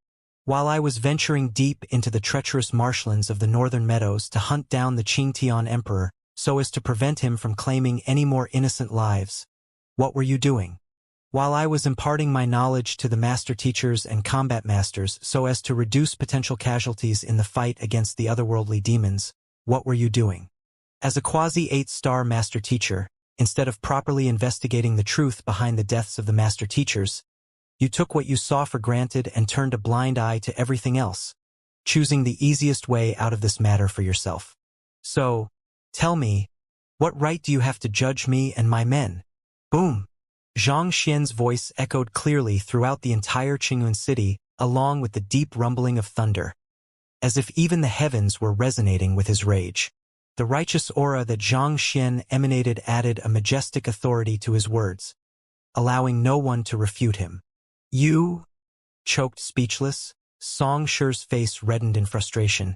While I was venturing deep into the treacherous marshlands of the northern meadows to hunt down the Qingtian Emperor so as to prevent him from claiming any more innocent lives, what were you doing? While I was imparting my knowledge to the master teachers and combat masters so as to reduce potential casualties in the fight against the otherworldly demons, what were you doing? As a quasi-8-star master teacher, instead of properly investigating the truth behind the deaths of the master teachers, you took what you saw for granted and turned a blind eye to everything else, choosing the easiest way out of this matter for yourself. So, tell me, what right do you have to judge me and my men? Boom! Zhang Xian's voice echoed clearly throughout the entire Qingyuan city, along with the deep rumbling of thunder, as if even the heavens were resonating with his rage. The righteous aura that Zhang Xian emanated added a majestic authority to his words, allowing no one to refute him. You? Choked speechless, Song Shi's face reddened in frustration,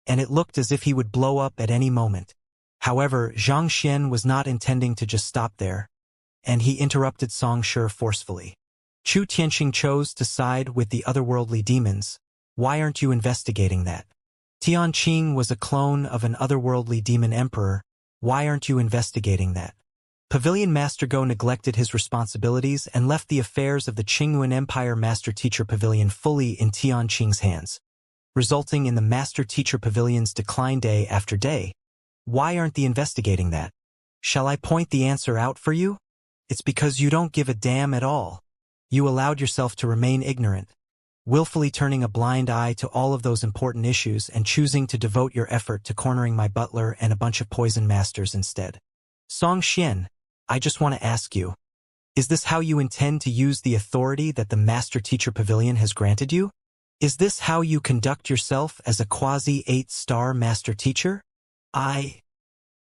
and it looked as if he would blow up at any moment. However, Zhang Xian was not intending to just stop there, and he interrupted Song Shi forcefully. Chu Tianqing chose to side with the otherworldly demons. Why aren't you investigating that? Tianqing was a clone of an otherworldly demon emperor. Why aren't you investigating that? Pavilion Master Go neglected his responsibilities and left the affairs of the Qingyuan Empire Master-Teacher Pavilion fully in Tianqing's hands, resulting in the Master-Teacher Pavilion's decline day after day. Why aren't they investigating that? Shall I point the answer out for you? It's because you don't give a damn at all. You allowed yourself to remain ignorant, willfully turning a blind eye to all of those important issues and choosing to devote your effort to cornering my butler and a bunch of poison masters instead. Song Xian, I just want to ask you, is this how you intend to use the authority that the Master-Teacher Pavilion has granted you? Is this how you conduct yourself as a quasi-8-star Master-Teacher?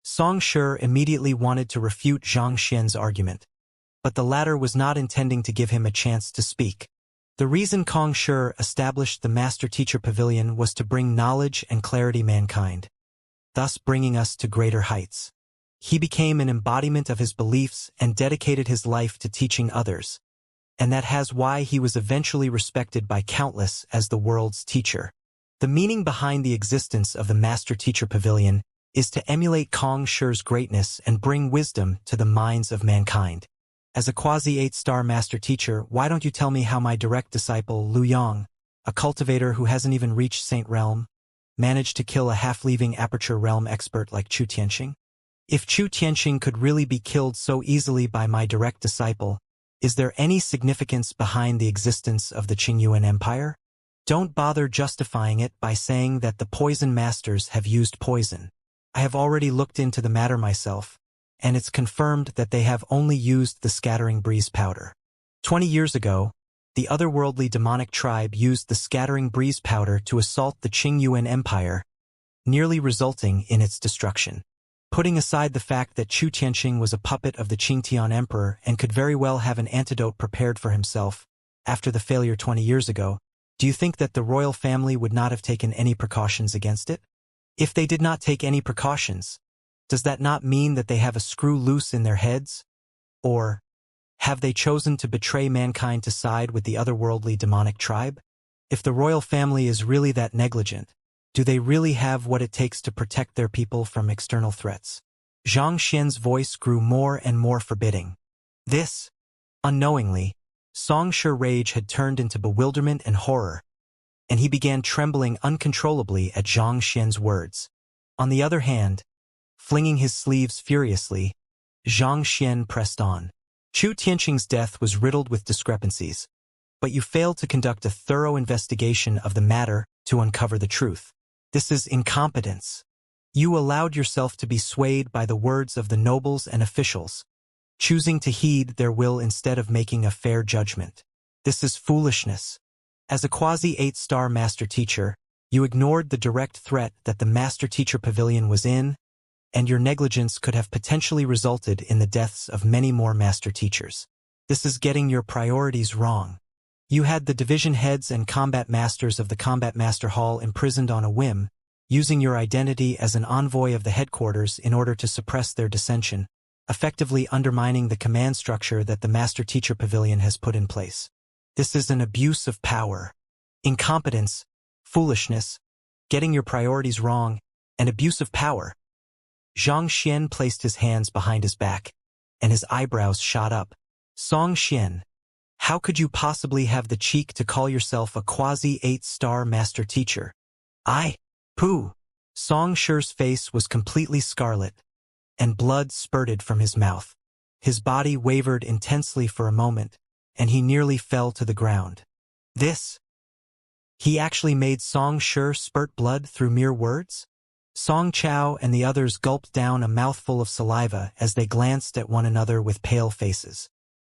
Song Shi immediately wanted to refute Zhang Xian's argument, but the latter was not intending to give him a chance to speak. The reason Kong Shi established the Master-Teacher Pavilion was to bring knowledge and clarity mankind, thus bringing us to greater heights. He became an embodiment of his beliefs and dedicated his life to teaching others, and that has why he was eventually respected by countless as the world's teacher. The meaning behind the existence of the Master-Teacher Pavilion is to emulate Kong Shi's greatness and bring wisdom to the minds of mankind. As a quasi-8-star Master-Teacher, why don't you tell me how my direct disciple Lu Yang, a cultivator who hasn't even reached Saint Realm, managed to kill a half-leaving Aperture Realm expert like Chu Tianqing? If Chu Tianqing could really be killed so easily by my direct disciple, is there any significance behind the existence of the Qingyuan Empire? Don't bother justifying it by saying that the poison masters have used poison. I have already looked into the matter myself, and it's confirmed that they have only used the scattering breeze powder. 20 years ago, the otherworldly demonic tribe used the scattering breeze powder to assault the Qingyuan Empire, nearly resulting in its destruction. Putting aside the fact that Chu Tianqing was a puppet of the Qingtian Emperor and could very well have an antidote prepared for himself after the failure 20 years ago, do you think that the royal family would not have taken any precautions against it? If they did not take any precautions, does that not mean that they have a screw loose in their heads? Or have they chosen to betray mankind to side with the otherworldly demonic tribe? If the royal family is really that negligent, do they really have what it takes to protect their people from external threats? Zhang Xian's voice grew more and more forbidding. Unknowingly, Song Shi's rage had turned into bewilderment and horror, and he began trembling uncontrollably at Zhang Xian's words. On the other hand, flinging his sleeves furiously, Zhang Xian pressed on. Chu Tianqing's death was riddled with discrepancies, but you failed to conduct a thorough investigation of the matter to uncover the truth. This is incompetence. You allowed yourself to be swayed by the words of the nobles and officials, choosing to heed their will instead of making a fair judgment. This is foolishness. As a quasi-8-star Master-Teacher, you ignored the direct threat that the Master-Teacher Pavilion was in, and your negligence could have potentially resulted in the deaths of many more Master-Teachers. This is getting your priorities wrong. You had the division heads and combat masters of the Combat Master Hall imprisoned on a whim, using your identity as an envoy of the headquarters in order to suppress their dissension, effectively undermining the command structure that the Master-Teacher Pavilion has put in place. This is an abuse of power. Incompetence, foolishness, getting your priorities wrong, and abuse of power. Zhang Xian placed his hands behind his back, and his eyebrows shot up. Song Xian, how could you possibly have the cheek to call yourself a quasi-8-star Master-Teacher? Song Shi's face was completely scarlet, and blood spurted from his mouth. His body wavered intensely for a moment, and he nearly fell to the ground. He actually made Song Shi spurt blood through mere words? Song Chao and the others gulped down a mouthful of saliva as they glanced at one another with pale faces.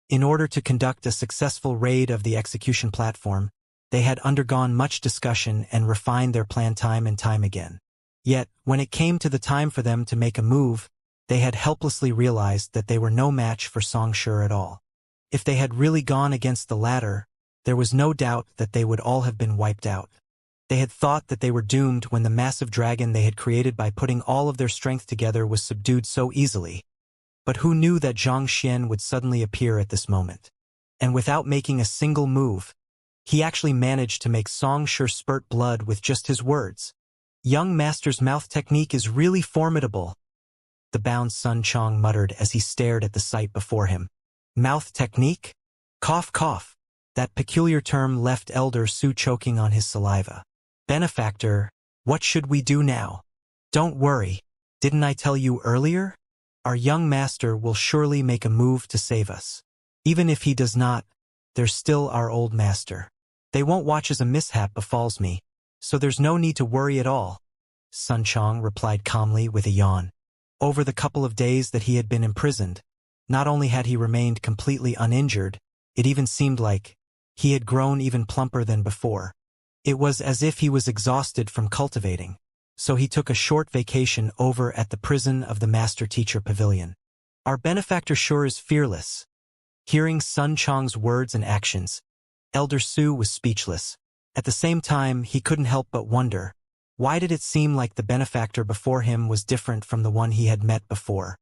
In order to conduct a successful raid of the execution platform, they had undergone much discussion and refined their plan time and time again. Yet, when it came to the time for them to make a move, they had helplessly realized that they were no match for Song Shi at all. If they had really gone against the latter, there was no doubt that they would all have been wiped out. They had thought that they were doomed when the massive dragon they had created by putting all of their strength together was subdued so easily. But who knew that Zhang Xian would suddenly appear at this moment? And without making a single move, he actually managed to make Song Shi spurt blood with just his words. Young master's mouth technique is really formidable, the bound Sun Chong muttered as he stared at the sight before him. Mouth technique? Cough cough. That peculiar term left Elder Su choking on his saliva. Benefactor, what should we do now? Don't worry. Didn't I tell you earlier? Our young master will surely make a move to save us. Even if he does not, there's still our old master. They won't watch as a mishap befalls me, so there's no need to worry at all, Sun Chong replied calmly with a yawn. Over the couple of days that he had been imprisoned, not only had he remained completely uninjured, it even seemed like he had grown even plumper than before. It was as if he was exhausted from cultivating, so he took a short vacation over at the prison of the Master-Teacher Pavilion. Our benefactor sure is fearless. Hearing Sun Chong's words and actions, Elder Su was speechless. At the same time, he couldn't help but wonder, why did it seem like the benefactor before him was different from the one he had met before?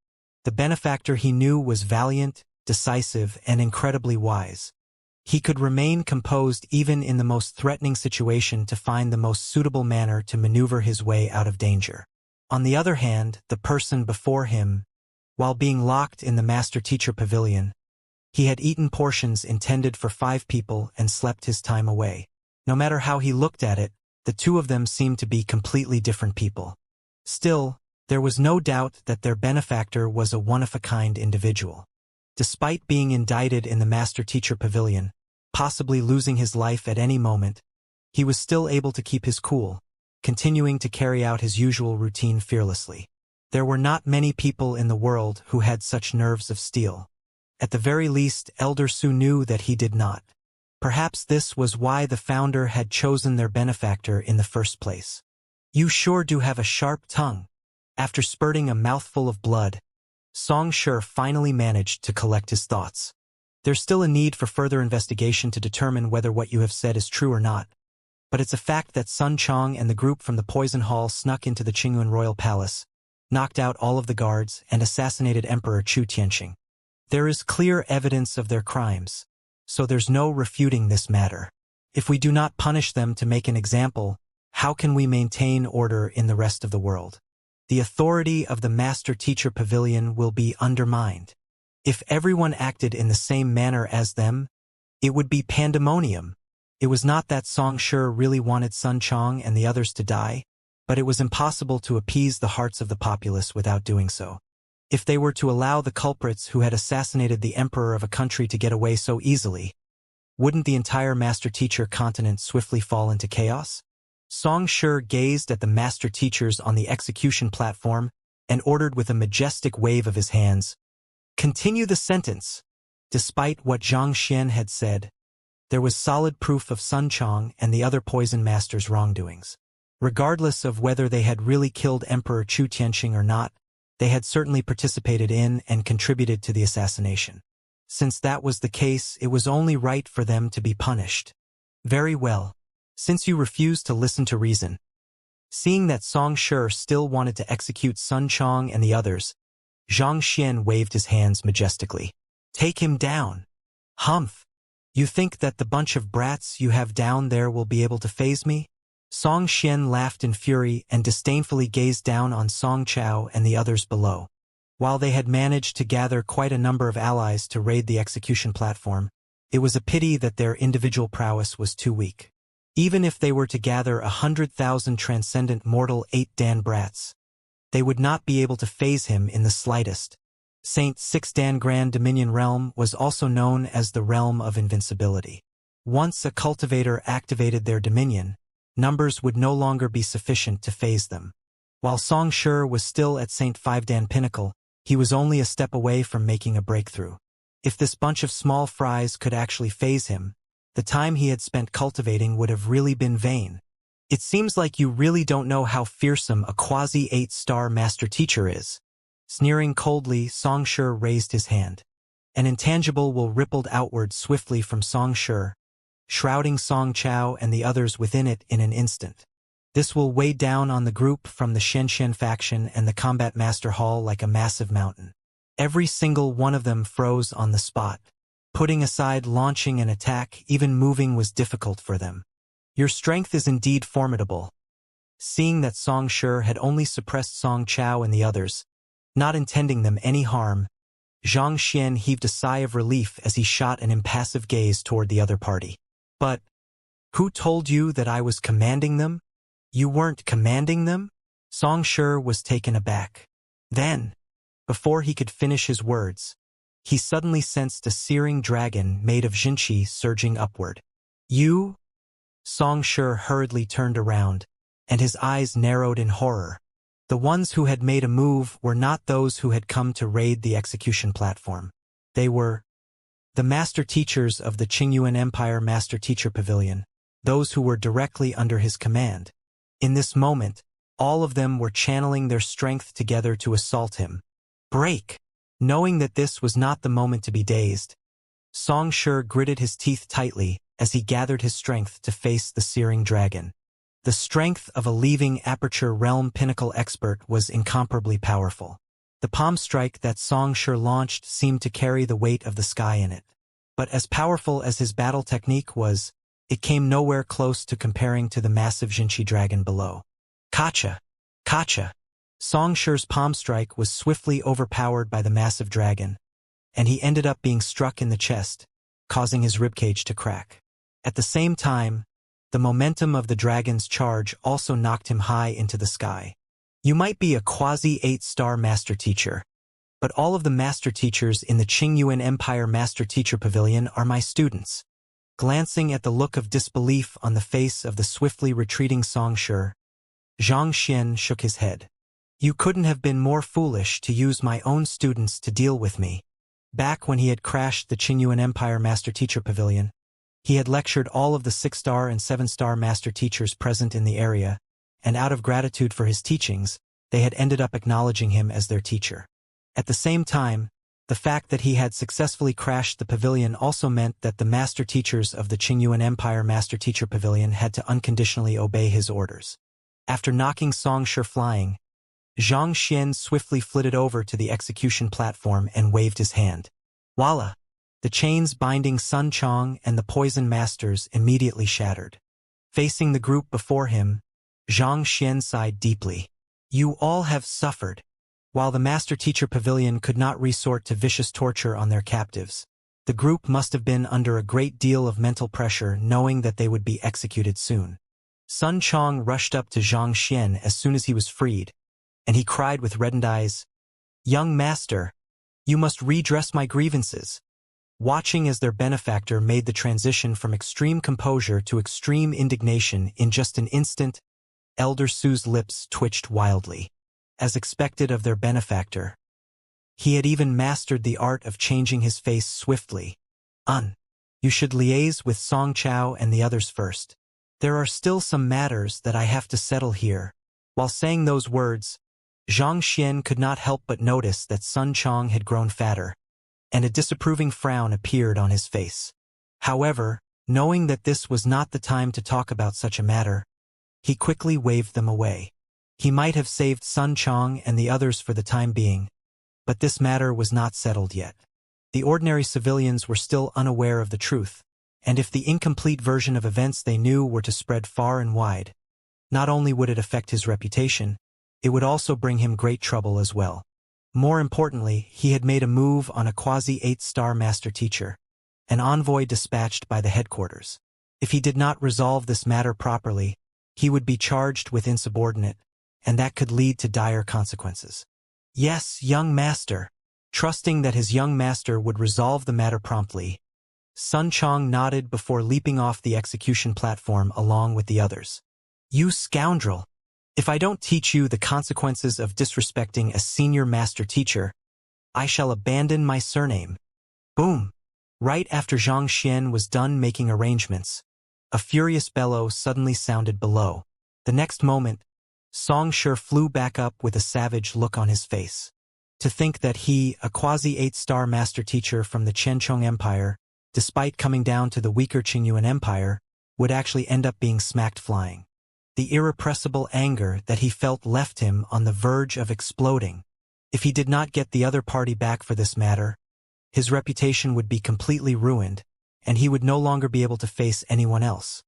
The benefactor he knew was valiant, decisive, and incredibly wise. He could remain composed even in the most threatening situation to find the most suitable manner to maneuver his way out of danger. On the other hand, the person before him, while being locked in the Master-Teacher Pavilion, he had eaten portions intended for 5 people and slept his time away. No matter how he looked at it, the two of them seemed to be completely different people. Still, there was no doubt that their benefactor was a one-of-a-kind individual. Despite being indicted in the Master-Teacher Pavilion, possibly losing his life at any moment, he was still able to keep his cool, continuing to carry out his usual routine fearlessly. There were not many people in the world who had such nerves of steel. At the very least, Elder Su knew that he did not. Perhaps this was why the founder had chosen their benefactor in the first place. You sure do have a sharp tongue. After spurting a mouthful of blood, Song Shi finally managed to collect his thoughts. There's still a need for further investigation to determine whether what you have said is true or not. But it's a fact that Sun Chong and the group from the Poison Hall snuck into the Qingyun Royal Palace, knocked out all of the guards, and assassinated Emperor Chu Tianxing. There is clear evidence of their crimes, so there's no refuting this matter. If we do not punish them to make an example, how can we maintain order in the rest of the world? The authority of the Master-Teacher Pavilion will be undermined. If everyone acted in the same manner as them, it would be pandemonium. It was not that Song Shi really wanted Sun Chong and the others to die, but it was impossible to appease the hearts of the populace without doing so. If they were to allow the culprits who had assassinated the emperor of a country to get away so easily, wouldn't the entire Master-Teacher continent swiftly fall into chaos? Song Shi gazed at the Master Teachers on the execution platform and ordered with a majestic wave of his hands, "Continue the sentence." Despite what Zhang Xian had said, there was solid proof of Sun Chong and the other poison masters' wrongdoings. Regardless of whether they had really killed Emperor Chu Tianxing or not, they had certainly participated in and contributed to the assassination. Since that was the case, it was only right for them to be punished. Very well. Since you refuse to listen to reason. Seeing that Song Shi still wanted to execute Sun Chong and the others, Zhang Xian waved his hands majestically. Take him down. Humph. You think that the bunch of brats you have down there will be able to faze me? Song Xian laughed in fury and disdainfully gazed down on Song Chao and the others below. While they had managed to gather quite a number of allies to raid the execution platform, it was a pity that their individual prowess was too weak. Even if they were to gather 100,000 transcendent mortal 8-dan brats, they would not be able to faze him in the slightest. Saint 6-dan Grand Dominion Realm was also known as the Realm of Invincibility. Once a cultivator activated their dominion, numbers would no longer be sufficient to faze them. While Song Shi was still at St. 5-dan Pinnacle, he was only a step away from making a breakthrough. If this bunch of small fries could actually faze him, the time he had spent cultivating would have really been vain. It seems like you really don't know how fearsome a quasi-8-star master teacher is. Sneering coldly, Song Shi raised his hand. An intangible will rippled outward swiftly from Song Shi, shrouding Song Chao and the others within it in an instant. This will weigh down on the group from the Xianxia faction and the Combat Master Hall like a massive mountain. Every single one of them froze on the spot. Putting aside launching an attack, even moving was difficult for them. Your strength is indeed formidable. Seeing that Song Shi had only suppressed Song Chao and the others, not intending them any harm, Zhang Xian heaved a sigh of relief as he shot an impassive gaze toward the other party. But, who told you that I was commanding them? You weren't commanding them? Song Shi was taken aback. Then, before he could finish his words, he suddenly sensed a searing dragon made of Jinqi surging upward. You? Song Shi hurriedly turned around, and his eyes narrowed in horror. The ones who had made a move were not those who had come to raid the execution platform. They were the master teachers of the Qingyuan Empire Master Teacher Pavilion, those who were directly under his command. In this moment, all of them were channeling their strength together to assault him. Break! Knowing that this was not the moment to be dazed, Song Shi gritted his teeth tightly as he gathered his strength to face the searing dragon. The strength of a leaving Aperture Realm Pinnacle expert was incomparably powerful. The palm strike that Song Shi launched seemed to carry the weight of the sky in it. But as powerful as his battle technique was, it came nowhere close to comparing to the massive Jinqi dragon below. Kacha! Kacha! Song Shi's palm strike was swiftly overpowered by the massive dragon, and he ended up being struck in the chest, causing his ribcage to crack. At the same time, the momentum of the dragon's charge also knocked him high into the sky. You might be a quasi-8-star master teacher, but all of the master teachers in the Qingyuan Empire Master Teacher Pavilion are my students. Glancing at the look of disbelief on the face of the swiftly retreating Song Shi, Zhang Xian shook his head. You couldn't have been more foolish to use my own students to deal with me. Back when he had crashed the Qingyuan Empire Master Teacher Pavilion, he had lectured all of the 6-star and 7-star master teachers present in the area, and out of gratitude for his teachings, they had ended up acknowledging him as their teacher. At the same time, the fact that he had successfully crashed the pavilion also meant that the master teachers of the Qingyuan Empire Master Teacher Pavilion had to unconditionally obey his orders. After knocking Song Shi flying, Zhang Xian swiftly flitted over to the execution platform and waved his hand. Voila! The chains binding Sun Chong and the Poison Masters immediately shattered. Facing the group before him, Zhang Xian sighed deeply. You all have suffered. While the Master Teacher Pavilion could not resort to vicious torture on their captives, the group must have been under a great deal of mental pressure knowing that they would be executed soon. Sun Chong rushed up to Zhang Xian as soon as he was freed, and he cried with reddened eyes, Young master, you must redress my grievances. Watching as their benefactor made the transition from extreme composure to extreme indignation in just an instant, Elder Su's lips twitched wildly. As expected of their benefactor, he had even mastered the art of changing his face swiftly. You should liaise with Song Chao and the others first. There are still some matters that I have to settle here. While saying those words, Zhang Xian could not help but notice that Sun Chong had grown fatter, and a disapproving frown appeared on his face. However, knowing that this was not the time to talk about such a matter, he quickly waved them away. He might have saved Sun Chong and the others for the time being, but this matter was not settled yet. The ordinary civilians were still unaware of the truth, and if the incomplete version of events they knew were to spread far and wide, not only would it affect his reputation, it would also bring him great trouble as well. More importantly, he had made a move on a quasi-8-star master teacher, an envoy dispatched by the headquarters. If he did not resolve this matter properly, he would be charged with insubordinate, and that could lead to dire consequences. Yes, young master. Trusting that his young master would resolve the matter promptly, Sun Chong nodded before leaping off the execution platform along with the others. You scoundrel! If I don't teach you the consequences of disrespecting a senior master teacher, I shall abandon my surname. Boom! Right after Zhang Xian was done making arrangements, a furious bellow suddenly sounded below. The next moment, Song Shi flew back up with a savage look on his face. To think that he, a quasi-8-star master teacher from the Qianchong Empire, despite coming down to the weaker Qingyuan Empire, would actually end up being smacked flying. The irrepressible anger that he felt left him on the verge of exploding. If he did not get the other party back for this matter, his reputation would be completely ruined, and he would no longer be able to face anyone else.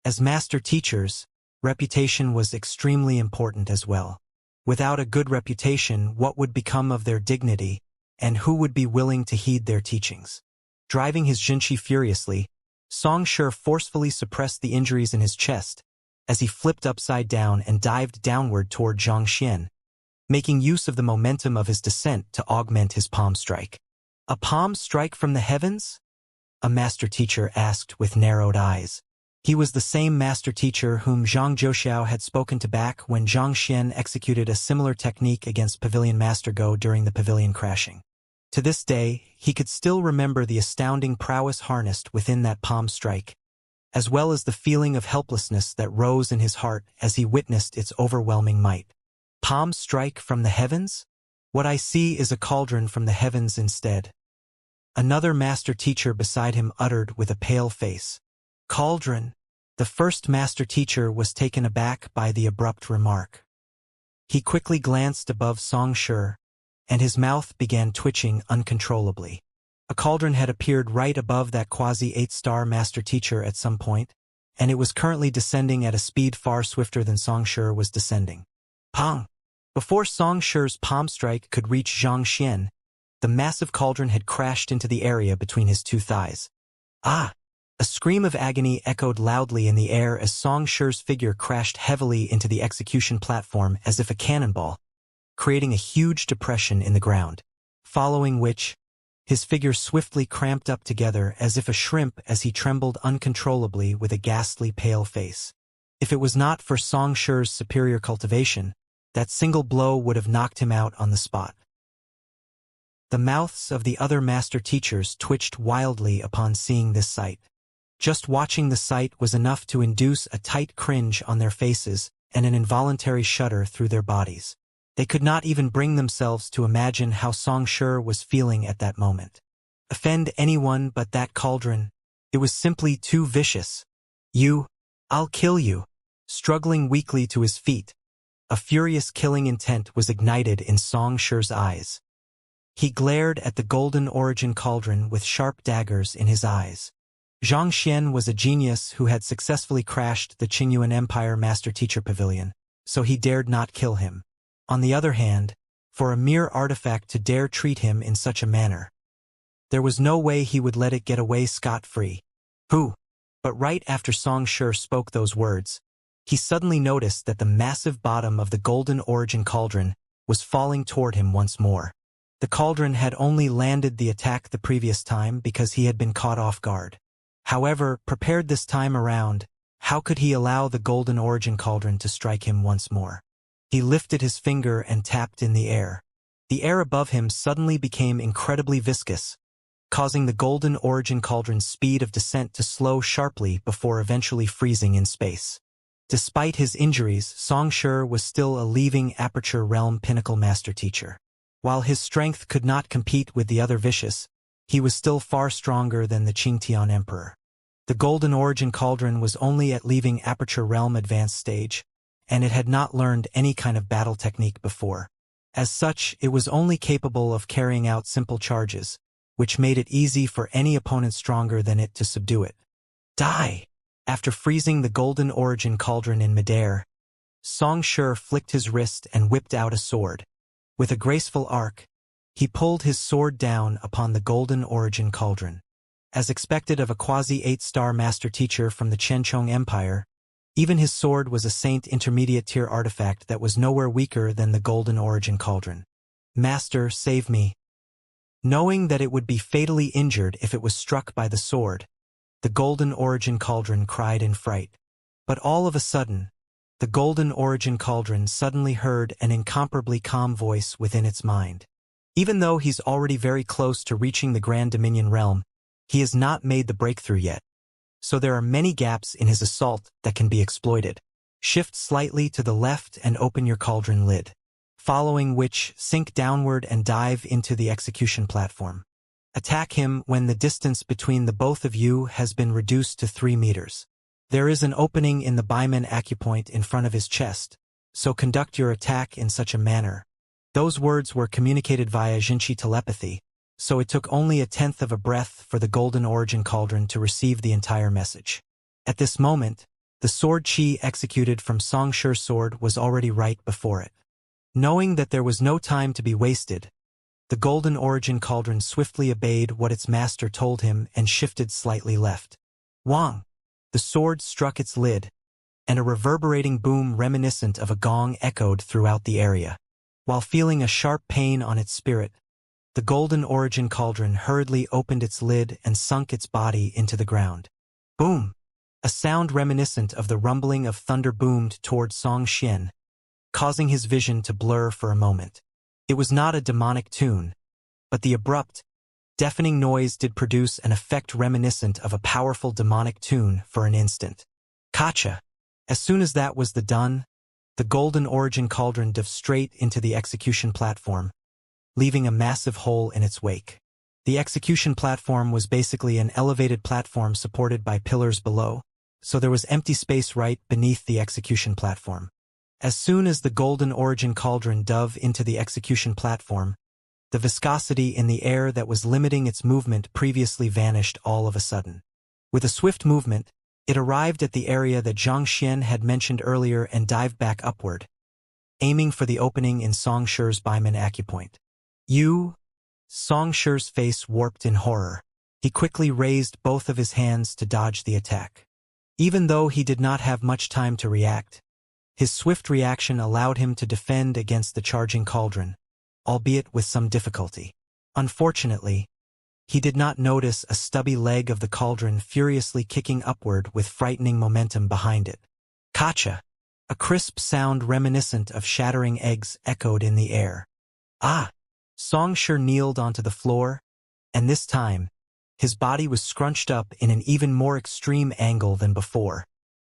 As master teachers, Reputation was extremely important as well. Without a good reputation, what would become of their dignity, and who would be willing to heed their teachings? Driving his Jinshi furiously, Song Shi forcefully suppressed the injuries in his chest as he flipped upside down and dived downward toward Zhang Xian, making use of the momentum of his descent to augment his palm strike. A palm strike from the heavens? A master teacher asked with narrowed eyes. He was the same master teacher whom Zhang Zhouxiao had spoken to back when Zhang Xian executed a similar technique against Pavilion Master Go during the pavilion crashing. To this day, he could still remember the astounding prowess harnessed within that palm strike, as well as the feeling of helplessness that rose in his heart as he witnessed its overwhelming might. Palm strike from the heavens? What I see is a cauldron from the heavens instead. Another master teacher beside him uttered with a pale face. Cauldron. The first master teacher was taken aback by the abrupt remark. He quickly glanced above Song Shi, and his mouth began twitching uncontrollably. A cauldron had appeared right above that quasi-8-star master teacher at some point, and it was currently descending at a speed far swifter than Song Shi was descending. Pong! Before Song Shi's palm strike could reach Zhang Xian, the massive cauldron had crashed into the area between his two thighs. Ah! A scream of agony echoed loudly in the air as Song Shi's figure crashed heavily into the execution platform as if a cannonball, creating a huge depression in the ground, following which, his figure swiftly cramped up together as if a shrimp as he trembled uncontrollably with a ghastly pale face. If it was not for Song Shi's superior cultivation, that single blow would have knocked him out on the spot. The mouths of the other master teachers twitched wildly upon seeing this sight. Just watching the sight was enough to induce a tight cringe on their faces and an involuntary shudder through their bodies. They could not even bring themselves to imagine how Song Shi was feeling at that moment. Offend anyone but that cauldron? It was simply too vicious. I'll kill you. Struggling weakly to his feet, a furious killing intent was ignited in Song Shi's eyes. He glared at the golden origin cauldron with sharp daggers in his eyes. Zhang Xian was a genius who had successfully crashed the Qingyuan Empire Master Teacher Pavilion, so he dared not kill him. On the other hand, for a mere artifact to dare treat him in such a manner, there was no way he would let it get away scot-free. But right after Song Shi spoke those words, he suddenly noticed that the massive bottom of the golden origin cauldron was falling toward him once more. The cauldron had only landed the attack the previous time because he had been caught off guard. However, prepared this time around, how could he allow the golden origin cauldron to strike him once more? He lifted his finger and tapped in the air. The air above him suddenly became incredibly viscous, causing the golden origin cauldron's speed of descent to slow sharply before eventually freezing in space. Despite his injuries, Song Shi was still a leaving Aperture Realm Pinnacle Master Teacher. While his strength could not compete with the other vicious, he was still far stronger than the Qingtian Emperor. The Golden Origin Cauldron was only at leaving Aperture Realm Advanced stage, and it had not learned any kind of battle technique before. As such, it was only capable of carrying out simple charges, which made it easy for any opponent stronger than it to subdue it. Die! After freezing the Golden Origin Cauldron in midair, Song Shi flicked his wrist and whipped out a sword. With a graceful arc, he pulled his sword down upon the Golden Origin Cauldron. As expected of a quasi-8-star master teacher from the Qianchong Empire, even his sword was a Saint intermediate-tier artifact that was nowhere weaker than the Golden Origin Cauldron. Master, save me. Knowing that it would be fatally injured if it was struck by the sword, the Golden Origin Cauldron cried in fright. But all of a sudden, the Golden Origin Cauldron suddenly heard an incomparably calm voice within its mind. Even though he's already very close to reaching the Grand Dominion realm, he has not made the breakthrough yet. So there are many gaps in his assault that can be exploited. Shift slightly to the left and open your cauldron lid. Following which, sink downward and dive into the execution platform. Attack him when the distance between the both of you has been reduced to 3 meters. There is an opening in the Baimen acupoint in front of his chest, so conduct your attack in such a manner. Those words were communicated via Jinshi telepathy, so it took only 1/10 of a breath for the Golden Origin Cauldron to receive the entire message. At this moment, The sword Qi executed from Song Shi's sword was already right before it. Knowing that there was no time to be wasted, the golden origin cauldron swiftly obeyed what its master told him and shifted slightly left. Wang! The sword struck its lid, and a reverberating boom reminiscent of a gong echoed throughout the area. While feeling a sharp pain on its spirit, the golden origin cauldron hurriedly opened its lid and sunk its body into the ground. Boom! A sound reminiscent of the rumbling of thunder boomed toward Song Xian, causing his vision to blur for a moment. It was not a demonic tune, but the abrupt, deafening noise did produce an effect reminiscent of a powerful demonic tune for an instant. Gotcha! As soon as that was done, the golden origin cauldron dove straight into the execution platform, leaving a massive hole in its wake. The execution platform was basically an elevated platform supported by pillars below, so there was empty space right beneath the execution platform. As soon as the golden origin cauldron dove into the execution platform, the viscosity in the air that was limiting its movement previously vanished all of a sudden. With a swift movement, it arrived at the area that Zhang Xian had mentioned earlier and dived back upward, aiming for the opening in Song Shi's Baiman acupoint. Song Shi's face warped in horror. He quickly raised both of his hands to dodge the attack. Even though he did not have much time to react, his swift reaction allowed him to defend against the charging cauldron, albeit with some difficulty. Unfortunately, he did not notice a stubby leg of the cauldron furiously kicking upward with frightening momentum behind it. Gotcha! A crisp sound reminiscent of shattering eggs echoed in the air. Ah! Song Shi kneeled onto the floor, and this time, his body was scrunched up in an even more extreme angle than before.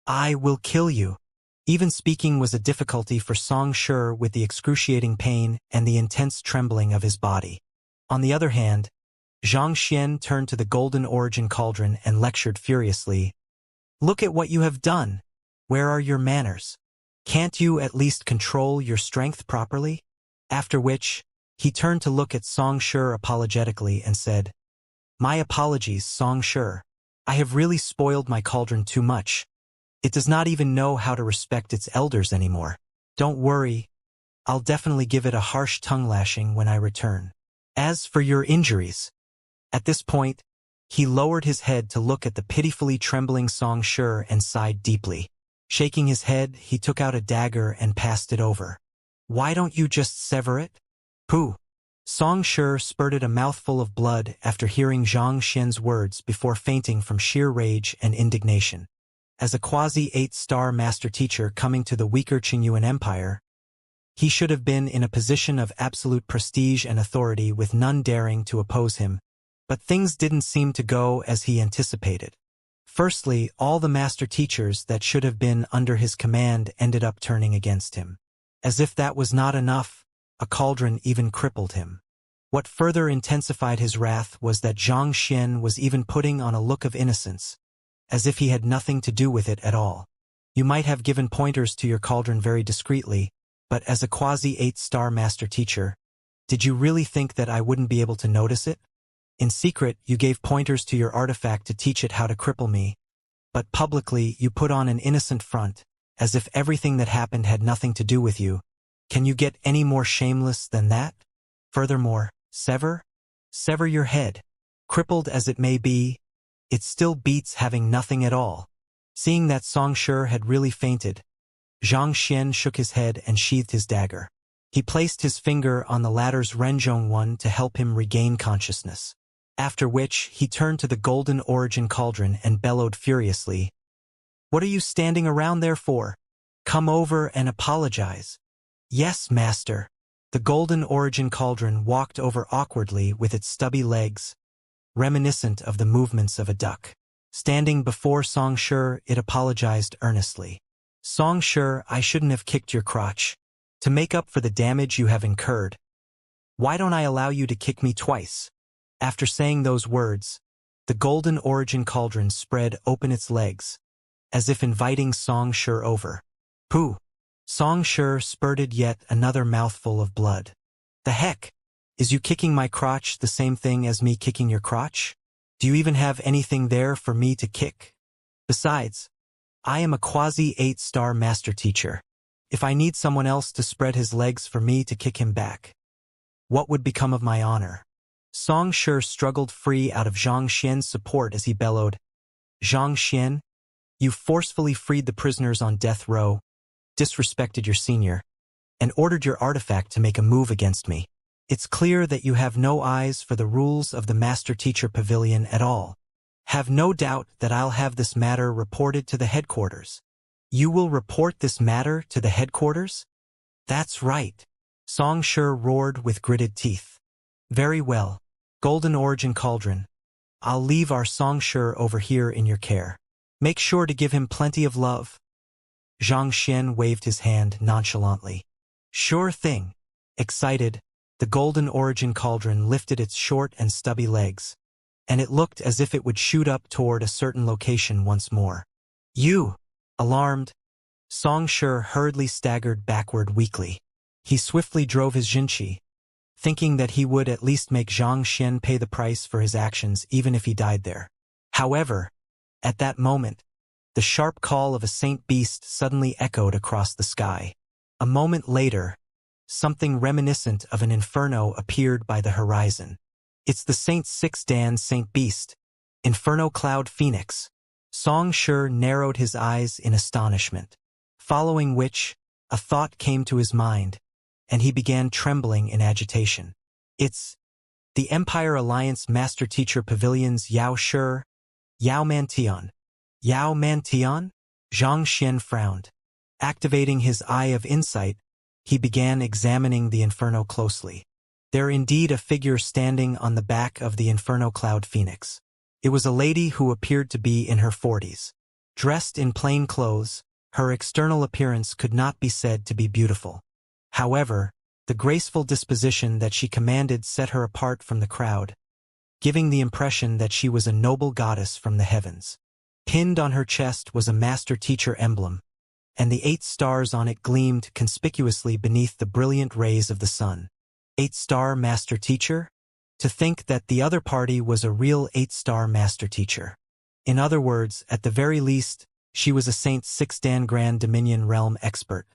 I will kill you. Even speaking was a difficulty for Song Shi with the excruciating pain and the intense trembling of his body. On the other hand, Zhang Xian turned to the golden origin cauldron and lectured furiously. Look at what you have done. Where are your manners? Can't you at least control your strength properly? After which, he turned to look at Song Shi apologetically and said, My apologies, Song Shi. I have really spoiled my cauldron too much. It does not even know how to respect its elders anymore. Don't worry, I'll definitely give it a harsh tongue lashing when I return. As for your injuries. At this point, he lowered his head to look at the pitifully trembling Song Shi and sighed deeply. Shaking his head, he took out a dagger and passed it over. Why don't you just sever it? Pooh! Song Shi spurted a mouthful of blood after hearing Zhang Xian's words before fainting from sheer rage and indignation. As a quasi-8-star master teacher coming to the weaker Qingyuan Empire, he should have been in a position of absolute prestige and authority with none daring to oppose him, but things didn't seem to go as he anticipated. Firstly, all the master teachers that should have been under his command ended up turning against him. As if that was not enough, a cauldron even crippled him. What further intensified his wrath was that Zhang Xian was even putting on a look of innocence, as if he had nothing to do with it at all. You might have given pointers to your cauldron very discreetly, but as a quasi-8-star master teacher, did you really think that I wouldn't be able to notice it? In secret, you gave pointers to your artifact to teach it how to cripple me, but publicly you put on an innocent front, as if everything that happened had nothing to do with you. Can you get any more shameless than that? Furthermore, sever your head. Crippled as it may be, it still beats having nothing at all. Seeing that Song Shi had really fainted, Zhang Xian shook his head and sheathed his dagger. He placed his finger on the latter's Renzhong one to help him regain consciousness. After which, he turned to the golden origin cauldron and bellowed furiously, What are you standing around there for? Come over and apologize. Yes, master. The golden origin cauldron walked over awkwardly with its stubby legs, reminiscent of the movements of a duck. Standing before Song Shi, it apologized earnestly. Song Shi, I shouldn't have kicked your crotch. To make up for the damage you have incurred, why don't I allow you to kick me twice? After saying those words, the golden origin cauldron spread open its legs, as if inviting Song Shi over. Pooh! Song Shi spurted yet another mouthful of blood. The heck? Is you kicking my crotch the same thing as me kicking your crotch? Do you even have anything there for me to kick? Besides, I am a quasi-8-star master teacher. If I need someone else to spread his legs for me to kick him back, what would become of my honor? Song Shi struggled free out of Zhang Xian's support as he bellowed, Zhang Xian, you forcefully freed the prisoners on death row, disrespected your senior, and ordered your artifact to make a move against me. It's clear that you have no eyes for the rules of the Master Teacher Pavilion at all. Have no doubt that I'll have this matter reported to the headquarters. You will report this matter to the headquarters? That's right. Song Shi roared with gritted teeth. Very well. Golden Origin Cauldron. I'll leave our Song Shi over here in your care. Make sure to give him plenty of love. Zhang Xian waved his hand nonchalantly. Sure thing. Excited, the Golden Origin Cauldron lifted its short and stubby legs, and it looked as if it would shoot up toward a certain location once more. You! Alarmed, Song Shi hurriedly staggered backward weakly. He swiftly drove his Jinqi, thinking that he would at least make Zhang Xian pay the price for his actions even if he died there. However, at that moment, the sharp call of a saint beast suddenly echoed across the sky. A moment later, something reminiscent of an inferno appeared by the horizon. It's the Saint Six Dan Saint Beast, Inferno Cloud Phoenix. Song Shi narrowed his eyes in astonishment, following which, a thought came to his mind, and he began trembling in agitation. It's the Empire Alliance Master Teacher Pavilion's Yao Shi, Yao Mantian. Yao Mantian? Zhang Xian frowned. Activating his eye of insight, he began examining the inferno closely. There indeed a figure standing on the back of the Inferno Cloud Phoenix. It was a lady who appeared to be in her 40s. Dressed in plain clothes, her external appearance could not be said to be beautiful. However, the graceful disposition that she commanded set her apart from the crowd, giving the impression that she was a noble goddess from the heavens. Pinned on her chest was a Master Teacher emblem, and the 8 stars on it gleamed conspicuously beneath the brilliant rays of the sun. 8-star Master Teacher? To think that the other party was a real 8-star Master Teacher. In other words, at the very least, she was a Saint Six Dan Grand Dominion Realm expert.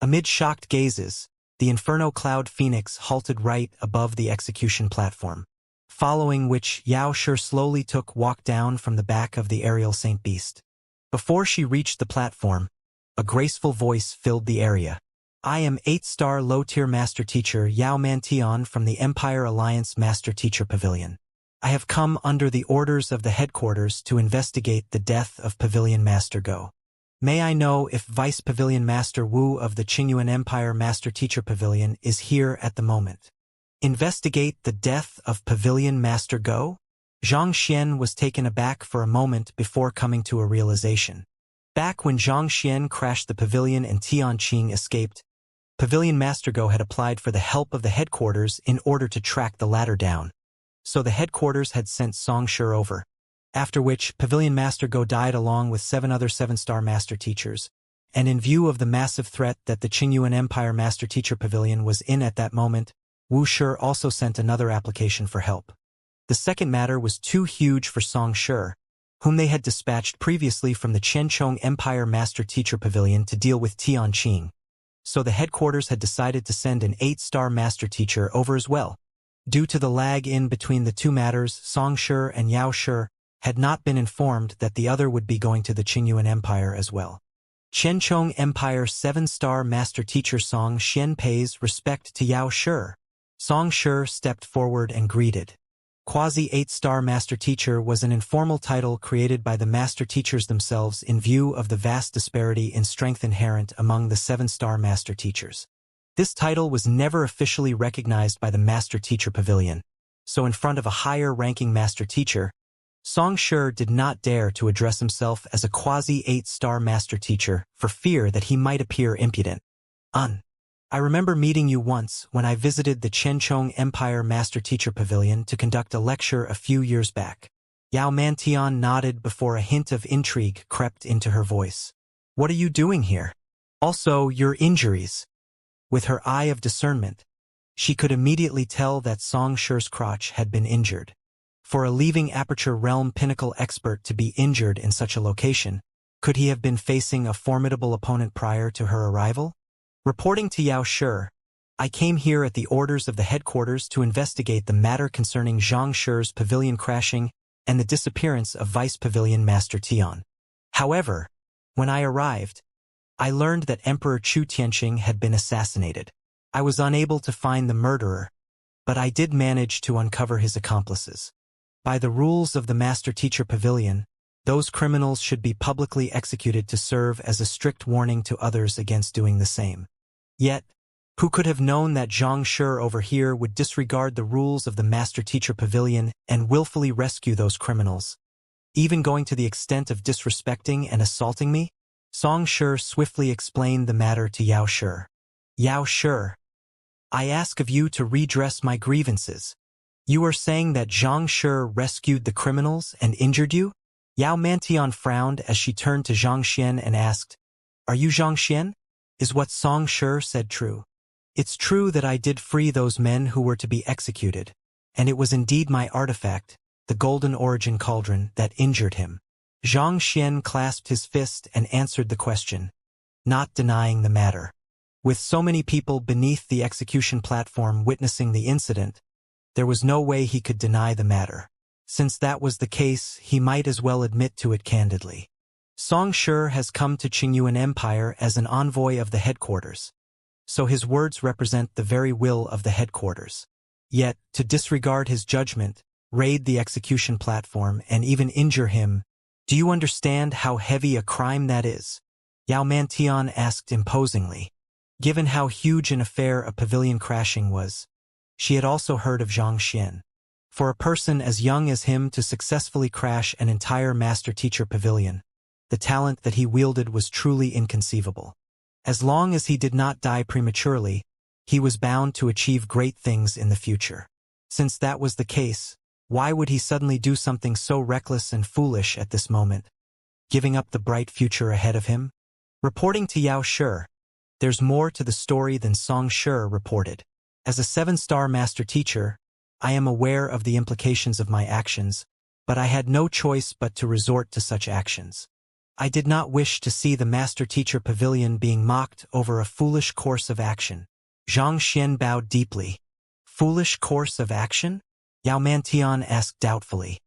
Amid shocked gazes, the Inferno Cloud Phoenix halted right above the execution platform, following which Yao Shi slowly took walk down from the back of the aerial Saint Beast. Before she reached the platform, a graceful voice filled the area. I am 8-star low-tier Master Teacher Yao Mantian from the Empire Alliance Master Teacher Pavilion. I have come under the orders of the headquarters to investigate the death of Pavilion Master Go. May I know if Vice Pavilion Master Wu of the Qingyuan Empire Master Teacher Pavilion is here at the moment? Investigate the death of Pavilion Master Go? Zhang Xian was taken aback for a moment before coming to a realization. Back when Zhang Xian crashed the pavilion and Tianqing escaped, Pavilion Master Go had applied for the help of the headquarters in order to track the latter down. So the headquarters had sent Song Shi over, after which Pavilion Master Go died along with 7 other 7-star Master Teachers, and in view of the massive threat that the Qingyuan Empire Master Teacher Pavilion was in at that moment, Wuxia also sent another application for help. The second matter was too huge for Song Shi, whom they had dispatched previously from the Qianchong Empire Master Teacher Pavilion to deal with Tianqing. So the headquarters had decided to send an 8-star Master Teacher over as well. Due to the lag in between the two matters, Song Shi and Yao Shi had not been informed that the other would be going to the Qingyuan Empire as well. Qianchong Empire 7-star Master Teacher Song Xian pays respect to Yao Shi. Song Shi stepped forward and greeted. Quasi-8-star Master Teacher was an informal title created by the Master Teachers themselves in view of the vast disparity in strength inherent among the 7-star Master Teachers. This title was never officially recognized by the Master Teacher Pavilion, so in front of a higher-ranking Master Teacher, Song Shi did not dare to address himself as a quasi-8-star Master Teacher for fear that he might appear impudent. I remember meeting you once when I visited the Qianchong Empire Master Teacher Pavilion to conduct a lecture a few years back. Yao Mantian nodded before a hint of intrigue crept into her voice. What are you doing here? Also, your injuries. With her eye of discernment, she could immediately tell that Song Shi's crotch had been injured. For a leaving Aperture Realm Pinnacle expert to be injured in such a location, Could he have been facing a formidable opponent prior to her arrival? Reporting to Yao Shi, I came here at the orders of the headquarters to investigate the matter concerning Zhang Shi's pavilion crashing and the disappearance of Vice Pavilion Master Tian. However, when I arrived, I learned that Emperor Chu Tianqing had been assassinated. I was unable to find the murderer, but I did manage to uncover his accomplices. By the rules of the Master-Teacher Pavilion, those criminals should be publicly executed to serve as a strict warning to others against doing the same. Yet, who could have known that Zhang Shi over here would disregard the rules of the Master-Teacher Pavilion and willfully rescue those criminals, even going to the extent of disrespecting and assaulting me? Zhang Shi swiftly explained the matter to Yao Shi. Yao Shi, I ask of you to redress my grievances. You are saying that Zhang Shi rescued the criminals and injured you? Yao Mantian frowned as she turned to Zhang Xian and asked, Are you Zhang Xian? Is what Zhang Shi said true? It's true that I did free those men who were to be executed, and it was indeed my artifact, the Golden Origin Cauldron, that injured him. Zhang Xian clasped his fist and answered the question, not denying the matter. With so many people beneath the execution platform witnessing the incident, there was no way he could deny the matter. Since that was the case, he might as well admit to it candidly. Zhang Shi has come to Qingyuan Empire as an envoy of the headquarters, so his words represent the very will of the headquarters. Yet, to disregard his judgment, raid the execution platform, and even injure him, do you understand how heavy a crime that is? Yao Mantian asked imposingly. Given how huge an affair a pavilion crashing was, she had also heard of Zhang Xian. For a person as young as him to successfully crash an entire master-teacher pavilion, the talent that he wielded was truly inconceivable. As long as he did not die prematurely, he was bound to achieve great things in the future. Since that was the case, why would he suddenly do something so reckless and foolish at this moment, giving up the bright future ahead of him? Reporting to Yao Shi, there's more to the story than Zhang Shi reported. As a 7-star master teacher, I am aware of the implications of my actions, but I had no choice but to resort to such actions. I did not wish to see the Master-Teacher Pavilion being mocked over a foolish course of action. Zhang Xian bowed deeply. Foolish course of action? Yao Mantian asked doubtfully.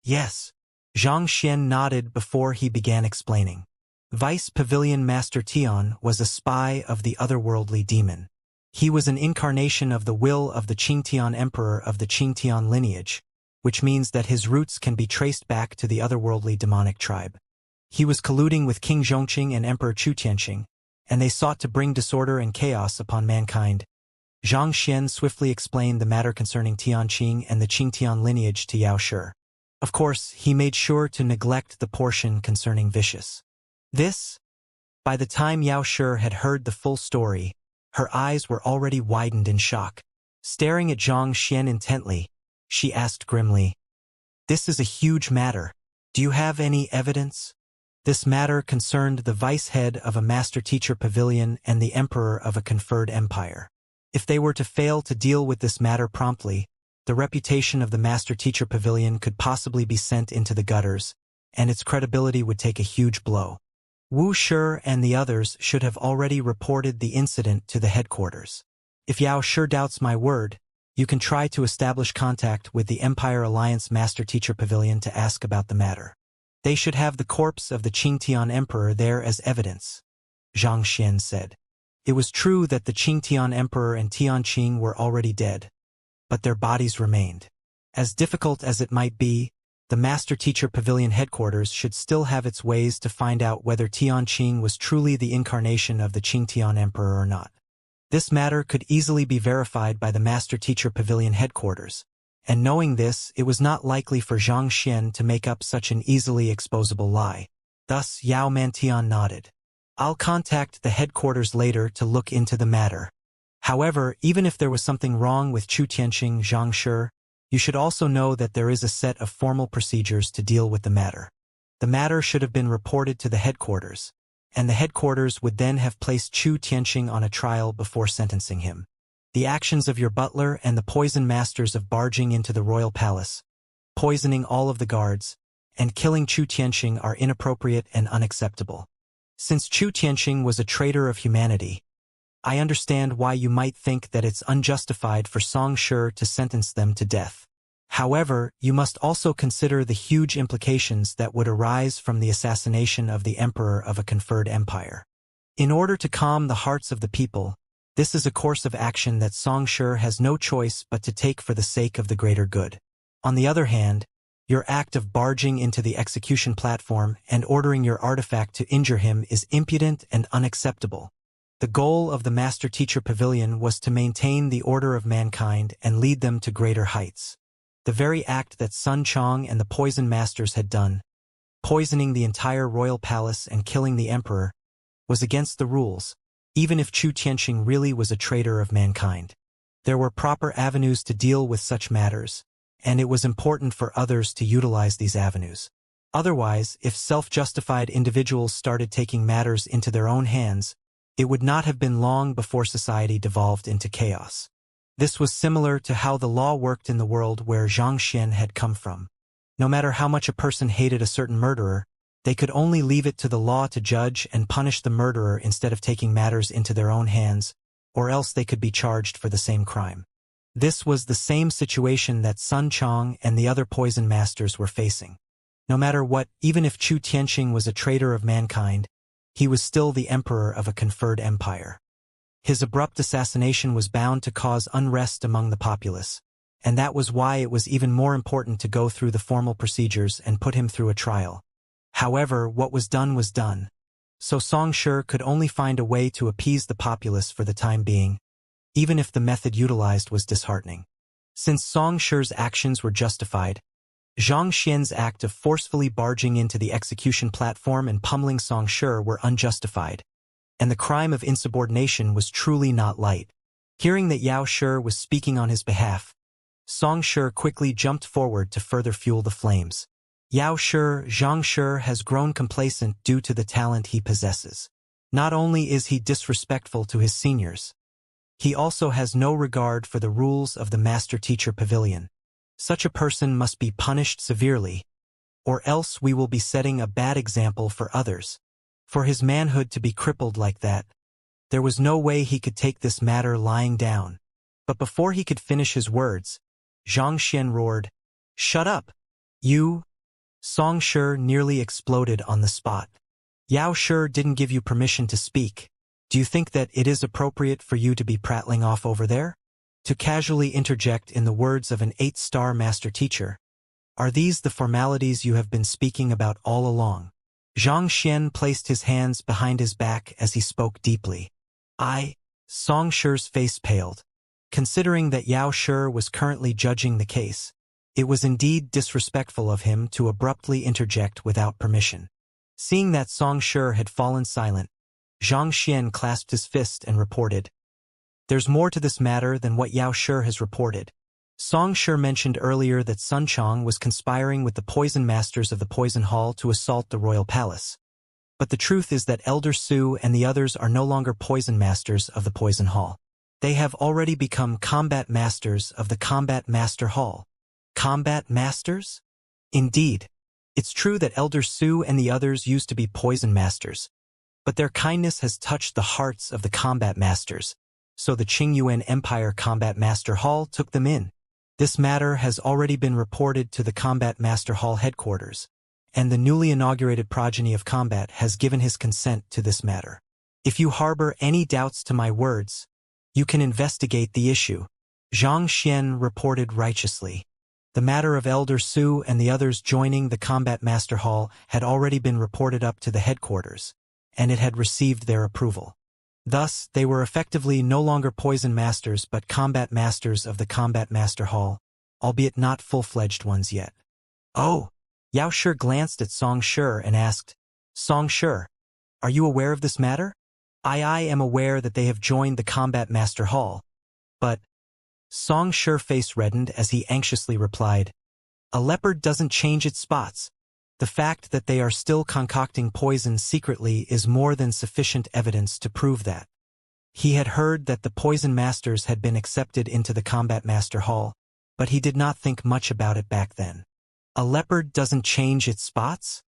Yes. Zhang Xian nodded before he began explaining. Vice Pavilion Master Tian was a spy of the otherworldly demon. He was an incarnation of the will of the Qingtian Emperor of the Qingtian lineage, which means that his roots can be traced back to the otherworldly demonic tribe. He was colluding with King Zhongqing and Emperor Chu Tianqing, and they sought to bring disorder and chaos upon mankind. Zhang Xian swiftly explained the matter concerning Tianqing and the Qingtian lineage to Yao Shi. Of course, he made sure to neglect the portion concerning vicious. By the time Yao Shi had heard the full story, her eyes were already widened in shock. Staring at Zhang Xian intently, she asked grimly, This is a huge matter. Do you have any evidence? This matter concerned the vice-head of a master-teacher pavilion and the emperor of a conferred empire. If they were to fail to deal with this matter promptly, the reputation of the master-teacher pavilion could possibly be sent into the gutters, and its credibility would take a huge blow. Wu Shi and the others should have already reported the incident to the headquarters. If Yao Shi doubts my word, you can try to establish contact with the Empire Alliance Master-Teacher Pavilion to ask about the matter. They should have the corpse of the Qingtian Emperor there as evidence, Zhang Xian said. It was true that the Qingtian Emperor and Tianqing were already dead, but their bodies remained. As difficult as it might be, the Master-Teacher Pavilion headquarters should still have its ways to find out whether Tianqing was truly the incarnation of the Qingtian Emperor or not. This matter could easily be verified by the Master-Teacher Pavilion headquarters, and knowing this, it was not likely for Zhang Xian to make up such an easily exposable lie. Thus, Yao Mantian nodded. I'll contact the headquarters later to look into the matter. However, even if there was something wrong with Chu Tianqing, Zhang Shi, you should also know that there is a set of formal procedures to deal with the matter. The matter should have been reported to the headquarters, and the headquarters would then have placed Chu Tianqing on a trial before sentencing him. The actions of your butler and the poison masters of barging into the royal palace, poisoning all of the guards, and killing Chu Tianxing are inappropriate and unacceptable. Since Chu Tianxing was a traitor of humanity, I understand why you might think that it's unjustified for Song Shi to sentence them to death. However, you must also consider the huge implications that would arise from the assassination of the emperor of a conferred empire. In order to calm the hearts of the people, this is a course of action that Song Shi has no choice but to take for the sake of the greater good. On the other hand, your act of barging into the execution platform and ordering your artifact to injure him is impudent and unacceptable. The goal of the Master-Teacher Pavilion was to maintain the order of mankind and lead them to greater heights. The very act that Sun Chong and the Poison Masters had done, poisoning the entire royal palace and killing the emperor, was against the rules, even if Chu Tianxing really was a traitor of mankind. There were proper avenues to deal with such matters, and it was important for others to utilize these avenues. Otherwise, if self-justified individuals started taking matters into their own hands, it would not have been long before society devolved into chaos. This was similar to how the law worked in the world where Xianxia had come from. No matter how much a person hated a certain murderer, they could only leave it to the law to judge and punish the murderer instead of taking matters into their own hands, or else they could be charged for the same crime. This was the same situation that Sun Chong and the other poison masters were facing. No matter what, even if Chu Tianxing was a traitor of mankind, he was still the emperor of a conferred empire. His abrupt assassination was bound to cause unrest among the populace, and that was why it was even more important to go through the formal procedures and put him through a trial. However, what was done, so Song Shi could only find a way to appease the populace for the time being, even if the method utilized was disheartening. Since Song Shi's actions were justified, Zhang Xian's act of forcefully barging into the execution platform and pummeling Song Shi were unjustified, and the crime of insubordination was truly not light. Hearing that Yao Shi was speaking on his behalf, Song Shi quickly jumped forward to further fuel the flames. Yao Shi, Zhang Shi has grown complacent due to the talent he possesses. Not only is he disrespectful to his seniors, he also has no regard for the rules of the Master-Teacher Pavilion. Such a person must be punished severely, or else we will be setting a bad example for others. For his manhood to be crippled like that, there was no way he could take this matter lying down. But before he could finish his words, Zhang Xian roared, "Shut up! You!" Song Shi nearly exploded on the spot. Yao Shi didn't give you permission to speak. Do you think that it is appropriate for you to be prattling off over there? To casually interject in the words of an 8-star master teacher. Are these the formalities you have been speaking about all along? Zhang Xian placed his hands behind his back as he spoke deeply. Song Shi's face paled. Considering that Yao Shi was currently judging the case, it was indeed disrespectful of him to abruptly interject without permission. Seeing that Song Shi had fallen silent, Zhang Xian clasped his fist and reported, "There's more to this matter than what Yao Shi has reported. Song Shi mentioned earlier that Sun Chong was conspiring with the poison masters of the Poison Hall to assault the royal palace. But the truth is that Elder Su and the others are no longer poison masters of the Poison Hall. They have already become combat masters of the Combat Master Hall." Combat masters? Indeed. It's true that Elder Su and the others used to be poison masters, but their kindness has touched the hearts of the combat masters, so the Qingyuan Empire Combat Master Hall took them in. This matter has already been reported to the Combat Master Hall headquarters, and the newly inaugurated progeny of combat has given his consent to this matter. If you harbor any doubts to my words, you can investigate the issue. Zhang Xian reported righteously. The matter of Elder Su and the others joining the Combat Master Hall had already been reported up to the headquarters, and it had received their approval. Thus, they were effectively no longer poison masters but combat masters of the Combat Master Hall, albeit not full-fledged ones yet. Oh! Yao Shi glanced at Song Shi and asked, "Song Shi, are you aware of this matter?" I am aware that they have joined the Combat Master Hall, but... Song Shi's face reddened as he anxiously replied, "A leopard doesn't change its spots. The fact that they are still concocting poison secretly is more than sufficient evidence to prove that." He had heard that the poison masters had been accepted into the Combat Master Hall, but he did not think much about it back then. A leopard doesn't change its spots?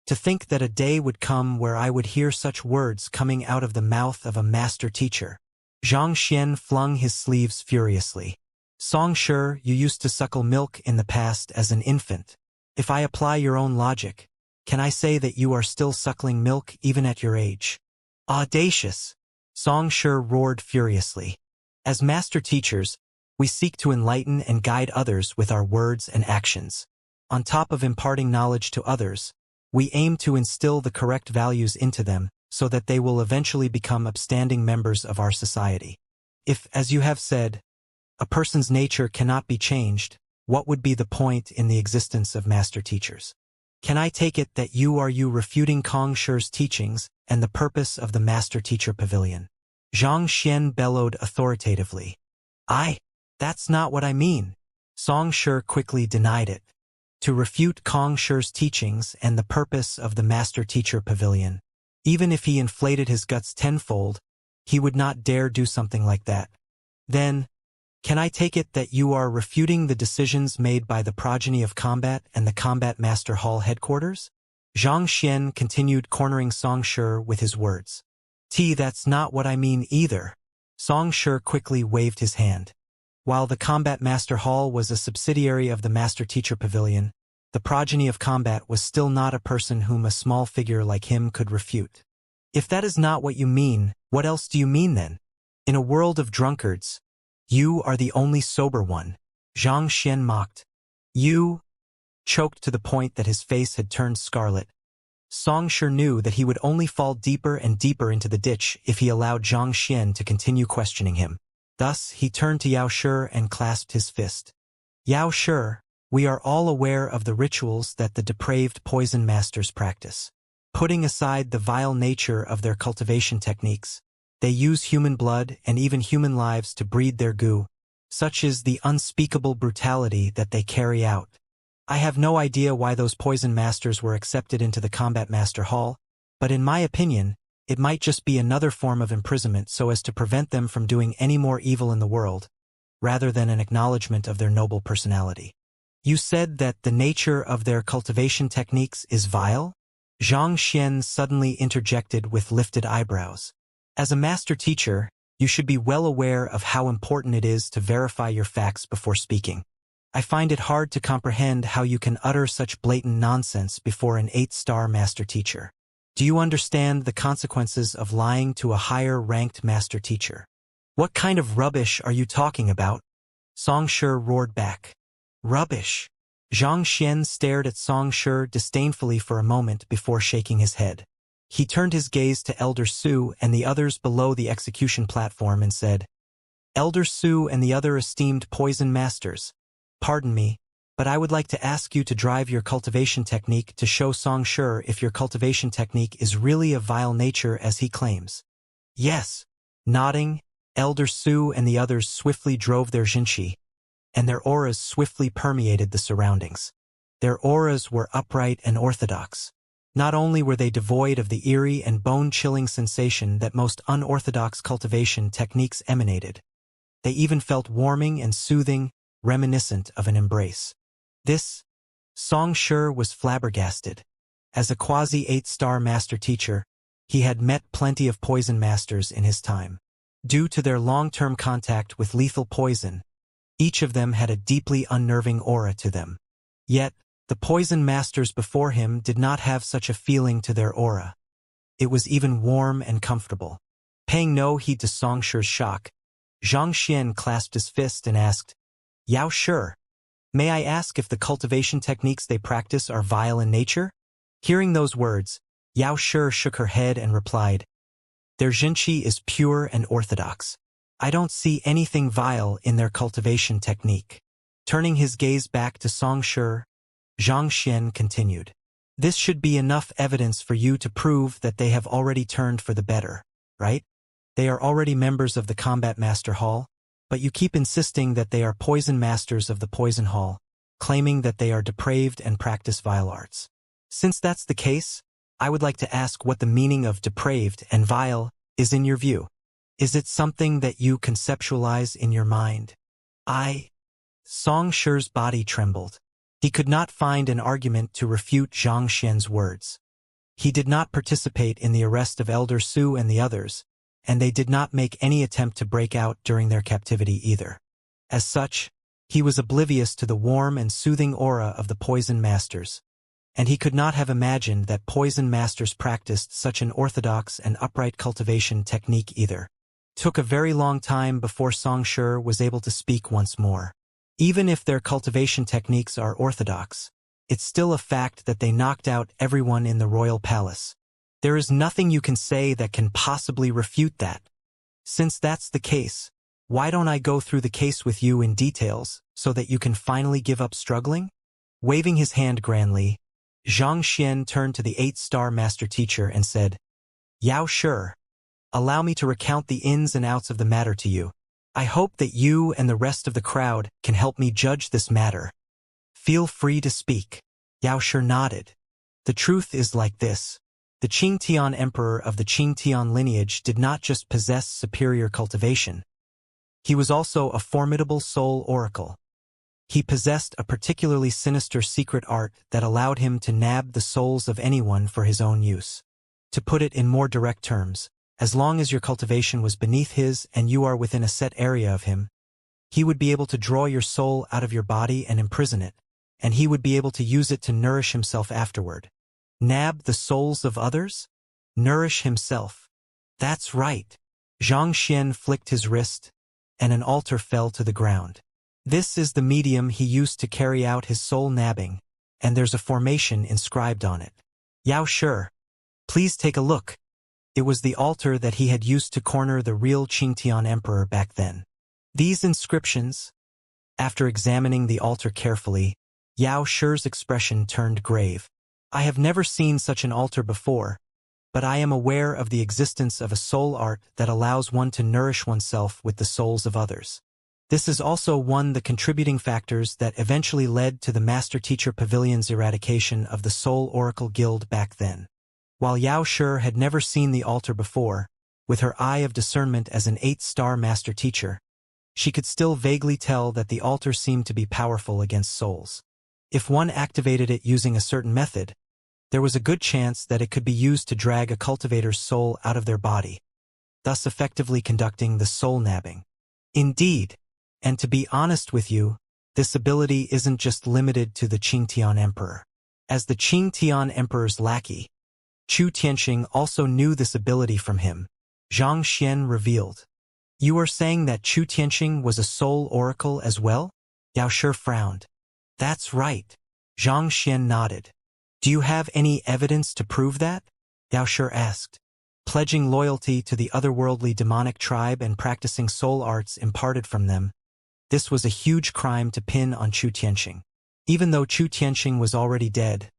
To think that a day would come where I would hear such words coming out of the mouth of a master teacher. Xianxia flung his sleeves furiously. Songshi, you used to suckle milk in the past as an infant. If I apply your own logic, can I say that you are still suckling milk even at your age? Audacious! Songshi roared furiously. As master teachers, we seek to enlighten and guide others with our words and actions. On top of imparting knowledge to others, we aim to instill the correct values into them so that they will eventually become upstanding members of our society. If, as you have said, a person's nature cannot be changed, what would be the point in the existence of master teachers? Can I take it that you are refuting Kongshi's teachings and the purpose of the master teacher pavilion? Xianxia bellowed authoritatively. That's not what I mean. Songshi quickly denied it. To refute Kongshi's teachings and the purpose of the master teacher pavilion. Even if he inflated his guts tenfold, he would not dare do something like that. Then, can I take it that you are refuting the decisions made by the progeny of combat and the Combat Master Hall headquarters? Xianxia continued cornering Songshi with his words. That's not what I mean either. Songshi quickly waved his hand. While the Combat Master Hall was a subsidiary of the Master Teacher Pavilion, the progeny of combat was still not a person whom a small figure like him could refute. If that is not what you mean, what else do you mean then? In a world of drunkards, you are the only sober one, Xianxia mocked. You, choked to the point that his face had turned scarlet. Songshi knew that he would only fall deeper and deeper into the ditch if he allowed Xianxia to continue questioning him. Thus, he turned to Yao Shi and clasped his fist. Yao Shi, we are all aware of the rituals that the depraved poison masters practice. Putting aside the vile nature of their cultivation techniques, they use human blood and even human lives to breed their goo. Such is the unspeakable brutality that they carry out. I have no idea why those poison masters were accepted into the Combat Master Hall, but in my opinion, it might just be another form of imprisonment so as to prevent them from doing any more evil in the world, rather than an acknowledgement of their noble personality. You said that the nature of their cultivation techniques is vile? Xianxia suddenly interjected with lifted eyebrows. As a master teacher, you should be well aware of how important it is to verify your facts before speaking. I find it hard to comprehend how you can utter such blatant nonsense before an 8-star master teacher. Do you understand the consequences of lying to a higher-ranked master teacher? What kind of rubbish are you talking about? Songshi roared back. Rubbish. Xianxia stared at Songshi disdainfully for a moment before shaking his head. He turned his gaze to Elder Su and the others below the execution platform and said, Elder Su and the other esteemed poison masters, pardon me, but I would like to ask you to drive your cultivation technique to show Songshi if your cultivation technique is really of vile nature as he claims. Yes. Nodding, Elder Su and the others swiftly drove their jinshi, and their auras swiftly permeated the surroundings. Their auras were upright and orthodox. Not only were they devoid of the eerie and bone-chilling sensation that most unorthodox cultivation techniques emanated, they even felt warming and soothing, reminiscent of an embrace. This, Songshi was flabbergasted. As a quasi-8-star master teacher, he had met plenty of poison masters in his time. Due to their long-term contact with lethal poison, each of them had a deeply unnerving aura to them. Yet, the poison masters before him did not have such a feeling to their aura. It was even warm and comfortable. Paying no heed to Songshi's shock, Xianxia clasped his fist and asked, Yao Shi, may I ask if the cultivation techniques they practice are vile in nature? Hearing those words, Yao Shi shook her head and replied, Their jinshi is pure and orthodox. I don't see anything vile in their cultivation technique. Turning his gaze back to Songshi, Xianxia continued. This should be enough evidence for you to prove that they have already turned for the better, right? They are already members of the Combat Master Hall, but you keep insisting that they are poison masters of the Poison Hall, claiming that they are depraved and practice vile arts. Since that's the case, I would like to ask what the meaning of depraved and vile is in your view. Is it something that you conceptualize in your mind? Songshi's body trembled. He could not find an argument to refute Xianxia's words. He did not participate in the arrest of Elder Su and the others, and they did not make any attempt to break out during their captivity either. As such, he was oblivious to the warm and soothing aura of the Poison Masters, and he could not have imagined that Poison Masters practiced such an orthodox and upright cultivation technique either. Took a very long time before Xianxia was able to speak once more. Even if their cultivation techniques are orthodox, it's still a fact that they knocked out everyone in the royal palace. There is nothing you can say that can possibly refute that. Since that's the case, why don't I go through the case with you in details so that you can finally give up struggling? Waving his hand grandly, Xianxia turned to the 8-star master teacher and said, "Yao Shi, allow me to recount the ins and outs of the matter to you. I hope that you and the rest of the crowd can help me judge this matter. Feel free to speak." Yao Shi nodded. The truth is like this. The Qingtian emperor of the Qingtian lineage did not just possess superior cultivation. He was also a formidable soul oracle. He possessed a particularly sinister secret art that allowed him to nab the souls of anyone for his own use. To put it in more direct terms, as long as your cultivation was beneath his and you are within a set area of him, he would be able to draw your soul out of your body and imprison it, and he would be able to use it to nourish himself afterward. Nab the souls of others? Nourish himself. That's right. Xianxia flicked his wrist, and an altar fell to the ground. This is the medium he used to carry out his soul nabbing, and there's a formation inscribed on it. Yao Shi, please take a look. It was the altar that he had used to corner the real Qingtian emperor back then. These inscriptions. After examining the altar carefully, Yao Shi's expression turned grave. I have never seen such an altar before, but I am aware of the existence of a soul art that allows one to nourish oneself with the souls of others. This is also one of the contributing factors that eventually led to the Master Teacher Pavilion's eradication of the Soul Oracle Guild back then. While Yao Shi had never seen the altar before, with her eye of discernment as an 8-star Master Teacher, she could still vaguely tell that the altar seemed to be powerful against souls. If one activated it using a certain method, there was a good chance that it could be used to drag a cultivator's soul out of their body, thus effectively conducting the soul nabbing. Indeed, and to be honest with you, this ability isn't just limited to the Qingtian Emperor. As the Qingtian Emperor's lackey, Chu Tianxing also knew this ability from him. Xianxia revealed. You are saying that Chu Tianxing was a soul oracle as well? Yao Shi frowned. That's right. Xianxia nodded. Do you have any evidence to prove that? Yao Shi asked. Pledging loyalty to the otherworldly demonic tribe and practicing soul arts imparted from them, this was a huge crime to pin on Chu Tianxing. Even though Chu Tianxing was already dead,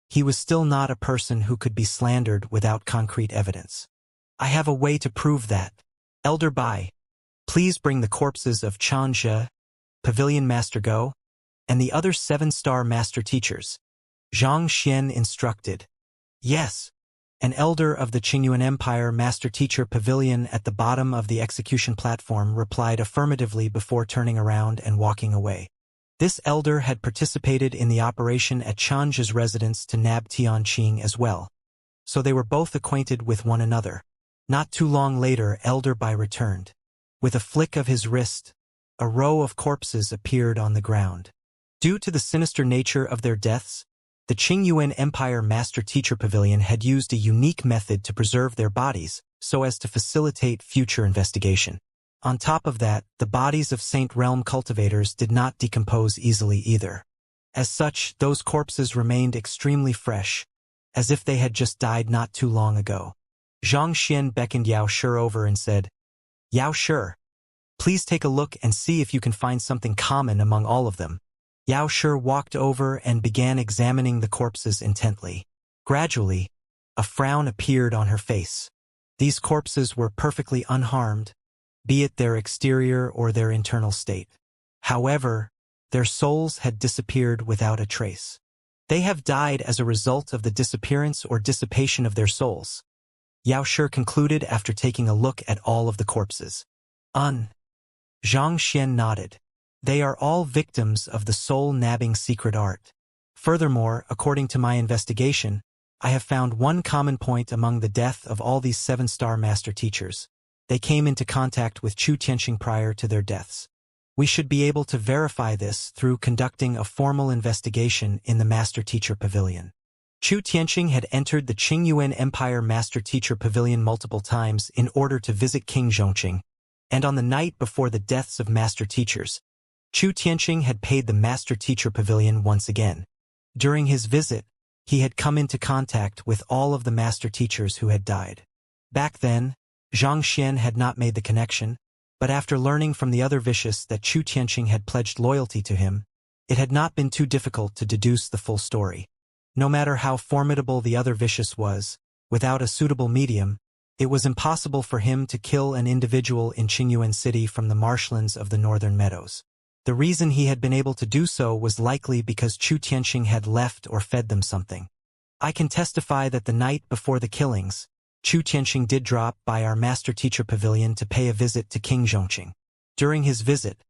he was still not a person who could be slandered without concrete evidence. I have a way to prove that. Elder Bai, please bring the corpses of Xianxia, Pavilion Master Go, and the other 7-star master teachers. Xianxia instructed. Yes. An elder of the Qingyuan Empire Master Teacher Pavilion at the bottom of the execution platform replied affirmatively before turning around and walking away. This elder had participated in the operation at Xianxia's residence to nab Tianqing as well, so they were both acquainted with one another. Not too long later, Elder Bai returned. With a flick of his wrist, a row of corpses appeared on the ground. Due to the sinister nature of their deaths, the Qingyuan Empire Master Teacher Pavilion had used a unique method to preserve their bodies so as to facilitate future investigation. On top of that, the bodies of Saint Realm cultivators did not decompose easily either. As such, those corpses remained extremely fresh, as if they had just died not too long ago. Xianxia beckoned Yao Shi over and said, Yao Shi, please take a look and see if you can find something common among all of them. Yao Shi walked over and began examining the corpses intently. Gradually, a frown appeared on her face. These corpses were perfectly unharmed, be it their exterior or their internal state. However, their souls had disappeared without a trace. They have died as a result of the disappearance or dissipation of their souls. Yao Shi concluded after taking a look at all of the corpses. Zhang Xian nodded. They are all victims of the soul-nabbing secret art. Furthermore, according to my investigation, I have found one common point among the death of all these 7-star master teachers. They came into contact with Chu Tianxing prior to their deaths. We should be able to verify this through conducting a formal investigation in the Master Teacher Pavilion. Chu Tianxing had entered the Qingyuan Empire Master Teacher Pavilion multiple times in order to visit King Zhongqing, and on the night before the deaths of Master Teachers, Chu Tianxing had paid the Master Teacher Pavilion once again. During his visit, he had come into contact with all of the Master Teachers who had died. Back then, Xianxia had not made the connection, but after learning from the other vicious that Chu Tianxing had pledged loyalty to him, it had not been too difficult to deduce the full story. No matter how formidable the other vicious was, without a suitable medium, it was impossible for him to kill an individual in Qingyuan City from the marshlands of the northern meadows. The reason he had been able to do so was likely because Chu Tianxing had left or fed them something. I can testify that the night before the killings, Chu Tianxing did drop by our Master Teacher Pavilion to pay a visit to King Zhongqing. During his visit,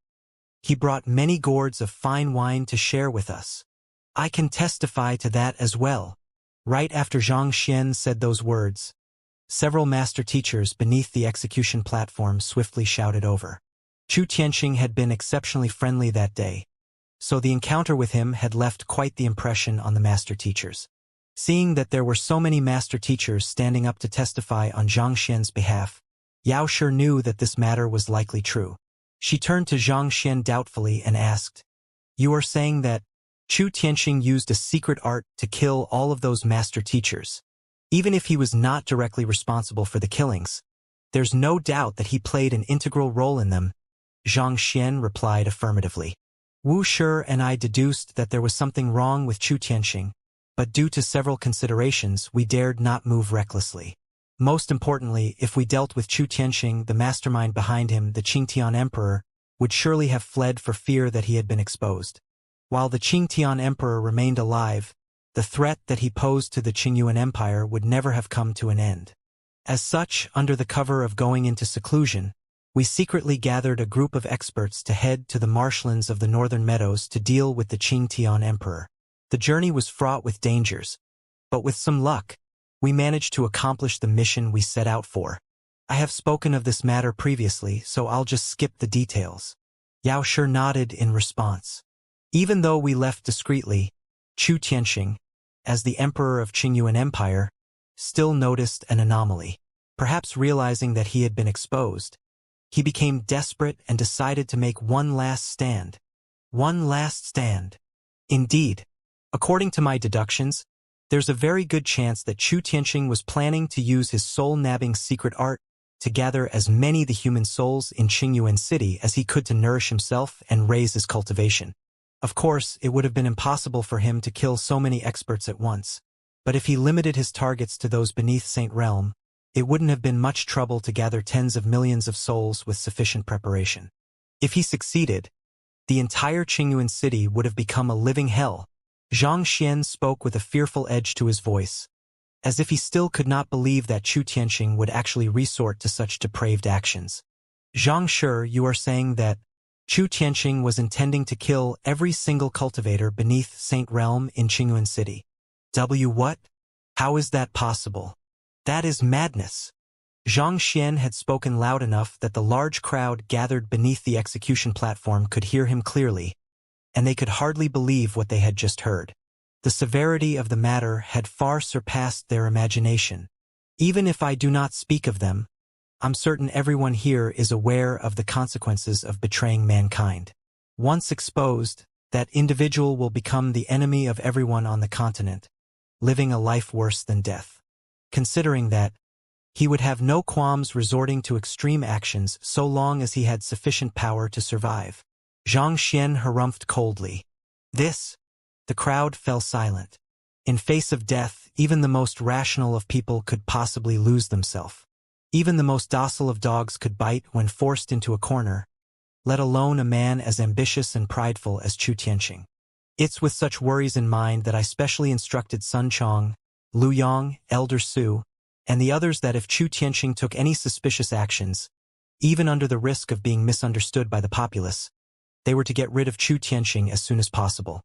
he brought many gourds of fine wine to share with us. I can testify to that as well. Right after Xianxia said those words, several master teachers beneath the execution platform swiftly shouted over. Chu Tianxing had been exceptionally friendly that day, so the encounter with him had left quite the impression on the master teachers. Seeing that there were so many master teachers standing up to testify on Xianxia's behalf, Yao Shi knew that this matter was likely true. She turned to Xianxia doubtfully and asked, "You are saying that Chu Tianxing used a secret art to kill all of those master teachers? Even if he was not directly responsible for the killings, there's no doubt that he played an integral role in them." Xianxia replied affirmatively. Wuxia and I deduced that there was something wrong with Chu Tianxing, but due to several considerations we dared not move recklessly. Most importantly, if we dealt with Chu Tianxing, the mastermind behind him, the Qingtian Emperor, would surely have fled for fear that he had been exposed. While the Qingtian Emperor remained alive, the threat that he posed to the Qingyuan Empire would never have come to an end. As such, under the cover of going into seclusion, we secretly gathered a group of experts to head to the marshlands of the northern meadows to deal with the Qingtian Emperor. The journey was fraught with dangers, but with some luck, we managed to accomplish the mission we set out for. I have spoken of this matter previously, so I'll just skip the details. Yao Shi nodded in response. Even though we left discreetly, Chu Tianxing, as the Emperor of Qingyuan Empire, still noticed an anomaly. Perhaps realizing that he had been exposed, he became desperate and decided to make one last stand. One last stand. Indeed, according to my deductions, there's a very good chance that Chu Tianxing was planning to use his soul-nabbing secret art to gather as many the human souls in Qingyuan City as he could to nourish himself and raise his cultivation. Of course, it would have been impossible for him to kill so many experts at once, but if he limited his targets to those beneath Saint Realm, it wouldn't have been much trouble to gather tens of millions of souls with sufficient preparation. If he succeeded, the entire Qingyuan City would have become a living hell. Xianxia spoke with a fearful edge to his voice, as if he still could not believe that Chu Tianxing would actually resort to such depraved actions. Xianxia, you are saying that Chu Tianxing was intending to kill every single cultivator beneath Saint Realm in Qingyuan City. What? How is that possible? That is madness. Xianxia had spoken loud enough that the large crowd gathered beneath the execution platform could hear him clearly, and they could hardly believe what they had just heard. The severity of the matter had far surpassed their imagination. Even if I do not speak of them, I'm certain everyone here is aware of the consequences of betraying mankind. Once exposed, that individual will become the enemy of everyone on the continent, living a life worse than death. Considering that, he would have no qualms resorting to extreme actions so long as he had sufficient power to survive. Xianxia harumphed coldly. The crowd fell silent. In face of death, even the most rational of people could possibly lose themselves. Even the most docile of dogs could bite when forced into a corner, let alone a man as ambitious and prideful as Chu Tianxing. It's with such worries in mind that I specially instructed Sun Chong, Lu Yang, Elder Su, and the others that if Chu Tianxing took any suspicious actions, even under the risk of being misunderstood by the populace, They were to get rid of Chu Tianxing as soon as possible.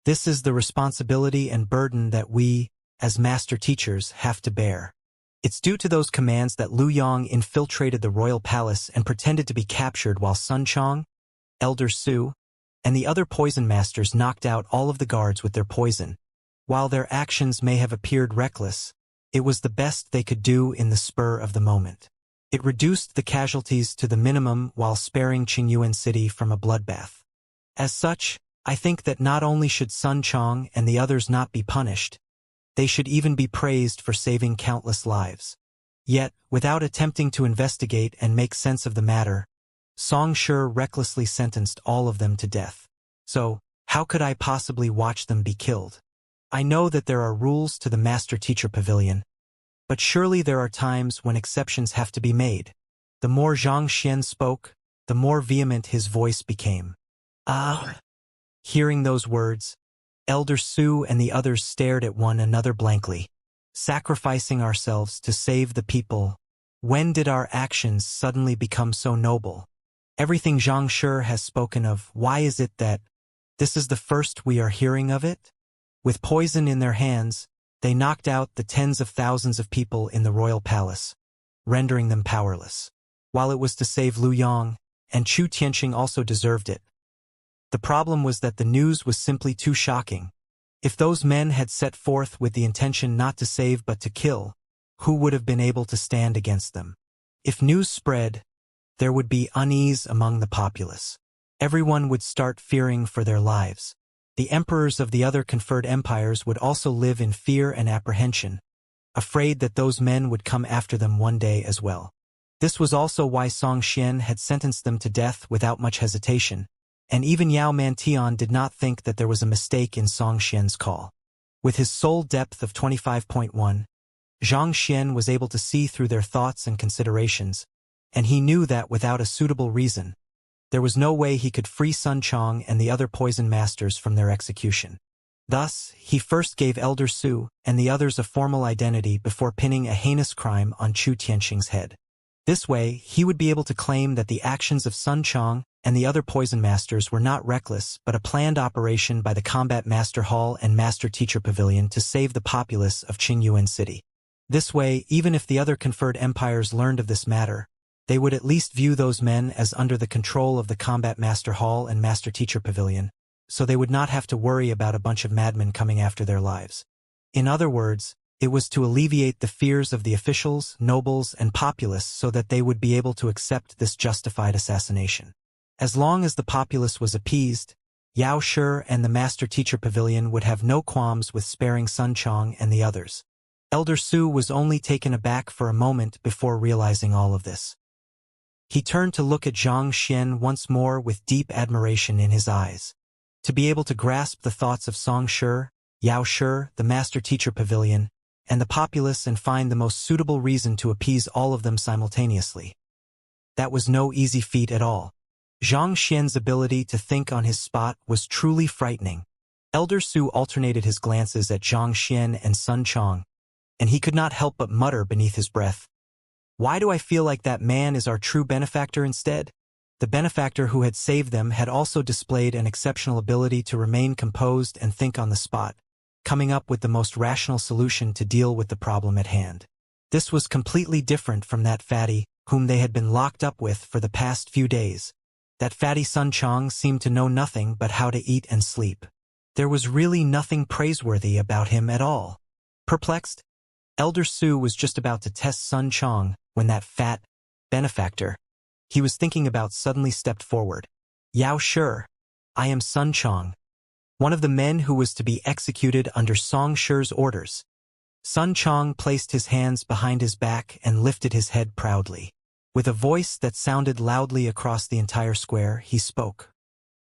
This is the responsibility and burden that we, as master teachers, have to bear. It's due to those commands that Lu Yong infiltrated the royal palace and pretended to be captured while Sun Chong, Elder Su, and the other poison masters knocked out all of the guards with their poison. While their actions may have appeared reckless, it was the best they could do in the spur of the moment. It reduced the casualties to the minimum while sparing Qingyuan City from a bloodbath. As such, I think that not only should Sun Chong and the others not be punished, they should even be praised for saving countless lives. Yet, without attempting to investigate and make sense of the matter, Song Shi recklessly sentenced all of them to death. So, how could I possibly watch them be killed? I know that there are rules to the Master-Teacher Pavilion, but surely there are times when exceptions have to be made. The more Zhang Xian spoke, the more vehement his voice became. Ah! Hearing those words, Elder Su and the others stared at one another blankly. Sacrificing ourselves to save the people. When did our actions suddenly become so noble? Everything Zhang Shi has spoken of, why is it that this is the first we are hearing of it? With poison in their hands, they knocked out the tens of thousands of people in the royal palace, rendering them powerless. While it was to save Lu Yong, and Chu Tianxing also deserved it. The problem was that the news was simply too shocking. If those men had set forth with the intention not to save but to kill, who would have been able to stand against them? If news spread, there would be unease among the populace. Everyone would start fearing for their lives. The emperors of the other conferred empires would also live in fear and apprehension, afraid that those men would come after them one day as well. This was also why Song Xian had sentenced them to death without much hesitation, and even Yao Mantian did not think that there was a mistake in Song Xian's call. With his soul depth of 25.1, Zhang Xian was able to see through their thoughts and considerations, and he knew that without a suitable reason, there was no way he could free Sun Chong and the other poison masters from their execution. Thus, he first gave Elder Su and the others a formal identity before pinning a heinous crime on Chu Tianxing's head. This way, he would be able to claim that the actions of Sun Chong and the other poison masters were not reckless but a planned operation by the Combat Master Hall and Master Teacher Pavilion to save the populace of Qingyuan City. This way, even if the other conferred empires learned of this matter, they would at least view those men as under the control of the Combat Master Hall and Master Teacher Pavilion, so they would not have to worry about a bunch of madmen coming after their lives. In other words, it was to alleviate the fears of the officials, nobles, and populace so that they would be able to accept this justified assassination. As long as the populace was appeased, Yao Shi and the Master Teacher Pavilion would have no qualms with sparing Sun Chong and the others. Elder Su was only taken aback for a moment before realizing all of this. He turned to look at Zhang Xian once more with deep admiration in his eyes. To be able to grasp the thoughts of Song Shi, Yao Shi, the Master Teacher Pavilion, and the populace and find the most suitable reason to appease all of them simultaneously. That was no easy feat at all. Zhang Xian's ability to think on his spot was truly frightening. Elder Su alternated his glances at Zhang Xian and Sun Chong, and he could not help but mutter beneath his breath, "Why do I feel like that man is our true benefactor instead?" The benefactor who had saved them had also displayed an exceptional ability to remain composed and think on the spot, coming up with the most rational solution to deal with the problem at hand. This was completely different from that fatty, whom they had been locked up with for the past few days. That fatty Sun Chong seemed to know nothing but how to eat and sleep. There was really nothing praiseworthy about him at all. Perplexed, Elder Su was just about to test Sun Chong when that fat benefactor he was thinking about suddenly stepped forward. "Yao Shi, I am Sun Chong, one of the men who was to be executed under Song Shi's orders." Sun Chong placed his hands behind his back and lifted his head proudly. With a voice that sounded loudly across the entire square, he spoke.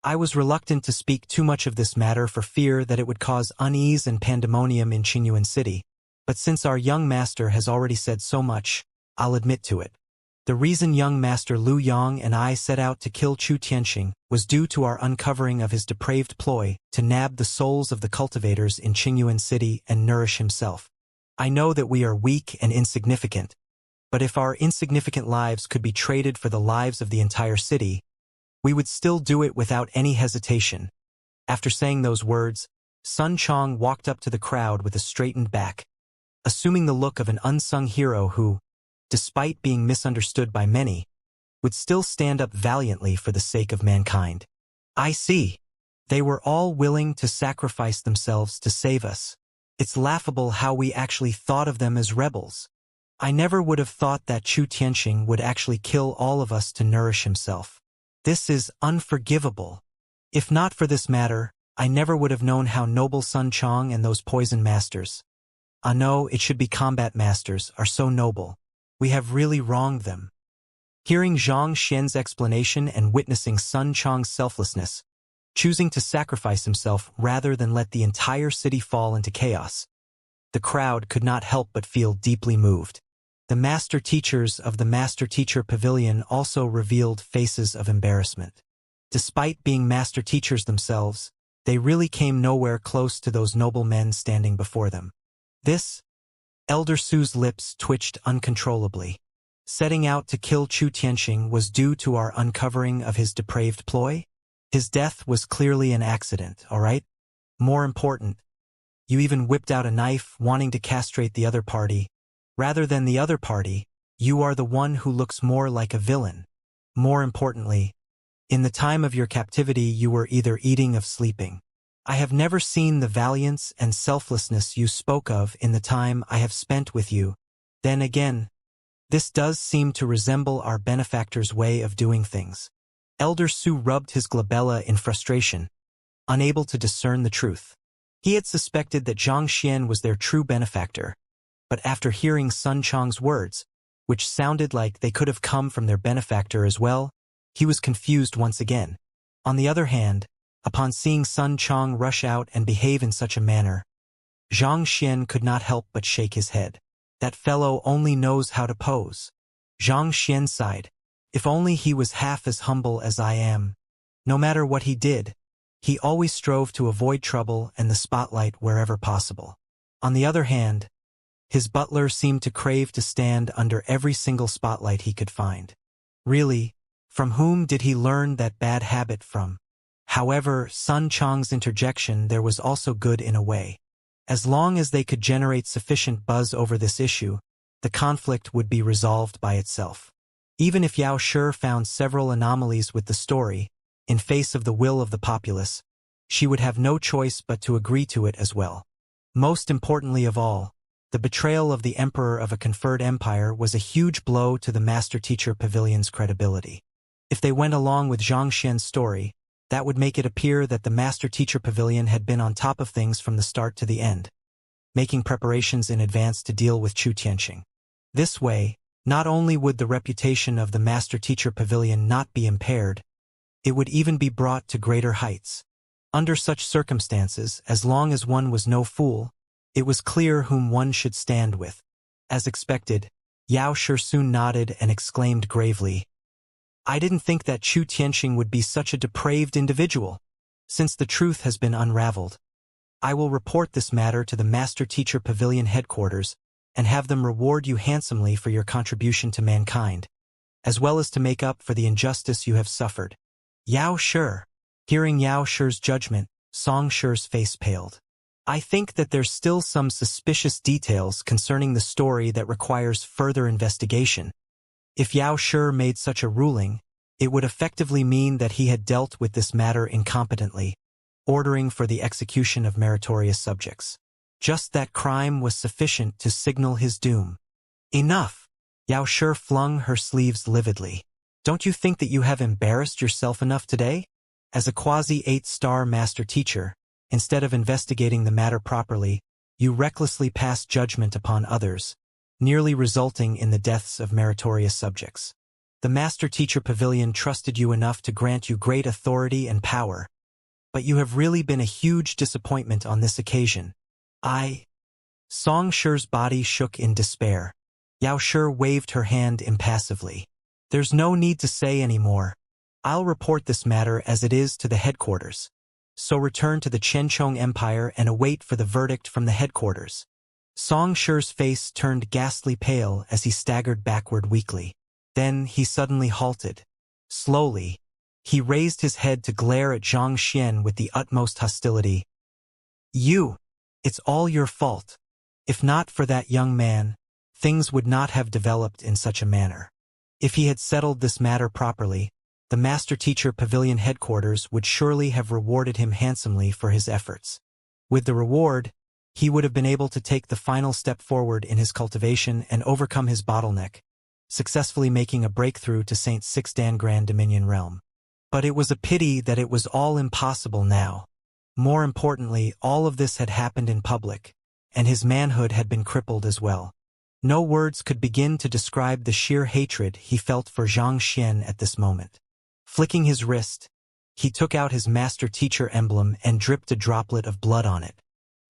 "I was reluctant to speak too much of this matter for fear that it would cause unease and pandemonium in Qingyuan City, but since our young master has already said so much, I'll admit to it. The reason young master Lu Yong and I set out to kill Chu Tianxing was due to our uncovering of his depraved ploy to nab the souls of the cultivators in Qingyuan City and nourish himself. I know that we are weak and insignificant, but if our insignificant lives could be traded for the lives of the entire city, We would still do it without any hesitation. After saying those words, Sun Chong walked up to the crowd with a straightened back, assuming the look of an unsung hero who, despite being misunderstood by many, would still stand up valiantly for the sake of mankind. I see. They were all willing to sacrifice themselves to save us. It's laughable how we actually thought of them as rebels. I never would have thought that Chu Tianxing would actually kill all of us to nourish himself. This is unforgivable. If not for this matter, I never would have known how noble Sun Chong and those poison masters, no, it should be combat masters, are so noble. We have really wronged them. Hearing Xianxia's explanation and witnessing Sun Chong's selflessness, choosing to sacrifice himself rather than let the entire city fall into chaos, the crowd could not help but feel deeply moved. The master teachers of the Master Teacher Pavilion also revealed faces of embarrassment. Despite being master teachers themselves, they really came nowhere close to those noble men standing before them. This, Elder Su's lips twitched uncontrollably. Setting out to kill Chu Tianxing was due to our uncovering of his depraved ploy? His death was clearly an accident, all right? More important, you even whipped out a knife wanting to castrate the other party. Rather than the other party, you are the one who looks more like a villain. More importantly, in the time of your captivity you were either eating or sleeping. I have never seen the valiance and selflessness you spoke of in the time I have spent with you. Then again, this does seem to resemble our benefactor's way of doing things. Elder Su rubbed his glabella in frustration, unable to discern the truth. He had suspected that Xianxia was their true benefactor, but after hearing Sun Chong's words, which sounded like they could have come from their benefactor as well, he was confused once again. On the other hand, upon seeing Sun Chong rush out and behave in such a manner, Xianxia could not help but shake his head. That fellow only knows how to pose. Xianxia sighed. If only he was half as humble as I am. No matter what he did, he always strove to avoid trouble and the spotlight wherever possible. On the other hand, his butler seemed to crave to stand under every single spotlight he could find. Really, from whom did he learn that bad habit from? However, Sun Chong's interjection there was also good in a way. As long as they could generate sufficient buzz over this issue, the conflict would be resolved by itself. Even if Yao Shi found several anomalies with the story, in face of the will of the populace, she would have no choice but to agree to it as well. Most importantly of all, the betrayal of the emperor of a conferred empire was a huge blow to the Master Teacher Pavilion's credibility. If they went along with Xianxia's story, that would make it appear that the Master Teacher Pavilion had been on top of things from the start to the end, making preparations in advance to deal with Chu Tianxing. This way, not only would the reputation of the Master Teacher Pavilion not be impaired, it would even be brought to greater heights. Under such circumstances, as long as one was no fool, it was clear whom one should stand with. As expected, Yao Shi soon nodded and exclaimed gravely, I didn't think that Chu Tianxing would be such a depraved individual. Since the truth has been unraveled, I will report this matter to the Master Teacher Pavilion headquarters and have them reward you handsomely for your contribution to mankind, as well as to make up for the injustice you have suffered. Yao Shi. Hearing Yao Shi's judgment, Song Shi's face paled. I think that there's still some suspicious details concerning the story that requires further investigation. If Yao Shi made such a ruling, it would effectively mean that he had dealt with this matter incompetently, ordering for the execution of meritorious subjects. Just that crime was sufficient to signal his doom. Enough! Yao Shi flung her sleeves lividly. Don't you think that you have embarrassed yourself enough today? As a quasi-8-star master teacher, instead of investigating the matter properly, you recklessly passed judgment upon others, nearly resulting in the deaths of meritorious subjects. The Master Teacher Pavilion trusted you enough to grant you great authority and power, but you have really been a huge disappointment on this occasion. Song Shi's body shook in despair. Yao Shi waved her hand impassively. There's no need to say any more. I'll report this matter as it is to the headquarters. So return to the Chenchong Empire and await for the verdict from the headquarters. Song Shi's face turned ghastly pale as he staggered backward weakly. Then he suddenly halted. Slowly, He raised his head to glare at Xianxia with the utmost hostility. It's all your fault. If not for that young man, things would not have developed in such a manner. If he had settled this matter properly, the Master-Teacher Pavilion headquarters would surely have rewarded him handsomely for his efforts. With the reward, he would have been able to take the final step forward in his cultivation and overcome his bottleneck, successfully making a breakthrough to Saint Sixdan Grand Dominion realm. But it was a pity that it was all impossible now. More importantly, all of this had happened in public, and his manhood had been crippled as well. No words could begin to describe the sheer hatred he felt for Xianxia at this moment. Flicking his wrist, he took out his Master-Teacher emblem and dripped a droplet of blood on it.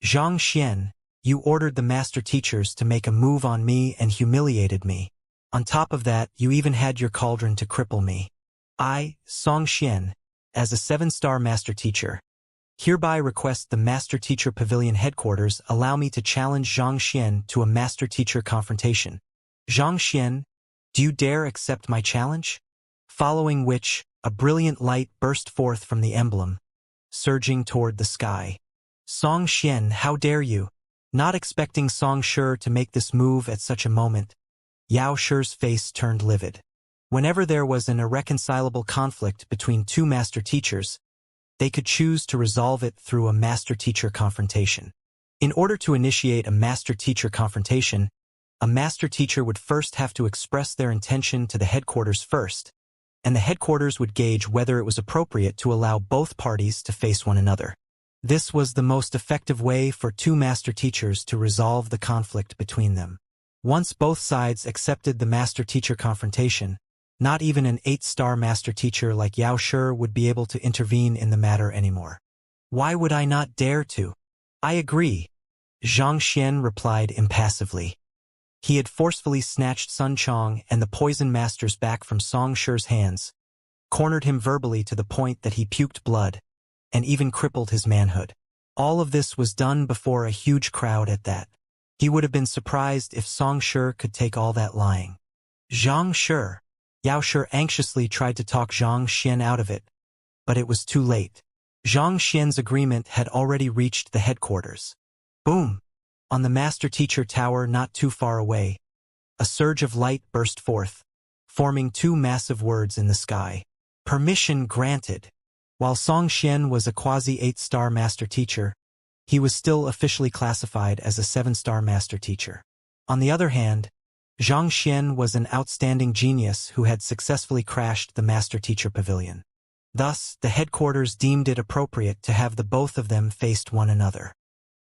Xianxia, you ordered the Master-Teachers to make a move on me and humiliated me. On top of that, you even had your cauldron to cripple me. I, Xianxia, as a 7-star Master-Teacher, hereby request the Master-Teacher Pavilion headquarters allow me to challenge Xianxia to a Master-Teacher confrontation. Xianxia, do you dare accept my challenge? Following which, a brilliant light burst forth from the emblem, surging toward the sky. Xianxia, how dare you? Not expecting Song Shi to make this move at such a moment, Yao Shi's face turned livid. Whenever there was an irreconcilable conflict between two Master-Teachers, they could choose to resolve it through a Master-Teacher confrontation. In order to initiate a Master-Teacher confrontation, a Master-Teacher would first have to express their intention to the headquarters first, and the headquarters would gauge whether it was appropriate to allow both parties to face one another. This was the most effective way for two Master-Teachers to resolve the conflict between them. Once both sides accepted the Master-Teacher confrontation, not even an 8-star Master-Teacher like Yao Shi would be able to intervene in the matter anymore. Why would I not dare to? I agree, Xianxia replied impassively. He had forcefully snatched Sun Chong and the Poison Masters back from Song Shi's hands, cornered him verbally to the point that he puked blood, and even crippled his manhood. All of this was done before a huge crowd at that. He would have been surprised if Song Shi could take all that lying. Xianxia. Yao Shi anxiously tried to talk Xianxia out of it, but it was too late. Xianxia's agreement had already reached the headquarters. Boom! On the Master-Teacher Tower not too far away, a surge of light burst forth, forming two massive words in the sky. Permission granted. While Xianxia was a quasi-8-star Master-Teacher, he was still officially classified as a 7-star Master-Teacher. On the other hand, Xianxia was an outstanding genius who had successfully crashed the Master-Teacher Pavilion. Thus, the headquarters deemed it appropriate to have the both of them face one another.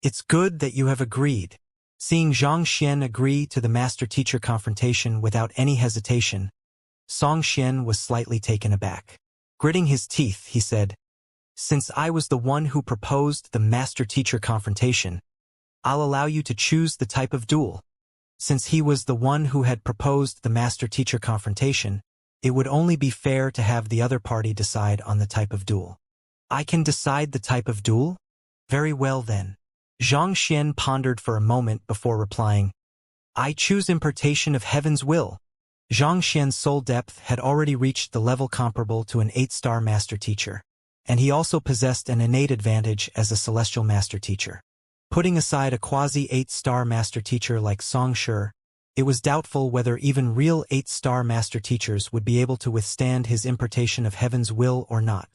It's good that you have agreed. Seeing Xianxia agree to the Master-Teacher confrontation without any hesitation, Xianxia was slightly taken aback. Gritting his teeth, he said, "Since I was the one who proposed the Master-Teacher confrontation, I'll allow you to choose the type of duel." Since he was the one who had proposed the Master-Teacher confrontation, it would only be fair to have the other party decide on the type of duel. I can decide the type of duel? Very well then. Xianxia pondered for a moment before replying, I choose impartation of heaven's will. Xianxia's soul depth had already reached the level comparable to an 8-star Master-Teacher, and he also possessed an innate advantage as a celestial Master-Teacher. Putting aside a quasi-8-star Master-Teacher like Song Shi, it was doubtful whether even real 8-star Master-Teachers would be able to withstand his impartation of heaven's will or not.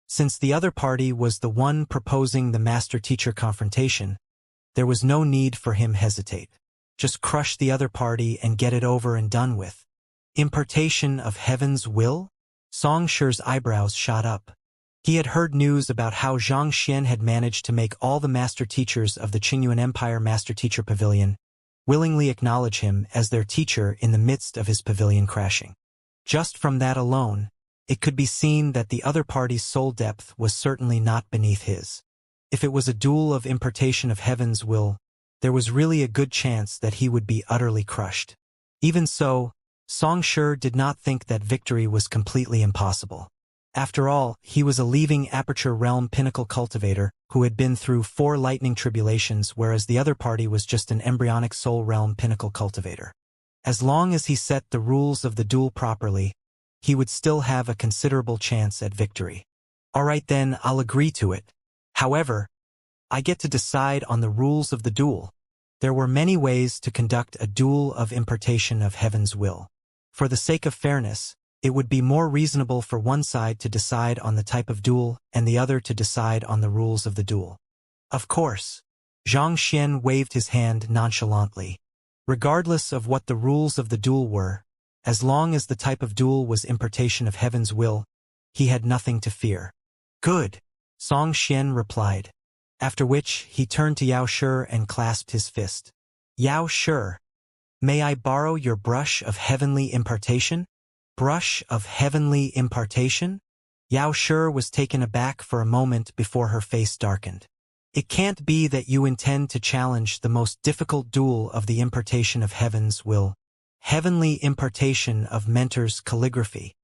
Since the other party was the one proposing the Master-Teacher confrontation, there was no need for him hesitate. Just crush the other party and get it over and done with. Impartation of heaven's will? Song Shi's eyebrows shot up. He had heard news about how Xianxia had managed to make all the Master-Teachers of the Qingyuan Empire Master-Teacher Pavilion willingly acknowledge him as their teacher in the midst of his pavilion crashing. Just from that alone, it could be seen that the other party's soul depth was certainly not beneath his. If it was a duel of impartation of heaven's will, there was really a good chance that he would be utterly crushed. Even so, Song Shi did not think that victory was completely impossible. After all, he was a leaving Aperture Realm Pinnacle Cultivator who had been through 4 lightning tribulations, whereas the other party was just an embryonic Soul Realm Pinnacle Cultivator. As long as he set the rules of the duel properly, he would still have a considerable chance at victory. All right then, I'll agree to it. However, I get to decide on the rules of the duel. There were many ways to conduct a duel of impartation of heaven's will. For the sake of fairness, it would be more reasonable for one side to decide on the type of duel and the other to decide on the rules of the duel. Of course. Xianxia waved his hand nonchalantly. Regardless of what the rules of the duel were, as long as the type of duel was impartation of heaven's will, he had nothing to fear. Good, Xianxia replied. After which, he turned to Yao Shi and clasped his fist. Yao Shi, may I borrow your brush of heavenly impartation? Brush of heavenly impartation? Yao Shi was taken aback for a moment before her face darkened. It can't be that you intend to challenge the most difficult duel of the impartation of heaven's will, heavenly impartation of mentor's calligraphy.